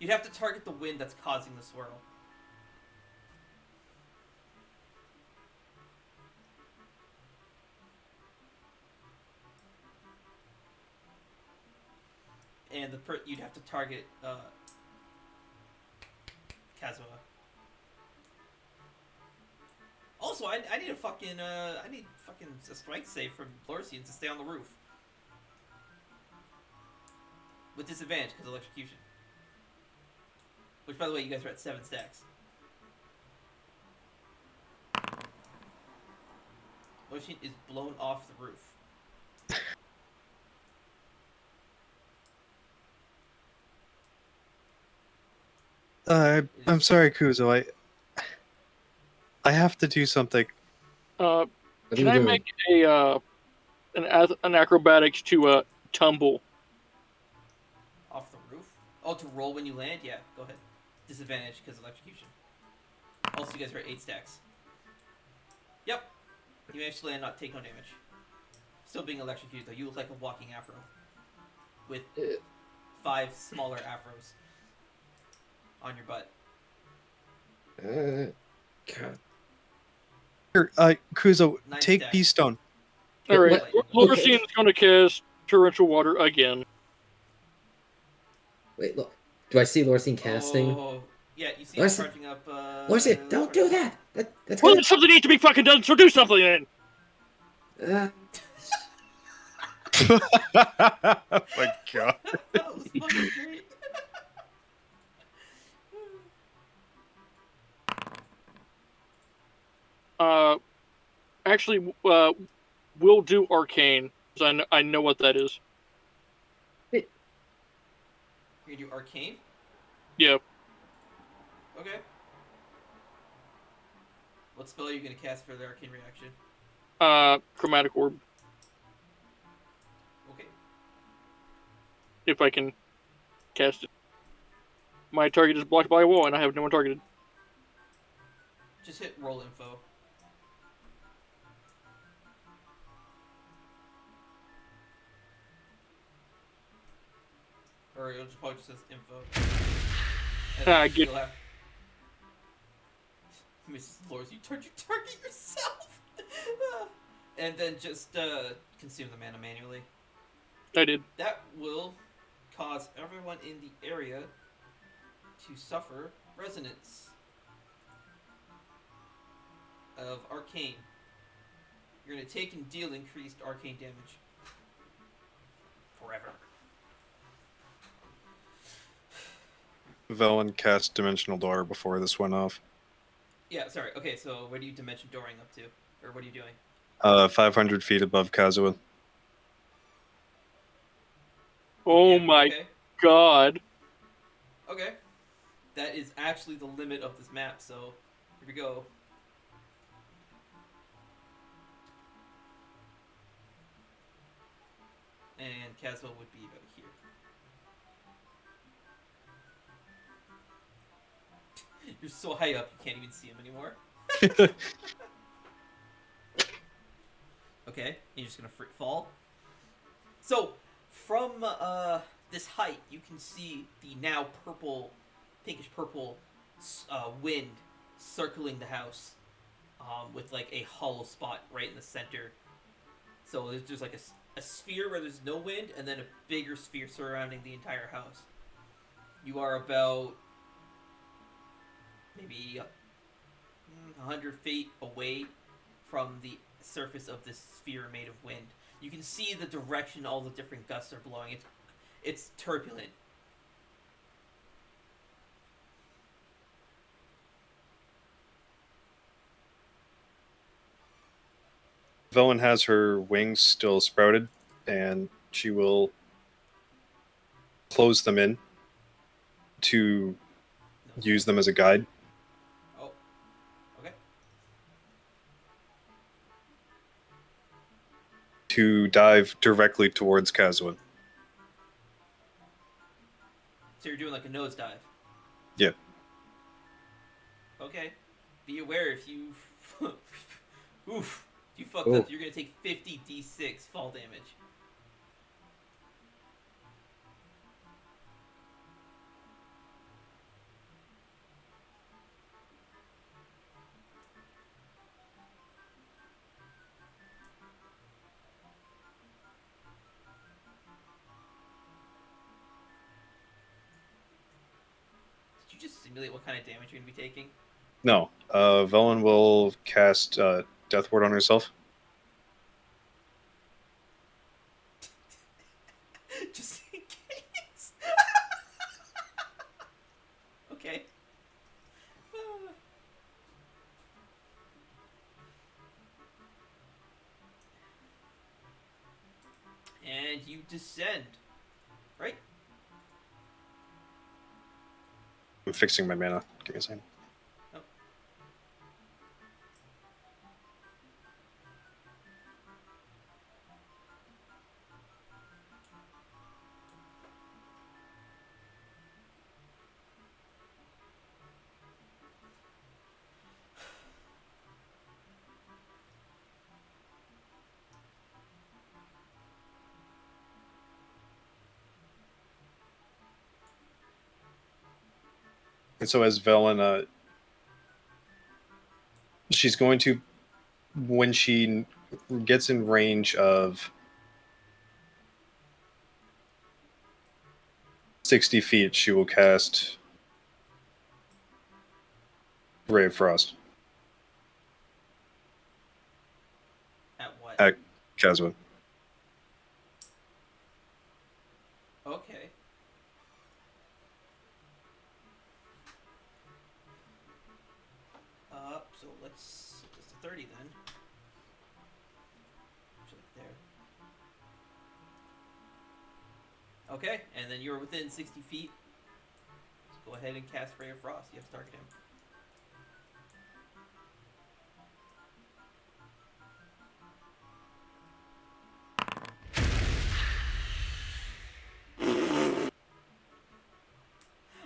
Speaker 1: You'd have to target the wind that's causing the swirl. And you'd have to target Kazuha. Also, I need a fucking a strength save from Lorsian to stay on the roof. With disadvantage because of electrocution. Which, by the way, you guys are at 7 stacks. Lorsian is blown off the roof.
Speaker 2: I'm sorry, Kuzo. I have to do something.
Speaker 4: What are
Speaker 3: Can
Speaker 4: you
Speaker 3: I
Speaker 4: doing?
Speaker 3: make an acrobatics to tumble?
Speaker 1: Off the roof? Oh, to roll when you land? Yeah, go ahead. Disadvantage because of electrocution. Also, you guys are at 8 stacks. Yep. You managed to land, not take no damage. Still being electrocuted, though. You look like a walking afro. With 5 smaller afros on your butt.
Speaker 4: God.
Speaker 2: Here, Kuzo,
Speaker 1: 9
Speaker 2: take
Speaker 1: stacks.
Speaker 2: Beast Stone.
Speaker 3: All right,
Speaker 1: What?
Speaker 3: Lorsian is going to cast torrential water again.
Speaker 4: Wait, look. Do I see Lorsian casting?
Speaker 1: Oh, yeah, you see
Speaker 4: Lorsian-
Speaker 1: charging up.
Speaker 4: Lorsian, don't do that! That's
Speaker 3: Well,
Speaker 4: good.
Speaker 3: something needs to be fucking done, so do something then!
Speaker 2: Oh my god.
Speaker 1: That was fucking great.
Speaker 3: Actually, we'll do arcane, because I know what that is.
Speaker 1: You're gonna do arcane?
Speaker 3: Yeah.
Speaker 1: Okay. What spell are you gonna cast for the arcane reaction?
Speaker 3: Chromatic orb,
Speaker 1: Okay.
Speaker 3: if I can cast it. My target is blocked by a wall, and I have no one targeted.
Speaker 1: Just hit roll info. Or it'll just probably just says info.
Speaker 3: Get...
Speaker 1: Mrs. Lors, you target yourself! And then just consume the mana manually.
Speaker 3: I did.
Speaker 1: That will cause everyone in the area to suffer resonance of arcane. You're going to take and deal increased arcane damage. Forever.
Speaker 2: Veilwen cast Dimensional Door before this went off.
Speaker 1: Yeah, sorry. Okay, so what are you dimension dooring up to? Or what are you doing?
Speaker 2: 500 feet above Kazuha.
Speaker 3: Oh
Speaker 1: Yeah,
Speaker 3: my
Speaker 1: okay.
Speaker 3: god.
Speaker 1: Okay. That is actually the limit of this map, so here we go. And Kazuha would be about here. You're so high up, you can't even see him anymore. Okay, and you're just gonna fall. So, from this height, you can see the now purple, pinkish purple wind circling the house, with like a hollow spot right in the center. So there's like a sphere where there's no wind, and then a bigger sphere surrounding the entire house. You are about maybe 100 feet away from the surface of this sphere made of wind. You can see the direction all the different gusts are blowing. It's turbulent.
Speaker 2: Veilwen has her wings still sprouted, and she will close them in to use them as a guide.
Speaker 1: Oh, okay.
Speaker 2: To dive directly towards Kazuha.
Speaker 1: So you're doing like a nosedive.
Speaker 2: Yeah.
Speaker 1: Okay. Be aware if you oof, if you fucked
Speaker 4: Ooh.
Speaker 1: up, you're gonna take 50 d6 fall damage. Did you just simulate what kind of damage you're gonna be taking?
Speaker 2: No. Veilwen will cast Death Ward on herself.
Speaker 1: Just in case. Okay. And you descend. Right?
Speaker 2: I'm fixing my mana. Give me a second.
Speaker 1: Oh.
Speaker 2: And so as Veilwen, she's going to, when she gets in range of 60 feet, she will cast Ray of Frost
Speaker 1: At what?
Speaker 2: at Kazuha.
Speaker 1: Okay. So let's set this to 30 then. Just like there. Okay, and then you're within 60 feet. Let's go ahead and cast Ray of Frost. You have to target him.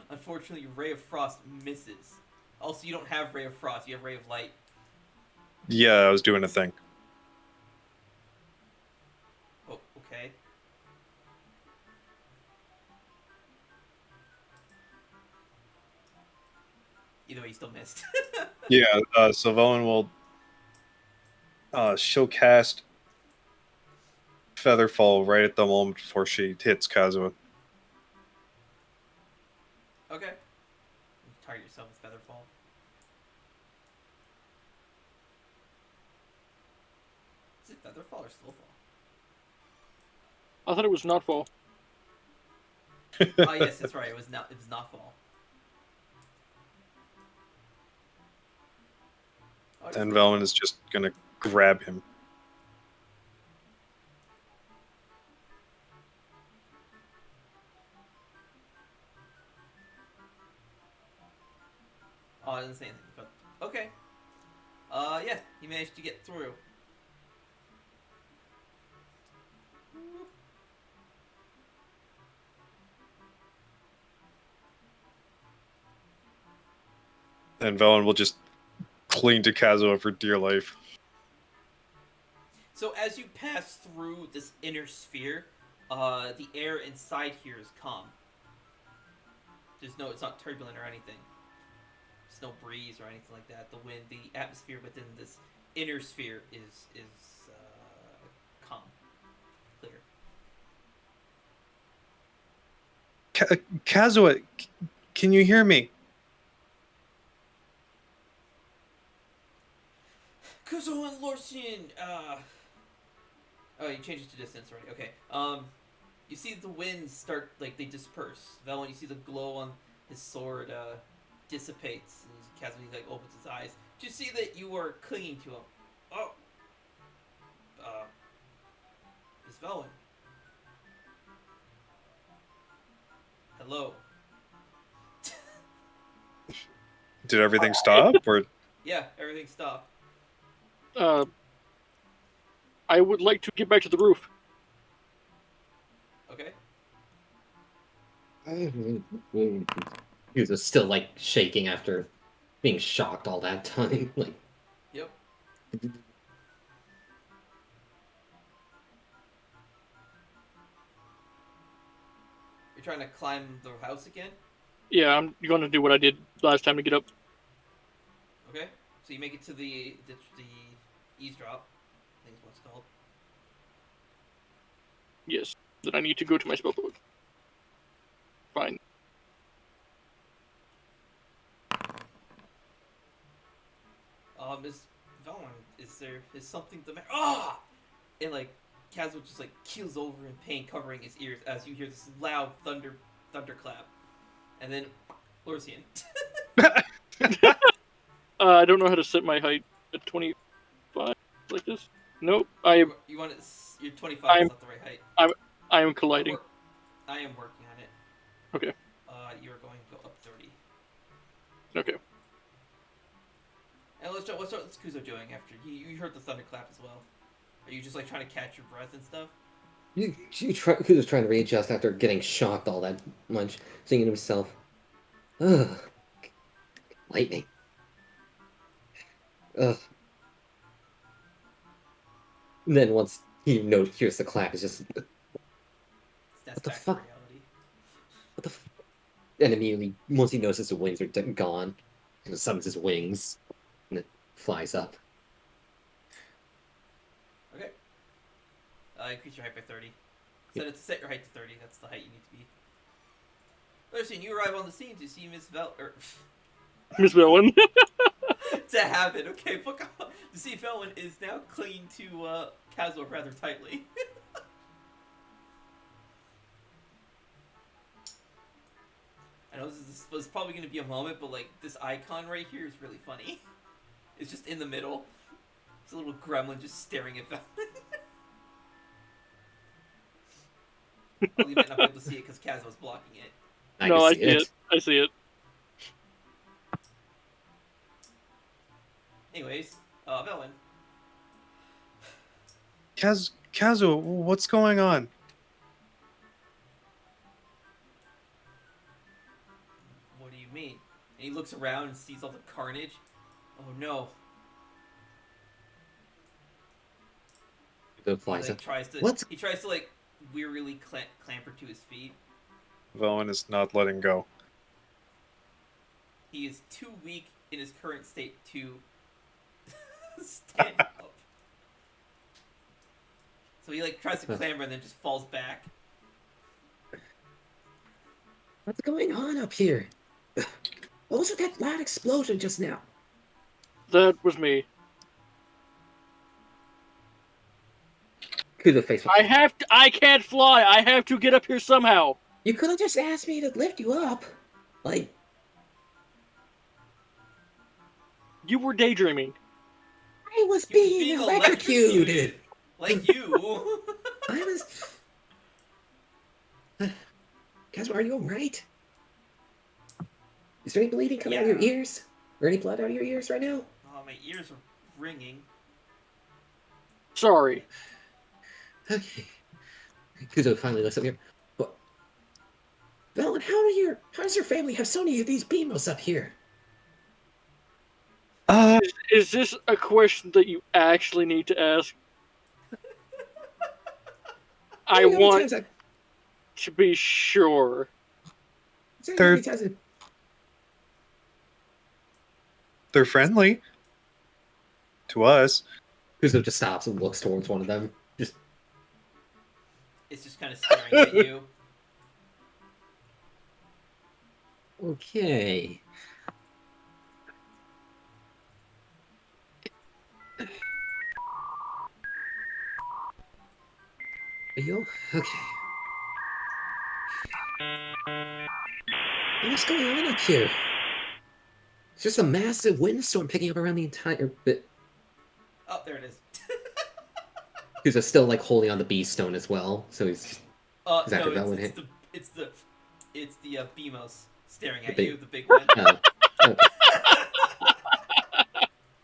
Speaker 1: Unfortunately, Ray of Frost misses. Also, you don't have Ray of Frost. You have Ray of Light.
Speaker 2: Yeah, I was doing a thing.
Speaker 1: Oh, okay. Either way, you still missed.
Speaker 2: Yeah, so Veilwen will she'll cast Featherfall right at the moment before she hits Kazuha.
Speaker 1: Okay. Target yourself with Featherfall. Is it Featherfall or Slowfall?
Speaker 3: I thought it was not fall.
Speaker 1: Oh yes, that's right. It was not. It was not fall. Oh,
Speaker 2: And Veilwen is just gonna grab him.
Speaker 1: Oh, I didn't say anything. But okay. Yeah, he managed to get through.
Speaker 2: And Veilwen will just cling to Kazuha for dear life.
Speaker 1: So as you pass through this inner sphere, the air inside here is calm. It's not turbulent or anything. There's no breeze or anything like that. The atmosphere within this inner sphere is calm, clear.
Speaker 2: Kazuha, can you hear me?
Speaker 1: Kazuha and Lorsian, oh, you changed it to distance already. Okay. You see the winds start, like, they disperse. Veilwen, you see the glow on his sword dissipates. And Kazuha, like, opens his eyes. You see that you are clinging to him. Oh. Miss Veilwen. Hello.
Speaker 2: Did everything stop? Or
Speaker 1: Yeah, everything stopped.
Speaker 3: I would like to get back to the roof.
Speaker 1: Okay.
Speaker 4: He was still like shaking after being shocked all that time. Like,
Speaker 1: Yep. You're trying to climb the house again?
Speaker 3: Yeah, I'm going to do what I did last time to get up.
Speaker 1: Okay. So you make it to the eavesdrop. I think is what it's called.
Speaker 3: Yes, then I need to go to my spellbook. Fine.
Speaker 1: Miss Veilwen, is something the matter? Ah! And like Kazuha just like keels over in pain, covering his ears as you hear this loud thunderclap, and then Lorsian.
Speaker 3: I don't know how to set my height at 25 like this. Nope.
Speaker 1: You want it? You're 25. It's not the right height.
Speaker 3: I am colliding.
Speaker 1: I am working on it.
Speaker 3: Okay.
Speaker 1: You're going to go up 30.
Speaker 3: Okay.
Speaker 1: And what's Kuzo doing after you heard the thunderclap as well? Are you just like trying to catch your breath and stuff?
Speaker 4: he was trying to readjust after getting shocked all that much, thinking to himself, ugh, lightning. Ugh. And then once he hears the clap, it's just,
Speaker 1: That's
Speaker 4: what the
Speaker 1: back
Speaker 4: fuck?
Speaker 1: to reality.
Speaker 4: What the fuck? And immediately, once he notices the wings are gone, he summons his wings, and it flies up.
Speaker 1: Okay. Increase your height by 30. Set your height to 30. That's the height you need to be. Listen, you arrive on the scene to see Miss
Speaker 3: Miss Veilwen.
Speaker 1: to happen. Okay, fuck off. To see Veilwen is now clinging to Kazuha rather tightly. I know this was probably going to be a moment, but like this icon right here is really funny. It's just in the middle. It's a little gremlin just staring at Veilwen. Well, you might not be able to see it because Kazuha's blocking it.
Speaker 3: No, I see it. I see it.
Speaker 1: Anyways, Veilwen.
Speaker 2: Kazuha, what's going on?
Speaker 1: What do you mean? And he looks around and sees all the carnage. Oh no.
Speaker 4: He flies
Speaker 1: He
Speaker 4: up.
Speaker 1: tries to.
Speaker 4: What?
Speaker 1: He tries to like wearily clamber to his feet.
Speaker 2: Veilwen is not letting go.
Speaker 1: He he is too weak in his current state to stand up. So he like tries to clamber and then just falls back.
Speaker 4: What's going on up here? What was with that loud explosion just now?
Speaker 3: That was me.
Speaker 4: Kuzo face.
Speaker 3: I can't fly. I have to get up here somehow.
Speaker 4: You could have just asked me to lift you up. Like,
Speaker 3: You were daydreaming.
Speaker 4: I was
Speaker 1: He was
Speaker 4: being electrocuted.
Speaker 1: Like you.
Speaker 4: I was. Kazuha, are you alright? Is there any bleeding coming out of your ears? Or any blood out of your ears right now?
Speaker 1: Oh, my ears are ringing.
Speaker 3: Sorry.
Speaker 4: Okay. Kuzo finally looks up here. But Veilwen, how does your family have so many of these beamos up here?
Speaker 3: Is this a question that you actually need to ask? I want to be sure.
Speaker 2: They're friendly to us.
Speaker 4: Kuzo just stops and looks towards one of them.
Speaker 1: It's just kind of staring at you.
Speaker 4: Okay. Are you okay? What's going on up here? It's just a massive windstorm picking up around the entire bit.
Speaker 1: Oh, there it is.
Speaker 4: Kuzo's still like holding on the bee stone as well, so he's.
Speaker 1: No, it's the Beamos staring at you, the big one.
Speaker 4: Okay.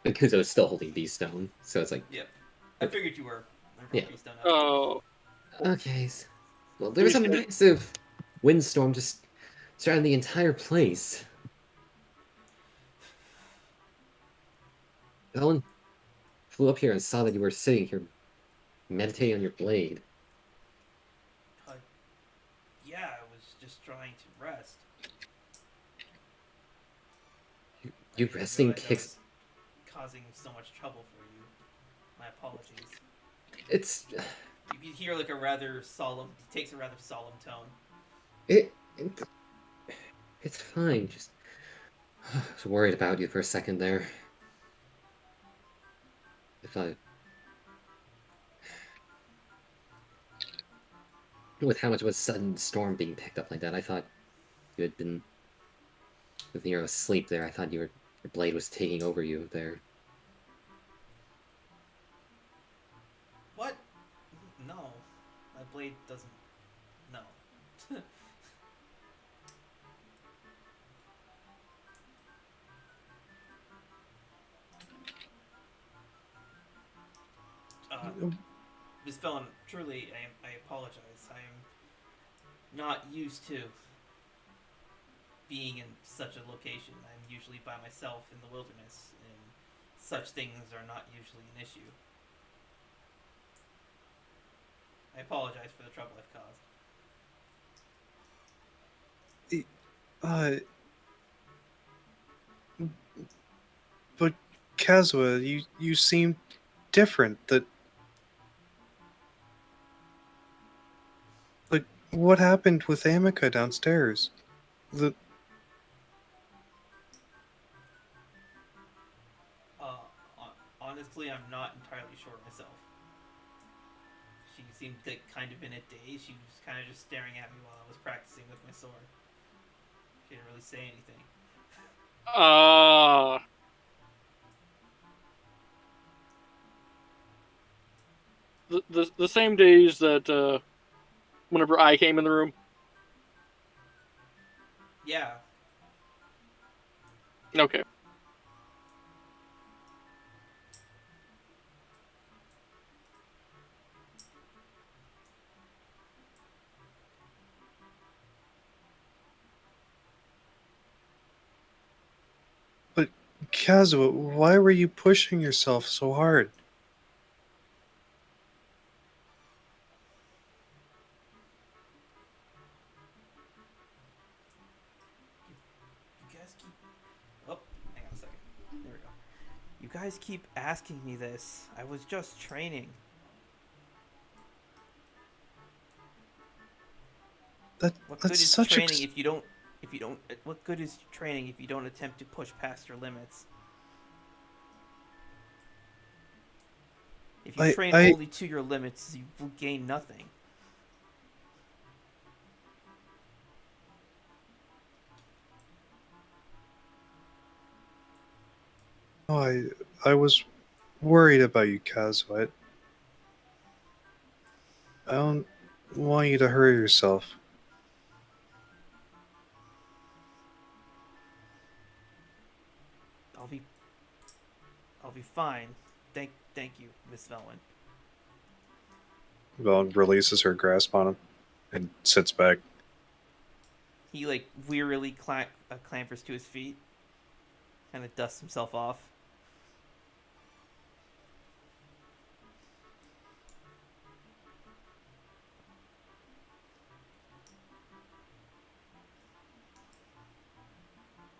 Speaker 4: And Kuzo is still holding bee stone, so it's like.
Speaker 1: Yep. I figured you were.
Speaker 4: Yeah.
Speaker 1: Bee stone up.
Speaker 3: Oh.
Speaker 4: Okay. Well, there was a massive windstorm just surrounding the entire place. Veilwen flew up here and saw that you were sitting here meditating on your blade.
Speaker 1: Yeah, I was just trying to rest.
Speaker 4: You resting kicks.
Speaker 1: Causing so much trouble for you. My apologies.
Speaker 4: It's.
Speaker 1: You can hear like a rather solemn. He takes a rather solemn tone.
Speaker 4: It's fine. Just. I was worried about you for a second there. I thought. With how much of a sudden storm being picked up like that, I thought you had been. With you asleep there, I thought your blade was taking over you there.
Speaker 1: What? No. My blade doesn't. No. Miss Veilwen, truly, I apologize. I am not used to being in such a location. I'm usually by myself in the wilderness, and such things are not usually an issue. I apologize for the trouble I've caused.
Speaker 2: But Kazuha, you seem different. Like, what happened with Amica downstairs?
Speaker 1: Honestly, I'm not entirely sure myself. She seemed kind of in a daze. She was kind of just staring at me while I was practicing with my sword. She didn't really say anything.
Speaker 3: The same days that whenever I came in the room.
Speaker 1: Yeah.
Speaker 3: Okay.
Speaker 2: But Kazuha, why were you pushing yourself so hard?
Speaker 1: You guys keep You guys keep asking me this. I was just training. What good
Speaker 2: That's
Speaker 1: is
Speaker 2: such
Speaker 1: training if you don't? What good is training if you don't attempt to push past your limits? If you train
Speaker 2: I
Speaker 1: only to your limits, you will gain nothing.
Speaker 2: oh, I was worried about you, Kazuha. I don't want you to hurt yourself.
Speaker 1: I'll be fine. Thank you, Miss Veilwen.
Speaker 2: Vaughn releases her grasp on him and sits back.
Speaker 1: He like wearily clambers to his feet, kind of dusts himself off.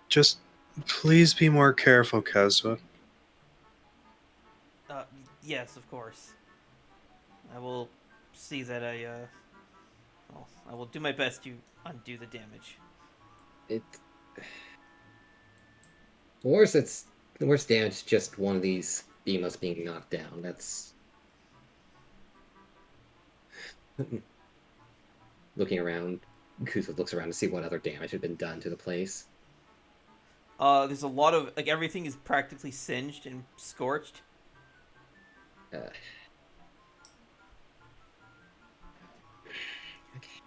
Speaker 2: Just please be more careful, Kazuha.
Speaker 1: Yes, of course. I will see that I will do my best to undo the damage.
Speaker 4: It. The worst damage is just one of these Beamos being knocked down. That's. Looking around, Kuzo looks around to see what other damage had been done to the place.
Speaker 1: There's a lot of like everything is practically singed and scorched.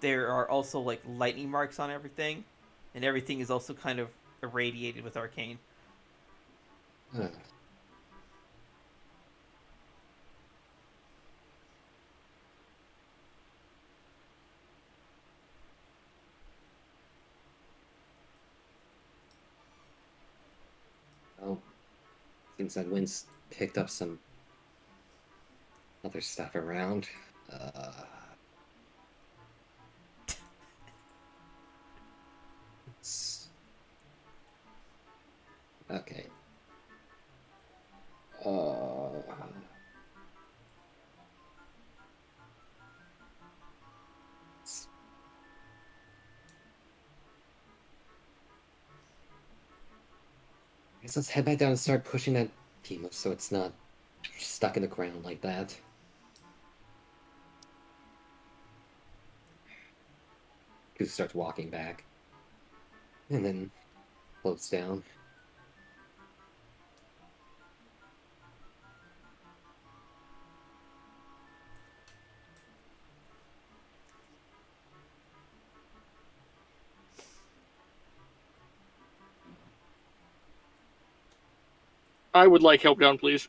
Speaker 1: There are also like lightning marks on everything, and everything is also kind of irradiated with arcane.
Speaker 4: Well, seems that Wynn's picked up some other stuff around. Okay. I guess let's head back down and start pushing that Beamo so it's not stuck in the ground like that. Kuzo starts walking back. And then floats down.
Speaker 3: I would like help down, please.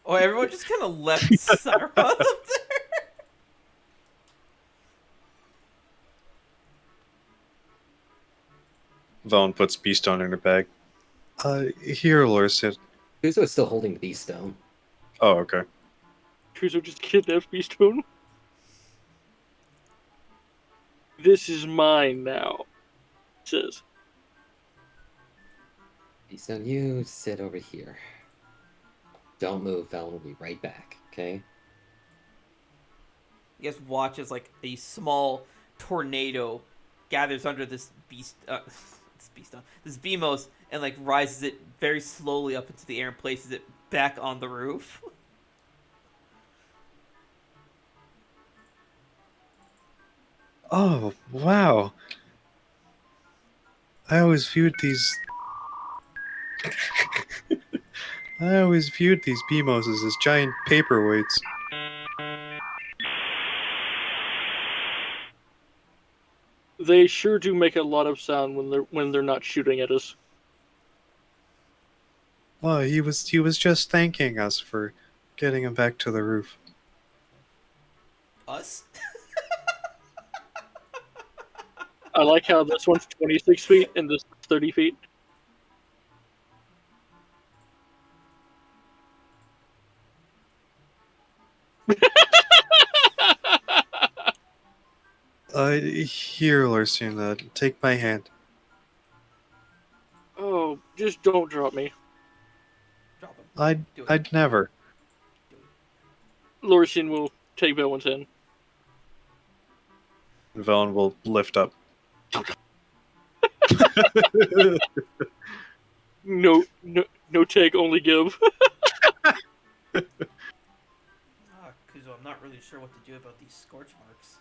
Speaker 1: Oh, everyone just kind of left Sarah up there.
Speaker 2: Vaughn puts Beastone in her bag. Here, Lorson.
Speaker 4: Kuzo is still holding the beast stone.
Speaker 2: Oh, okay.
Speaker 3: Kuzo just kidnaps Beastone. This is mine now, it says.
Speaker 4: Beastone, you sit over here. Don't move, Val. We'll be right back, okay?
Speaker 1: You guys watch as like a small tornado gathers under this this Beamos, and like rises it very slowly up into the air and places it back on the roof.
Speaker 2: Oh, wow. I always viewed these Beamoses as giant paperweights.
Speaker 3: They sure do make a lot of sound when they're not shooting at us.
Speaker 2: Well, he was just thanking us for getting him back to the roof.
Speaker 1: Us?
Speaker 3: I like how this one's 26 feet and this is 30 feet.
Speaker 2: Here, Lorson, take my hand.
Speaker 3: Oh, just don't drop me.
Speaker 2: I'd
Speaker 1: Do it.
Speaker 2: I'd never.
Speaker 1: Do it.
Speaker 3: Lorisian will take Veilwen's hand.
Speaker 2: Velen will lift up.
Speaker 3: No take, only give.
Speaker 1: Kuzo, I'm not really sure what to do about these scorch marks.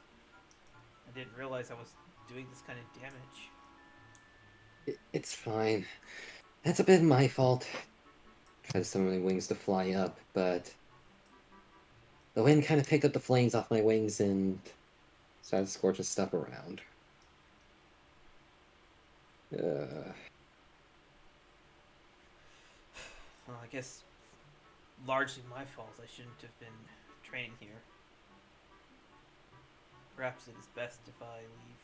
Speaker 1: I didn't realize I was doing this kind of damage.
Speaker 4: It's fine. That's a bit my fault. Tried to summon my wings to fly up, but the wind kind of picked up the flames off my wings and started scorching stuff around.
Speaker 1: Well, I guess largely my fault. I shouldn't have been training here. Perhaps it is best if I leave.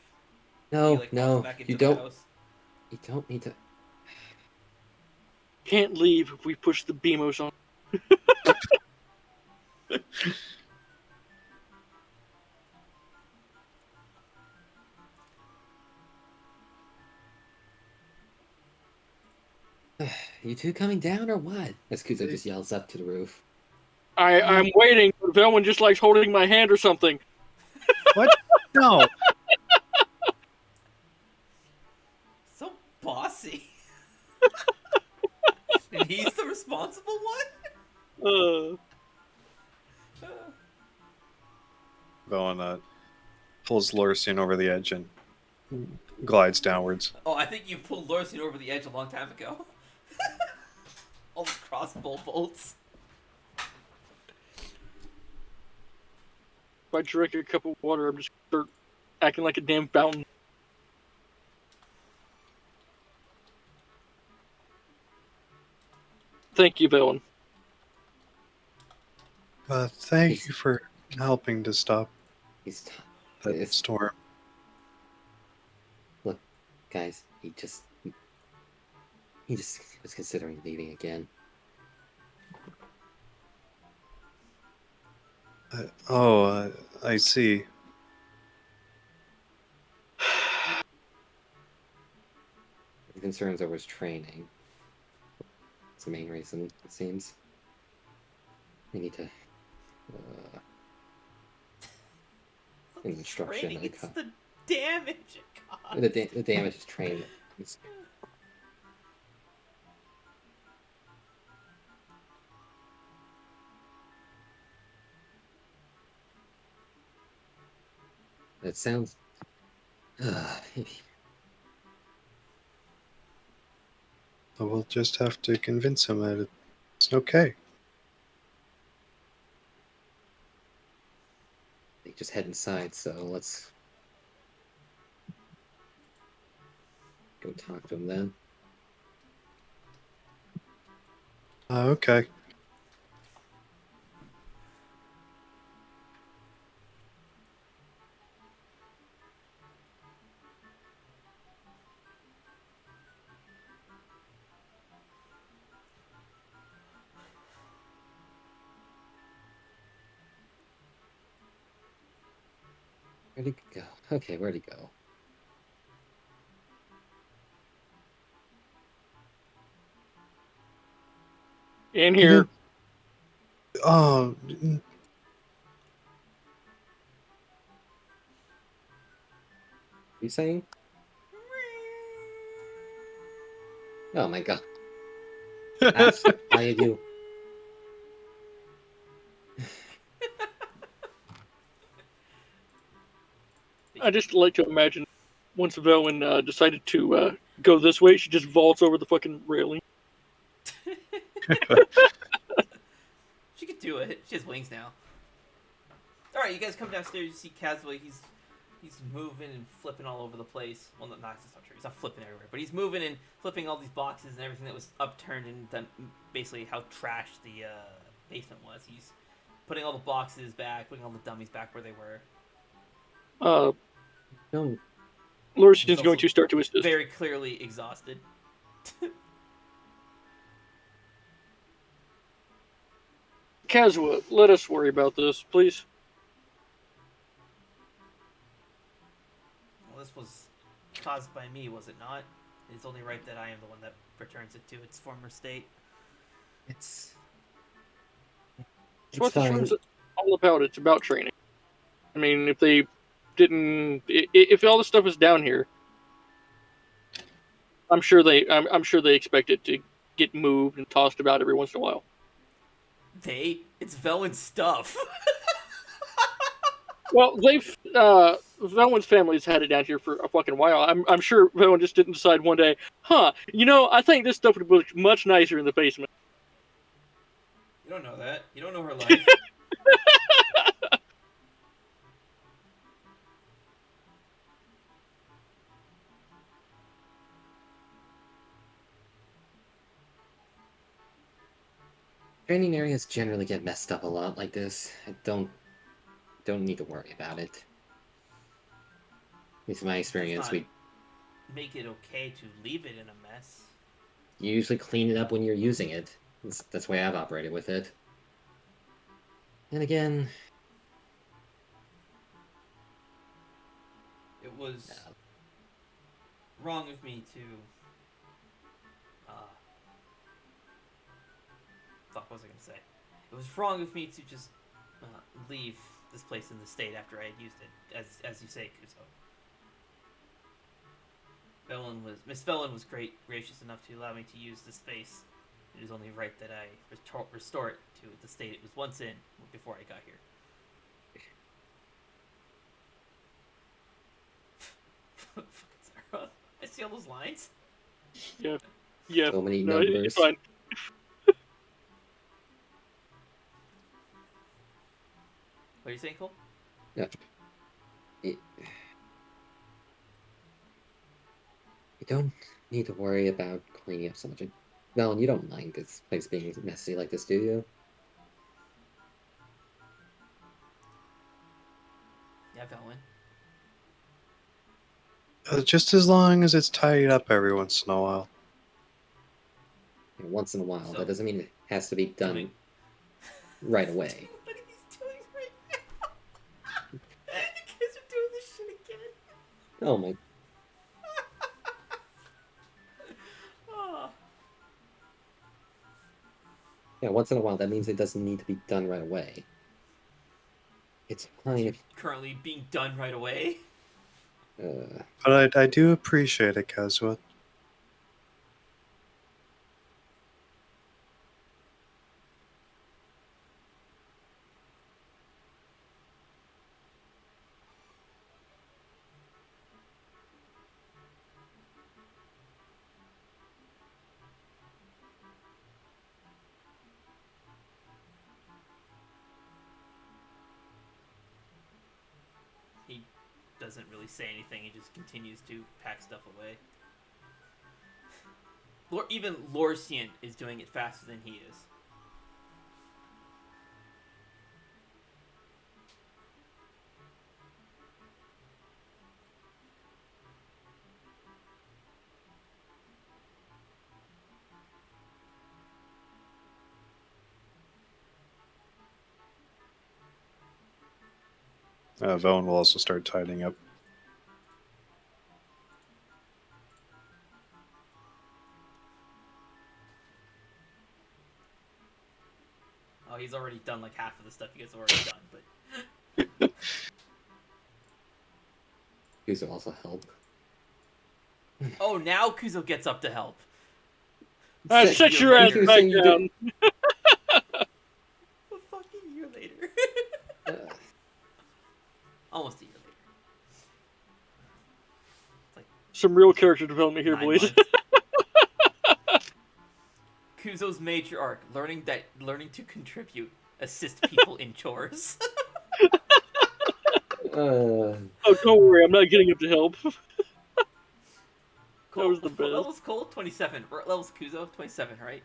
Speaker 4: No,
Speaker 1: He,
Speaker 4: no,
Speaker 1: walks back into
Speaker 4: you
Speaker 1: the
Speaker 4: don't.
Speaker 1: house.
Speaker 4: You don't need to.
Speaker 3: Can't leave if we push the Beamos on.
Speaker 4: You two coming down or what? As Kuzo just yells up to the roof.
Speaker 3: I'm waiting, but Veilwen just likes holding my hand or something.
Speaker 2: What? No.
Speaker 1: So bossy. And he's the responsible one?
Speaker 2: Velen pulls Lorisian over the edge and glides downwards.
Speaker 1: Oh, I think you pulled Lorisian over the edge a long time ago. All those crossbow bolts.
Speaker 3: If I drink a cup of water, I'm just start acting like a damn fountain. Thank you, Veilwen.
Speaker 2: Thank you for helping to stop
Speaker 4: He's
Speaker 2: that storm.
Speaker 4: Look, guys, he just was considering leaving again.
Speaker 2: I see.
Speaker 4: The concerns over his training. It's the main reason, it seems. We need to an instruction.
Speaker 1: Training, it's the damage it caused.
Speaker 4: The damage is trained. It sounds.
Speaker 2: So we'll just have to convince him that it's okay.
Speaker 4: They just head inside, so let's go talk to him then.
Speaker 2: Okay.
Speaker 4: Where'd he go? Okay, where'd he go?
Speaker 3: In here.
Speaker 2: Oh,
Speaker 4: You saying? Oh my god. Ash, why are you?
Speaker 3: I just like to imagine once Veilwen decided to go this way, she just vaults over the fucking railing.
Speaker 1: She could do it. She has wings now. Alright, you guys come downstairs, you see Kazuha, he's moving and flipping all over the place. Well, that's not true. He's not flipping everywhere, but he's moving and flipping all these boxes and everything that was upturned and done, basically how trashed the basement was. He's putting all the boxes back, putting all the dummies back where they were.
Speaker 4: No.
Speaker 3: Lorisian's going to start to assist.
Speaker 1: Very clearly exhausted.
Speaker 3: Kazuha, let us worry about this, please.
Speaker 1: Well, this was caused by me, was it not? It's only right that I am the one that returns it to its former state.
Speaker 4: It's
Speaker 3: That's what this room's all about. It's about training. I mean, if they didn't, if all this stuff is down here, I'm sure they expect it to get moved and tossed about every once in a while.
Speaker 1: It's Veilwen's stuff.
Speaker 3: Well, Veilwen's family's had it down here for a fucking while. I'm sure Veilwen just didn't decide one day, I think this stuff would look much nicer in the basement.
Speaker 1: You don't know that. You don't know her life.
Speaker 4: Training areas generally get messed up a lot like this. I don't need to worry about it. At least in my experience, we
Speaker 1: make it okay to leave it in a mess.
Speaker 4: You usually clean it up when you're using it. That's the way I've operated with it. And again,
Speaker 1: it was wrong of me to what was I gonna say? It was wrong of me to just leave this place in the state after I had used it, as you say, Kuzo. Miss Veilwen was gracious enough to allow me to use this space. It is only right that I restore it to the state it was once in before I got here. Sarah, I see all those lines.
Speaker 3: Yeah.
Speaker 4: So many numbers.
Speaker 3: It's fine.
Speaker 1: What are you saying, Cole?
Speaker 4: Yeah. You don't need to worry about cleaning up so much. No, you don't mind this place being messy like this, do you?
Speaker 1: Yeah, Veilwen.
Speaker 2: Just as long as it's tidied up every once in a while.
Speaker 4: Once in a while.
Speaker 1: So,
Speaker 4: that doesn't mean it has to be done right away.
Speaker 1: What he's doing right now? You guys are doing this shit again.
Speaker 4: Oh my.
Speaker 1: Oh.
Speaker 4: Yeah, once in a while, that means it doesn't need to be done right away. It's fine if...
Speaker 1: Currently being done right away.
Speaker 2: But I do appreciate it, Kazuha.
Speaker 1: He doesn't really say anything. He just continues to pack stuff away. Even Lorsian is doing it faster than he is.
Speaker 2: Veilwen will also start tidying up.
Speaker 1: Oh, he's already done like half of the stuff you guys have already done, but...
Speaker 4: Kuzo also help.
Speaker 1: Oh, now Kuzo gets up to help.
Speaker 3: Shut your ass back down.
Speaker 1: A fucking year later. Almost a year later. It's like
Speaker 3: some real character development here, boys.
Speaker 1: Kuzo's major arc: learning to contribute, assist people in chores.
Speaker 3: Oh, don't worry, I'm not getting up to help.
Speaker 1: Cole,
Speaker 3: that was the best.
Speaker 1: What level's Cole? 27. Level's Kuzo? 27, right?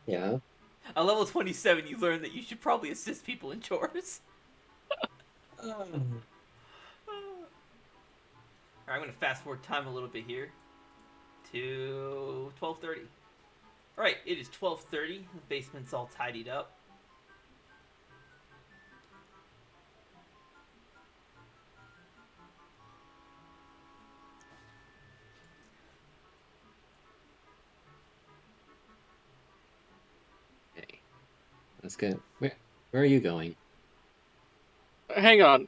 Speaker 4: Yeah.
Speaker 1: On level 27, you learn that you should probably assist people in chores. Alright, I'm going to fast forward time a little bit here to 12:30. Alright, it is 12:30. The basement's all tidied up.
Speaker 4: Okay. That's good. Where are you going?
Speaker 3: Hang on.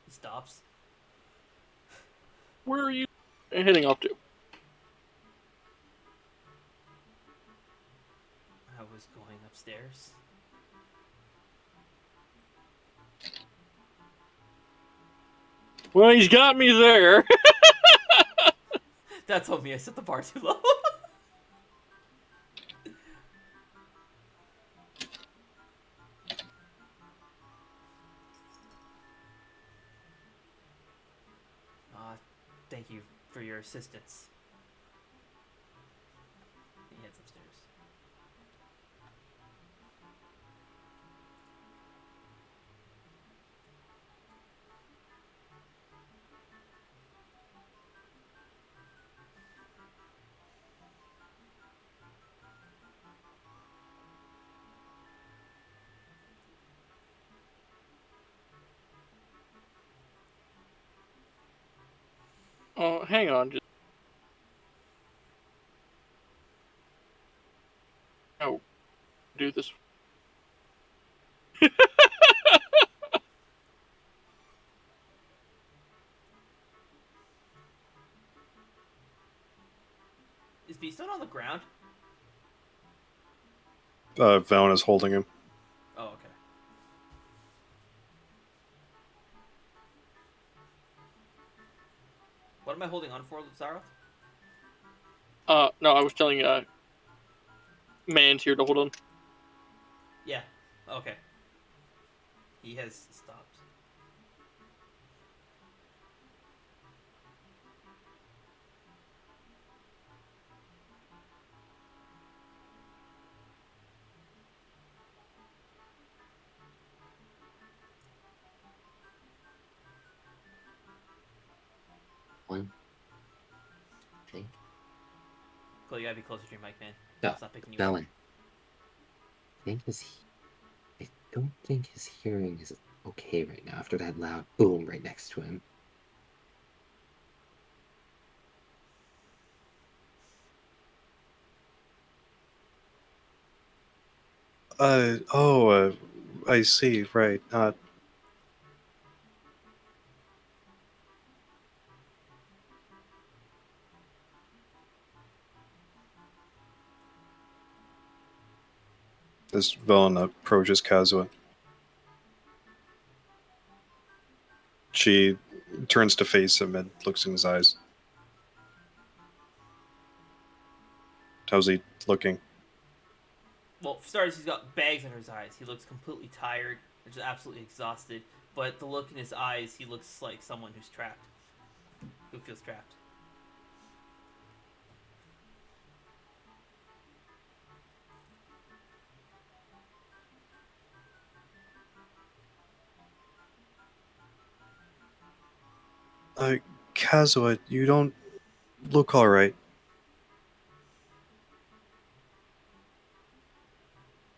Speaker 1: He stops.
Speaker 3: Where are you heading off to?
Speaker 1: I was going upstairs.
Speaker 3: Well, he's got me there.
Speaker 1: That told me I set the bar too low. Thank you for your assistance. He heads upstairs.
Speaker 3: Oh, hang on. Just... Oh, do this.
Speaker 1: Is Beastone on the ground?
Speaker 2: Valen is holding him.
Speaker 1: Oh, okay. What am I holding on for, Zaroth?
Speaker 3: No, I was telling Man's here to hold on.
Speaker 1: Yeah. Okay. He has stopped.
Speaker 4: One. I think.
Speaker 1: Cool, you gotta be closer to your mic, man.
Speaker 4: No,
Speaker 1: It's not picking you up.
Speaker 4: Velen. I don't think his hearing is okay right now after that loud boom right next to him.
Speaker 2: I see, right. As Velen approaches Kazuha, she turns to face him and looks in his eyes. How's he looking?
Speaker 1: Well, for starters, he's got bags under his eyes. He looks completely tired, just absolutely exhausted. But the look in his eyes, he looks like someone who's trapped. Who feels trapped.
Speaker 2: Kazuha, you don't look alright.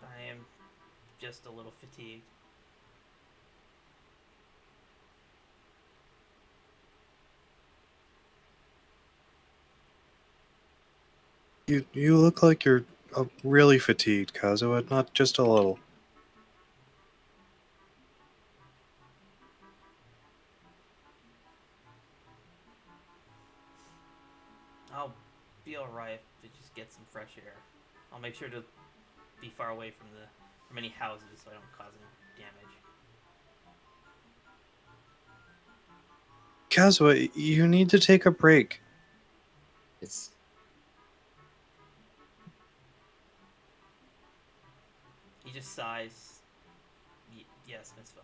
Speaker 1: I am just a little fatigued.
Speaker 2: You look like you're really fatigued, Kazuha, not just a little.
Speaker 1: I'll be alright to just get some fresh air. I'll make sure to be far away from any houses so I don't cause any damage.
Speaker 2: Kazuha, you need to take a break.
Speaker 4: It's
Speaker 1: He just sighs. Yes, Miss Velen.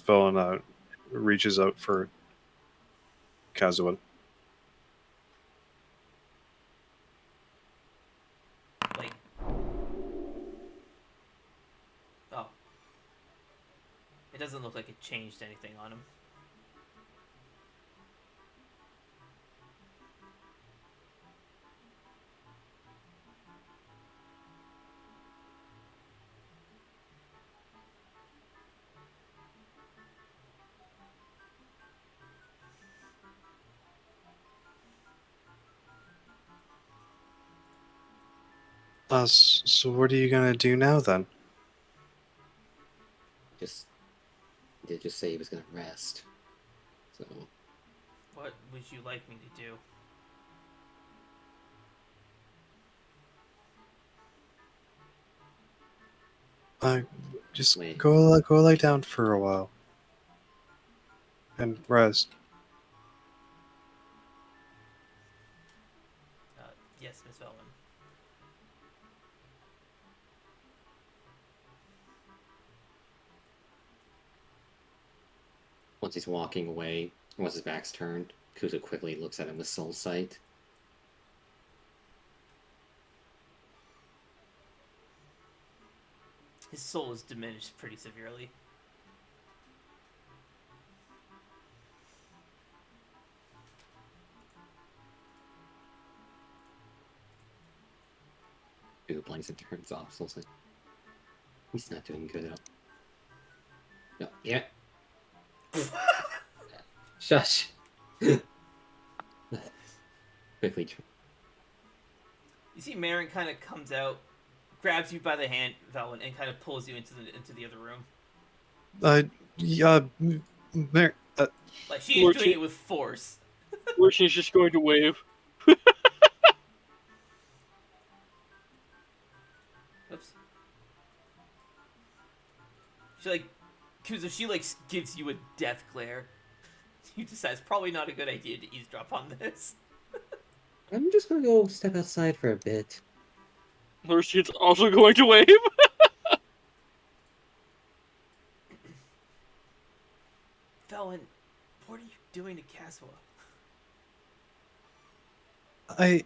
Speaker 2: Velen reaches out for Kazuha.
Speaker 1: Like, oh, it doesn't look like it changed anything on him.
Speaker 2: So what are you gonna do now then?
Speaker 4: He did just say he was gonna rest. So
Speaker 1: What would you like me to do?
Speaker 2: Just
Speaker 4: wait.
Speaker 2: go lie down for a while and rest.
Speaker 1: Yes, Miss Veilwen.
Speaker 4: Once he's walking away, once his back's turned, Kuza quickly looks at him with soul sight.
Speaker 1: His soul is diminished pretty severely.
Speaker 4: Kuza blinks and turns off soul sight. He's not doing good at all. No, yeah. Shush. Quickly.
Speaker 1: You see, Marin kind of comes out, grabs you by the hand, Veilwen, and kind of pulls you into the other room.
Speaker 2: Yeah,
Speaker 1: Like she is doing it with force.
Speaker 3: Or she's just going to wave.
Speaker 1: Oops. She gives you a death glare. You decide it's probably not a good idea to eavesdrop on this.
Speaker 4: I'm just gonna go step outside for a bit.
Speaker 3: Lucian's also going to wave.
Speaker 1: Veilwen, what are you doing to Kazuha?
Speaker 2: I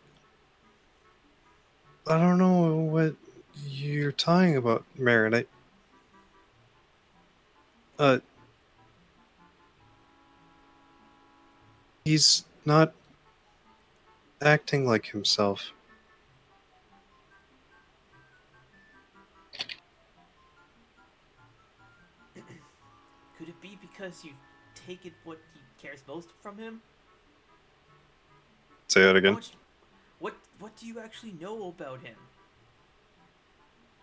Speaker 2: don't know what you're talking about, Marin. He's not acting like himself.
Speaker 1: Could it be because you've taken what he cares most from him?
Speaker 2: Say that again.
Speaker 1: What do you actually know about him?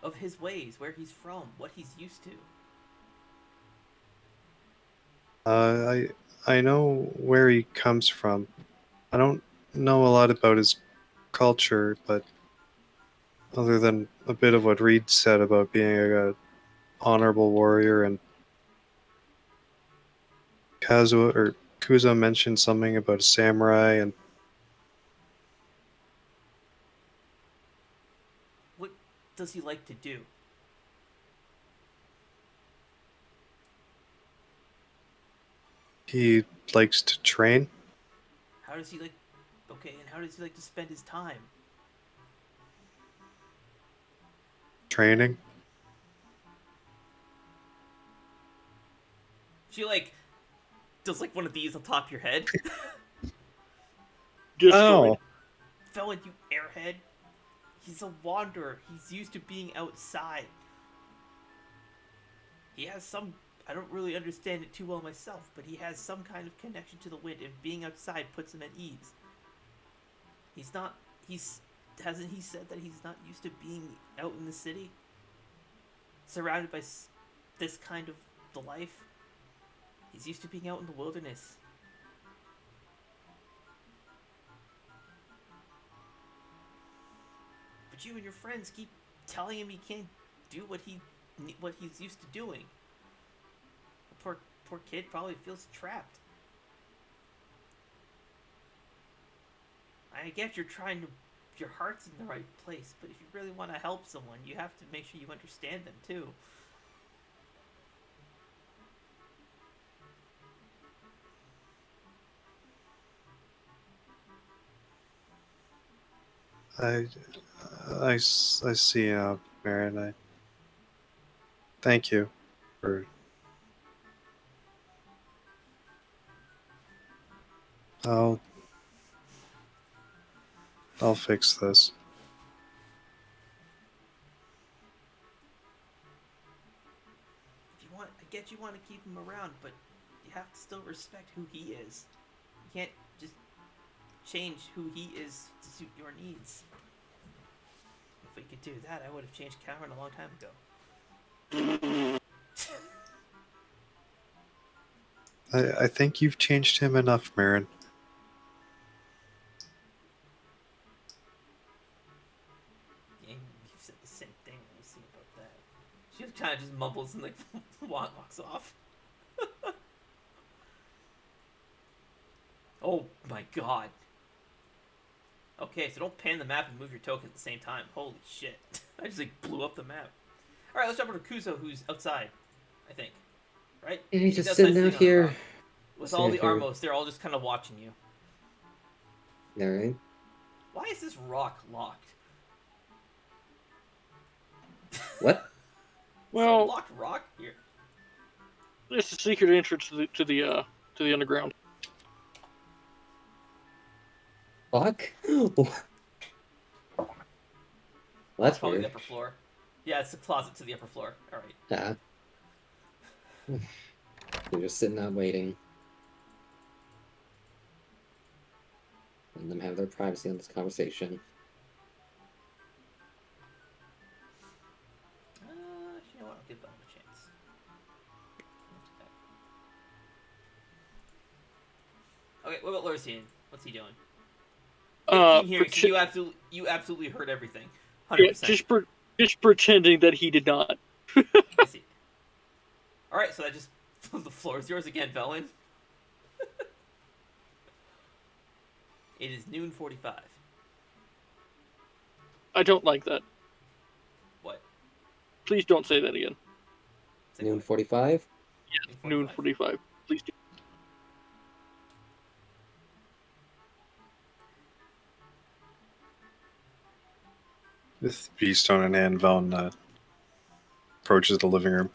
Speaker 1: Of his ways, where he's from, what he's used to?
Speaker 2: I know where he comes from. I don't know a lot about his culture, but other than a bit of what Reed said about being a honorable warrior, and Kuza mentioned something about a samurai, and
Speaker 1: What does he like to do?
Speaker 2: he likes to train.
Speaker 1: How does he like... Okay, and how does he like to spend his time?
Speaker 2: Training.
Speaker 1: She does one of these on top of your head.
Speaker 2: Oh.
Speaker 1: Veilwen, you airhead. He's a wanderer. He's used to being outside. He has some... I don't really understand it too well myself, but he has some kind of connection to the wind, and being outside puts him at ease. Hasn't he said that he's not used to being out in the city? Surrounded by this kind of the life? He's used to being out in the wilderness. But you and your friends keep telling him he can't do what he's used to doing. The poor kid probably feels trapped. I get your heart's in the right place, but if you really want to help someone, you have to make sure you understand them too.
Speaker 2: I see now, Marin. I thank you for. I'll fix this.
Speaker 1: I get you want to keep him around, but you have to still respect who he is. You can't just change who he is to suit your needs. If we could do that, I would have changed Cameron a long time ago.
Speaker 2: I think you've changed him enough, Marin.
Speaker 1: Yeah, you said the same thing when you see about that. She kind of just mumbles and like walks off. Oh my god. Okay, so don't pan the map and move your token at the same time. Holy shit. I just like blew up the map. Alright, let's jump over to Kuzo, who's outside, I think. Right?
Speaker 4: Yeah, he's just
Speaker 1: outside
Speaker 4: sitting out
Speaker 1: on the
Speaker 4: here.
Speaker 1: rock. With all the Armos, they're all just kind of watching you.
Speaker 4: Alright.
Speaker 1: Why is this rock locked?
Speaker 4: What?
Speaker 3: Well,
Speaker 1: a locked rock here.
Speaker 3: it's a secret entrance to the underground.
Speaker 4: Fuck? Well, that's
Speaker 1: probably
Speaker 4: weird.
Speaker 1: the upper floor. Yeah, it's the closet to the upper floor. Alright.
Speaker 4: Yeah. You're just sitting out waiting. Letting them have their privacy on this conversation.
Speaker 1: You know what? I'll give Veilwen a chance. Okay, what about Lorsian? What's he doing? You absolutely heard everything. 100%.
Speaker 3: Yeah, just pretending that he did not.
Speaker 1: I see. Alright, so that just... the floor is yours again, Veilwen. It is noon 45.
Speaker 3: I don't like that.
Speaker 1: What?
Speaker 3: Please don't say that again.
Speaker 4: Noon 45?
Speaker 3: Yes, noon 45. Please do.
Speaker 2: With Beastone in hand, Vaughn approaches the living room.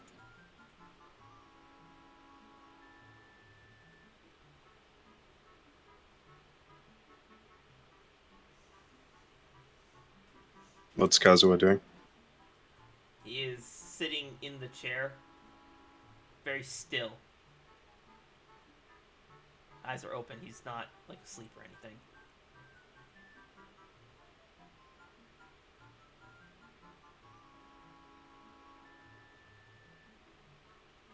Speaker 2: What's Kazuha doing?
Speaker 1: He is sitting in the chair, very still. Eyes are open. He's not like asleep or anything.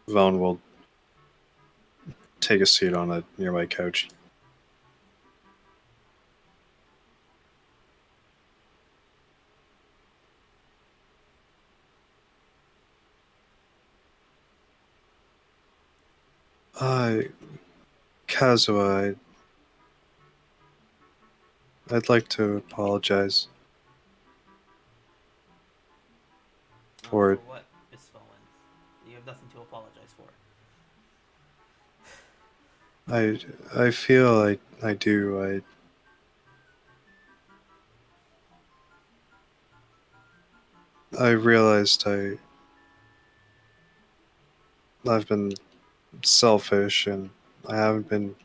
Speaker 2: Vaughn will take a seat on a nearby couch. Kazuha, I'd like to apologize
Speaker 1: For what, Miss Veilwen? You have nothing to apologize for.
Speaker 2: I feel I do. I realized I've been selfish and I haven't been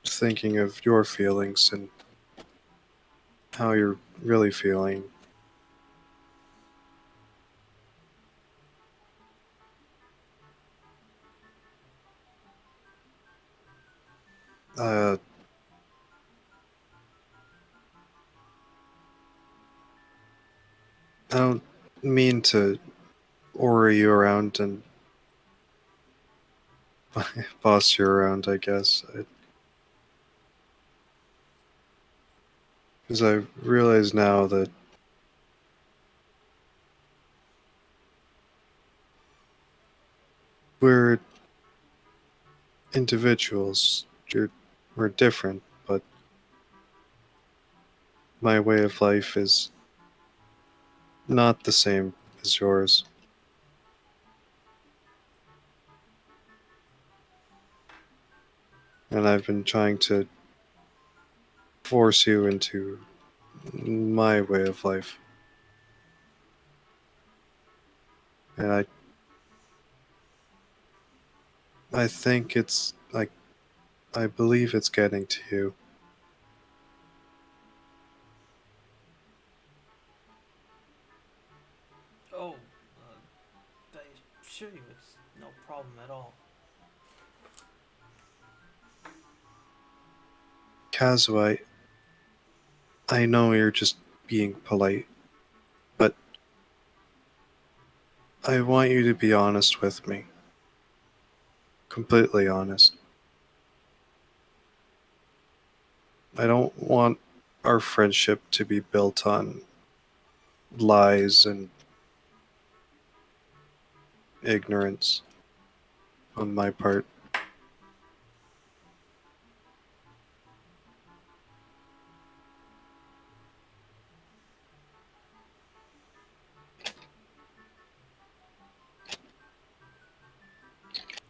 Speaker 2: thinking of your feelings and how you're really feeling. I don't mean to worry you around and boss you around, I guess. Because I realize now that we're individuals. We're different, but my way of life is not the same as yours. And I've been trying to force you into my way of life. And I think it's like, I believe it's getting to you.
Speaker 1: Oh, I assure you it's no problem at all.
Speaker 2: Kazuha, I know you're just being polite, but I want you to be honest with me. Completely honest. I don't want our friendship to be built on lies and ignorance on my part.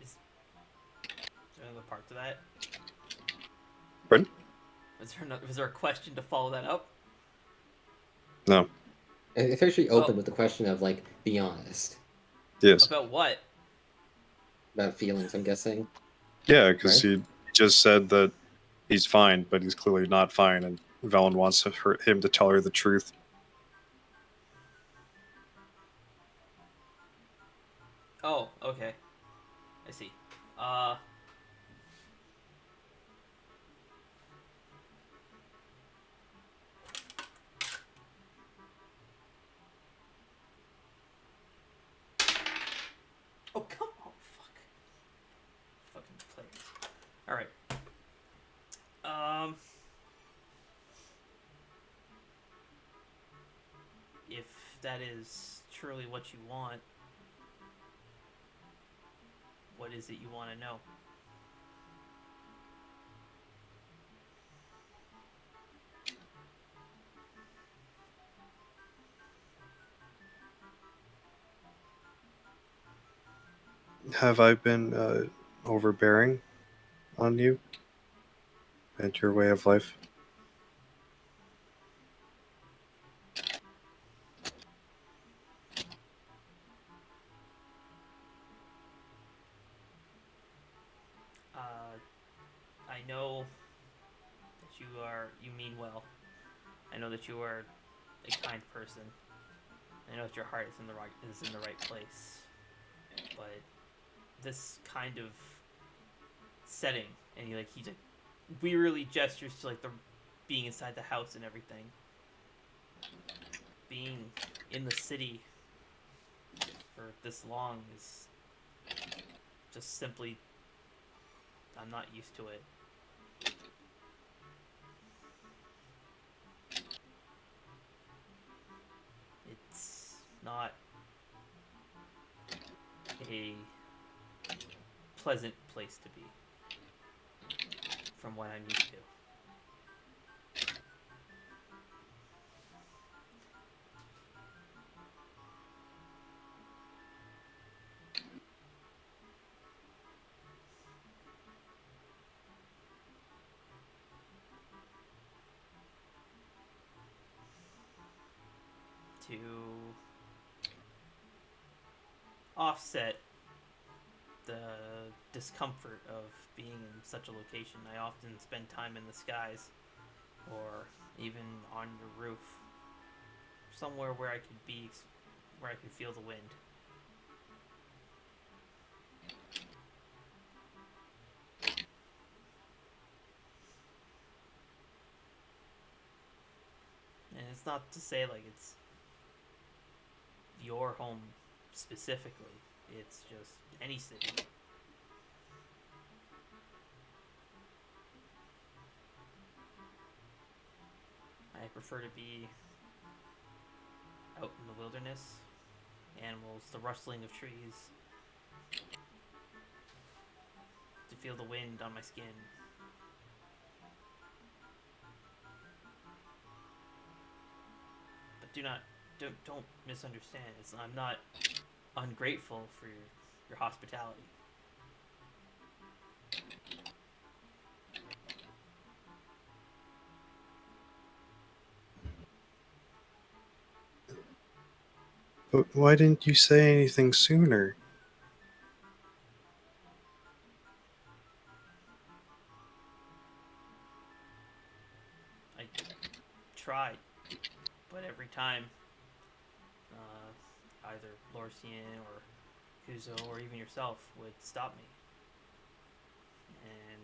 Speaker 1: Is there another part to that?
Speaker 2: Pardon?
Speaker 1: Was there a question to follow that up?
Speaker 2: No.
Speaker 4: It's actually open
Speaker 1: Oh.
Speaker 4: with the question of, like, be honest.
Speaker 2: Yes.
Speaker 1: About what?
Speaker 4: About feelings, I'm guessing.
Speaker 2: Yeah, because
Speaker 4: Right?
Speaker 2: he just said that he's fine, but he's clearly not fine, and Velen wants him to tell her the truth.
Speaker 1: Oh, okay. I see. Oh, come on. Fuck. Fucking players. Alright. If that is truly what you want, what is it you want to know?
Speaker 2: Have I been overbearing on you and your way of life?
Speaker 1: Uh, I know that you mean well. I know that you are a kind person. I know that your heart is in the right place. But this kind of setting, and he like wearily gestures to like the being inside the house and everything. Being in the city for this long is just simply, I'm not used to it. It's not a pleasant place to be from what I'm used to. To offset the discomfort of being in such a location, I often spend time in the skies or even on the roof, somewhere where where I could feel the wind. And it's not to say like it's your home specifically, it's just any city. I prefer to be out in the wilderness, animals, the rustling of trees, to feel the wind on my skin. But don't misunderstand. I'm not ungrateful for your hospitality.
Speaker 2: But why didn't you say anything sooner?
Speaker 1: I tried, but every time, either Lorcian or Kuzo or even yourself would stop me and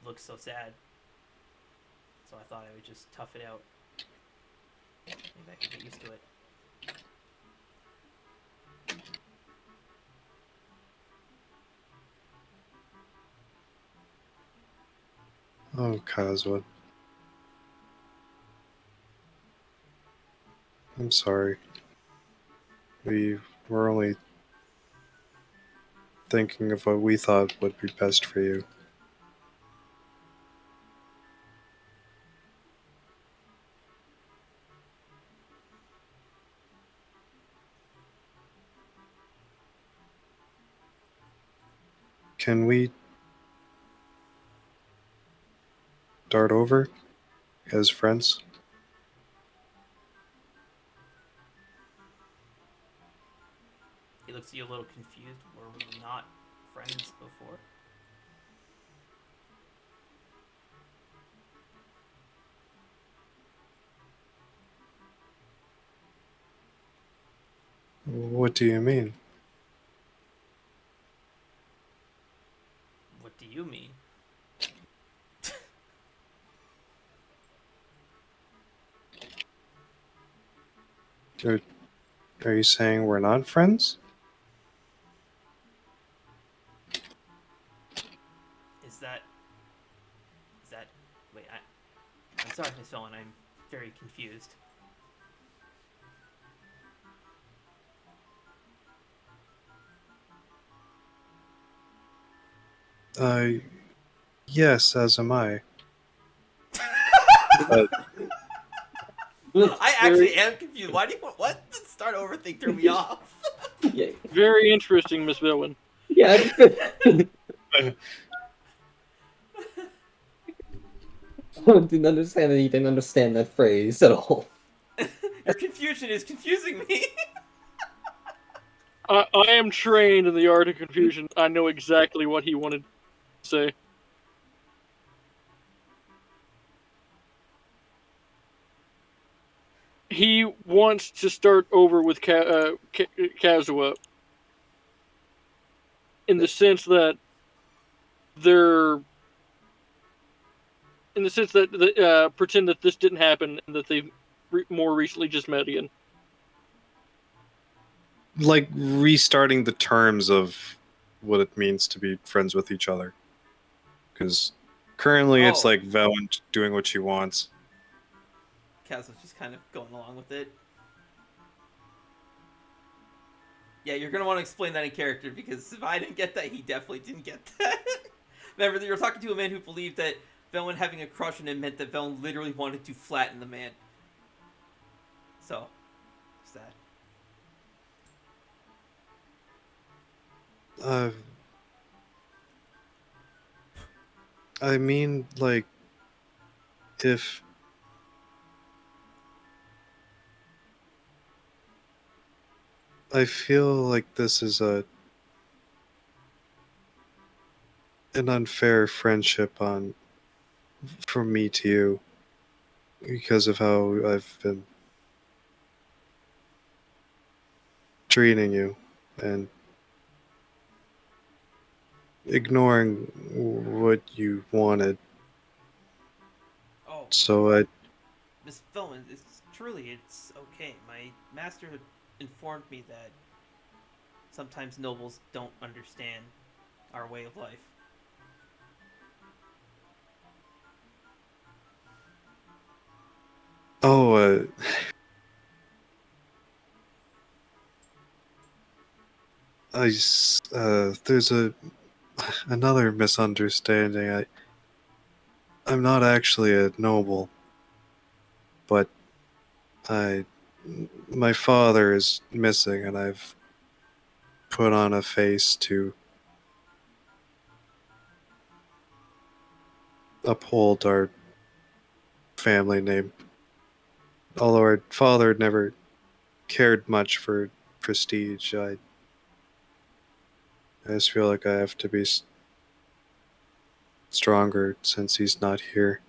Speaker 1: look so sad. So I thought I would just tough it out. Maybe I could get used to it.
Speaker 2: Oh, Kazuha. I'm sorry. We were only thinking of what we thought would be best for you. Can we start over as friends?
Speaker 1: He looks at you a little confused. Were we not friends before?
Speaker 2: What do you mean?
Speaker 1: What do you mean?
Speaker 2: Are, are you saying we're not friends?
Speaker 1: Is that... Wait, I'm sorry, Miss Veilwen. I'm very confused.
Speaker 2: Yes, as am I.
Speaker 1: I actually am confused. Why do you want... What? The start over thing threw me off.
Speaker 4: Yeah.
Speaker 3: Very interesting, Miss Veilwen.
Speaker 4: Yeah. I didn't understand that he didn't understand that phrase at all.
Speaker 1: Your confusion is confusing me.
Speaker 3: I am trained in the art of confusion. I know exactly what he wanted to say. He wants to start over with Kazuha in the sense that pretend that this didn't happen and that they more recently just met again.
Speaker 2: Like restarting the terms of what it means to be friends with each other. Because currently it's
Speaker 1: Oh.
Speaker 2: like Veilwen doing what she wants.
Speaker 1: Kaz was just kind of going along with it. Yeah, you're gonna want to explain that in character, because if I didn't get that, he definitely didn't get that. Remember, you were talking to a man who believed that Veilwen having a crush on him meant that Veilwen literally wanted to flatten the man. So, it's that.
Speaker 2: I mean, like, if I feel like this is an unfair friendship from me to you because of how I've been treating you and ignoring what you wanted.
Speaker 1: Oh,
Speaker 2: So
Speaker 1: Miss Veilwen, it's okay. My master had informed me that sometimes nobles don't understand our way of life.
Speaker 2: oh, there's another misunderstanding. I'm not actually a noble, but I my father is missing, and I've put on a face to uphold our family name. Although our father never cared much for prestige, I just feel like I have to be stronger since he's not here.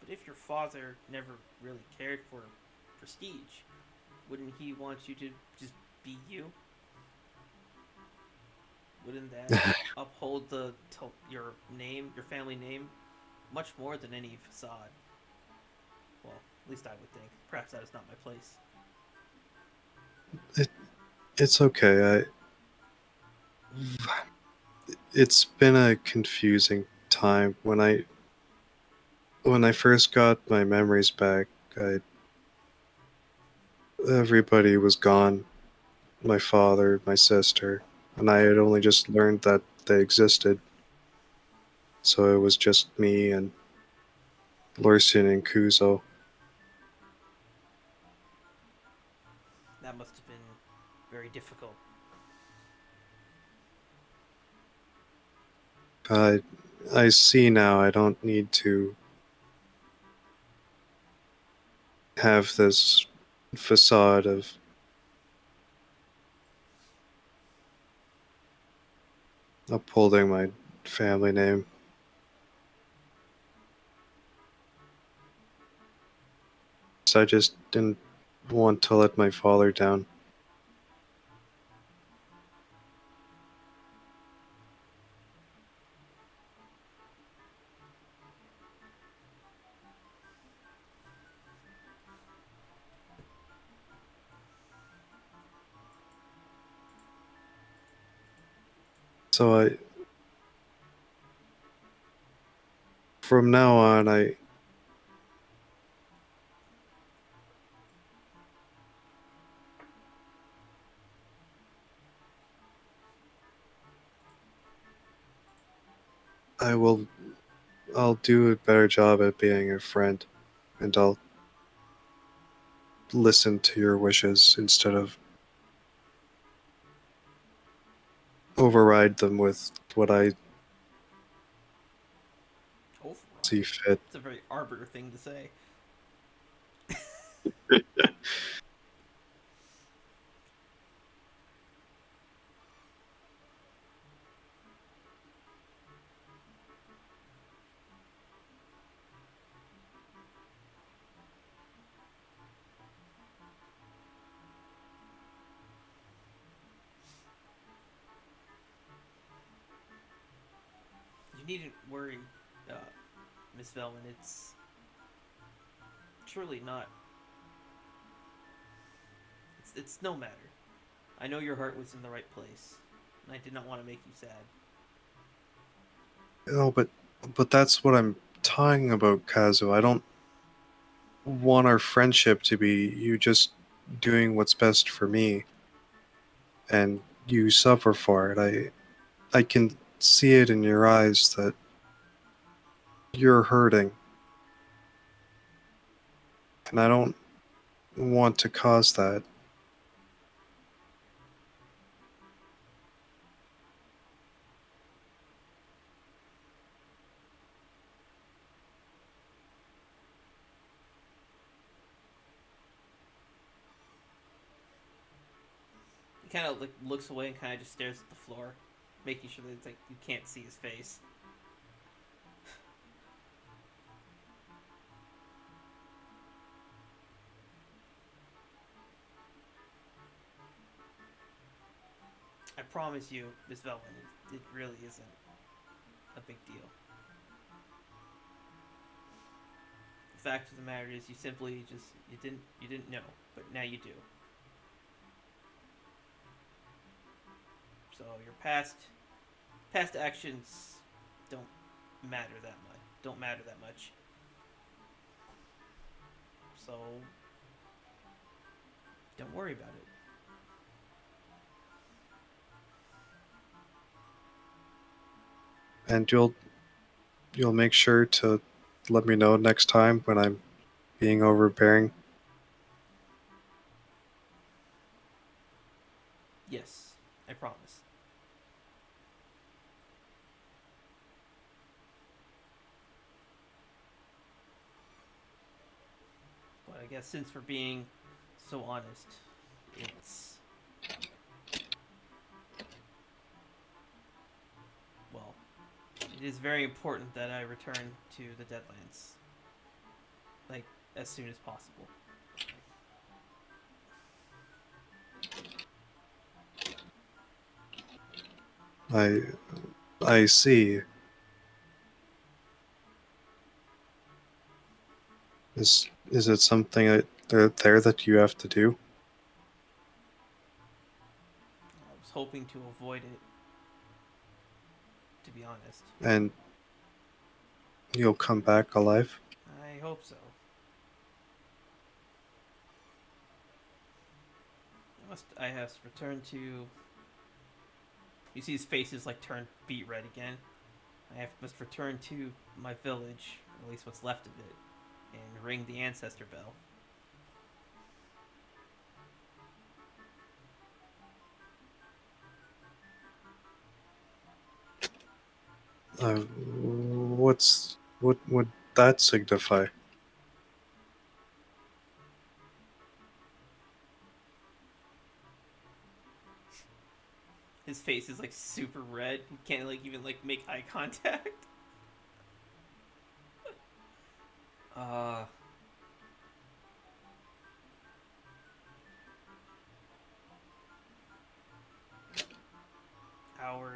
Speaker 1: But if your father never really cared for prestige, wouldn't he want you to just be you? Wouldn't that uphold your name, your family name, much more than any facade? Well, at least I would think. Perhaps that is not my place.
Speaker 2: It's okay. It's been a confusing time. When I first got my memories back, everybody was gone. My father, my sister, and I had only just learned that they existed. So it was just me and Lorsian and Kuzo.
Speaker 1: That must have been very difficult.
Speaker 2: I I see now I don't need to have this facade of upholding my family name. So I just didn't want to let my father down. So from now on, I'll do a better job at being a friend, and I'll listen to your wishes instead of override them with what I see
Speaker 1: Override.
Speaker 2: fit.
Speaker 1: It's a very arbiter thing to say. You needn't worry, uh, Miss Veilwen. It's truly not. It's no matter. I know your heart was in the right place, and I did not want to make you sad.
Speaker 2: Oh, but that's what I'm talking about, Kazu. I don't want our friendship to be you just doing what's best for me and you suffer for it. I can see it in your eyes that you're hurting, and I don't want to cause that.
Speaker 1: He kind of like looks away and kind of just stares at the floor, making sure that it's like you can't see his face. I promise you, Miss Veilwen, it really isn't a big deal. The fact of the matter is, you simply just you didn't know, but now you do. So your past actions don't matter that much. Don't matter that much. So don't worry about it.
Speaker 2: And you'll make sure to let me know next time when I'm being overbearing.
Speaker 1: Yes, I promise. But I guess since we're being so honest, it's well, it is very important that I return to the Deadlands, like as soon as possible.
Speaker 2: I I see. Is it something there that you have to do?
Speaker 1: I was hoping to avoid it. to be honest.
Speaker 2: And you'll come back alive?
Speaker 1: I hope so. I have returned to... You see his face is like turned beet red again. Must return to my village, or at least what's left of it, and ring the ancestor bell.
Speaker 2: What would that signify?
Speaker 1: His face is like super red. He can't like even like make eye contact. Our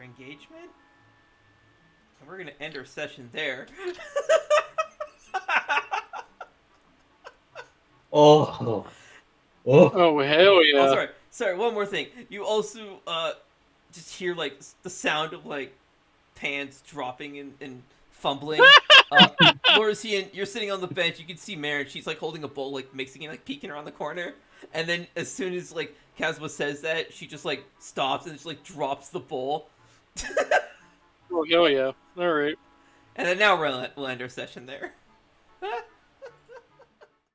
Speaker 1: engagement? And we're gonna end our session there.
Speaker 4: Oh. Oh.
Speaker 3: Oh hell yeah!
Speaker 1: Oh, sorry. One more thing. You also just hear like the sound of like pans dropping and fumbling. Lorisian, you're sitting on the bench. You can see Marin. She's like holding a bowl, like mixing it, like peeking around the corner. And then as soon as like Kazuha says that, she just like stops and just like drops the bowl.
Speaker 3: Oh hell yeah! All right.
Speaker 1: And then now we'll end our session there.